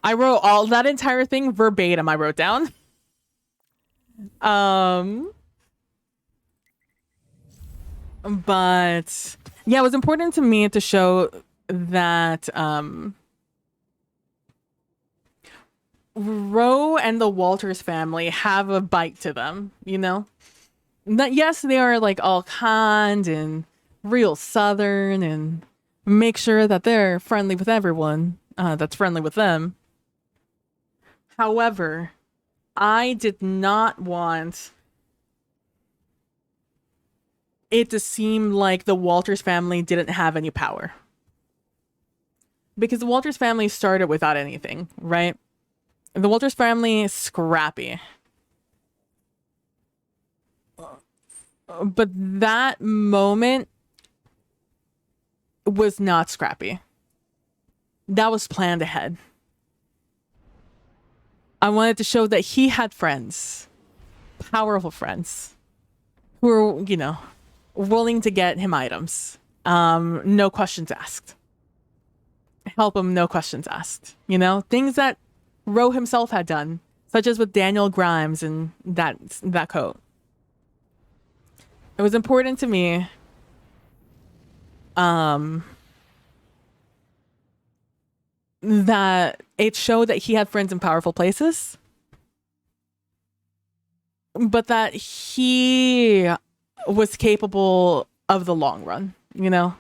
I wrote all that entire thing verbatim. I wrote down. But yeah, it was important to me to show that Roe and the Walters family have a bite to them, you know? Yes, they are like all kind and real southern and make sure that they're friendly with everyone that's friendly with them. However, I did not want it to seem like the Walters family didn't have any power. Because the Walters family started without anything, right? The Walters family is scrappy. But that moment was not scrappy. That was planned ahead. I wanted to show that he had friends, powerful friends, who were, you know, willing to get him items. No questions asked. Help him, no questions asked. You know, things that Roe himself had done, such as with Daniel Grimes and that coat. It was important to me that it showed that he had friends in powerful places, but that he was capable of the long run, you know?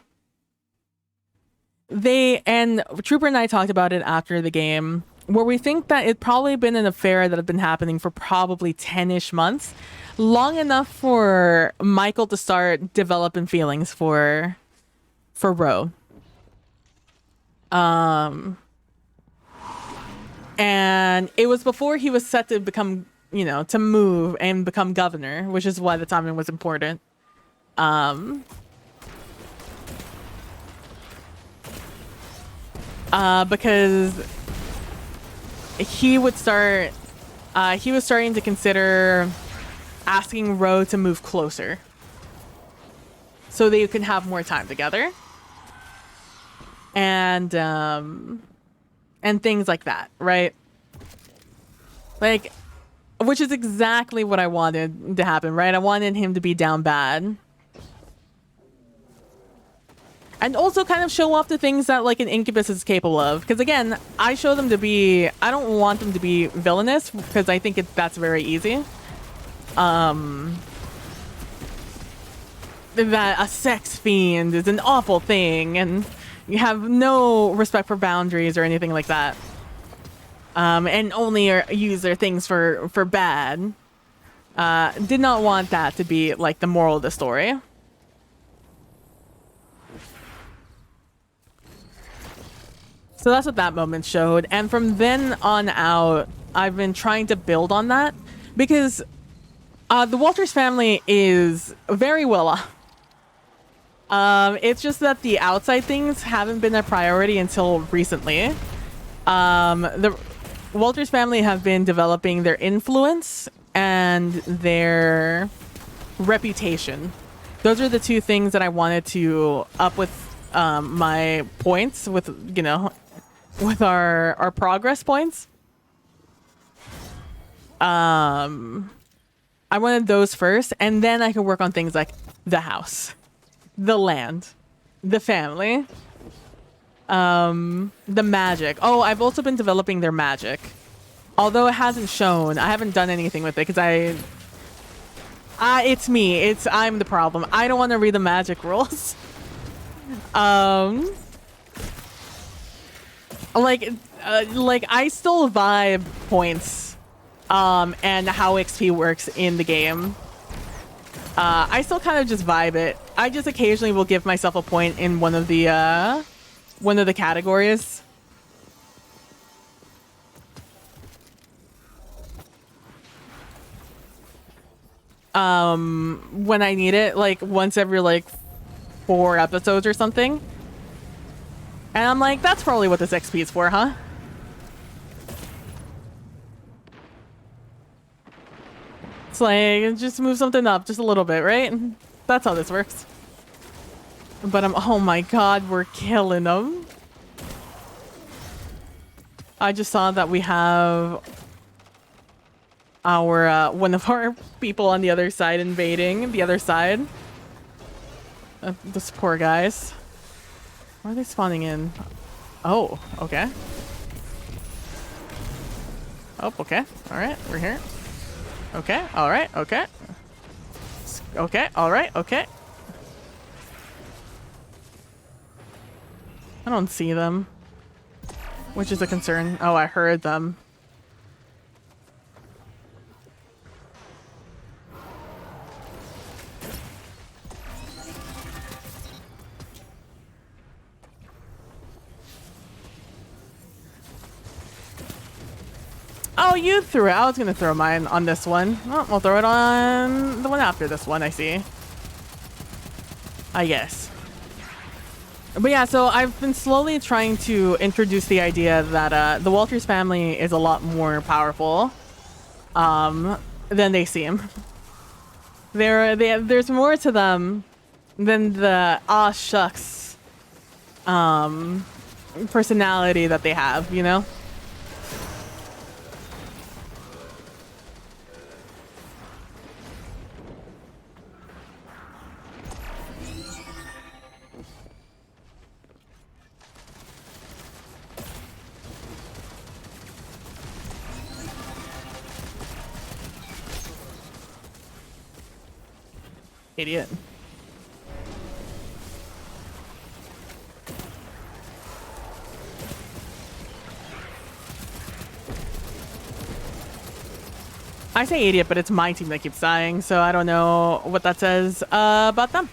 Trooper and I talked about it after the game, where we think that it'd probably been an affair that had been happening for probably 10-ish months, long enough for Michael to start developing feelings for Roe. And it was before he was set to become, you know, to move and become governor, which is why the timing was important. Because he was starting to consider asking Roe to move closer so they can have more time together. And things like that, right? Like, which is exactly what I wanted to happen, right? I wanted him to be down bad. And also kind of show off the things that, like, an Incubus is capable of. Because, again, I don't want them to be villainous, because I think that's very easy. That a sex fiend is an awful thing, and you have no respect for boundaries or anything like that. And only use their things for bad. Did not want that to be, like, the moral of the story. So that's what that moment showed. And from then on out, I've been trying to build on that. Because the Walters family is very well off. It's just that the outside things haven't been a priority until recently. The Walters family have been developing their influence and their reputation. Those are the two things that I wanted to up with my points with, you know, with our progress points. I wanted those first, and then I could work on things like the house, the land, the family, the magic. Oh, I've also been developing their magic. Although it hasn't shown, I haven't done anything with it because it's me. I'm the problem. I don't want to read the magic rules. Like I still vibe points, and how XP works in the game. I still kind of just vibe it. I just occasionally will give myself a point in one of the categories. When I need it, like once every like 4 episodes or something. And I'm like, that's probably what this XP is for, huh? It's like, just move something up just a little bit, right? That's how this works. But oh my god, we're killing them. I just saw that we have our, one of our people on the other side invading the other side. Those poor guys. Where are they spawning in? Oh, okay. Oh, okay. All right, we're here. Okay, all right, okay. Okay, all right, okay. I don't see them, which is a concern. Oh, I heard them. Oh, you threw it. I was gonna throw mine on this one. Oh, we'll throw it on the one after this one, I see. I guess. But yeah, so I've been slowly trying to introduce the idea that the Walters family is a lot more powerful than they seem. There's more to them than the ah shucks personality that they have, you know? Idiot. I say idiot, but it's my team that keeps dying, so I don't know what that says about them.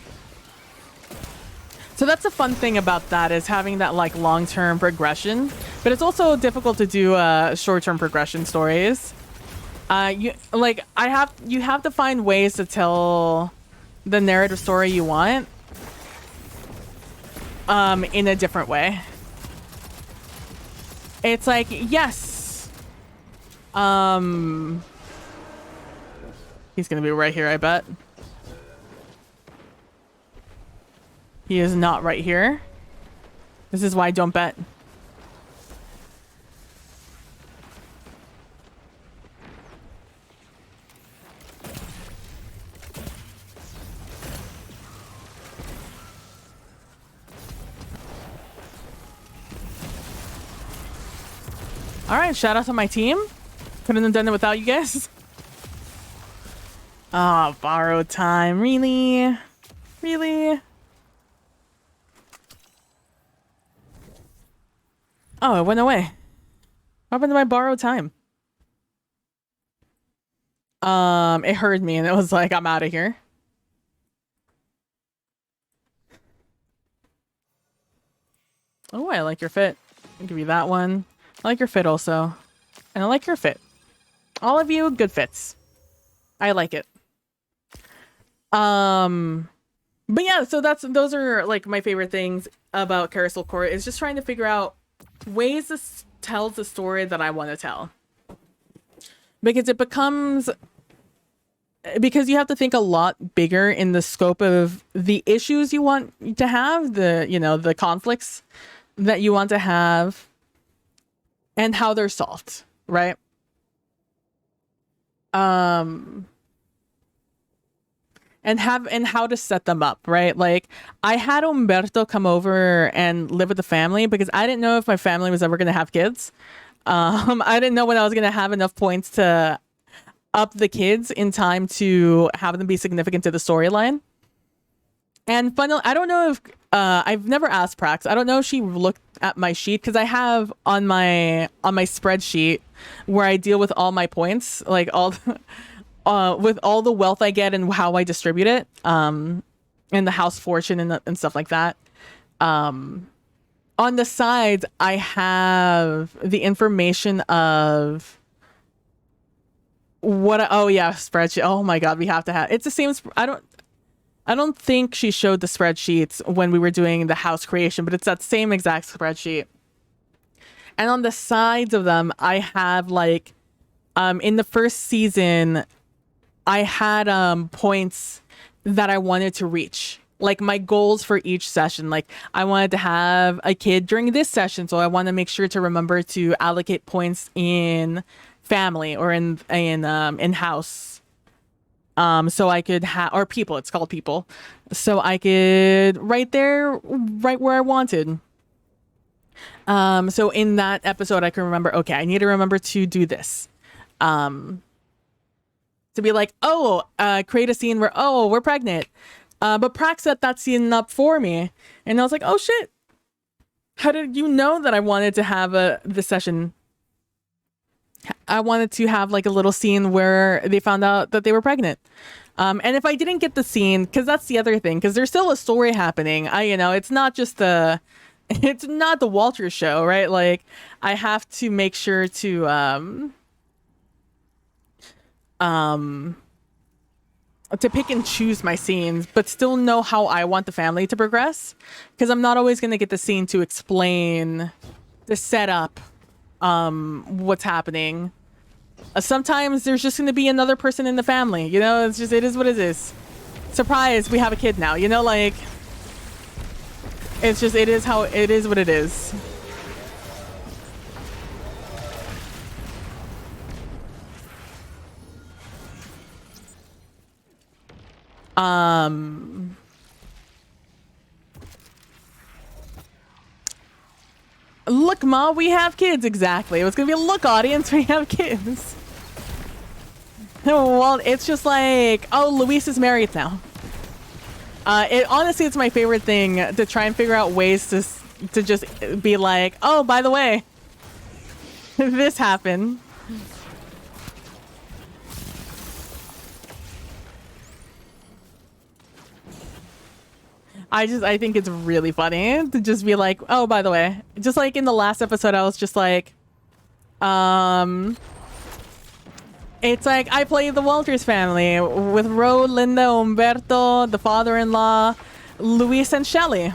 So that's the fun thing about that, is having that like long-term progression, but it's also difficult to do short-term progression stories. You have to find ways to tell the narrative story you want in a different way. It's like, yes, he's gonna be right here, I bet. He is not right here. This is why I don't bet. All right, shout out to my team. Couldn't have done it without you guys. Oh, borrowed time. Really? Really? Oh, it went away. What happened to my borrowed time? It heard me and it was like, I'm out of here. Oh, I like your fit. I'll give you that one. I like your fit also. And I like your fit. All of you, good fits. I like it. But yeah, so those are like my favorite things about Carousel Court, is just trying to figure out ways this tells the story that I want to tell. Because you have to think a lot bigger in the scope of the issues you want to have, the conflicts that you want to have, and how they're solved, right? And how to set them up, right? Like, I had Umberto come over and live with the family because I didn't know if my family was ever going to have kids. I didn't know when I was going to have enough points to up the kids in time to have them be significant to the storyline. And finally, I don't know if I've never asked Prax. I don't know if she looked at my sheet, because I have on my spreadsheet where I deal with all my points, like all with all the wealth I get and how I distribute it, and the house fortune and stuff like that. On the sides, I have the information of what. Oh yeah, spreadsheet. Oh my god, we have to have. It's the same. I don't think she showed the spreadsheets when we were doing the house creation, but it's that same exact spreadsheet. And on the sides of them, I have like, in the first season, I had points that I wanted to reach, like my goals for each session. Like, I wanted to have a kid during this session, so I want to make sure to remember to allocate points in family or in house. so I could have, or people, it's called people, so I could right there, right where I wanted. So in that episode, I can remember, okay, I need to remember to do this. To be like, oh, create a scene where, oh, we're pregnant. But Prax set that scene up for me. And I was like, oh shit. How did you know that I wanted to have this session? I wanted to have like a little scene where they found out that they were pregnant. And if I didn't get the scene, because that's the other thing, because there's still a story happening. It's not just it's not the Walters show, right? Like, I have to make sure to pick and choose my scenes, but still know how I want the family to progress, because I'm not always going to get the scene to explain the setup, what's happening. Sometimes there's just going to be another person in the family, it is what it is. Surprise, we have a kid now, like, it is how it is what it is. Look, Ma, we have kids. Exactly. It was gonna be a look, audience. We have kids. Well, it's just like, oh, Luis is married now. Honestly, it's my favorite thing to try and figure out ways to just be like, oh, by the way, this happened. I think it's really funny to just be like, oh, by the way, just like in the last episode, I was just like, it's like I play the Walters family with Ro, Linda, Umberto, the father-in-law, Luis, and Shelly.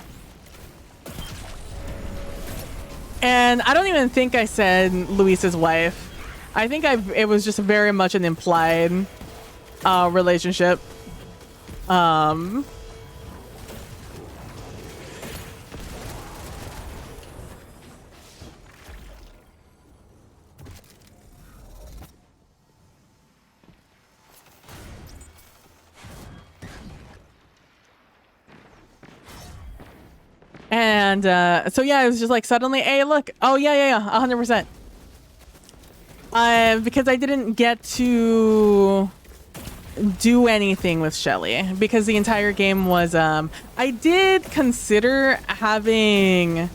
And I don't even think I said Luis's wife. I think it was just very much an implied relationship. And so yeah, it was just like suddenly, hey, look, oh yeah, 100%. Because I didn't get to do anything with Shelly because the entire game was I did consider having.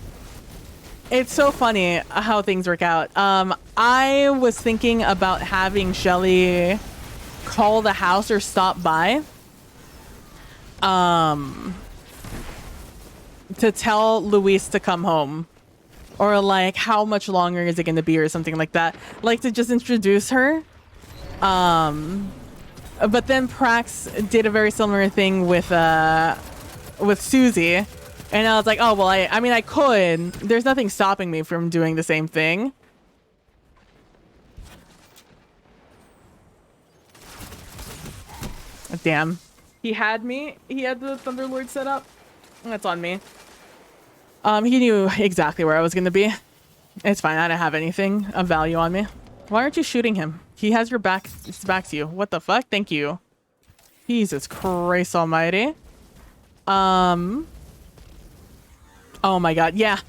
It's so funny how things work out. I was thinking about having Shelly call the house or stop by. To tell Luis to come home, or like how much longer is it going to be, or something like that, like to just introduce her. But then Prax did a very similar thing with Susie, and I was like, oh well, I mean I could. There's nothing stopping me from doing the same thing. Damn, he had the Thunderlord set up. That's on me. He knew exactly where I was gonna be. It's fine, I don't have anything of value on me. Why aren't you shooting him? He has your back, his back to you. What the fuck? Thank you. Jesus Christ almighty. Oh my god, yeah.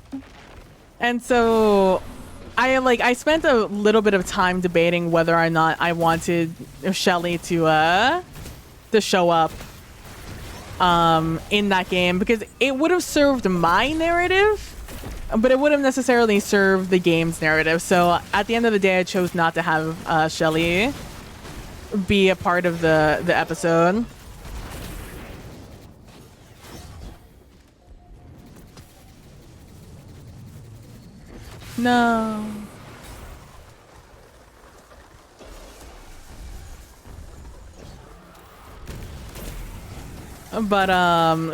And so I spent a little bit of time debating whether or not I wanted Shelly to show up in that game, because it would have served my narrative, but it wouldn't necessarily serve the game's narrative. So at the end of the day, I chose not to have Shelly be a part of the episode. No. But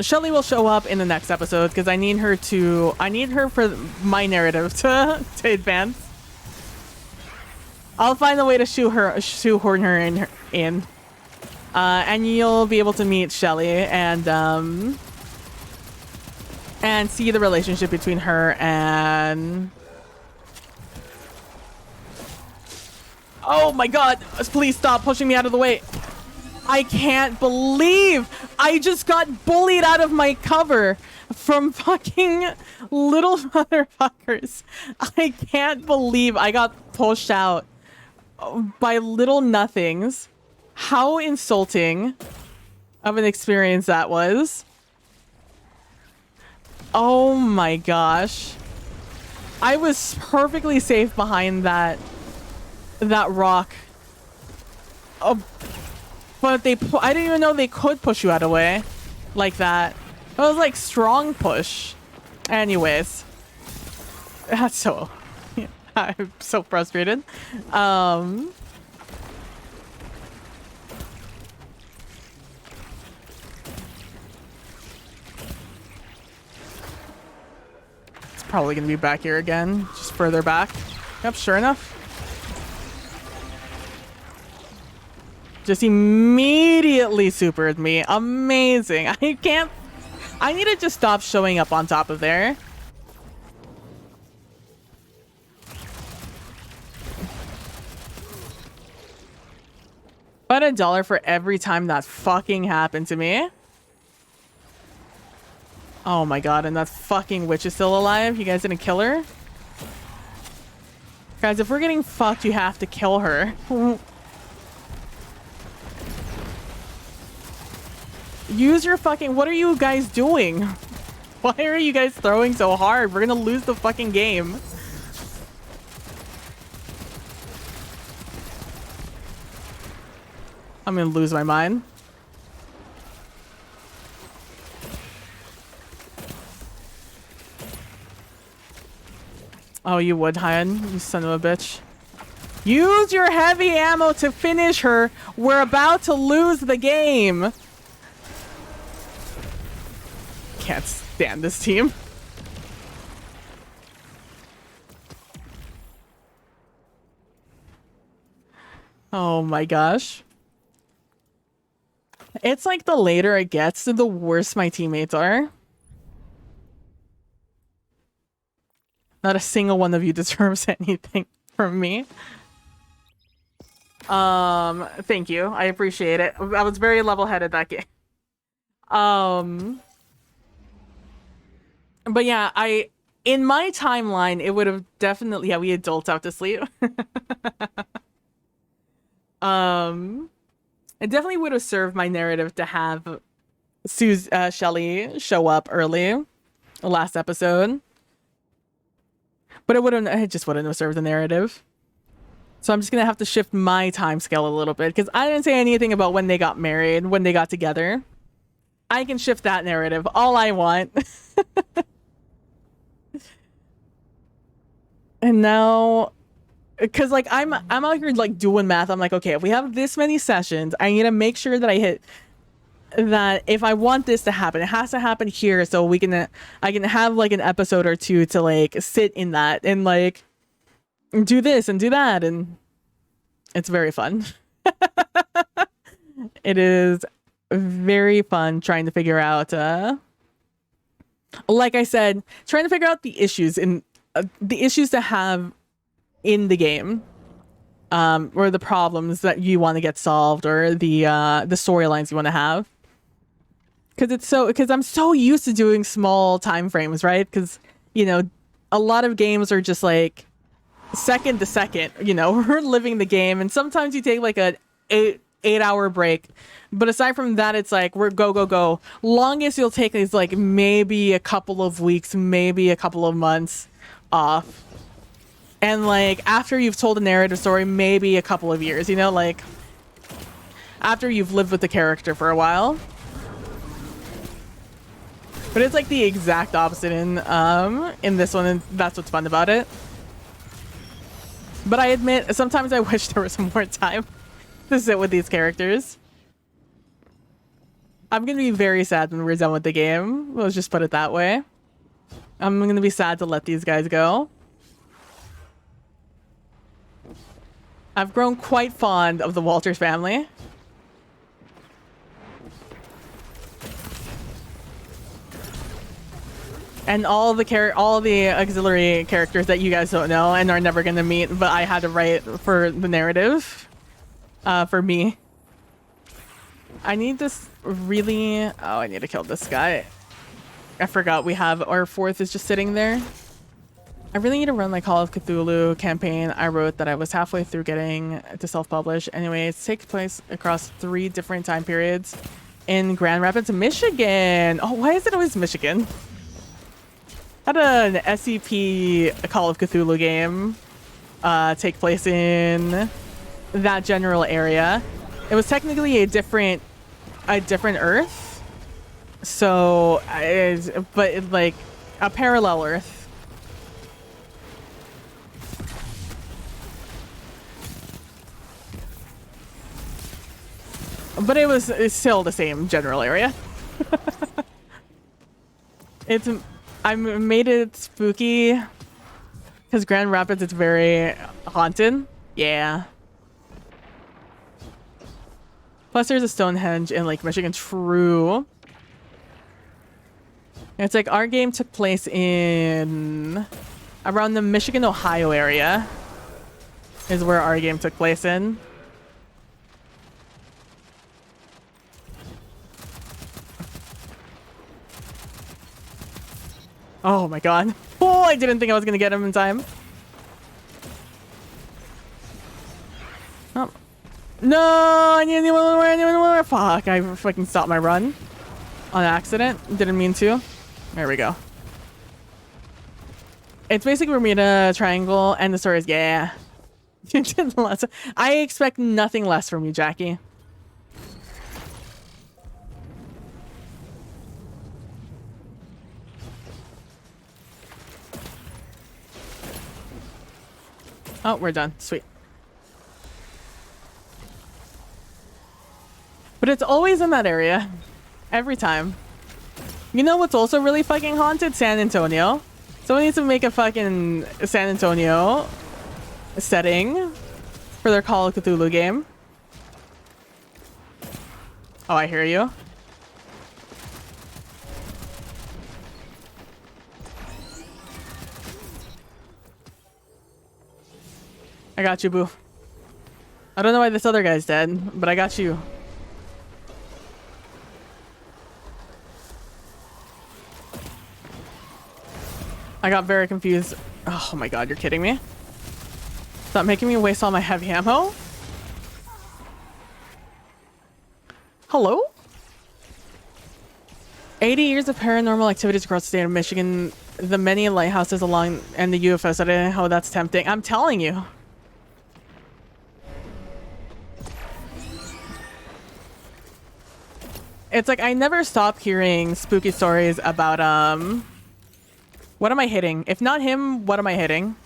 Shelly will show up in the next episode because I need her for my narrative to advance. I'll find a way to shoehorn her in. And you'll be able to meet Shelly and see the relationship between her and. Oh my god! Please stop pushing me out of the way. I can't believe I just got bullied out of my cover from fucking little motherfuckers. I can't believe I got pushed out by little nothings. How insulting of an experience that was. Oh my gosh. I was perfectly safe behind that rock. Oh, but I didn't even know they could push you out of the way like that. It was like strong push. Anyways, that's so, I'm so frustrated. It's probably gonna be back here again, just further back. Yep, sure enough. Just immediately supered me. Amazing. I need to just stop showing up on top of there. But $1 for every time that fucking happened to me. Oh my god, and that fucking witch is still alive? You guys didn't kill her? Guys, if we're getting fucked, you have to kill her. Use your fucking... What are you guys doing? Why are you guys throwing so hard? We're gonna lose the fucking game. I'm gonna lose my mind. Oh, you would, Hyan, you son of a bitch. Use your heavy ammo to finish her. We're about to lose the game. Can't stand this team. Oh my gosh. It's like the later it gets, the worse my teammates are. Not a single one of you deserves anything from me. Thank you. I appreciate it. I was very level-headed that game. But yeah, in my timeline, it would have definitely, yeah, we adults out to sleep. It definitely would have served my narrative to have Shelly show up early, the last episode. But it just wouldn't have served the narrative. So I'm just gonna have to shift my time scale a little bit, because I didn't say anything about when they got married, when they got together. I can shift that narrative all I want. And now, because like I'm out here like doing math. I'm like, okay, if we have this many sessions, I need to make sure that I hit that. If I want this to happen, it has to happen here, so I can have like an episode or two to like sit in that and like do this and do that, and it's very fun. It is very fun trying to figure out like I said, trying to figure out the issues to have in the game, or the problems that you want to get solved, or the storylines you want to have. Because I'm so used to doing small time frames, right? Because, you know, a lot of games are just like second to second, you know, we're living the game, and sometimes you take like a 8-hour break, but aside from that, it's like we're go. Longest you'll take is like maybe a couple of weeks, maybe a couple of months off, and like after you've told a narrative story, maybe a couple of years, you know, like after you've lived with the character for a while. But it's like the exact opposite in this one, and that's what's fun about it. But I admit, sometimes I wish there was some more time to sit with these characters. I'm gonna be very sad when we're done with the game. Let's just put it that way. I'm gonna be sad to let these guys go. I've grown quite fond of the Walters family. And all the auxiliary characters that you guys don't know and are never gonna meet, but I had to write for the narrative, for me. I need this really... Oh, I need to kill this guy. I forgot we have our fourth is just sitting there. I really need to run my Call of Cthulhu campaign. I wrote that I was halfway through getting to self-publish. Anyway, it takes place across 3 different time periods in Grand Rapids, Michigan. Oh, why is it always Michigan? Had an SCP Call of Cthulhu game take place in that general area. It was technically a different Earth, so but it's like a parallel Earth. But it's still the same general area. I made it spooky because Grand Rapids, it's very haunted. Yeah. Plus, there's a Stonehenge in Lake Michigan. True. It's like our game took place in around the Michigan, Ohio area is where our game took place in. Oh my god. Oh, I didn't think I was gonna get him in time. Oh. No, I need anywhere. Fuck, I fucking stopped my run on accident. Didn't mean to. There we go. It's basically Bermuda Triangle, and the story is, yeah. I expect nothing less from you, Jackie. Oh, we're done. Sweet. But it's always in that area. Every time. You know what's also really fucking haunted? San Antonio. Someone needs to make a fucking San Antonio setting for their Call of Cthulhu game. Oh, I hear you. I got you, boo. I don't know why this other guy's dead, but I got you. I got very confused. Oh my god, you're kidding me? Stop making me waste all my heavy ammo. Hello? 80 years of paranormal activities across the state of Michigan, the many lighthouses along, and the UFOs. I don't know how that's tempting. I'm telling you. It's like I never stop hearing spooky stories about what am I hitting? If not him, what am I hitting?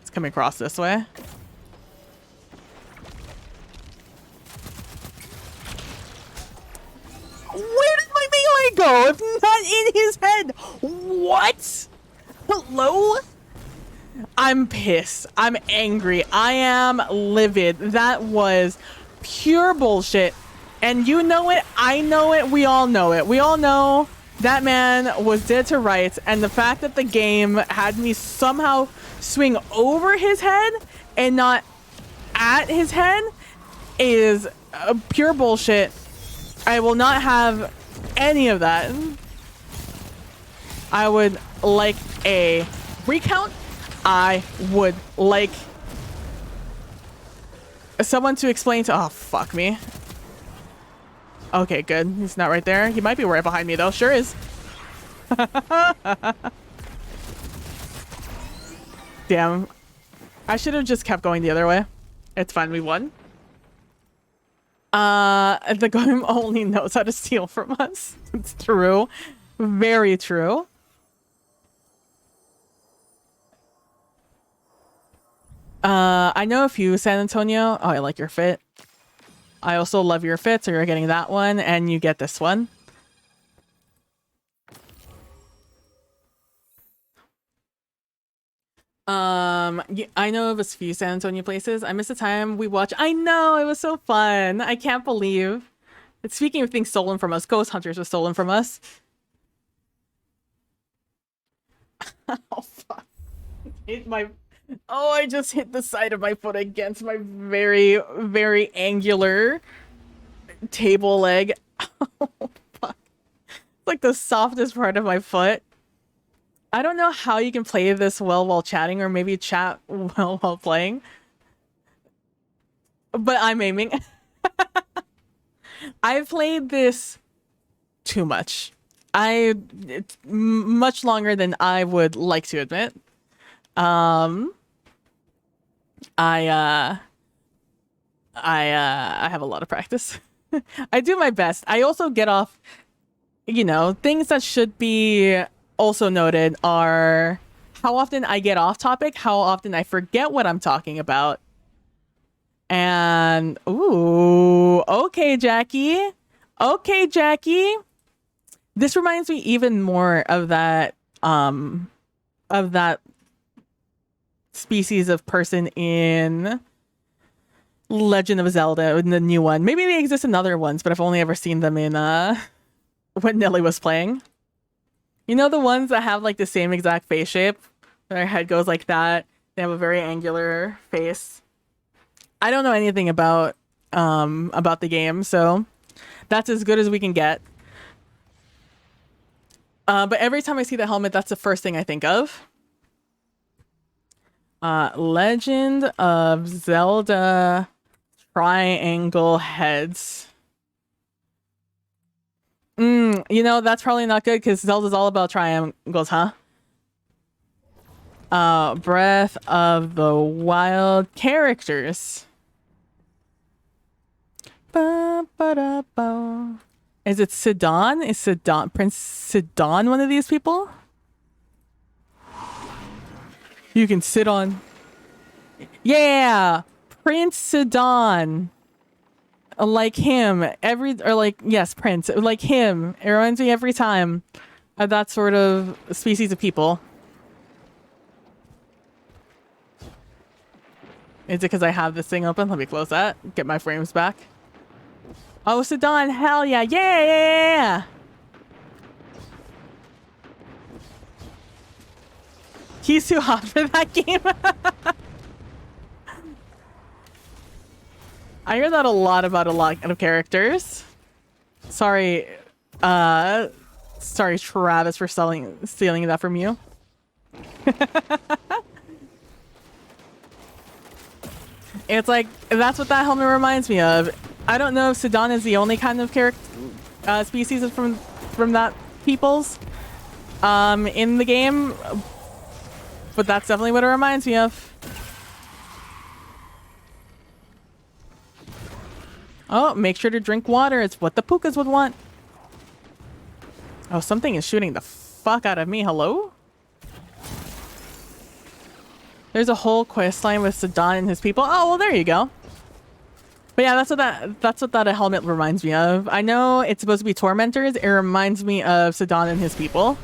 It's coming across this way. Where did my melee go if not in his head? What? Hello? I'm pissed. I'm angry. I am livid. That was pure bullshit. And you know it, I know it, we all know it. We all know that man was dead to rights, and the fact that the game had me somehow swing over his head and not at his head is pure bullshit. I will not have any of that. I would like a recount. I would like someone to explain to... Oh, fuck me. Okay, good. He's not right there. He might be right behind me, though. Sure is. Damn. I should have just kept going the other way. It's fine. We won. The game only knows how to steal from us. It's true. Very true. I know a few, San Antonio. Oh, I like your fit. I also love your fit, so you're getting that one, and you get this one. I know of a few San Antonio places. I miss the time we watched. I know, it was so fun. I can't believe. Speaking of things stolen from us, Ghost Hunters was stolen from us. Oh, fuck. Hit my... Oh, I just hit the side of my foot against my very, very angular table leg. Oh, fuck. It's like the softest part of my foot. I don't know how you can play this well while chatting, or maybe chat well while playing. But I'm aiming. I've played this too much. It's much longer than I would like to admit. I have a lot of practice. I do my best. I also get off, things that should be also noted are how often I get off topic, how often I forget what I'm talking about. And, ooh, okay, Jackie. Okay, Jackie. This reminds me even more of that species of person in Legend of Zelda, in the new one. Maybe they exist in other ones, but I've only ever seen them in when Nelly was playing. You know, the ones that have like the same exact face shape? Their head goes like that. They have a very angular face. I don't know anything about the game, so that's as good as we can get. But every time I see the helmet, that's the first thing I think of. Legend of Zelda triangle heads. That's probably not good because Zelda's all about triangles, huh? Breath of the Wild characters. Ba-ba-da-ba. Is it Sidon? Is Sidon Prince Sidon one of these people? You can sit on. Yeah, Prince Sidon. Like him, yes, Prince. Like him. It reminds me every time of that sort of species of people. Is it because I have this thing open? Let me close that. Get my frames back. Oh, Sidon, hell yeah. Yeah! He's too hot for that game. I hear that a lot about a lot of characters. Sorry, Travis, for stealing that from you. It's like, that's what that helmet reminds me of. I don't know if Sidon is the only kind of species from that people's in the game, but that's definitely what it reminds me of. Oh, make sure to drink water. It's what the pukas would want. Oh, something is shooting the fuck out of me. Hello? There's a whole quest line with Sidon and his people. Oh, well, there you go. But yeah, that's what that helmet reminds me of. I know it's supposed to be tormentors. It reminds me of Sidon and his people.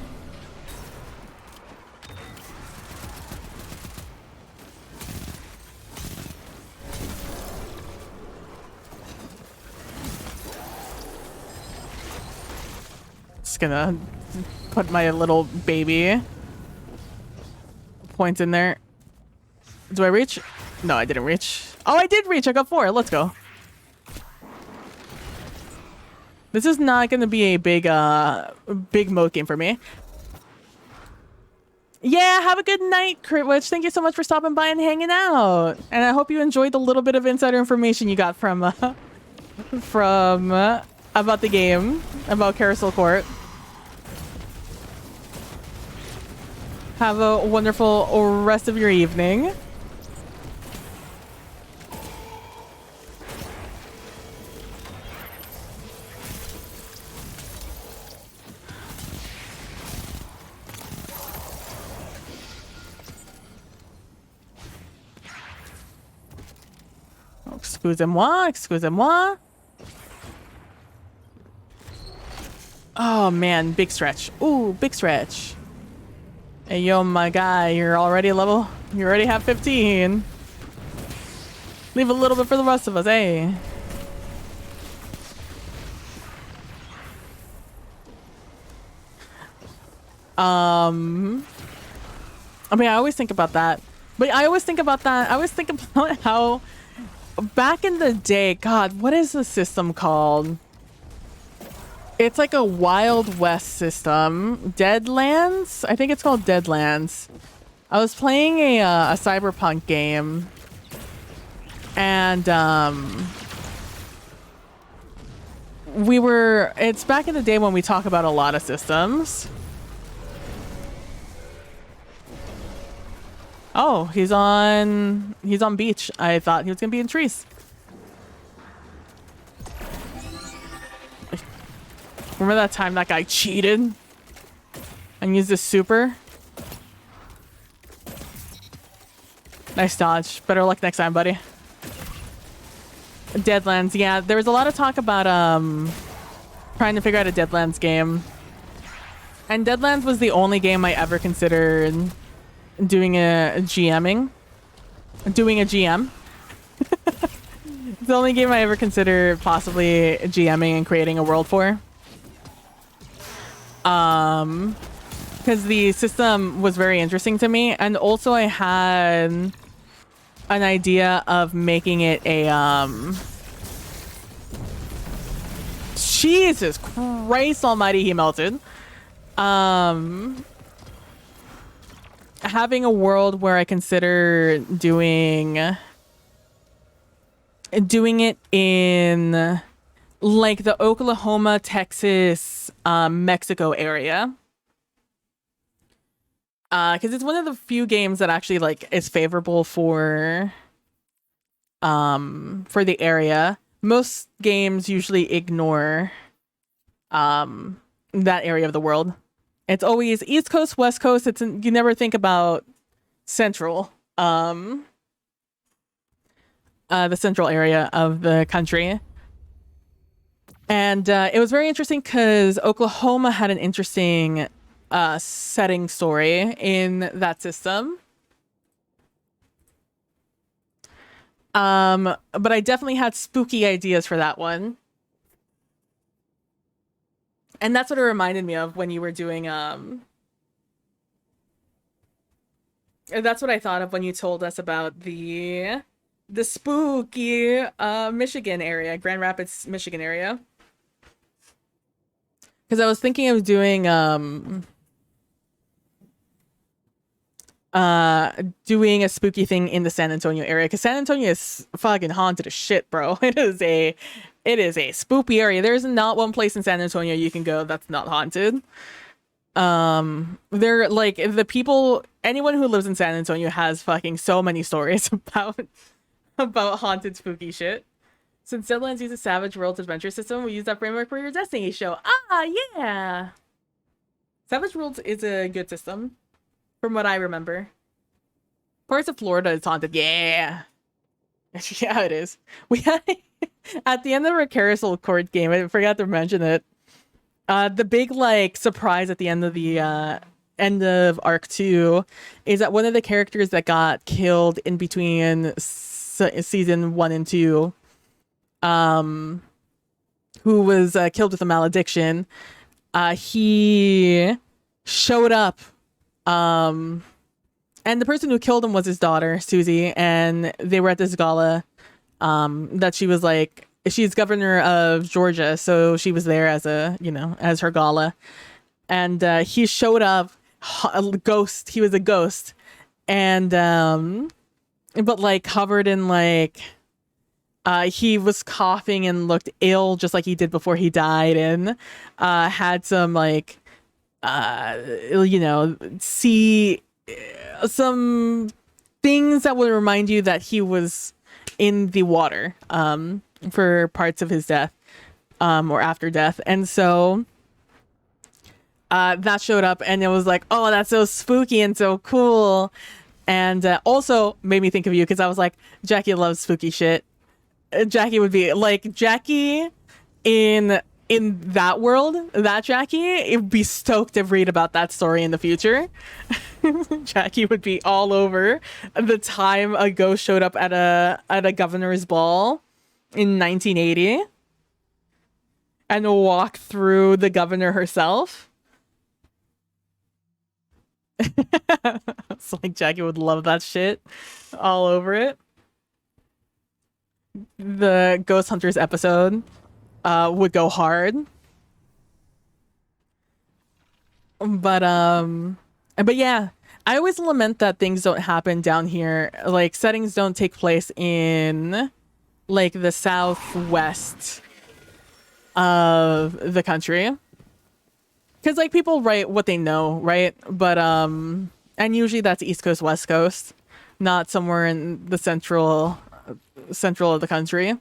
Just gonna put my little baby points in there. Do I reach? No, I didn't reach. Oh, I did reach. I got 4. Let's go. This is not going to be a big mode game for me. Yeah, have a good night, Critwitch. Thank you so much for stopping by and hanging out. And I hope you enjoyed the little bit of insider information you got from about the game, about Carousel Court. Have a wonderful rest of your evening. Excusez-moi, excusez-moi. Oh man, big stretch. Ooh, big stretch. Hey, yo, my guy, you're already level. You already have 15. Leave a little bit for the rest of us, eh? I mean, I always think about that. But I always think about how back in the day, God, what is the system called? It's like a Wild West system. Deadlands? I think it's called Deadlands. I was playing a cyberpunk game, and it's back in the day when we talk about a lot of systems. Oh, he's on beach. I thought he was gonna be in trees. Remember that time that guy cheated and used his super? Nice dodge. Better luck next time, buddy. Deadlands, yeah. There was a lot of talk about trying to figure out a Deadlands game. And Deadlands was the only game I ever considered doing a GM. It's the only game I ever considered possibly GMing and creating a world for. Because the system was very interesting to me, and also I had an idea of making it a Jesus Christ almighty, he melted. Having a world where I consider doing it in like the Oklahoma, Texas, Mexico area. Because it's one of the few games that actually like is favorable for the area. Most games usually ignore that area of the world. It's always East Coast, West Coast. You never think about Central, the central area of the country. And it was very interesting because Oklahoma had an interesting setting story in that system. But I definitely had spooky ideas for that one. And that's what it reminded me of when you were doing that's what I thought of when you told us about the spooky Michigan area, Grand Rapids, Michigan area. Because I was thinking of doing doing a spooky thing in the San Antonio area, because San Antonio is fucking haunted as shit, bro. It is a spooky area. There's not one place in San Antonio you can go that's not haunted. They're like anyone who lives in San Antonio has fucking so many stories about haunted spooky shit. Since Deadlands uses Savage Worlds adventure system, we use that framework for your Destiny show. Ah, yeah. Savage Worlds is a good system, from what I remember. Parts of Florida is haunted. Yeah. Yeah, it is. We had at the end of our Carousel Court game, I forgot to mention it. The big like surprise at the end of the end of Arc 2 is that one of the characters that got killed in between season 1 and 2, who was killed with a malediction, he showed up, and the person who killed him was his daughter, Susie, and they were at this gala that she was like, she's governor of Georgia, so she was there as as her gala. And he showed up, a ghost. He was a ghost. And but like covered in like he was coughing and looked ill just like he did before he died, and had some like see some things that would remind you that he was in the water for parts of his death, or after death. And so that showed up, and it was like, oh, that's so spooky and so cool. And also made me think of you, because I was like, Jackie loves spooky shit. Jackie would be like, Jackie in that world, that Jackie, it would be stoked to read about that story in the future. Jackie would be all over the time a ghost showed up at a governor's ball in 1980 and walked through the governor herself. It's like Jackie would love that shit, all over it. the Ghost Hunters episode would go hard. But yeah, I always lament that things don't happen down here. Like settings don't take place in like the southwest of the country. Cause like people write what they know, right? But and usually that's East Coast, West Coast, not somewhere in the central of the country.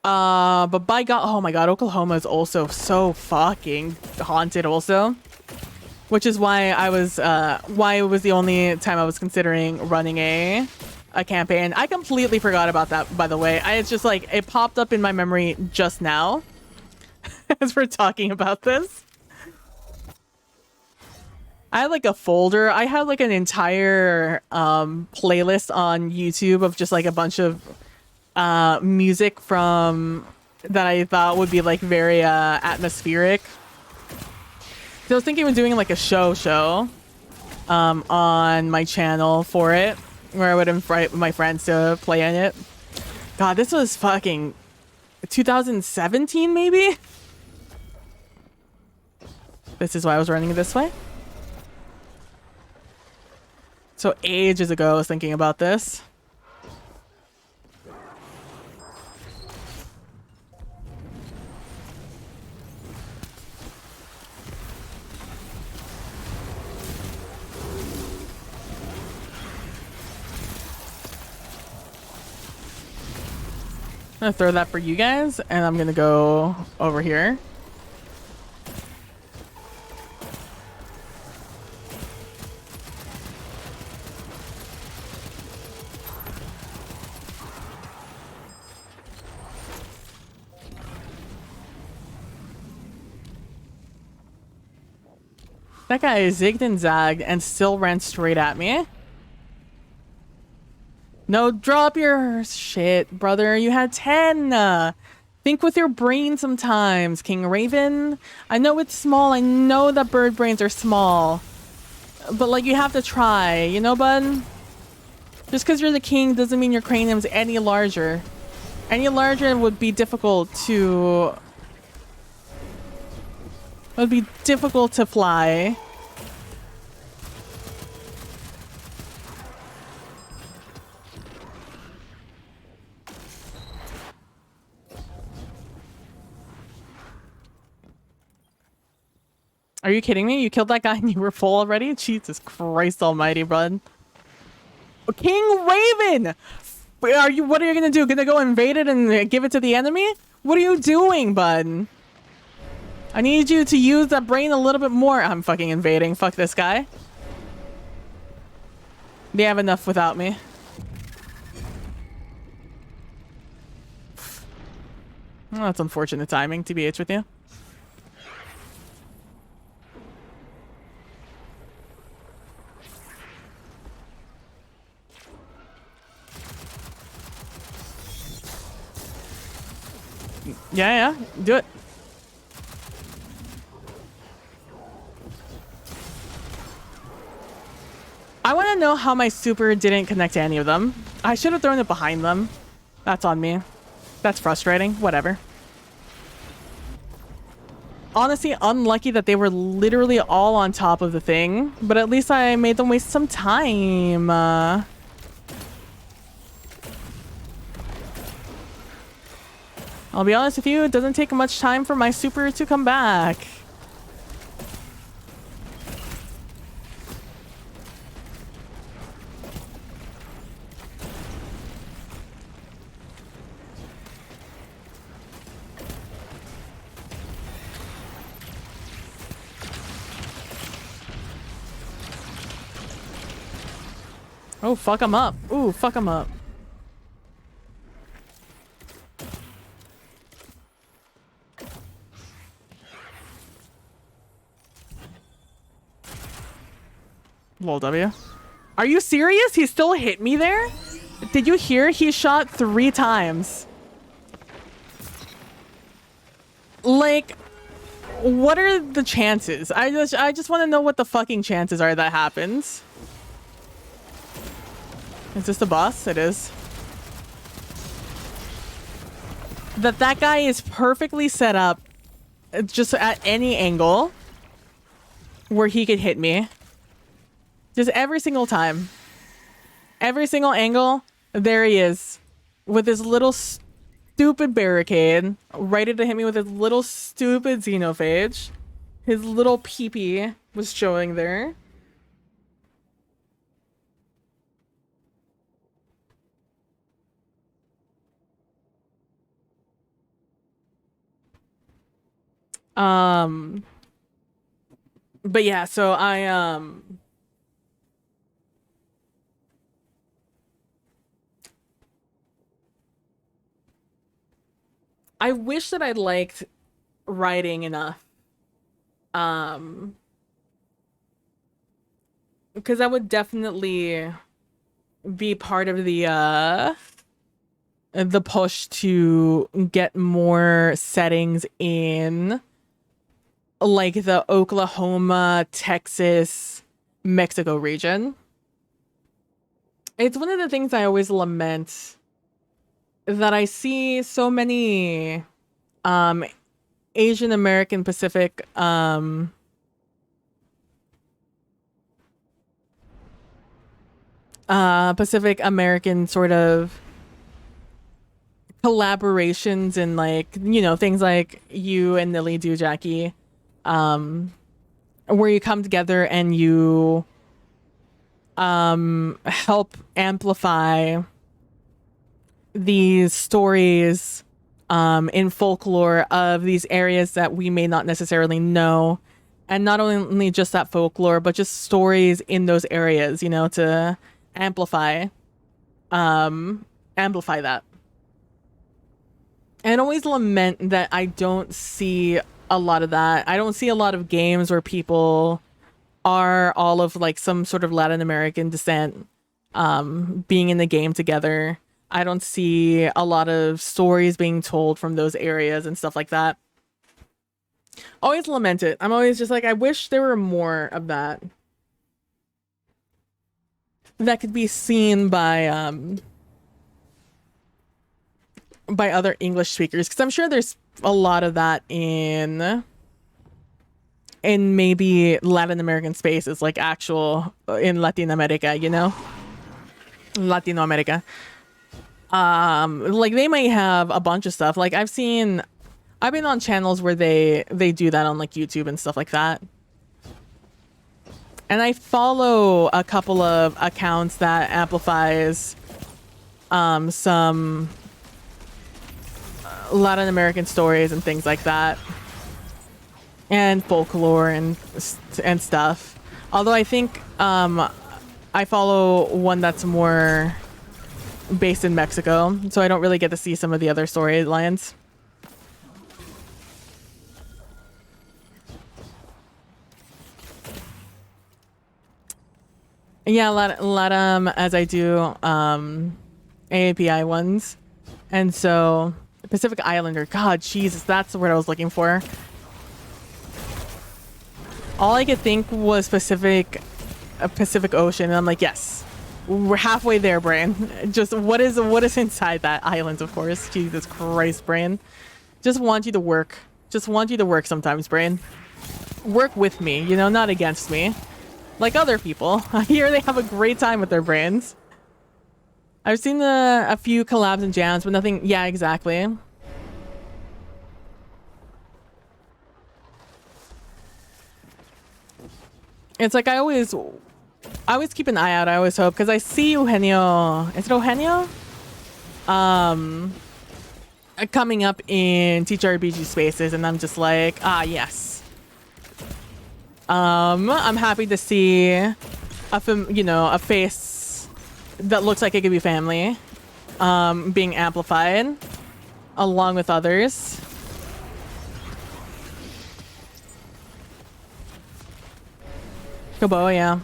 But by God, oh my God, Oklahoma is also so fucking haunted also. Which is why why it was the only time I was considering running a campaign. I completely forgot about that, by the way. It's just like, it popped up in my memory just now as we're talking about this. I had like a folder. I had like an entire playlist on YouTube of just like a bunch of music from that I thought would be like very atmospheric. So I was thinking of doing like a show on my channel for it, where I would invite my friends to play in it. God, this was fucking 2017 maybe? This is why I was running it this way. So ages ago I was thinking about this. I'm gonna throw that for you guys, and I'm gonna go over here. That guy zigged and zagged and still ran straight at me. No, drop your shit, brother. You had 10. Think with your brain sometimes, King Raven. I know it's small. I know that bird brains are small. But, like, you have to try. You know, bud? Just because you're the king doesn't mean your cranium's any larger. Any larger would be difficult to... It would be difficult to fly. Are you kidding me? You killed that guy and you were full already? Jesus Christ almighty, bud. King Raven! What are you gonna do? Gonna go invade it and give it to the enemy? What are you doing, bud? I need you to use that brain a little bit more. I'm fucking invading. Fuck this guy. They have enough without me. Well, that's unfortunate timing, TBH with you. Yeah, do it. I want to know how my super didn't connect to any of them. I should have thrown it behind them. That's on me. That's frustrating. Whatever. Honestly, unlucky that they were literally all on top of the thing, but at least I made them waste some time. I'll be honest with you, it doesn't take much time for my super to come back. Oh, fuck him up. Ooh, fuck him up. Lol W. Are you serious? He still hit me there? Did you hear? He shot 3 times. Like, what are the chances? I just want to know what the fucking chances are that happens. Is this the boss? It is. That guy is perfectly set up just at any angle where he could hit me. Just every single time. Every single angle, there he is. With his little stupid barricade. Ready to hit me with his little stupid xenophage. His little peepee was showing there. But yeah, so I wish that I liked writing enough. Because that would definitely be part of the push to get more settings in like the Oklahoma, Texas, Mexico region. It's one of the things I always lament that I see so many Asian American Pacific Pacific American sort of collaborations and like, you know, things like you and Lily do, Jackie, where you come together and you help amplify these stories in folklore of these areas that we may not necessarily know. And not only just that folklore, but just stories in those areas, you know, to amplify that. And I always lament that I don't see a lot of that. I don't see a lot of games where people are all of like some sort of Latin American descent being in the game together. I don't see a lot of stories being told from those areas and stuff like that. Always lament it. I'm always just like, I wish there were more of that that could be seen by other English speakers, because I'm sure there's a lot of that in maybe Latin American spaces, like actual in Latin America, you know, Latino America. Like they might have a bunch of stuff. Like I've been on channels where they do that on like YouTube and stuff like that. And I follow a couple of accounts that amplifies some Latin American stories and things like that, and folklore and stuff. Although I think I follow one that's more based in Mexico, so I don't really get to see some of the other storylines. Yeah, a lot as I do AAPI ones, and so Pacific Islander. God, Jesus, that's the word I was looking for. All I could think was Pacific Ocean, and I'm like, yes, we're halfway there, brain. Just what is inside that island? Of course, Jesus Christ, brain. Just want you to work. Just want you to work sometimes, brain. Work with me, you know, not against me. Like other people. I hear they have a great time with their brains. I've seen a few collabs and jams, but nothing. Yeah, exactly. It's like I always keep an eye out. I always hope, because I see Eugenio. Is it Eugenio? Coming up in TTRPG spaces, and I'm just like, ah, yes. I'm happy to see a face that looks like it could be family, being amplified along with others. Kobo, yeah.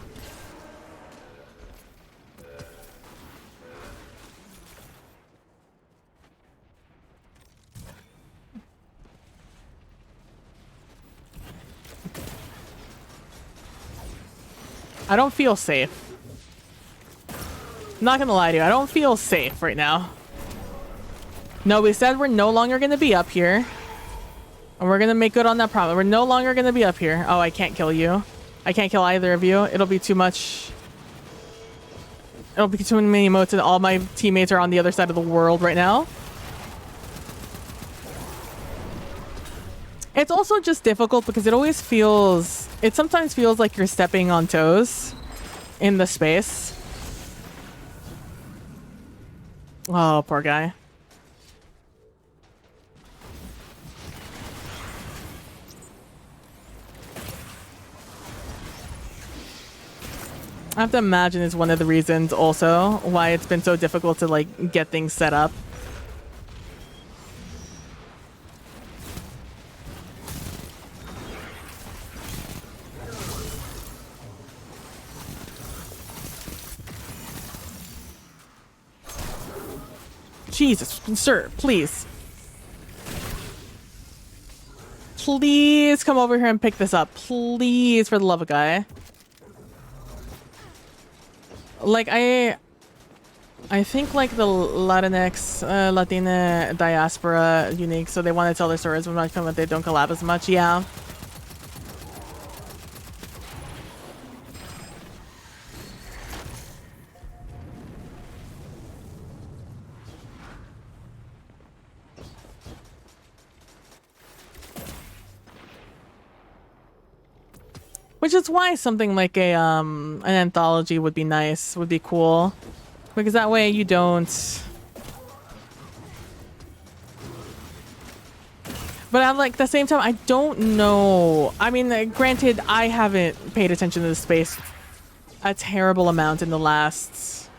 I don't feel safe. Not gonna lie to you, I don't feel safe right now. No, we said we're no longer gonna be up here. And we're gonna make good on that promise. We're no longer gonna be up here. Oh, I can't kill you. I can't kill either of you. It'll be too much. It'll be too many emotes and all my teammates are on the other side of the world right now. It's also just difficult because it always feels... It sometimes feels like you're stepping on toes in the space. Oh, poor guy. I have to imagine it's one of the reasons also why it's been so difficult to like get things set up. Jesus, sir, please. Please come over here and pick this up. Please, for the love of God. Like, I think, like, the Latinx, Latina diaspora unique, so they want to tell their stories, but they don't collab as much, yeah. Which is why something like a an anthology would be nice, would be cool. Because that way you don't... But at like the same time, I don't know. I mean, granted, I haven't paid attention to the space a terrible amount in the last...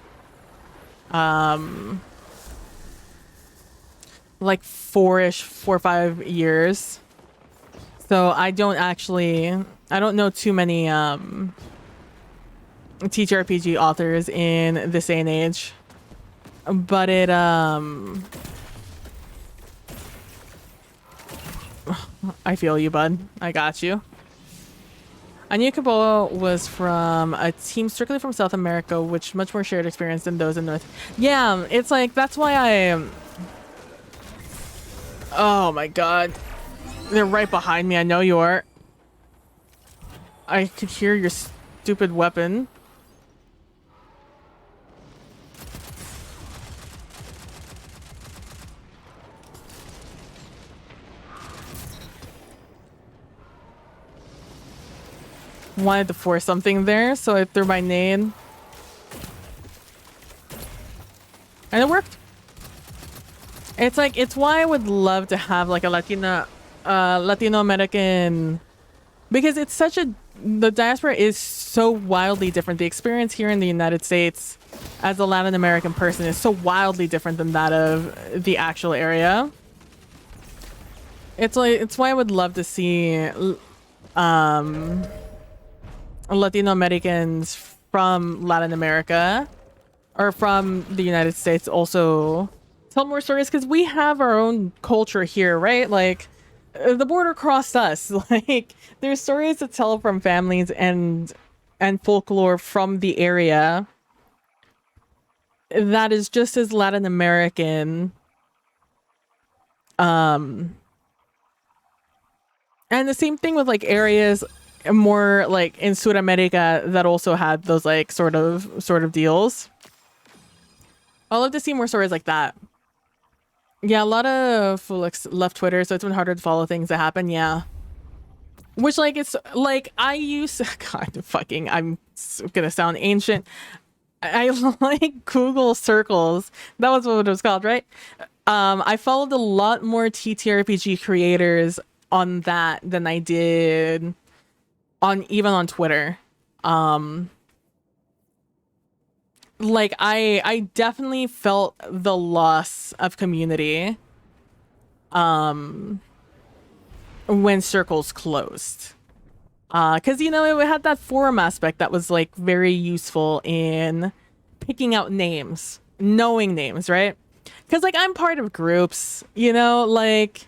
like 4 or 5 years. So I don't know too many TTRPG authors in this day and age. But it I feel you, bud. I got you. I knew Caboa was from a team strictly from South America, which much more shared experience than those in North. Yeah, it's like that's why I oh my god. They're right behind me. I know you are. I could hear your stupid weapon. Wanted to force something there, so I threw my nade. And it worked. It's like, it's why I would love to have like a Latino American, because it's such a, the diaspora is so wildly different. The experience here in the United States as a Latin American person is so wildly different than that of the actual area. It's like, it's why I would love to see Latino Americans from Latin America or from the United States also tell more stories, because we have our own culture here, right? Like, the border crossed us. Like, there's stories to tell from families and folklore from the area that is just as Latin American. And the same thing with like areas more like in South America that also had those like sort of deals. I'd love to see more stories like that. Yeah, a lot of folks left Twitter, so it's been harder to follow things that happen. Yeah. Which, like, it's like I used to, God, fucking, I'm gonna sound ancient. I like Google Circles. That was what it was called, right? I followed a lot more TTRPG creators on that than I did on even on Twitter. Like I definitely felt the loss of community when Circles closed. Because, you know, it had that forum aspect that was like very useful in picking out names, knowing names, right? Because like I'm part of groups, you know, like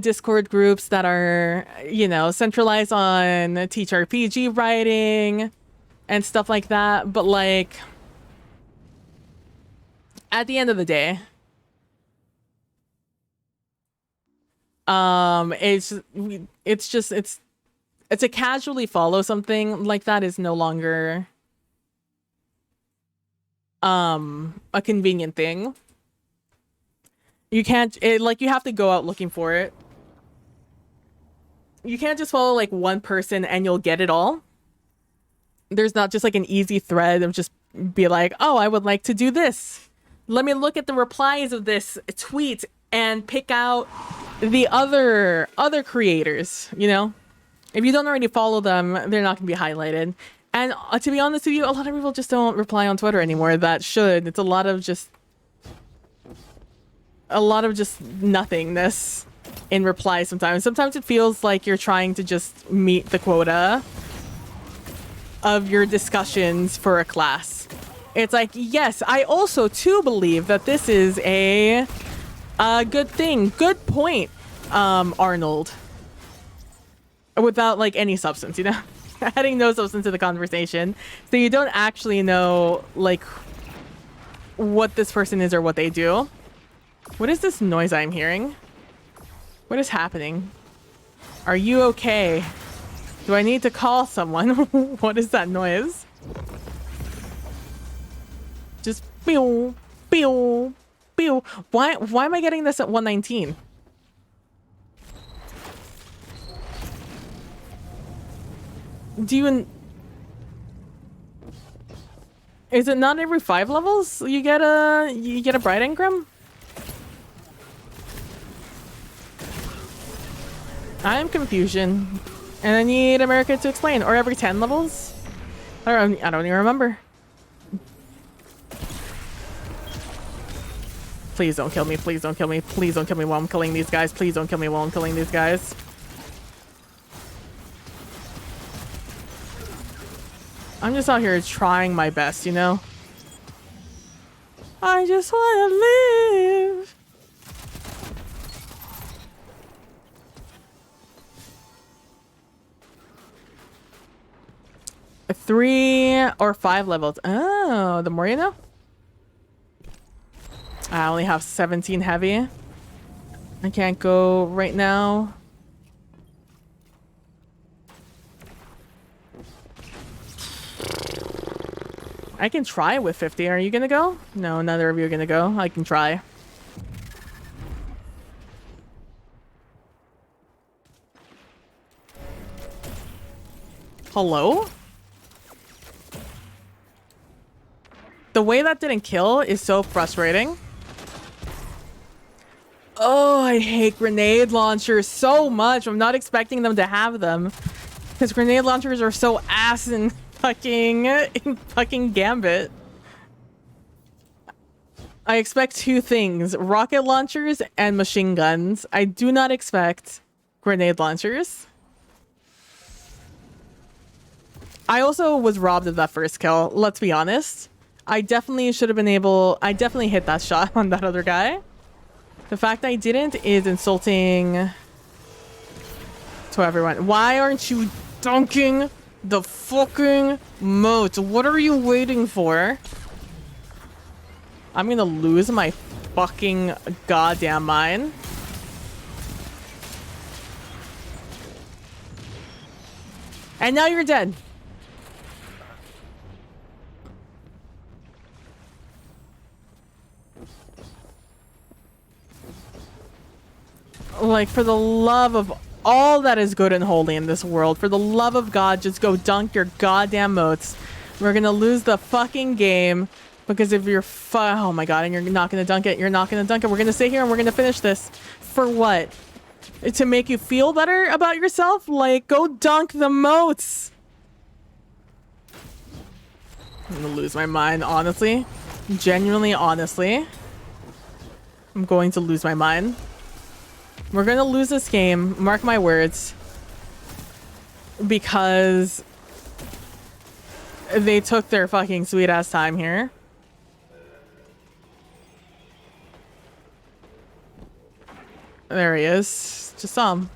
Discord groups that are, you know, centralized on TTRPG writing and stuff like that. But like At the end of the day, it's to casually follow something like that is no longer a convenient thing. You can't like you have to go out looking for it. You can't just follow like one person and you'll get it all. There's not just like an easy thread of just be like, oh, I would like to do this. Let me look at the replies of this tweet and pick out the other creators, you know? If you don't already follow them, they're not going to be highlighted. And to be honest with you, a lot of people just don't reply on Twitter anymore. That should. It's a lot of just nothingness in replies sometimes. Sometimes it feels like you're trying to just meet the quota of your discussions for a class. It's like, yes, I also too believe that this is a good thing. Good point, Arnold. Without like any substance, you know? Adding no substance to the conversation. So you don't actually know like what this person is or what they do. What is this noise I'm hearing? What is happening? Are you okay? Do I need to call someone? What is that noise? Just pew, pew, pew. Why am I getting this at 119? Do you... Is it not every 5 levels you get a bright engram? I am confusion. And I need America to explain. Or every 10 levels? I don't even remember. Please don't kill me. Please don't kill me. Please don't kill me while I'm killing these guys. Please don't kill me while I'm killing these guys. I'm just out here trying my best, you know? I just want to live. A 3 or 5 levels. Oh, the more you know. I only have 17 heavy. I can't go right now. I can try with 50. Are you gonna go? No, neither of you are gonna go. I can try. Hello? The way that didn't kill is so frustrating. Oh, I hate grenade launchers so much. I'm not expecting them to have them. Because grenade launchers are so ass in fucking Gambit. I expect 2 things. Rocket launchers and machine guns. I do not expect grenade launchers. I also was robbed of that first kill, let's be honest. I definitely should have been able... I definitely hit that shot on that other guy. The fact I didn't is insulting to everyone. Why aren't you dunking the fucking moat? What are you waiting for? I'm gonna lose my fucking goddamn mind. And now you're dead. Like, for the love of all that is good and holy in this world, for the love of God, just go dunk your goddamn moats. We're gonna lose the fucking game because if you're oh my god, and you're not gonna dunk it, you're not gonna dunk it. We're gonna sit here and we're gonna finish this. For what? To make you feel better about yourself? Like, go dunk the moats. I'm gonna lose my mind, honestly. Genuinely, honestly. I'm going to lose my mind. We're gonna lose this game, mark my words, because they took their fucking sweet ass time here. There he is. Just saw him.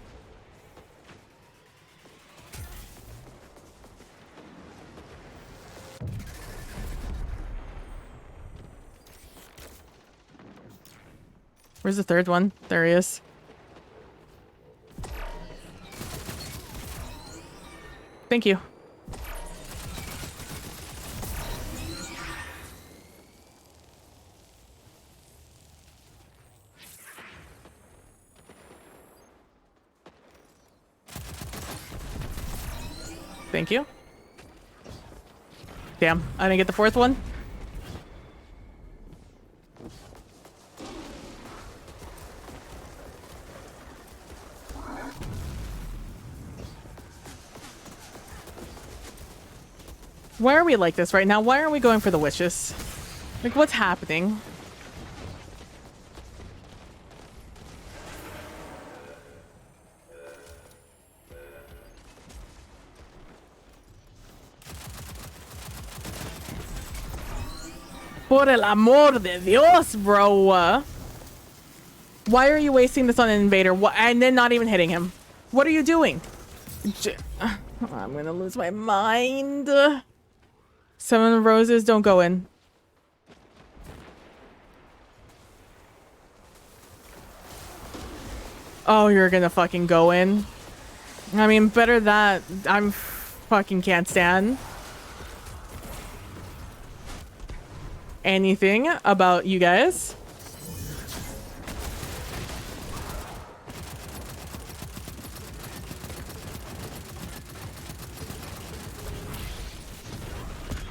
Where's the third one? There he is. Thank you. Thank you. Damn, I didn't get the fourth one. Why are we like this right now? Why aren't we going for the witches? Like, what's happening? Por el amor de Dios, bro. Why are you wasting this on an invader? And then not even hitting him? What are you doing? I'm gonna lose my mind. 7 roses, don't go in. Oh, you're gonna fucking go in. I mean, better that I'm fucking can't stand anything about you guys.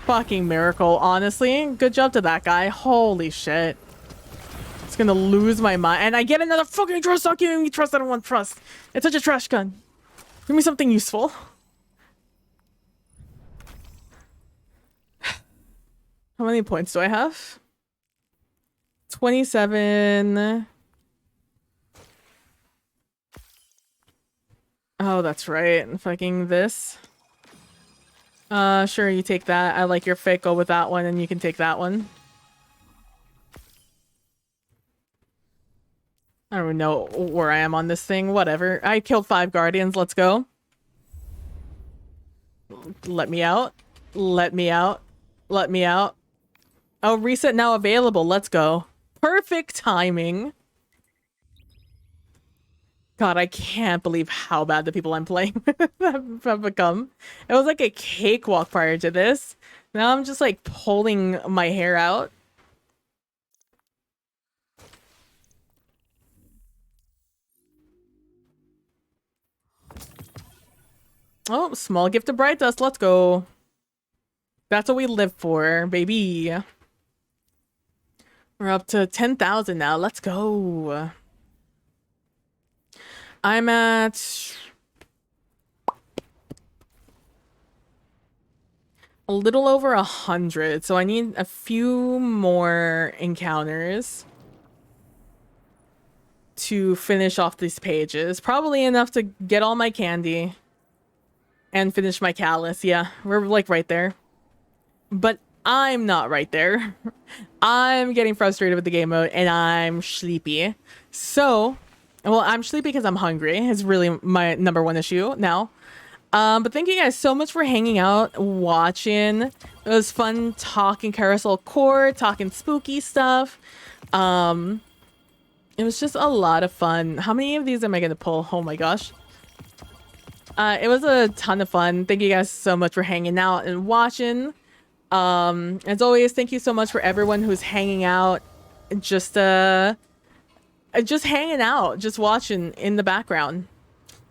Fucking miracle, honestly. Good job to that guy. Holy shit. It's gonna lose my mind. And I get another fucking trust. Stop giving me trust. I don't want trust. It's such a trash gun. Give me something useful. How many points do I have? 27. Oh, that's right. Fucking this. Sure, you take that. I like your fit. Go with that one, and you can take that one. I don't even know where I am on this thing. Whatever. I killed 5 guardians. Let's go. Let me out. Let me out. Let me out. Oh, reset now available. Let's go. Perfect timing. God, I can't believe how bad the people I'm playing with have become. It was like a cakewalk prior to this. Now I'm just like pulling my hair out. Oh, small gift of bright dust. Let's go. That's what we live for, baby. We're up to 10,000 now. Let's go. I'm at a little over 100, so I need a few more encounters to finish off these pages. Probably enough to get all my candy and finish my callus. Yeah, we're like right there. But I'm not right there. I'm getting frustrated with the game mode and I'm sleepy. So, well, I'm sleepy because I'm hungry. It's really my number one issue now. But thank you guys so much for hanging out, watching. It was fun talking Carousel Core, talking spooky stuff. It was just a lot of fun. How many of these am I gonna pull? Oh my gosh. It was a ton of fun. Thank you guys so much for hanging out and watching. As always, thank you so much for everyone who's hanging out, just hanging out, just watching in the background.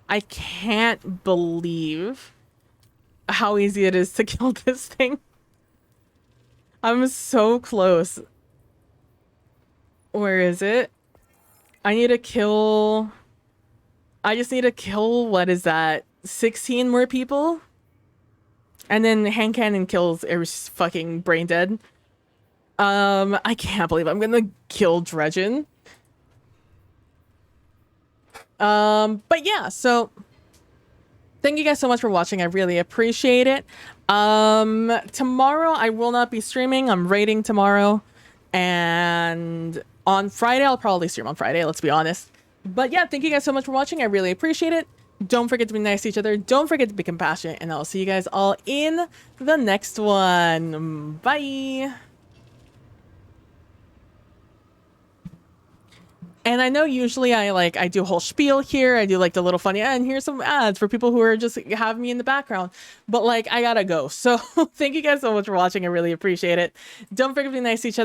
I can't believe how easy it is to kill this thing. I'm so close. Where is it? I need to kill... I just need to kill, what is that? 16 more people? And then hand cannon kills is fucking brain dead. I can't believe I'm gonna kill Dredgen. But yeah, so thank you guys so much for watching. I really appreciate it. Tomorrow I will not be streaming. I'm raiding tomorrow. And on Friday, I'll probably stream on Friday, let's be honest. But yeah, thank you guys so much for watching. I really appreciate it. Don't forget to be nice to each other. Don't forget to be compassionate. And I'll see you guys all in the next one. Bye. And I know usually I do a whole spiel here. I do like the little funny, and here's some ads for people who are just have me in the background. But like I gotta go. So thank you guys so much for watching. I really appreciate it. Don't forget to be nice to each other.